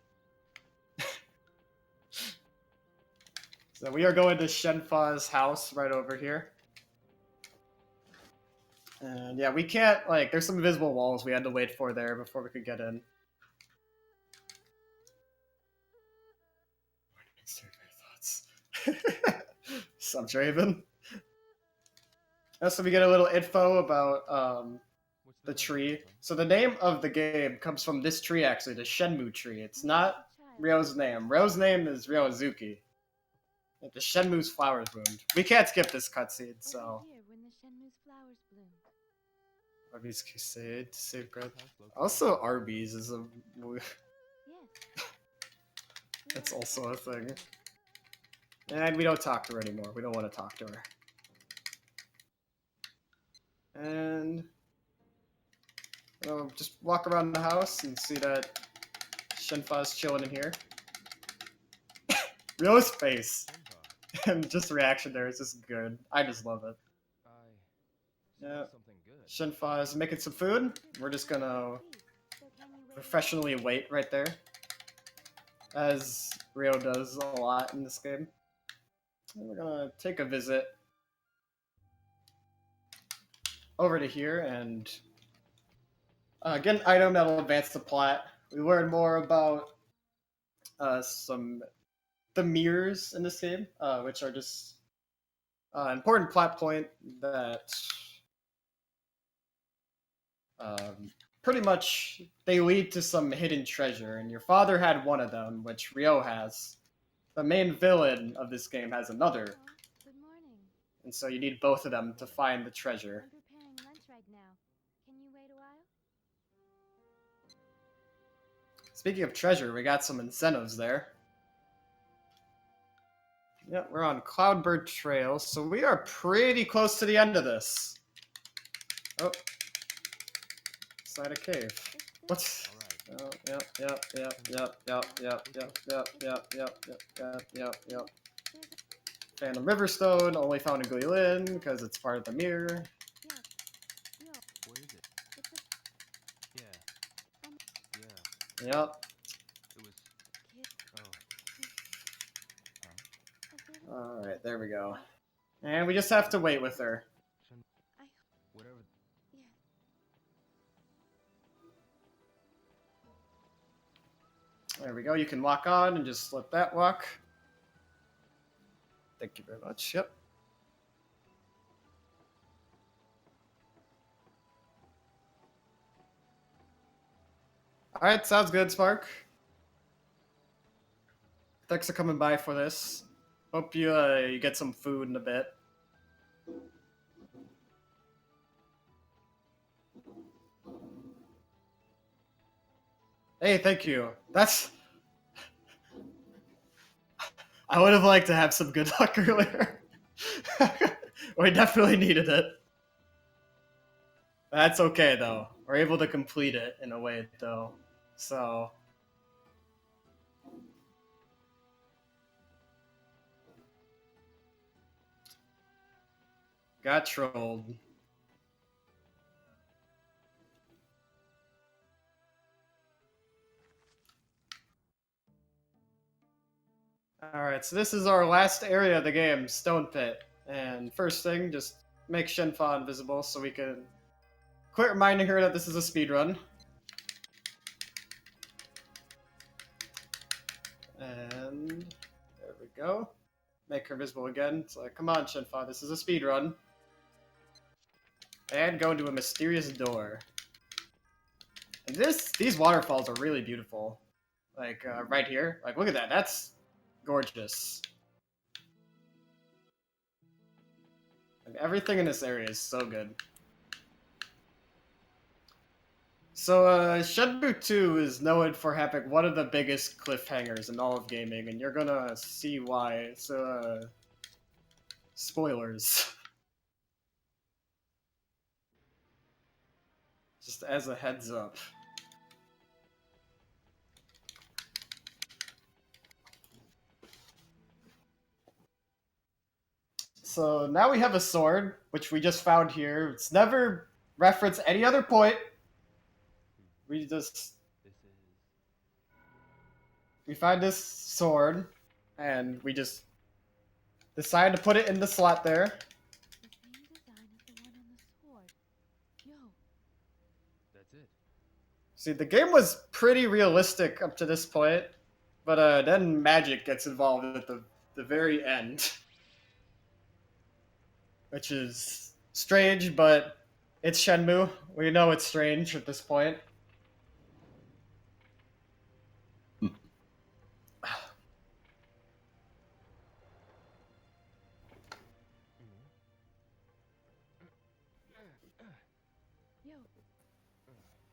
So we are going to Shenfa's house right over here. And yeah, we can't, like, there's some invisible walls we had to wait for there before we could get in. Thoughts. Some Draven. So we get a little info about the tree. So the name of the game comes from this tree, actually, the Shenmue tree. It's not Ryo's name. Ryo's name is Ryozuki. The Shenmue's flowers bloomed. We can't skip this cutscene, so. When the Shenmue's flowers bloom. Arby's Crusade, Sacred. Also, Arby's is a. Yes. That's also a thing. And we don't talk to her anymore. We don't want to talk to her. And we'll just walk around the house and see that Shenfa's chilling in here. Ryo's face and just reaction there is just good. I just love it. Yeah. Something good. Shenfa is making some food. We're just gonna professionally wait right there, as Ryo does a lot in this game. And we're gonna take a visit over to here and get an item that'll advance the plot. We learn more about the mirrors in this game, which are just important plot point that pretty much they lead to some hidden treasure, and your father had one of them, which Ryo has. The main villain of this game has another, Good morning. and so you need both of them to find the treasure. I'm preparing lunch right now. Can you wait a while? Speaking of treasure, we got some incentives there. Yeah, we're on Cloudbird Trail, so we are pretty close to the end of this. Oh. Inside a cave. What's... Oh, yep. Phantom Riverstone, only found in Gwendolyn, because it's part of the mirror. Yes. Yo, What is it? it's a Yeah. Yeah. Yep. It was. kid. Oh. Alright, there we go. And we just have to wait with her. Whatever. Yeah. There we go, you can walk on and just let that walk. Thank you very much, yep. Alright, sounds good, Spark. Thanks for coming by for this. Hope you get some food in a bit. Hey, thank you. That's... I would have liked to have some good luck earlier. We definitely needed it. That's okay, though. We're able to complete it in a way, though. So... Got trolled. Alright, so this is our last area of the game, Stone Pit. And first thing, just make Shenfa invisible so we can quit reminding her that this is a speedrun. And there we go. Make her visible again. It's like, come on, Shenfa, this is a speedrun. And go into a mysterious door. And these waterfalls are really beautiful. Like, right here. Like, look at that. That's gorgeous. Like, everything in this area is so good. So, Shenmue 2 is known for having one of the biggest cliffhangers in all of gaming, and you're gonna see why. So, spoilers. Just as a heads up. So now we have a sword, which we just found here. It's never referenced any other point. We just This is. we find this sword, and we just decide to put it in the slot there. The same design as the one on the sword. Yo, That's it. See, the game was pretty realistic up to this point, but then magic gets involved at the very end, which is strange, but it's Shenmue. We know it's strange at this point. yo.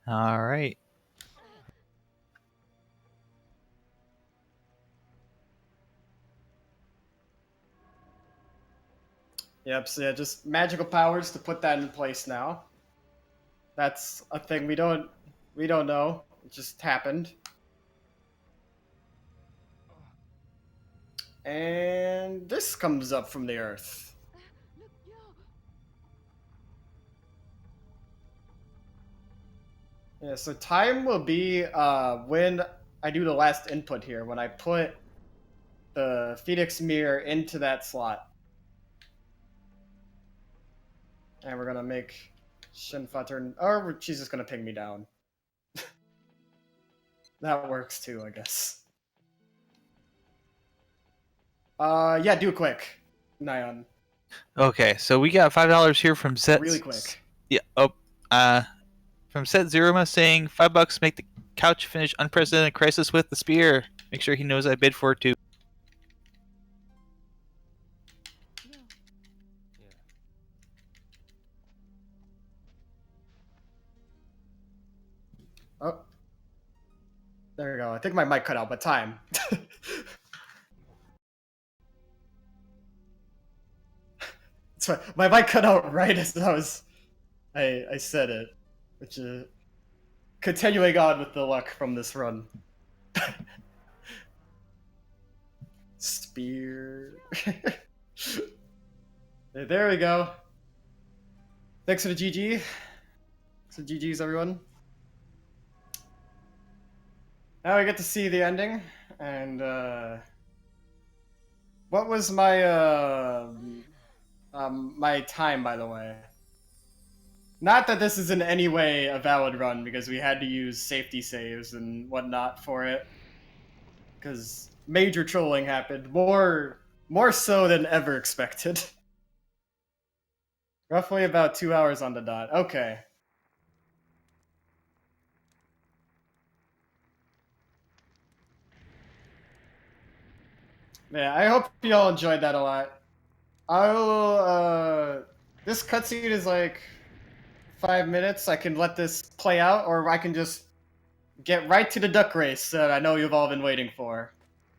All right. Yep, so yeah, just magical powers to put that in place now. That's a thing we don't know. It just happened. And this comes up from the earth. Look, yo. Yeah, so time will be when I do the last input here, when I put the Phoenix Mirror into that slot. And we're gonna make Shenfa turn, or she's just gonna ping me down. That works too, I guess. Yeah, do it quick, Nyan. Okay, so we got $5 here from Set. Really quick. Yeah. From Set Zeroma saying $5 make the couch finish unprecedented crisis with the spear. Make sure he knows I bid for it too. Yo. Yeah. Oh. There we go. I think my mic cut out, but time. That's right. My mic cut out right as I said it, which is continuing on with the luck from this run. Spear. There we go. Thanks for the GG. So GG's everyone. Now we get to see the ending, and what was my time, by the way? Not that this is in any way a valid run, because we had to use safety saves and whatnot for it, because major trolling happened, more so than ever expected. Roughly about 2 hours on the dot. Okay. Yeah, I hope you all enjoyed that a lot. This cutscene is like 5 minutes. I can let this play out, or I can just get right to the duck race that I know you've all been waiting for.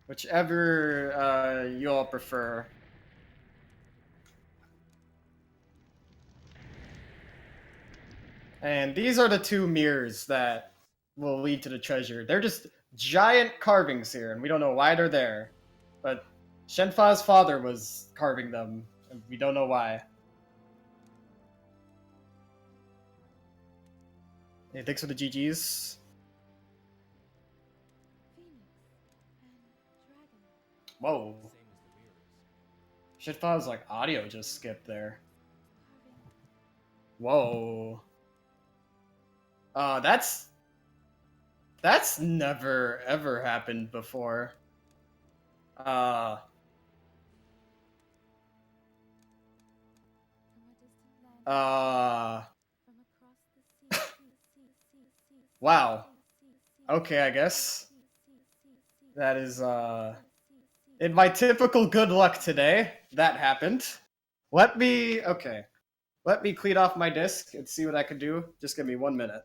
Whichever you all prefer. And these are the two mirrors that will lead to the treasure. They're just giant carvings here, and we don't know why they're there. But Shenfa's father was carving them, and we don't know why. Hey, thanks for the GGs. Phoenix and dragon. Whoa. Same as the mirrors. Shenfa's like audio just skipped there. Carving. Whoa. That's never ever happened before. From a distant land. From across the sea. Wow. Okay, I guess. That is, in my typical good luck today, that happened. Let me clean off my disk and see what I can do. Just give me 1 minute.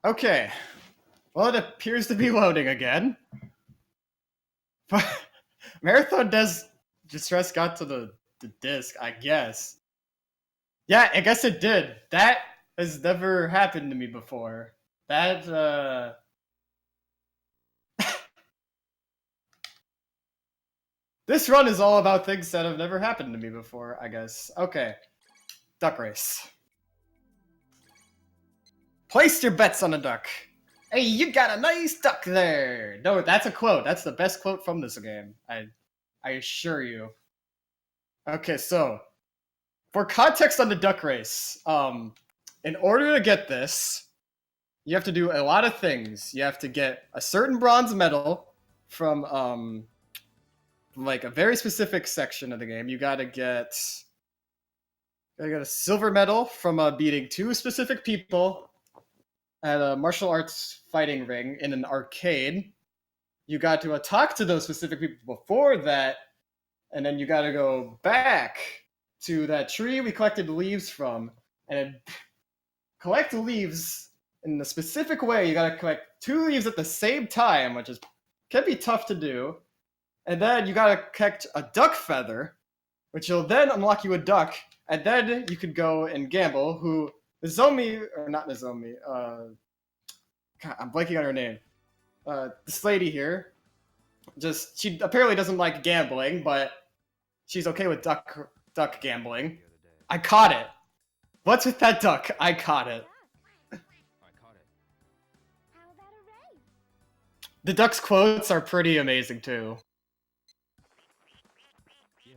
Okay. Well, it appears to be loading again. Marathon Distress got to the disc, I guess. Yeah, I guess it did. That has never happened to me before. That, This run is all about things that have never happened to me before, I guess. Okay. Duck race. Place your bets on a duck. Hey, you got a nice duck there. No, that's a quote. That's the best quote from this game. I assure you. Okay, so for context on the duck race, in order to get this, you have to do a lot of things. You have to get a certain bronze medal from like a very specific section of the game. You gotta get a silver medal from beating 2 specific people at a martial arts fighting ring in an arcade. You got to talk to those specific people before that, and then you got to go back to that tree we collected leaves from, and collect leaves in a specific way. You got to collect 2 leaves at the same time, which can be tough to do. And then you got to collect a duck feather, which will then unlock you a duck, and then you could go and gamble. Who Nozomi, or not Nozomi? God, I'm blanking on her name. This lady here, she apparently doesn't like gambling, but she's okay with duck gambling. I caught it. What's with that duck? I caught it. I caught it. How about a race? The duck's quotes are pretty amazing too. Yeah.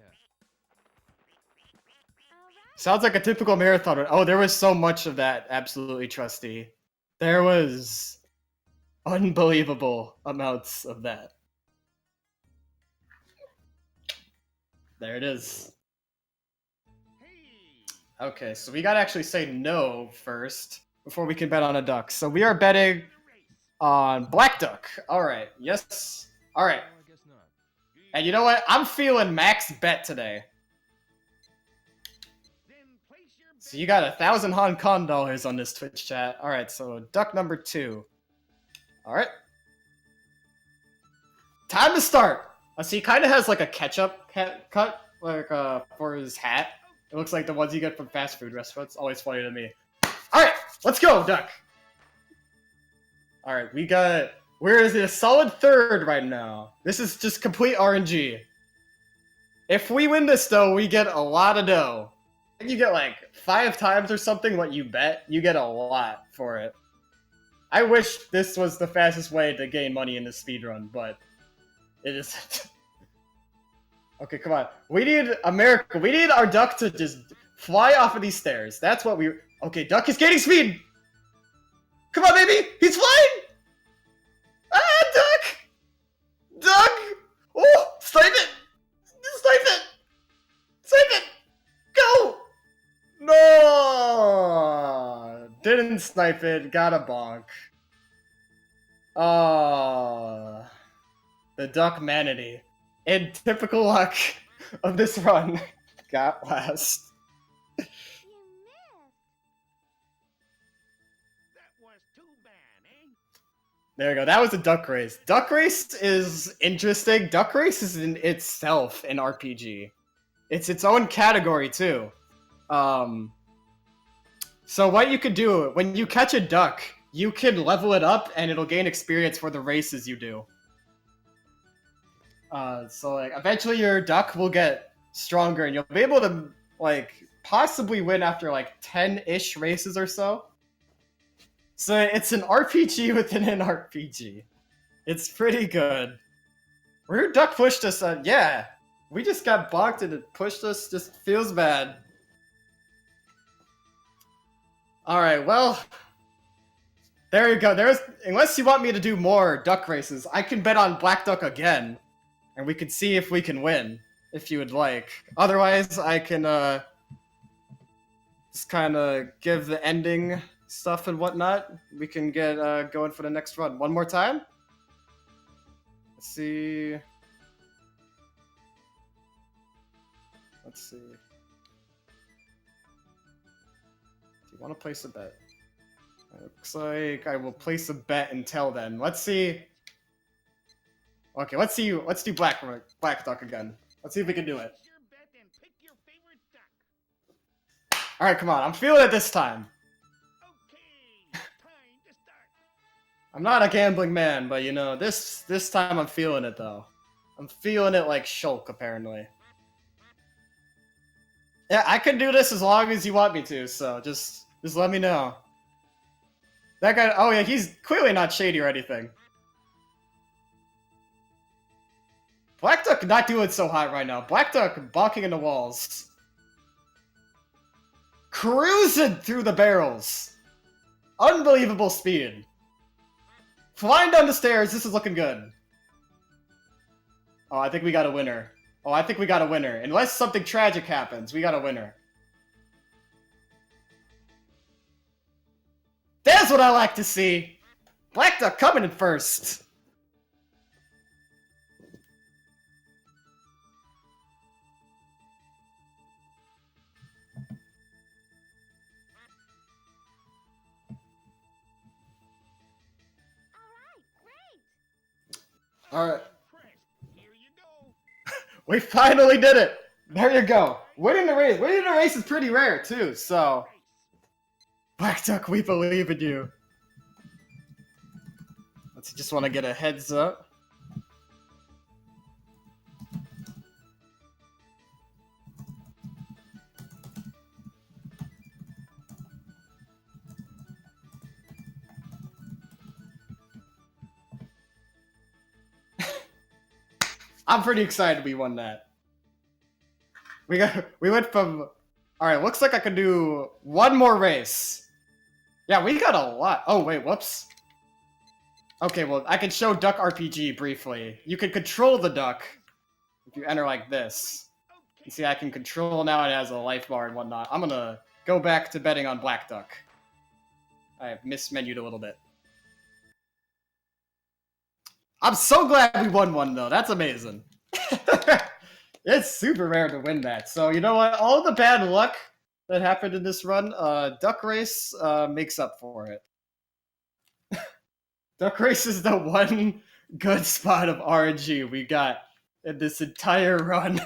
Sounds like a typical marathon run. Oh, there was so much of that. Absolutely trusty. There was unbelievable amounts of that. There it is. Okay, so we gotta actually say no first before we can bet on a duck. So we are betting on black duck. Alright, yes. Alright. No, I guess not. And you know what? I'm feeling max bet today. So you got 1,000 Hong Kong dollars on this Twitch chat. Alright, so duck number 2. Alright. Time to start! So he kind of has like a ketchup cut, like for his hat. It looks like the ones you get from fast food restaurants. Always funny to me. Alright, let's go, duck! Alright, we're in a solid 3rd right now. This is just complete RNG. If we win this though, we get a lot of dough. You get like 5 times or something what you bet. You get a lot for it. I wish this was the fastest way to gain money in this speedrun, but it isn't. Okay, come on. We need America. We need our duck to just fly off of these stairs. That's what we... Okay, duck is gaining speed! Come on, baby! He's flying! Ah, duck! Duck! Oh, snipe it! Snipe it! Snipe it! Go! No! Didn't snipe it. Got a bonk. Oh, the duck manatee. In typical luck of this run, got last. You missed. That was too bad, eh? There we go. That was a duck race. Duck race is interesting. Duck race is in itself an RPG. It's its own category too. So what you could do when you catch a duck, you can level it up and it'll gain experience for the races you do. So like eventually your duck will get stronger and you'll be able to like possibly win after like 10-ish races or so. So it's an RPG within an RPG. It's pretty good. Where duck pushed us, yeah. We just got bonked and it pushed us, just feels bad. Alright, well, there you go. Unless you want me to do more duck races, I can bet on black duck again. And we can see if we can win, if you would like. Otherwise, I can just kind of give the ending stuff and whatnot. We can get going for the next run. One more time? Let's see. Let's see. Do you want to place a bet? Looks like I will place a bet until then. Let's see. Okay, let's see. Let's do Black Duck again. Let's see if we can do it. All right, come on. I'm feeling it this time. I'm not a gambling man, but you know, this time I'm feeling it though. I'm feeling it like Shulk, apparently. Yeah, I can do this as long as you want me to, so just let me know. That guy, oh yeah, he's clearly not shady or anything. Black Duck not doing so hot right now. Black Duck bonking into walls. Cruising through the barrels. Unbelievable speed. Flying down the stairs, this is looking good. Oh, I think we got a winner. Oh, I think we got a winner. Unless something tragic happens, we got a winner. That's what I like to see! Black Duck coming in first. Alright. We finally did it! There you go. Winning the race. Winning the race is pretty rare, too, so... Black Duck, we believe in you. Let's just want to get a heads up. I'm pretty excited we won that. We went from... Alright, looks like I could do one more race. Yeah, we got a lot. Oh, wait, whoops. Okay, well, I can show Duck RPG briefly. You can control the duck if you enter like this. You see, I can control now, it has a life bar and whatnot. I'm gonna go back to betting on Black Duck. I have mismenued a little bit. I'm so glad we won one, though. That's amazing. It's super rare to win that. So, you know what? All the bad luck that happened in this run, Duck Race makes up for it. Duck Race is the one good spot of RNG we got in this entire run.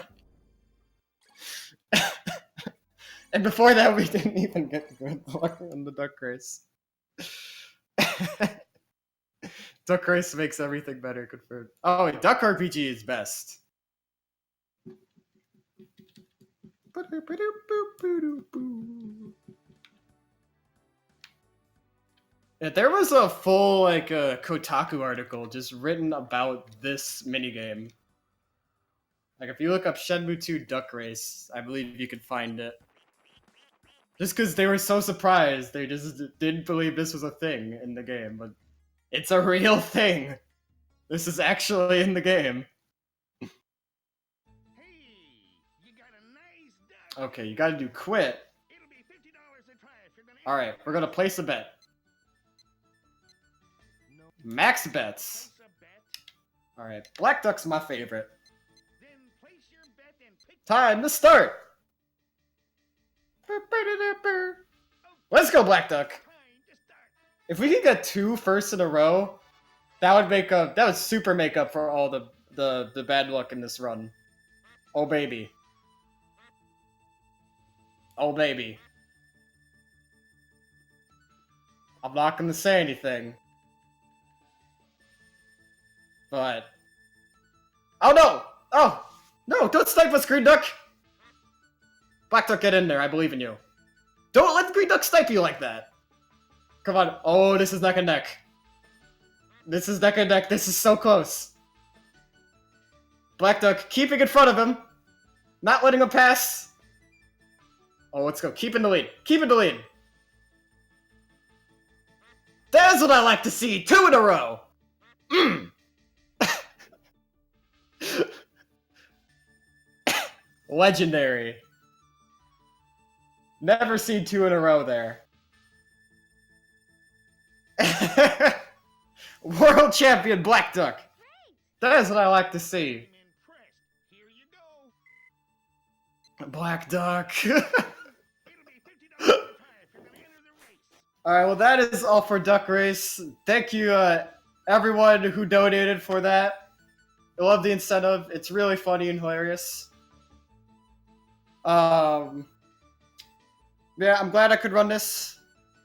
And before that, we didn't even get good luck in the Duck Race. Duck Race makes everything better, confirmed. Oh, wait, Duck RPG is best. Yeah, there was a full, like, Kotaku article just written about this minigame. Like, if you look up Shenmue 2 Duck Race, I believe you could find it. Just because they were so surprised, they just didn't believe this was a thing in the game, but it's a real thing. This is actually in the game. Okay, you gotta do quit. Alright, we're gonna place a bet. Max bets. Alright, Black Duck's my favorite. Time to start! Let's go, Black Duck! If we could get 2 firsts in a row, that would super make up for all the bad luck in this run. Oh baby. Oh baby. I'm not gonna say anything. But... Oh no! Oh! No! Don't snipe us, Green Duck! Black Duck, get in there. I believe in you. Don't let Green Duck snipe you like that! Come on. Oh, this is neck and neck. This is neck and neck. This is so close. Black Duck, keeping in front of him. Not letting him pass. Oh, let's go. Keep in the lead. Keep in the lead. That's what I like to see. 2 in a row. Mm. Legendary. Never seen 2 in a row there. World champion Black Duck. That is what I like to see. Black Duck. All right, well, that is all for Duck Race. Thank you, everyone who donated for that. I love the incentive. It's really funny and hilarious. Yeah, I'm glad I could run this.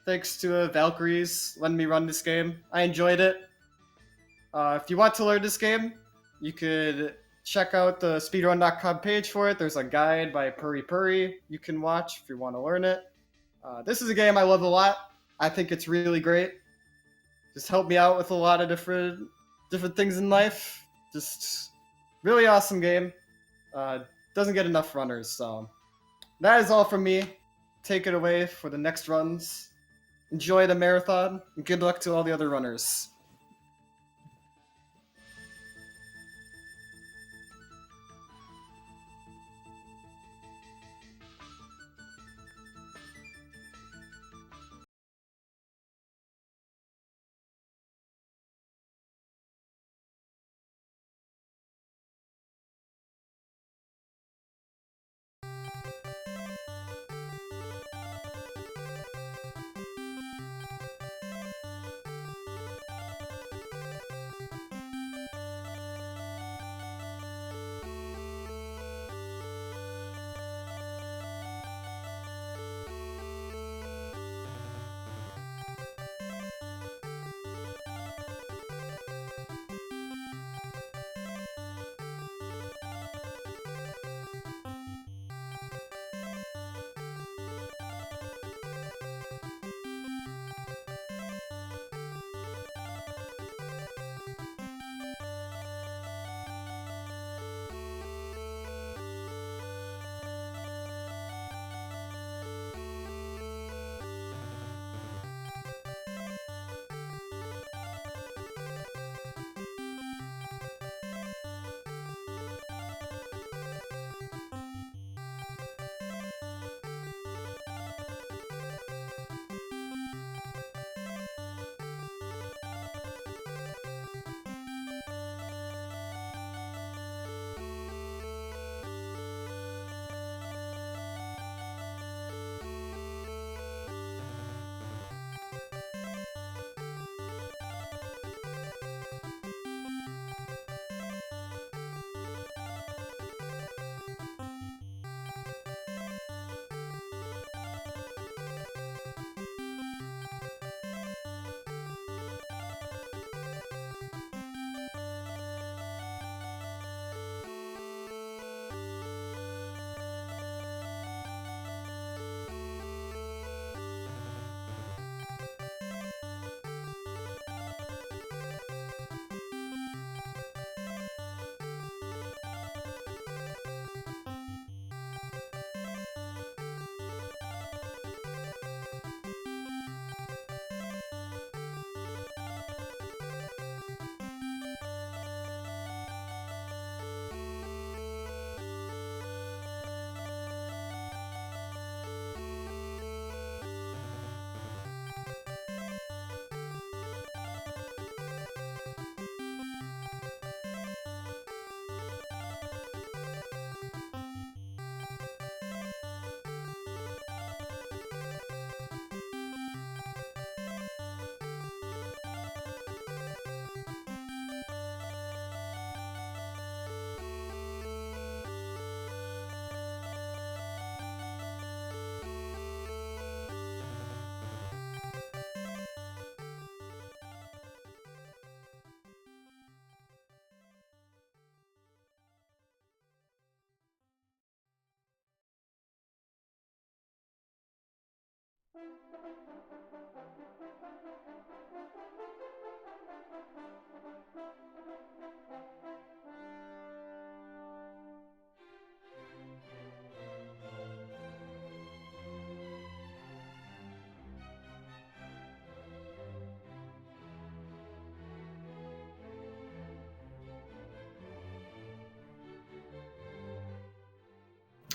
Thanks to Valkyries letting me run this game. I enjoyed it. If you want to learn this game, you could check out the speedrun.com page for it. There's a guide by Purry Purry you can watch if you want to learn it. This is a game I love a lot. I think it's really great. Just helped me out with a lot of different things in life. Just really awesome game. Doesn't get enough runners, so that is all from me. Take it away for the next runs. Enjoy the marathon, and good luck to all the other runners.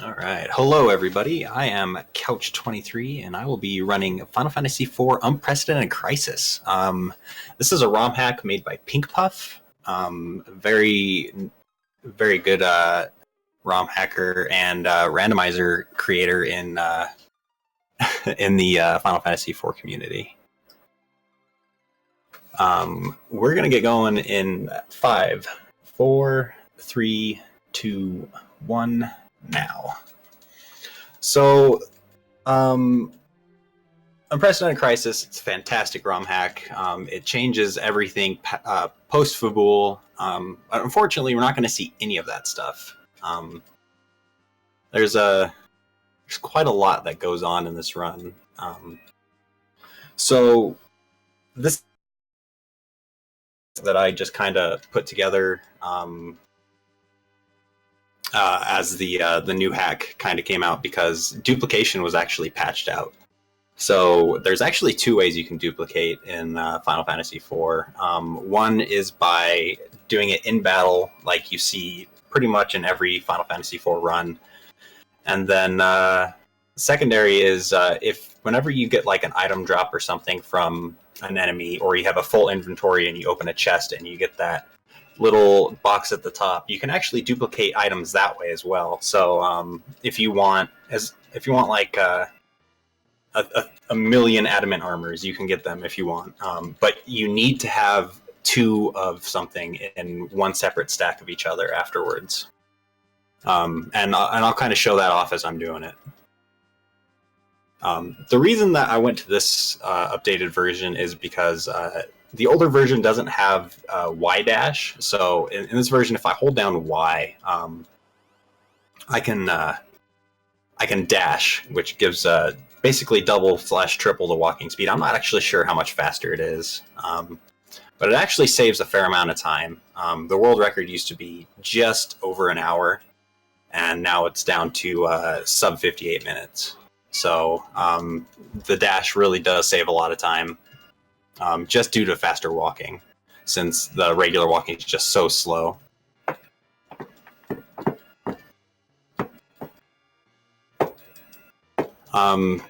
All right. Hello, everybody. I am Couch23, and I will be running Final Fantasy IV Unprecedented Crisis. This is a ROM hack made by Pink Puff. Very, very good ROM hacker and randomizer creator in in the Final Fantasy IV community. We're gonna get going in 5, 4, 3, 2, 1 now. So, Unprecedented Crisis, it's a fantastic ROM hack. It changes everything post Fabul. Unfortunately, we're not going to see any of that stuff. There's quite a lot that goes on in this run. So this that I just kind of put together as the new hack kind of came out, because duplication was actually patched out. So there's actually 2 ways you can duplicate in Final Fantasy IV. One is by doing it in battle, like you see pretty much in every Final Fantasy IV run. And then secondary is if whenever you get like an item drop or something from an enemy, or you have a full inventory and you open a chest and you get that little box at the top, you can actually duplicate items that way as well. So if you want like a million adamant armors, you can get them if you want, but you need to have 2 of something in one separate stack of each other afterwards. And I'll kind of show that off as I'm doing it. The reason that I went to this updated version is because the older version doesn't have Y dash. So in this version, if I hold down Y, I can dash, which gives basically double/triple the walking speed. I'm not actually sure how much faster it is, but it actually saves a fair amount of time. The world record used to be just over an hour, and now it's down to sub 58 minutes. So the dash really does save a lot of time, just due to faster walking, since the regular walking is just so slow.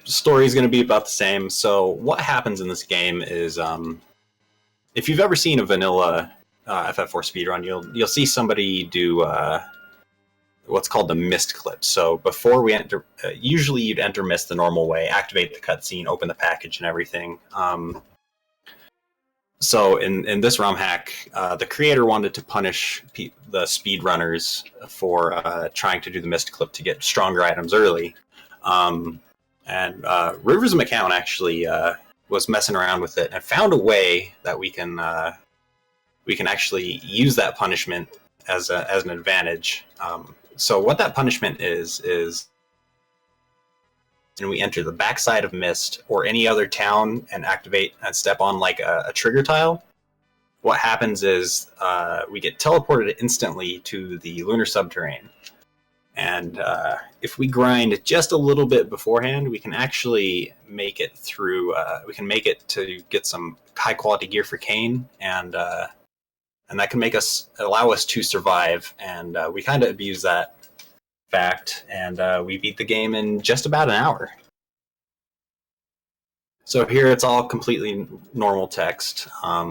Story is going to be about the same. So what happens in this game is, if you've ever seen a vanilla FF4 speedrun, you'll see somebody do what's called the mist clip. So before we enter, usually you'd enter mist the normal way, activate the cutscene, open the package and everything. So in this ROM hack, the creator wanted to punish the speedrunners for trying to do the mist clip to get stronger items early. And Rivers of McCown actually was messing around with it and found a way that we can actually use that punishment as an advantage. So what that punishment is when we enter the backside of Mist or any other town and activate and step on like a trigger tile, what happens is we get teleported instantly to the lunar subterrane. And if we grind just a little bit beforehand, we can actually make it through. We can make it to get some high quality gear for Kane, and that can allow us to survive. And we kind of abuse that fact, and we beat the game in just about an hour. So here it's all completely normal text. A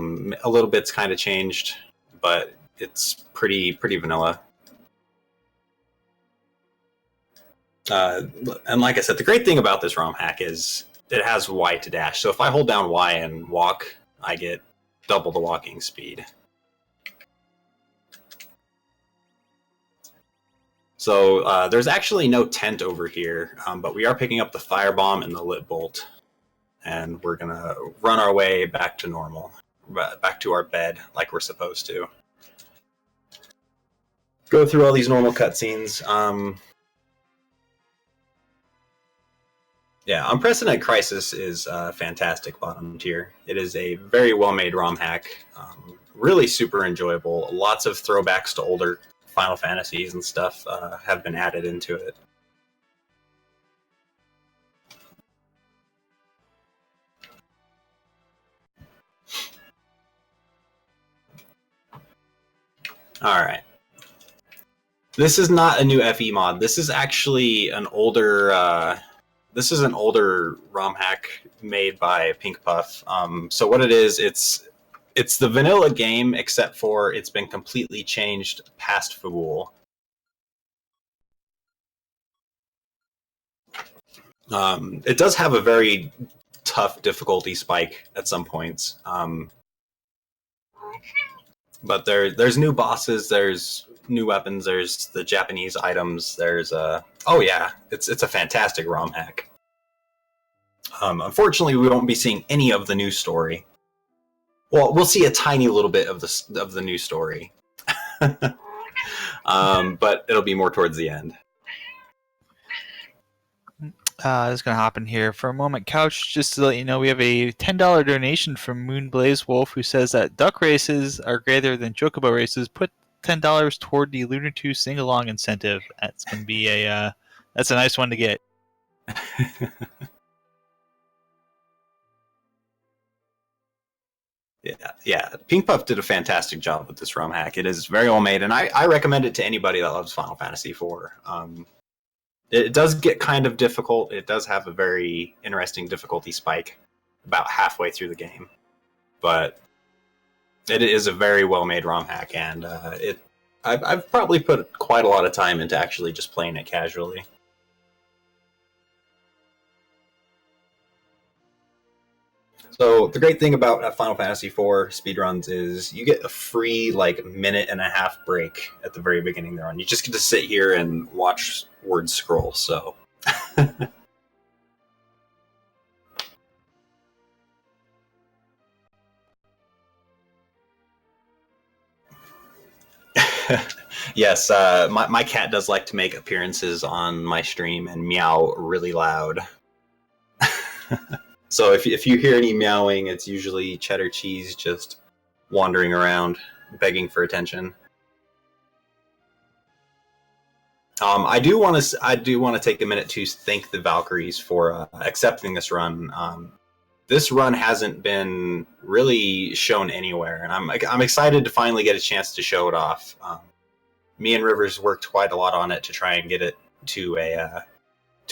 little bit's kind of changed, but it's pretty vanilla. And like I said, the great thing about this ROM hack is it has Y to dash. So if I hold down Y and walk, I get double the walking speed. So there's actually no tent over here, but we are picking up the firebomb and the lit bolt. And we're going to run our way back to normal, back to our bed like we're supposed to. Go through all these normal cutscenes. Yeah, Unprecedented Crisis is fantastic bottom tier. It is a very well-made ROM hack. Really super enjoyable. Lots of throwbacks to older Final Fantasies and stuff have been added into it. Alright. This is not a new FE mod. This is actually an older... This is an older ROM hack made by Pink Puff. So what it is, it's the vanilla game, except for it's been completely changed past Fabul. It does have a very tough difficulty spike at some points. But there's new bosses, there's new weapons, there's the Japanese items, there's oh yeah, it's a fantastic ROM hack. Unfortunately, we won't be seeing any of the new story. Well, we'll see a tiny little bit of the new story, but it'll be more towards the end. Just gonna hop in here for a moment, Couch. Just to let you know, we have a $10 donation from Moonblaze Wolf, who says that duck races are greater than chocobo races. Put $10 toward the Lunar 2 sing-along incentive. That's gonna be that's a nice one to get. Yeah. Pink Puff did a fantastic job with this ROM hack. It is very well made, and I recommend it to anybody that loves Final Fantasy IV. It does get kind of difficult. It does have a very interesting difficulty spike about halfway through the game, but it is a very well made ROM hack, and I've probably put quite a lot of time into actually just playing it casually. So the great thing about Final Fantasy IV speedruns is you get a free minute and a half break at the very beginning there on. You just get to sit here and watch words scroll. So yes, my cat does like to make appearances on my stream and meow really loud. So if you hear any meowing, it's usually Cheddar Cheese just wandering around, begging for attention. I do want to take a minute to thank the Valkyries for accepting this run. This run hasn't been really shown anywhere, and I'm excited to finally get a chance to show it off. Me and Rivers worked quite a lot on it to try and get it to a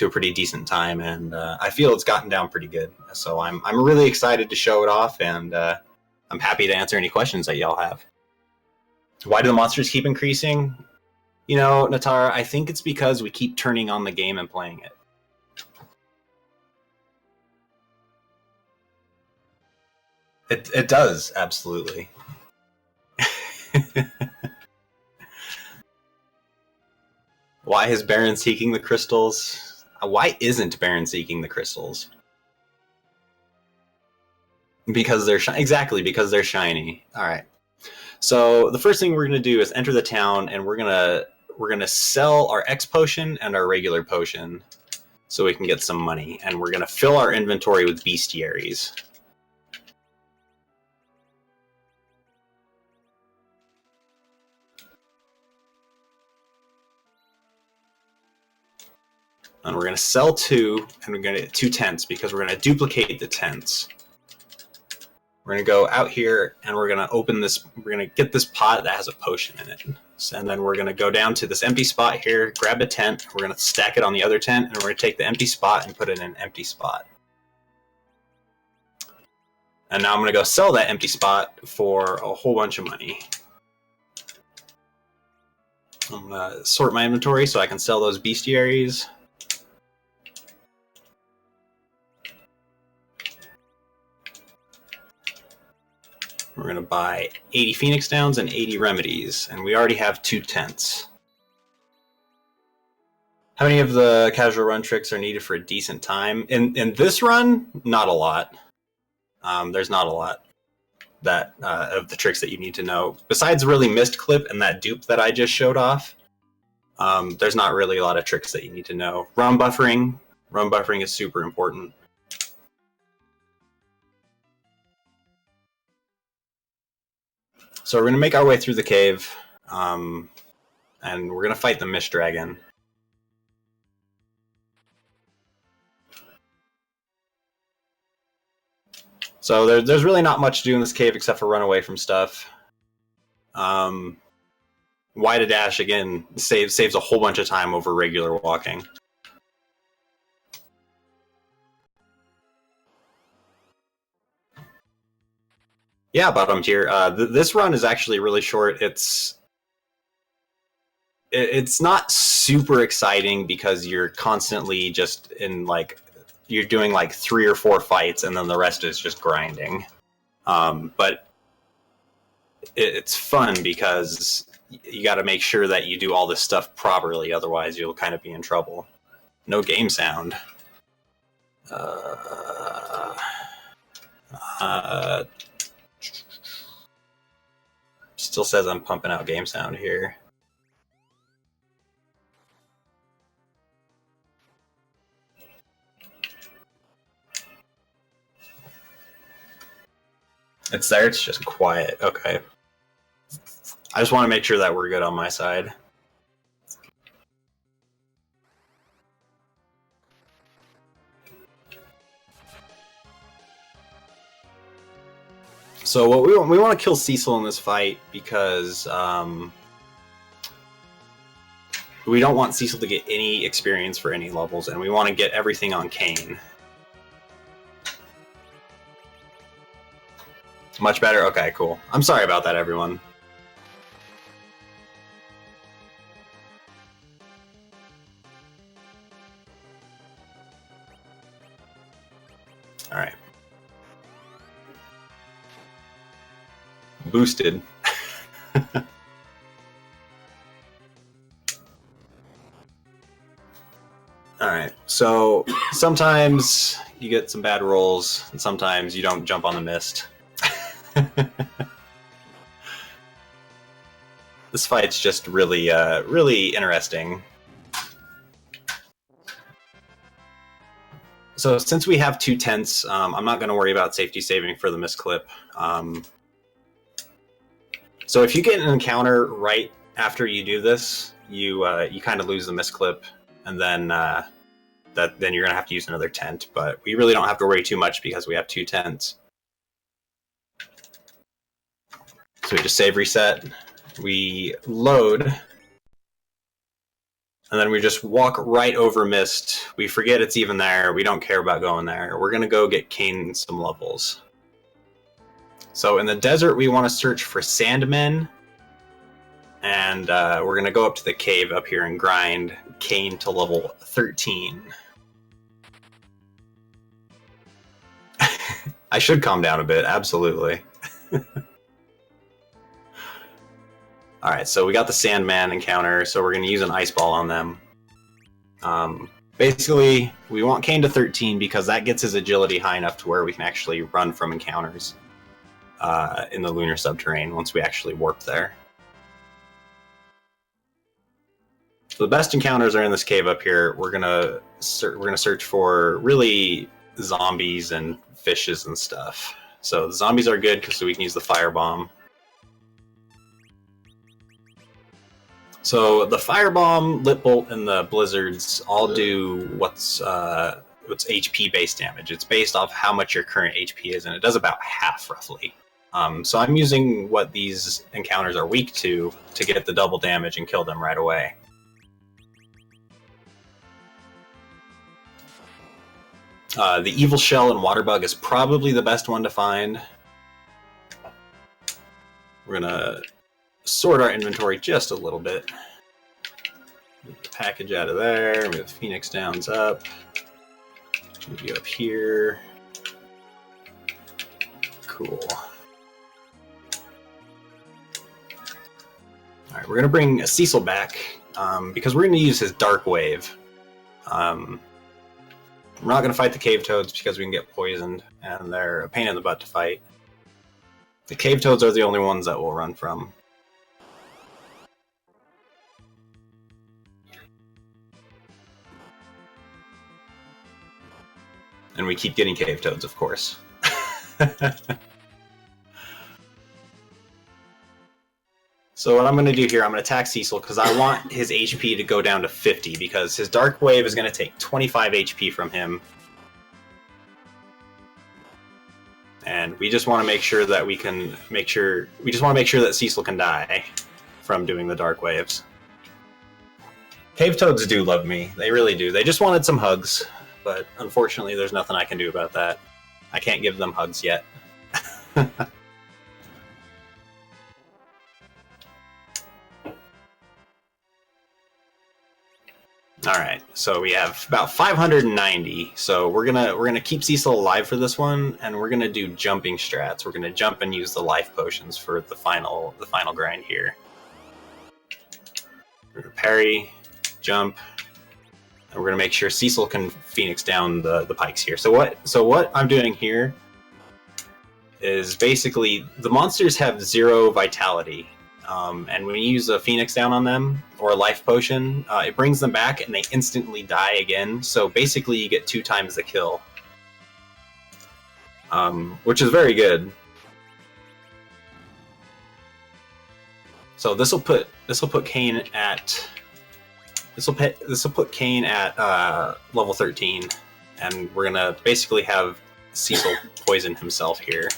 pretty decent time, and I feel it's gotten down pretty good. So I'm really excited to show it off, and I'm happy to answer any questions that y'all have. Why do the monsters keep increasing? You know, Natara, I think it's because we keep turning on the game and playing it. It does, absolutely. Why is Baron seeking the crystals? Why isn't Baron seeking the crystals? Because they're exactly because they're shiny. All right. So the first thing we're gonna do is enter the town, and we're gonna sell our X potion and our regular potion, so we can get some money, and we're gonna fill our inventory with bestiaries. And we're going to sell 2, and we're going to get 2 tents, because we're going to duplicate the tents. We're going to go out here, and we're going to open this, we're going to get this pot that has a potion in it. So, and then we're going to go down to this empty spot here, grab a tent, we're going to stack it on the other tent, and we're going to take the empty spot and put it in an empty spot. And now I'm going to go sell that empty spot for a whole bunch of money. I'm going to sort my inventory so I can sell those bestiaries. We're going to buy 80 Phoenix Downs and 80 Remedies, and we already have 2 tents. How many of the casual run tricks are needed for a decent time? In this run, not a lot. There's not a lot that of the tricks that you need to know. Besides really Mist Clip and that dupe that I just showed off, there's not really a lot of tricks that you need to know. ROM buffering is super important. So we're going to make our way through the cave, and we're going to fight the Mist Dragon. So there's really not much to do in this cave except for run away from stuff. Y to dash, again, saves a whole bunch of time over regular walking. Yeah, bottom tier. This run is actually really short. It's it's not super exciting because you're constantly just in like you're doing like 3 or 4 fights and then the rest is just grinding. But it's fun because you got to make sure that you do all this stuff properly, otherwise you'll kind of be in trouble. No game sound. Still says I'm pumping out game sound here. It's there, it's just quiet. Okay. I just want to make sure that we're good on my side. So what we want to kill Cecil in this fight because we don't want Cecil to get any experience for any levels, and we want to get everything on Kane. Much better? Okay, cool. I'm sorry about that, everyone. Alright. Boosted. Alright, so sometimes you get some bad rolls, and sometimes you don't jump on the mist. This fight's just really, really interesting. So since we have 2 tents, I'm not going to worry about safety saving for the misclip. So if you get an encounter right after you do this, you kind of lose the misclip, and then then you're going to have to use another tent. But we really don't have to worry too much because we have 2 tents. So we just save reset, we load, and then we just walk right over mist. We forget it's even there. We don't care about going there. We're going to go get Kane some levels. So in the desert, we want to search for Sandmen, and we're going to go up to the cave up here and grind Kane to level 13. I should calm down a bit, absolutely. Alright, so we got the Sandman encounter, so we're going to use an Ice Ball on them. Basically, we want Kane to 13 because that gets his agility high enough to where we can actually run from encounters in the lunar subterranean once we actually warp there. So the best encounters are in this cave up here. We're gonna search for really zombies and fishes and stuff. So the zombies are good because we can use the firebomb. So the firebomb, lit bolt, and the blizzards all do what's HP based damage. It's based off how much your current HP is, and it does about half roughly. So I'm using what these encounters are weak to get the double damage and kill them right away. The Evil Shell and Waterbug is probably the best one to find. We're gonna sort our inventory just a little bit. Move the package out of there, move the Phoenix Downs up, move you up here. Cool. Alright, we're gonna bring Cecil back, because we're gonna use his Dark Wave. We're not gonna fight the Cave Toads because we can get poisoned, and they're a pain in the butt to fight. The Cave Toads are the only ones that we'll run from. And we keep getting Cave Toads, of course. So what I'm going to do here, I'm going to attack Cecil because I want his HP to go down to 50 because his Dark Wave is going to take 25 HP from him. And we just want to make sure that we just want to make sure that Cecil can die from doing the Dark Waves. Cave Toads do love me. They really do. They just wanted some hugs, but unfortunately there's nothing I can do about that. I can't give them hugs yet. All right, so we have about 590. So we're gonna keep Cecil alive for this one, and we're gonna do jumping strats. We're gonna jump and use the life potions for the final grind here. We're gonna parry, jump, and we're gonna make sure Cecil can Phoenix down the pikes here. So what I'm doing here is basically the monsters have 0 vitality. And when you use a Phoenix down on them, or a life potion, it brings them back and they instantly die again. So basically you get 2 times the kill. Which is very good. So this will put Kane at level 13, and we're gonna basically have Cecil poison himself here.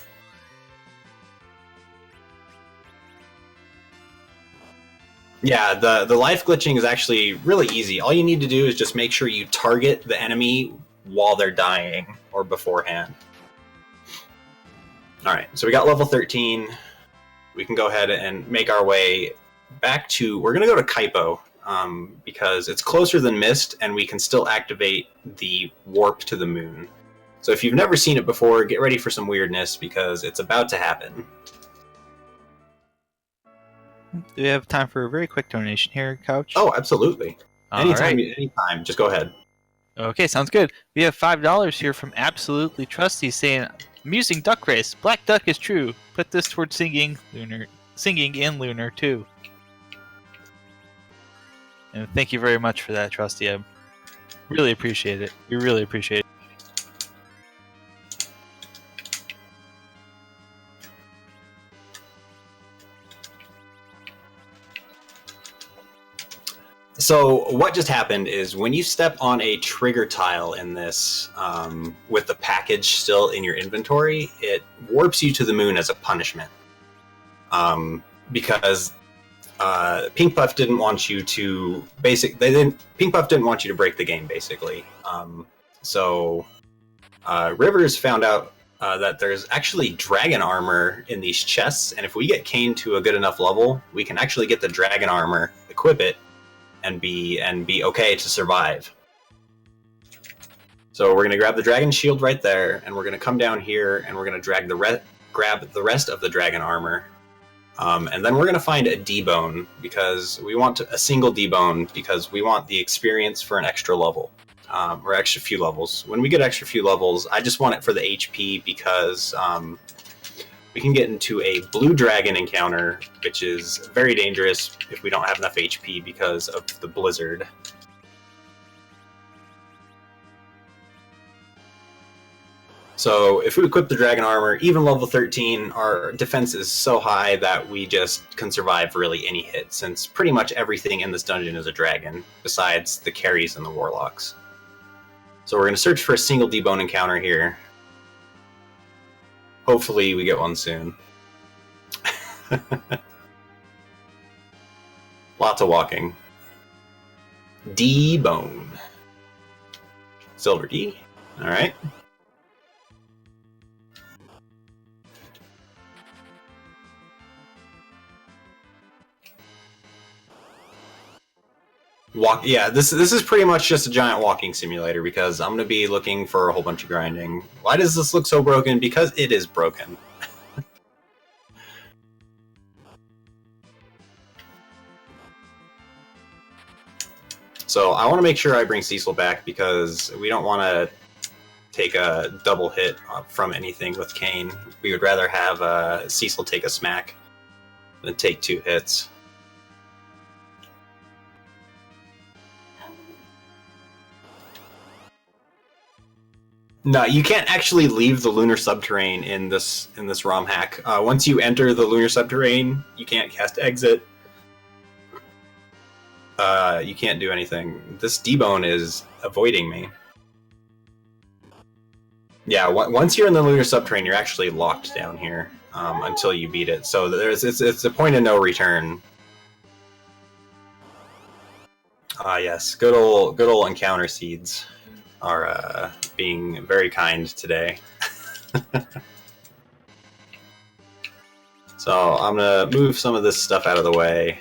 Yeah, the life glitching is actually really easy. All you need to do is just make sure you target the enemy while they're dying or beforehand. Alright, so we got level 13. We can go ahead and make our way back to... We're going to go to Kaipo, because it's closer than Mist, and we can still activate the warp to the moon. So if you've never seen it before, get ready for some weirdness, because it's about to happen. Do we have time for a very quick donation here, Couch? Oh, absolutely. Anytime. Anytime. Just go ahead. Okay, sounds good. We have $5 here from Absolutely Trusty saying, "Amusing duck race. Black duck is true. Put this towards singing in Lunar too." And thank you very much for that, Trusty. I really appreciate it. We really appreciate it. So what just happened is when you step on a trigger tile in this, with the package still in your inventory, it warps you to the moon as a punishment. Because Pink Puff didn't want you to Pink Puff didn't want you to break the game, basically. So Rivers found out that there's actually dragon armor in these chests, and if we get Kane to a good enough level, we can actually get the dragon armor, equip it, and be okay to survive. So we're gonna grab the dragon shield right there, and we're gonna come down here, and we're gonna grab the rest of the dragon armor, and then we're gonna find a D-bone, because we want a single D-bone, because we want the experience for an extra level, or extra few levels. When we get extra few levels, I just want it for the HP, because we can get into a blue dragon encounter, which is very dangerous if we don't have enough HP because of the blizzard. So if we equip the dragon armor, even level 13, our defense is so high that we just can survive really any hit, since pretty much everything in this dungeon is a dragon, besides the carries and the warlocks. So we're going to search for a single D-bone encounter here. Hopefully we get one soon. Lots of walking. D-bone. Silver D. Alright. Yeah, this is pretty much just a giant walking simulator, because I'm gonna be looking for a whole bunch of grinding. Why does this look so broken? Because it is broken. So I want to make sure I bring Cecil back, because we don't want to take a double hit from anything with Kane. We would rather have Cecil take a smack than take 2 hits. No, you can't actually leave the lunar subterrane in this ROM hack. Once you enter the lunar subterrane, you can't cast exit. You can't do anything. This D-bone is avoiding me. Yeah, once you're in the lunar subterrane, you're actually locked down here until you beat it. So it's a point of no return. Yes, good old encounter seeds are being very kind today. So I'm gonna move some of this stuff out of the way.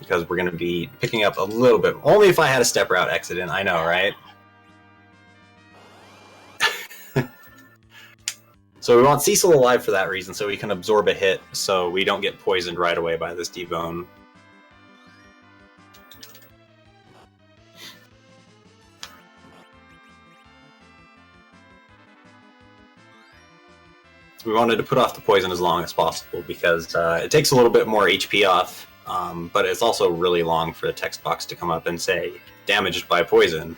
because we're going to be picking up a little bit. Only if I had a step route exit in, I know, right? So we want Cecil alive for that reason, so we can absorb a hit, so we don't get poisoned right away by this debone. We wanted to put off the poison as long as possible because it takes a little bit more HP off, but it's also really long for the text box to come up and say damaged by poison.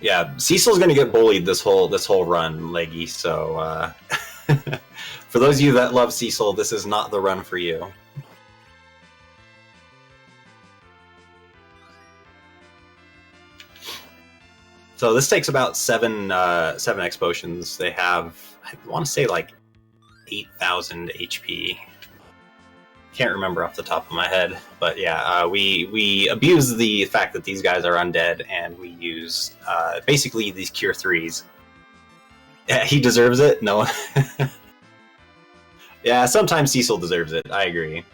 Yeah, Cecil's gonna get bullied this whole run, Leggy. So for those of you that love Cecil, this is not the run for you. So this takes about seven X potions. They have, I want to say, like 8,000 HP. Can't remember off the top of my head, but yeah, we abuse the fact that these guys are undead, and we use basically these Cure 3s. Yeah, he deserves it. No. Yeah, sometimes Cecil deserves it. I agree.